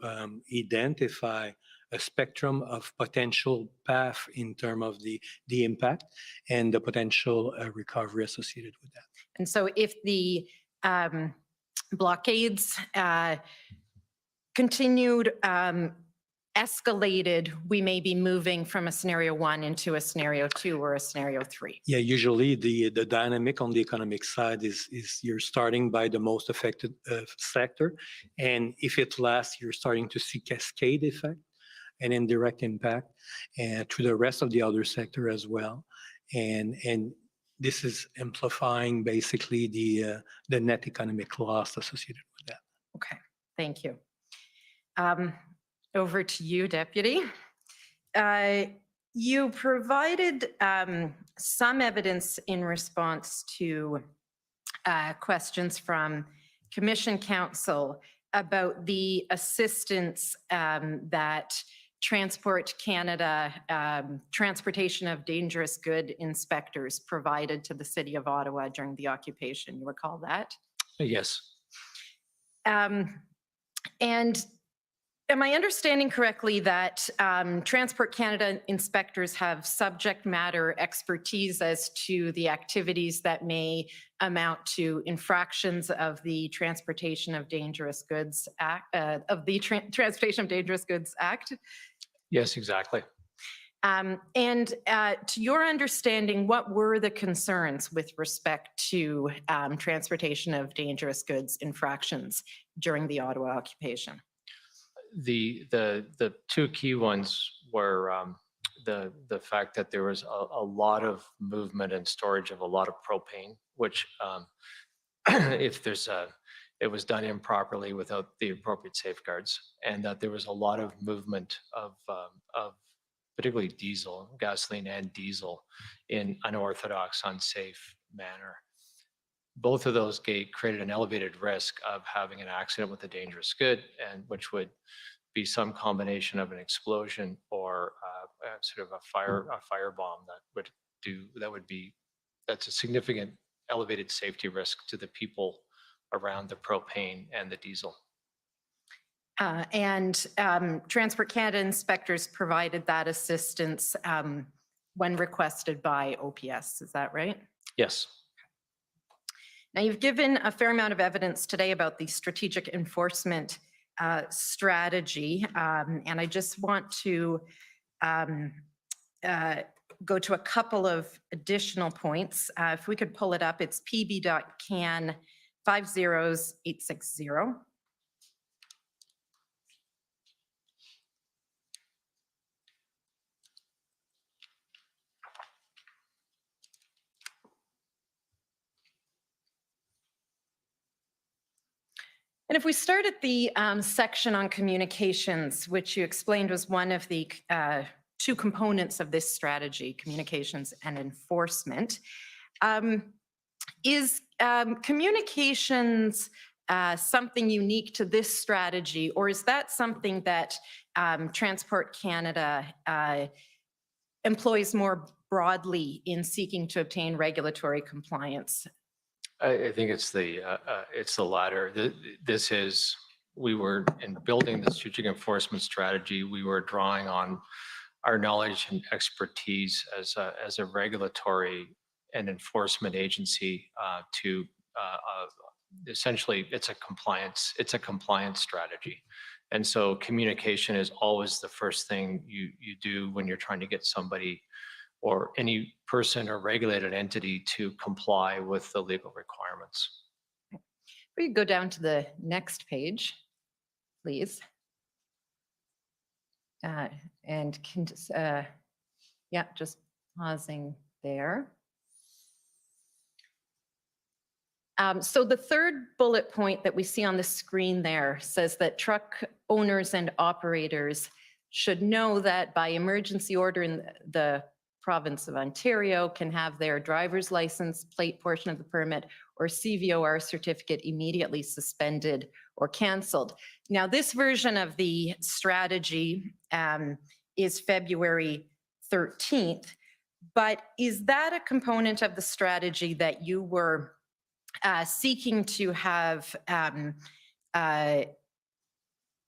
identify a spectrum of potential path in terms of the impact and the potential recovery associated with that. And so if the blockades continued, escalated, we may be moving from a scenario 1 into a scenario 2 or a scenario 3. Yeah, usually the dynamic on the economic side is you're starting by the most affected sector. And if it lasts, you're starting to see cascade effect and indirect impact to the rest of the other sector as well. And this is amplifying basically the net economic loss associated with that. Okay, thank you. Over to you, Deputy. You provided some evidence in response to questions from Commission Counsel about the assistance that Transport Canada, transportation of dangerous good inspectors provided to the City of Ottawa during the occupation. You recall that? Yes. And am I understanding correctly that Transport Canada inspectors have subject matter expertise as to the activities that may amount to infractions of the Transportation of Dangerous Goods Act, Transportation of Dangerous Goods Act? Yes, exactly. And to your understanding, what were the concerns with respect to transportation of dangerous goods infractions during the Ottawa occupation? The two key ones were the fact that there was a lot of movement and storage of a lot of propane, which if it was done improperly without the appropriate safeguards, and that there was a lot of movement of particularly diesel, gasoline and diesel in unorthodox, unsafe manner. Both of those created an elevated risk of having an accident with a dangerous good, and which would be some combination of an explosion or sort of a firebomb that's a significant elevated safety risk to the people around the propane and the diesel. And Transport Canada inspectors provided that assistance when requested by OPS, is that right? Yes. Now, you've given a fair amount of evidence today about the strategic enforcement strategy, and I just want to go to a couple of additional points. If we could pull it up, it's pb.can 50860. And if we start at the section on communications, which you explained was one of the two components of this strategy, communications and enforcement, is communications something unique to this strategy, or is that something that Transport Canada employs more broadly in seeking to obtain regulatory compliance? I think it's the latter. We were in building the strategic enforcement strategy, we were drawing on our knowledge and expertise as a regulatory and enforcement agency to essentially it's a compliance strategy. And so communication is always the first thing you do when you're trying to get somebody or any person or regulated entity to comply with the legal requirements. We could go down to the next page, please. And can just, yeah, just pausing there. So the third bullet point that we see on the screen there says that truck owners and operators should know that by emergency order in the province of Ontario can have their driver's license, plate portion of the permit, or CVOR certificate immediately suspended or canceled. Now, this version of the strategy is February 13th, but is that a component of the strategy that you were seeking to have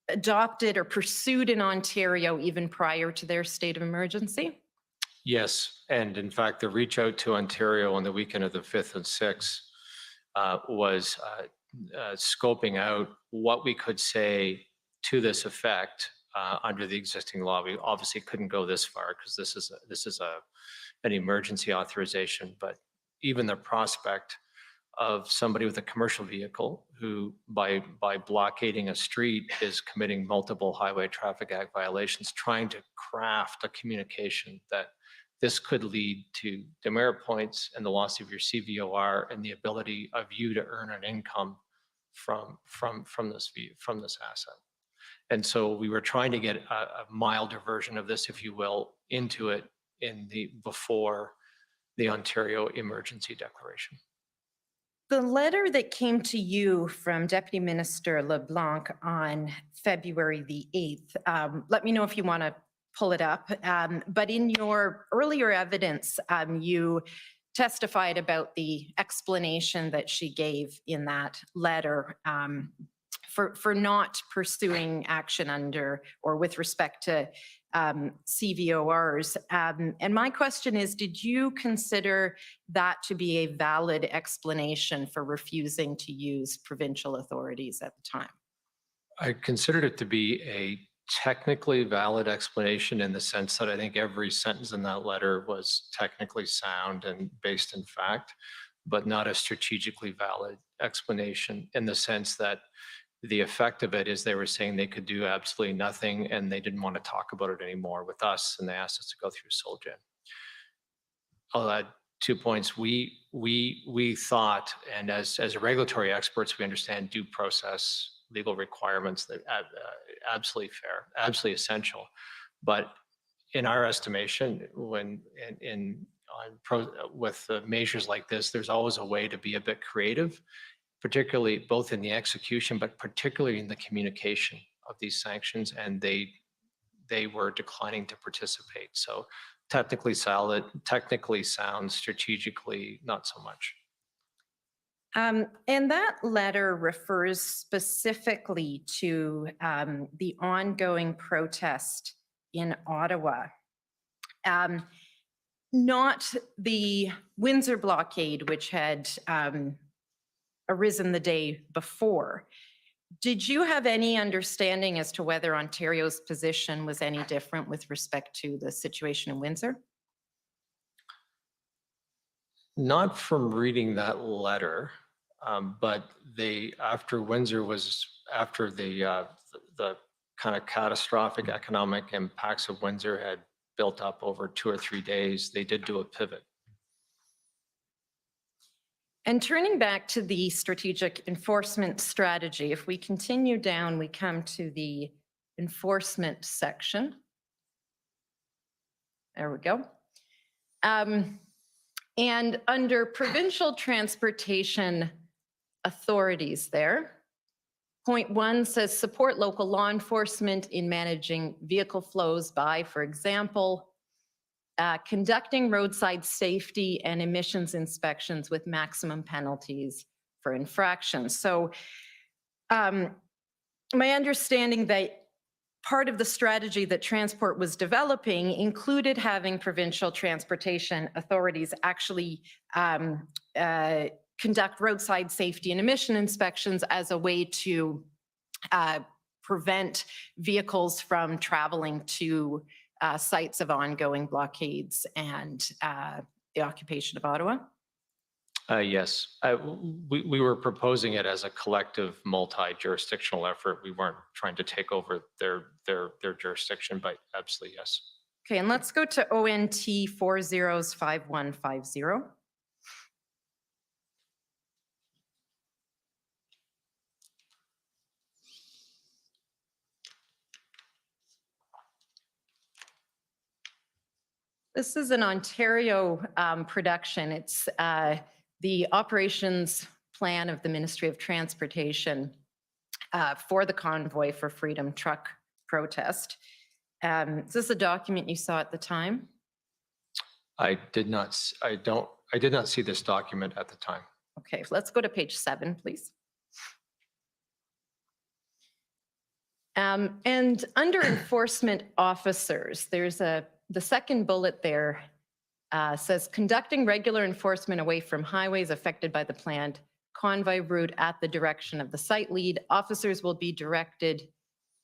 adopted or pursued in Ontario even prior to their state of emergency? Yes, and in fact, the reach out to Ontario on the weekend of the 5th and 6th was scoping out what we could say to this effect under the existing law. We obviously couldn't go this far because this is an emergency authorization, but even the prospect of somebody with a commercial vehicle who by blockading a street is committing multiple Highway Traffic Act violations, trying to craft a communication that this could lead to demerit points and the loss of your CVOR and the ability of you to earn an income from this asset. And so we were trying to get a milder version of this, if you will, into it before the Ontario emergency declaration. The letter that came to you from Deputy Minister LeBlanc on February the 8th, let me know if you want to pull it up, but in your earlier evidence, you testified about the explanation that she gave in that letter for not pursuing action under or with respect to CVORs. And my question is, did you consider that to be a valid explanation for refusing to use provincial authorities at the time? I considered it to be a technically valid explanation in the sense that I think every sentence in that letter was technically sound and based in fact, but not a strategically valid explanation in the sense that the effect of it is they were saying they could do absolutely nothing and they didn't want to talk about it anymore with us, and they asked us to go through SolGen. I'll add 2 points. We thought, and as regulatory experts, we understand due process legal requirements that absolutely fair, absolutely essential. But in our estimation, with measures like this, there's always a way to be a bit creative, particularly both in the execution, but particularly in the communication these sanctions, and they were declining to participate. So technically solid, technically sound, strategically not so much. And that letter refers specifically to the ongoing protest in Ottawa. Not the Windsor blockade, which had arisen the day before. Did you have any understanding as to whether Ontario's position was any different with respect to the situation in Windsor? Not from reading that letter, but after Windsor was, after the kind of catastrophic economic impacts of Windsor had built up over 2 or 3 days, they did do a pivot. And turning back to the strategic enforcement strategy, if we continue down, we come to the enforcement section. There we go. And under provincial transportation authorities there, point 1 says support local law enforcement in managing vehicle flows by, for example, conducting roadside safety and emissions inspections with maximum penalties for infractions. So my understanding that part of the strategy that Transport was developing included having provincial transportation authorities actually conduct roadside safety and emission inspections as a way to prevent vehicles from traveling to sites of ongoing blockades and the occupation of Ottawa? Yes, we were proposing it as a collective multi-jurisdictional effort. We weren't trying to take over their jurisdiction, but absolutely yes. Okay, and let's go to ONT 405150. This is an Ontario production. It's the operations plan of the Ministry of Transportation for the Convoy for Freedom truck protest. Is this a document you saw at the time? I did not see this document at the time. Okay, let's go to page 7, please. And under enforcement officers, there's the second bullet there says conducting regular enforcement away from highways affected by the planned convoy route at the direction of the site lead. Officers will be directed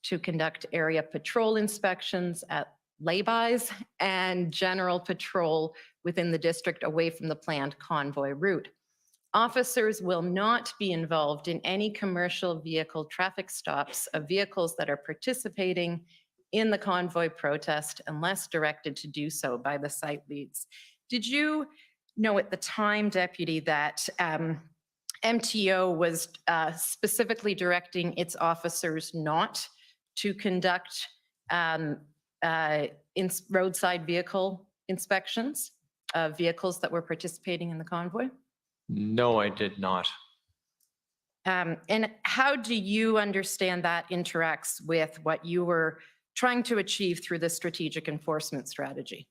to conduct area patrol inspections at laybys and general patrol within the district away from the planned convoy route. Officers will not be involved in any commercial vehicle traffic stops of vehicles that are participating in the convoy protest unless directed to do so by the site leads. Did you know at the time, Deputy, that MTO was specifically directing its officers not to conduct roadside vehicle inspections of vehicles that were participating in the convoy? No, I did not. And how do you understand that interacts with what you were trying to achieve through the strategic enforcement strategy?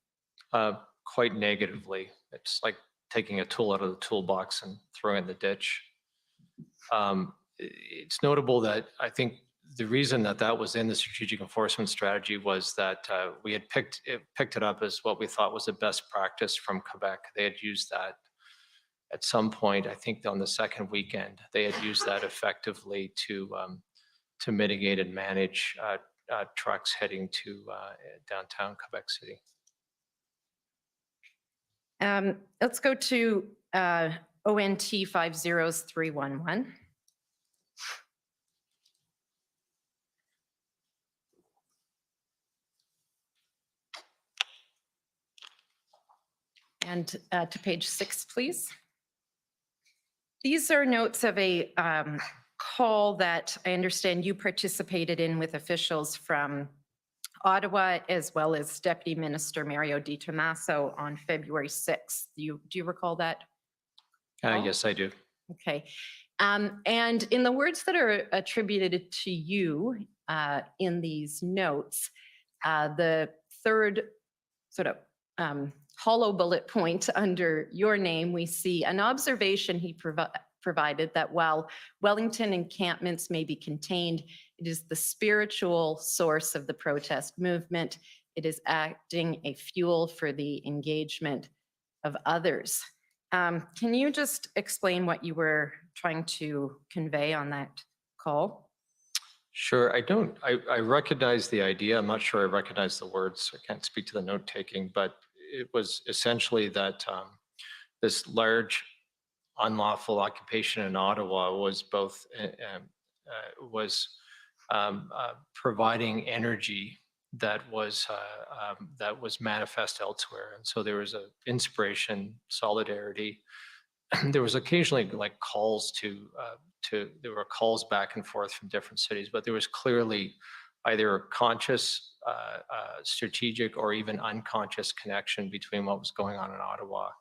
Quite negatively. It's like taking a tool out of the toolbox and throwing it in the ditch. It's notable that I think the reason that was in the strategic enforcement strategy was that we had picked it up as what we thought was the best practice from Quebec. They had used that at some point, I think on the second weekend, they had used that effectively to mitigate and manage trucks heading to downtown Quebec City. Let's go to ONT 50311. And to page 6, please. These are notes of a call that I understand you participated in with officials from Ottawa, as well as Deputy Minister Mario Di Tommaso on February 6th. Do you recall that? Yes, I do. Okay. And in the words that are attributed to you, in these notes, the third sort of hollow bullet point under your name, we see an observation he provided that while Wellington encampments may be contained, it is the spiritual source of the protest movement. It is acting a fuel for the engagement of others. Can you just explain what you were trying to convey on that call? Sure. I recognize the idea. I'm not sure I recognize the words. I can't speak to the note taking, but it was essentially that this large unlawful occupation in Ottawa was both providing energy that was manifest elsewhere. And so there was a inspiration, solidarity. There was occasionally like calls there were calls back and forth from different cities, but there was clearly either a conscious, strategic, or even unconscious connection between what was going on in Ottawa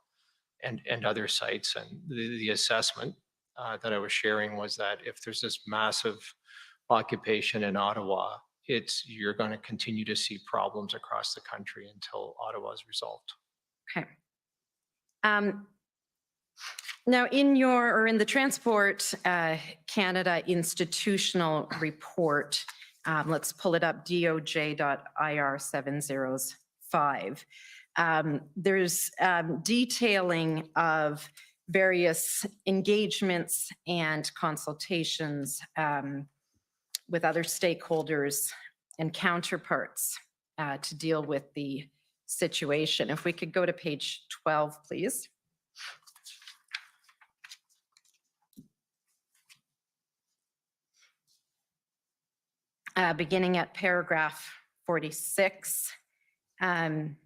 and other sites. And the assessment that I was sharing was that if there's this massive occupation in Ottawa, you're going to continue to see problems across the country until Ottawa is resolved. Okay. Now, in the Transport Canada institutional report, let's pull it up, DOJ.IR 705. There's detailing of various engagements and consultations with other stakeholders and counterparts to deal with the situation. If we could go to page 12, please. Beginning at paragraph 46. And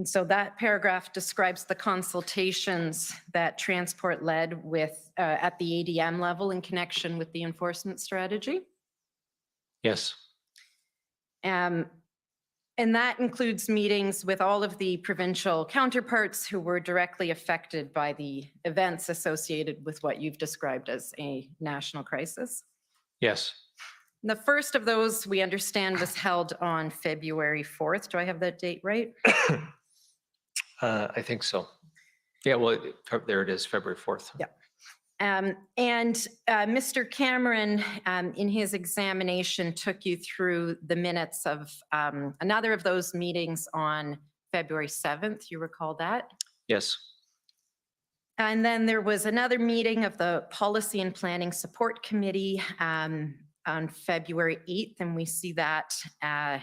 so that paragraph describes the consultations that Transport led with at the ADM level in connection with the enforcement strategy. Yes. And that includes meetings with all of the provincial counterparts who were directly affected by the events associated with what you've described as a national crisis. Yes. The first of those, we understand, was held on February 4th. Do I have that date right? I think so. Yeah, well, there it is, February 4th. Yeah. And Mr. Cameron, in his examination, took you through the minutes of another of those meetings on February 7th. You recall that? Yes. And then there was another meeting of the Policy and Planning Support Committee on February 8th, and we see that at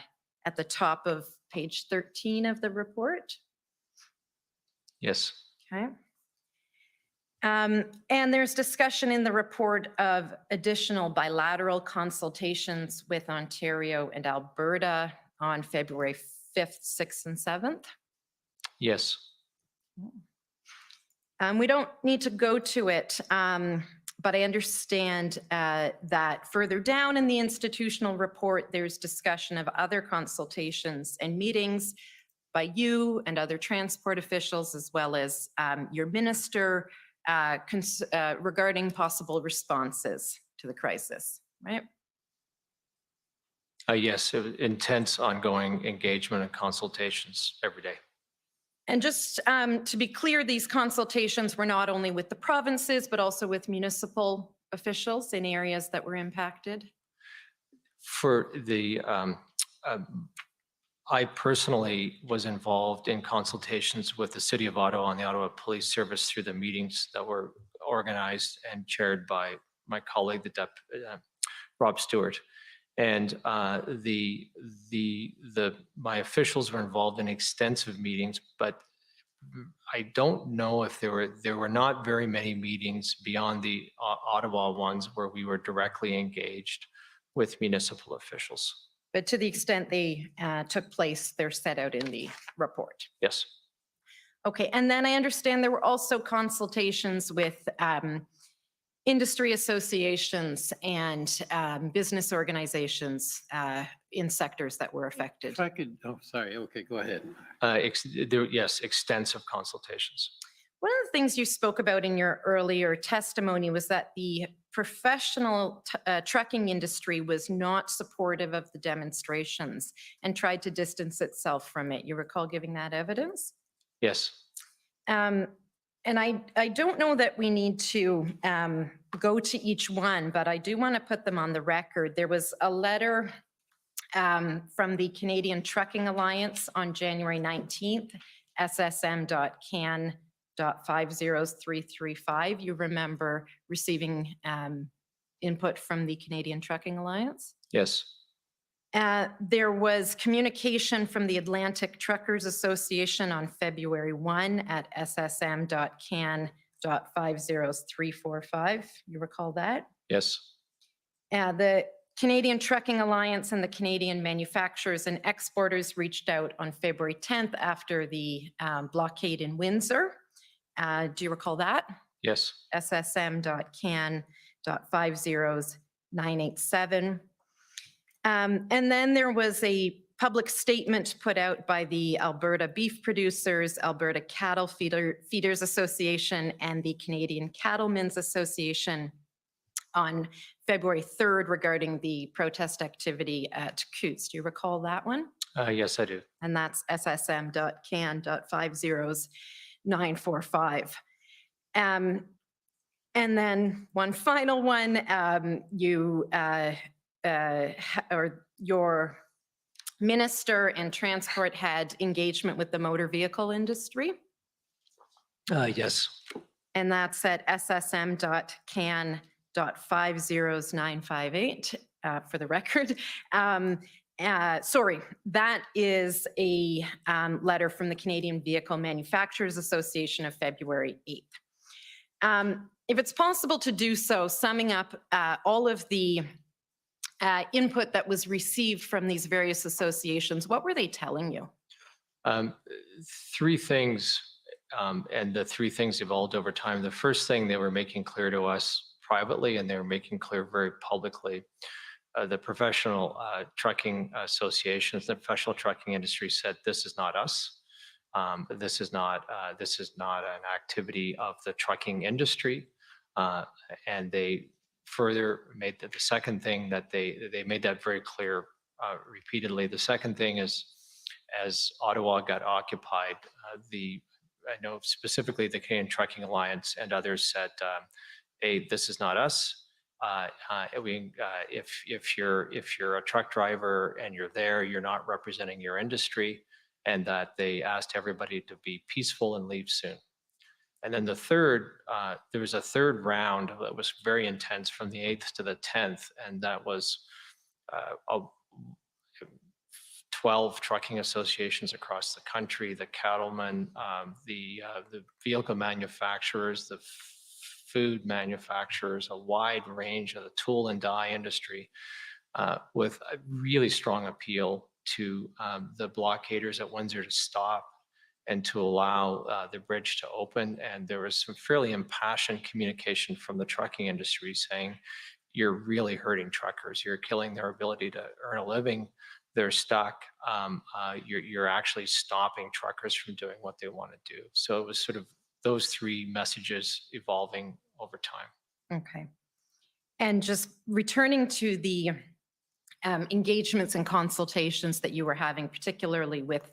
the top of page 13 of the report. Yes. Okay. And there's discussion in the report of additional bilateral consultations with Ontario and Alberta on February 5th, 6th, and 7th. Yes. We don't need to go to it, but I understand that further down in the institutional report, there's discussion of other consultations and meetings by you and other transport officials, as well as your minister, regarding possible responses to the crisis, right? Yes, intense ongoing engagement and consultations every day. And just to be clear, these consultations were not only with the provinces, but also with municipal officials in areas that were impacted? For the, I personally was involved in consultations with the City of Ottawa and the Ottawa Police Service through the meetings that were organized and chaired by my colleague, Rob Stewart. And my officials were involved in extensive meetings, but I don't know if there were not very many meetings beyond the Ottawa ones where we were directly engaged with municipal officials. But to the extent they took place, they're set out in the report. Yes. Okay, and then I understand there were also consultations with industry associations and business organizations in sectors that were affected. If I could, oh, sorry, okay, go ahead. Yes, extensive consultations. One of the things you spoke about in your earlier testimony was that the professional trucking industry was not supportive of the demonstrations and tried to distance itself from it. You recall giving that evidence? Yes. And I don't know that we need to go to each one, but I do want to put them on the record. There was a letter from the Canadian Trucking Alliance on January 19th, ssm.can.50335. You remember receiving input from the Canadian Trucking Alliance? Yes. There was communication from the Atlantic Truckers Association on February 1 at ssm.can.50345. You recall that? Yes. The Canadian Trucking Alliance and the Canadian Manufacturers and Exporters reached out on February 10th after the blockade in Windsor. Do you recall that? Yes. ssm.can.50987. And then there was a public statement put out by the Alberta Beef Producers, Alberta Cattle Feeders Association, and the Canadian Cattlemen's Association on February 3rd regarding the protest activity at Coutts. Do you recall that one? Yes, I do. And that's ssm.can.50945. And then one final one, or your minister and transport had engagement with the motor vehicle industry. Yes. And that's at ssm.can.50958 for the record. Sorry, that is a letter from the Canadian Vehicle Manufacturers Association of February 8th. If it's possible to do so, summing up all of the input that was received from these various associations, what were they telling you? Three things, and the three things evolved over time. The first thing they were making clear to us privately, and they were making clear very publicly, the professional trucking associations, the professional trucking industry said, this is not us. This is not an activity of the trucking industry. And they further made the second thing that they made that very clear repeatedly. The second thing is, as Ottawa got occupied, I know specifically the Canadian Trucking Alliance and others said, hey, this is not us. If you're a truck driver and you're there, you're not representing your industry, and that they asked everybody to be peaceful and leave soon. And then the third, there was a third round that was very intense from the 8th to the 10th, and that was 12 trucking associations across the country, the cattlemen, the vehicle manufacturers, the food manufacturers, a wide range of the tool and die industry, with a really strong appeal to the blockaders at Windsor to stop and to allow the bridge to open. And there was some fairly impassioned communication from the trucking industry saying, you're really hurting truckers. You're killing their ability to earn a living. They're stuck. You're actually stopping truckers from doing what they want to do. So it was sort of those three messages evolving over time. Okay. And just returning to the engagements and consultations that you were having, particularly with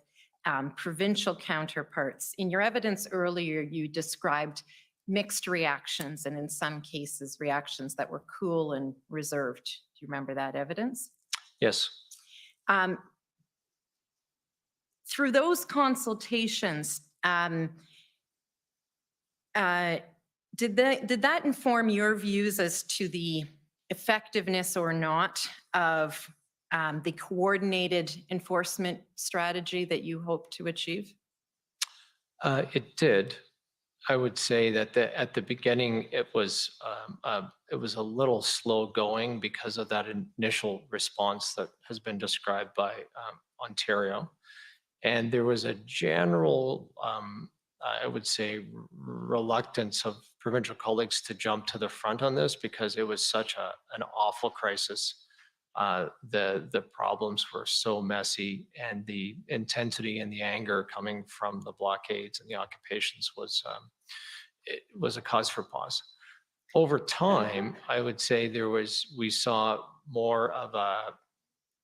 provincial counterparts. In your evidence earlier, you described mixed reactions, and in some cases, reactions that were cool and reserved. Do you remember that evidence? Yes. Through those consultations, did that inform your views as to the effectiveness or not of the coordinated enforcement strategy that you hope to achieve? It did. I would say that at the beginning, it was a little slow going because of that initial response that has been described by Ontario. And there was a general, I would say, reluctance of provincial colleagues to jump to the front on this because it was such an awful crisis. The problems were so messy, and the intensity and the anger coming from the blockades and the occupations was a cause for pause. Over time, I would say we saw more of a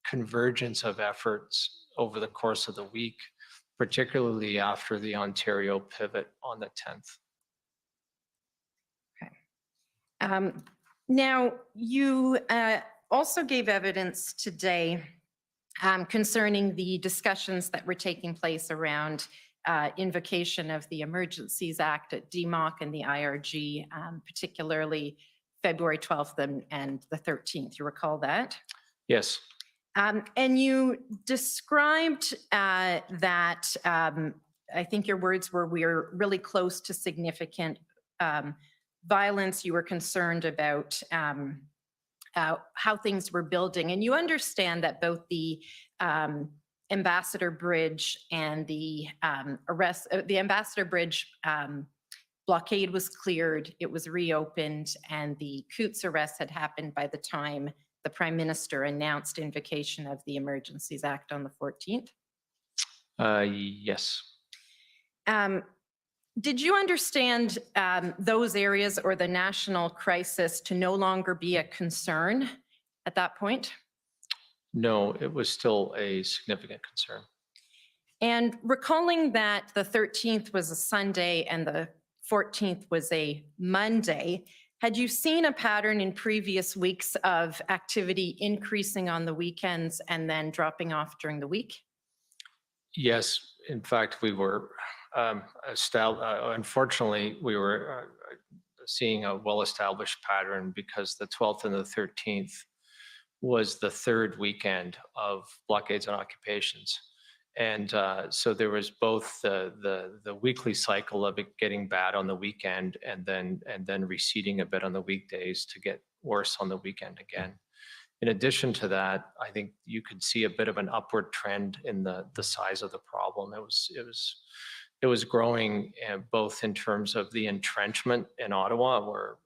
convergence of efforts over the course of the week, particularly after the Ontario pivot on the 10th. Now, you also gave evidence today concerning the discussions that were taking place around invocation of the Emergencies Act at DMOC and the IRG, particularly February 12th and the 13th. You recall that? Yes. And you described that, I think your words were, we're really close to significant violence. You were concerned about how things were building. And you understand that both the Ambassador Bridge and the Ambassador Bridge blockade was cleared, it was reopened, and the Coutts arrest had happened by the time the Prime Minister announced invocation of the Emergencies Act on the 14th? Yes. Did you understand those areas or the national crisis to no longer be a concern at that point? No, it was still a significant concern. And recalling that the 13th was a Sunday and the 14th was a Monday, had you seen a pattern in previous weeks of activity increasing on the weekends and then dropping off during the week? Yes, in fact, we were unfortunately, we were seeing a well-established pattern because the 12th and the 13th was the third weekend of blockades and occupations. And so there was both the weekly cycle of it getting bad on the weekend and then receding a bit on the weekdays to get worse on the weekend again. In addition to that, I think you could see a bit of an upward trend in the size of the problem. It was growing both in terms of the entrenchment in Ottawa, where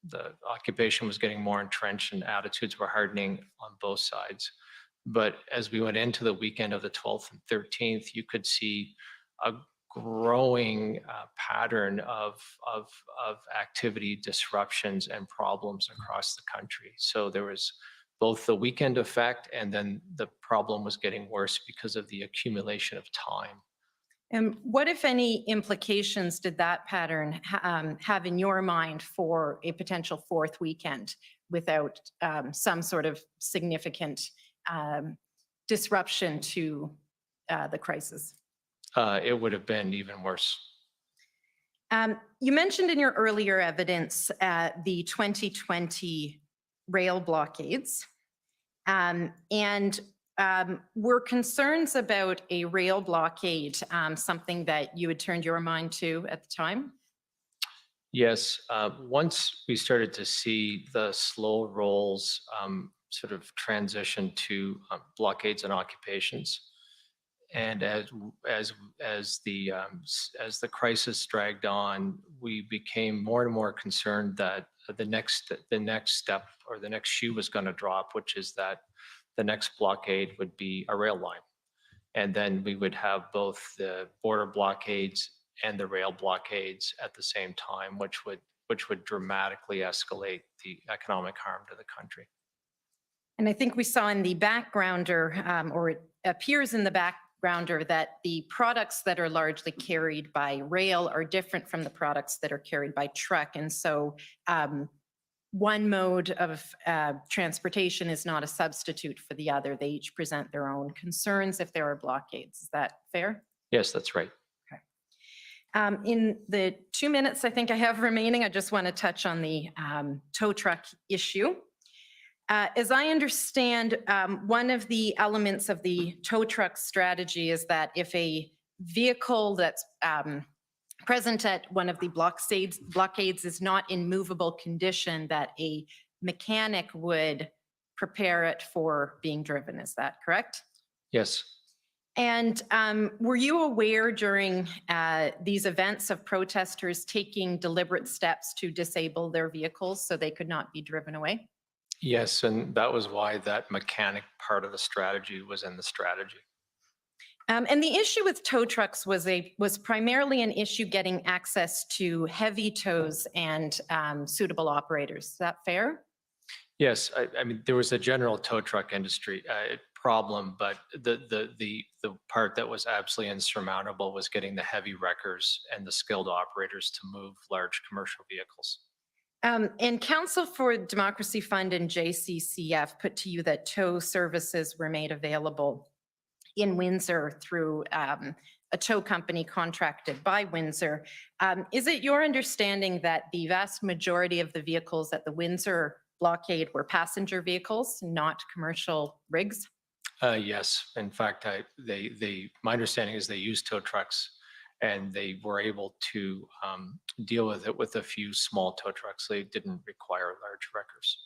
the occupation was getting more entrenched and attitudes were hardening on both sides. But as we went into the weekend of the 12th and 13th, you could see a growing pattern of activity disruptions and problems across the country. So there was both the weekend effect, and then the problem was getting worse because of the accumulation of time. And what, if any, implications did that pattern have in your mind for a potential fourth weekend without some sort of significant disruption to the crisis? It would have been even worse. You mentioned in your earlier evidence the 2020 rail blockades, and were concerns about a rail blockade something that you had turned your mind to at the time? Yes, once we started to see the slow rolls sort of transition to blockades and occupations, and as the crisis dragged on, we became more and more concerned that the next step or the next shoe was going to drop, which is that the next blockade would be a rail line, and then we would have both the border blockades and the rail blockades at the same time, which would dramatically escalate the economic harm to the country. And I think we saw in the backgrounder, or it appears in the backgrounder, that the products that are largely carried by rail are different from the products that are carried by truck. And so one mode of transportation is not a substitute for the other. They each present their own concerns if there are blockades. Is that fair? Yes, that's right. In the 2 minutes I think I have remaining, I just want to touch on the tow truck issue. As I understand, one of the elements of the tow truck strategy is that if a vehicle that's present at one of the blockades is not in movable condition, that a mechanic would prepare it for being driven. Is that correct? Yes. And were you aware during these events of protesters taking deliberate steps to disable their vehicles so they could not be driven away? Yes, and that was why that mechanic part of the strategy was in the strategy. And the issue with tow trucks was primarily an issue getting access to heavy tows and suitable operators. Is that fair? Yes, I mean, there was a general tow truck industry problem, but the part that was absolutely insurmountable was getting the heavy wreckers and the skilled operators to move large commercial vehicles. And Council for Democracy Fund and JCCF put to you that tow services were made available in Windsor through a tow company contracted by Windsor. Is it your understanding that the vast majority of the vehicles at the Windsor blockade were passenger vehicles, not commercial rigs? Yes, in fact, my understanding is they used tow trucks and they were able to deal with it with a few small tow trucks. They didn't require large wreckers.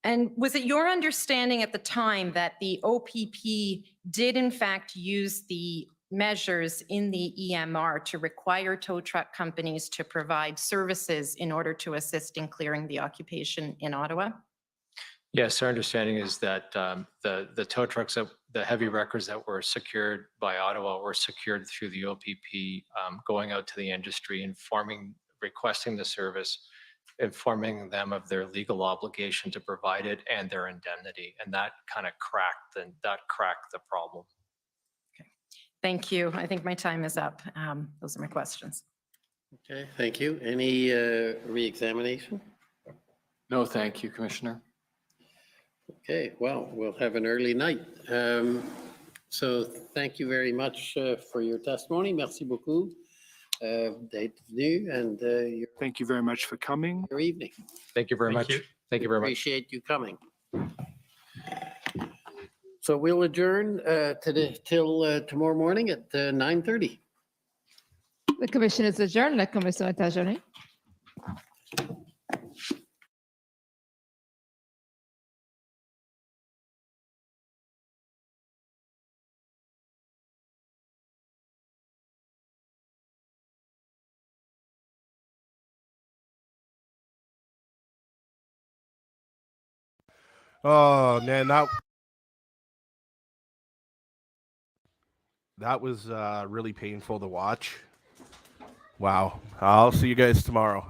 And was it your understanding at the time that the OPP did in fact use the measures in the EMR to require tow truck companies to provide services in order to assist in clearing the occupation in Ottawa? Yes, our understanding is that the tow trucks, the heavy wreckers that were secured by Ottawa were secured through the OPP, going out to the industry, requesting the service, informing them of their legal obligation to provide it and their indemnity. And that kind of cracked the problem. Thank you. I think my time is up. Those are my questions. Okay, thank you. Any re-examination? No, thank you, Commissioner. Okay, well, we'll have an early night. So thank you very much for your testimony. Merci beaucoup d'être venu and thank you very much for coming. Your evening. Thank you very much. Thank you very much. Appreciate you coming. So we'll adjourn till tomorrow morning at 9:30. The commission is adjourned. La commission est adjournée. Oh man, that was really painful to watch. Wow. I'll see you guys tomorrow.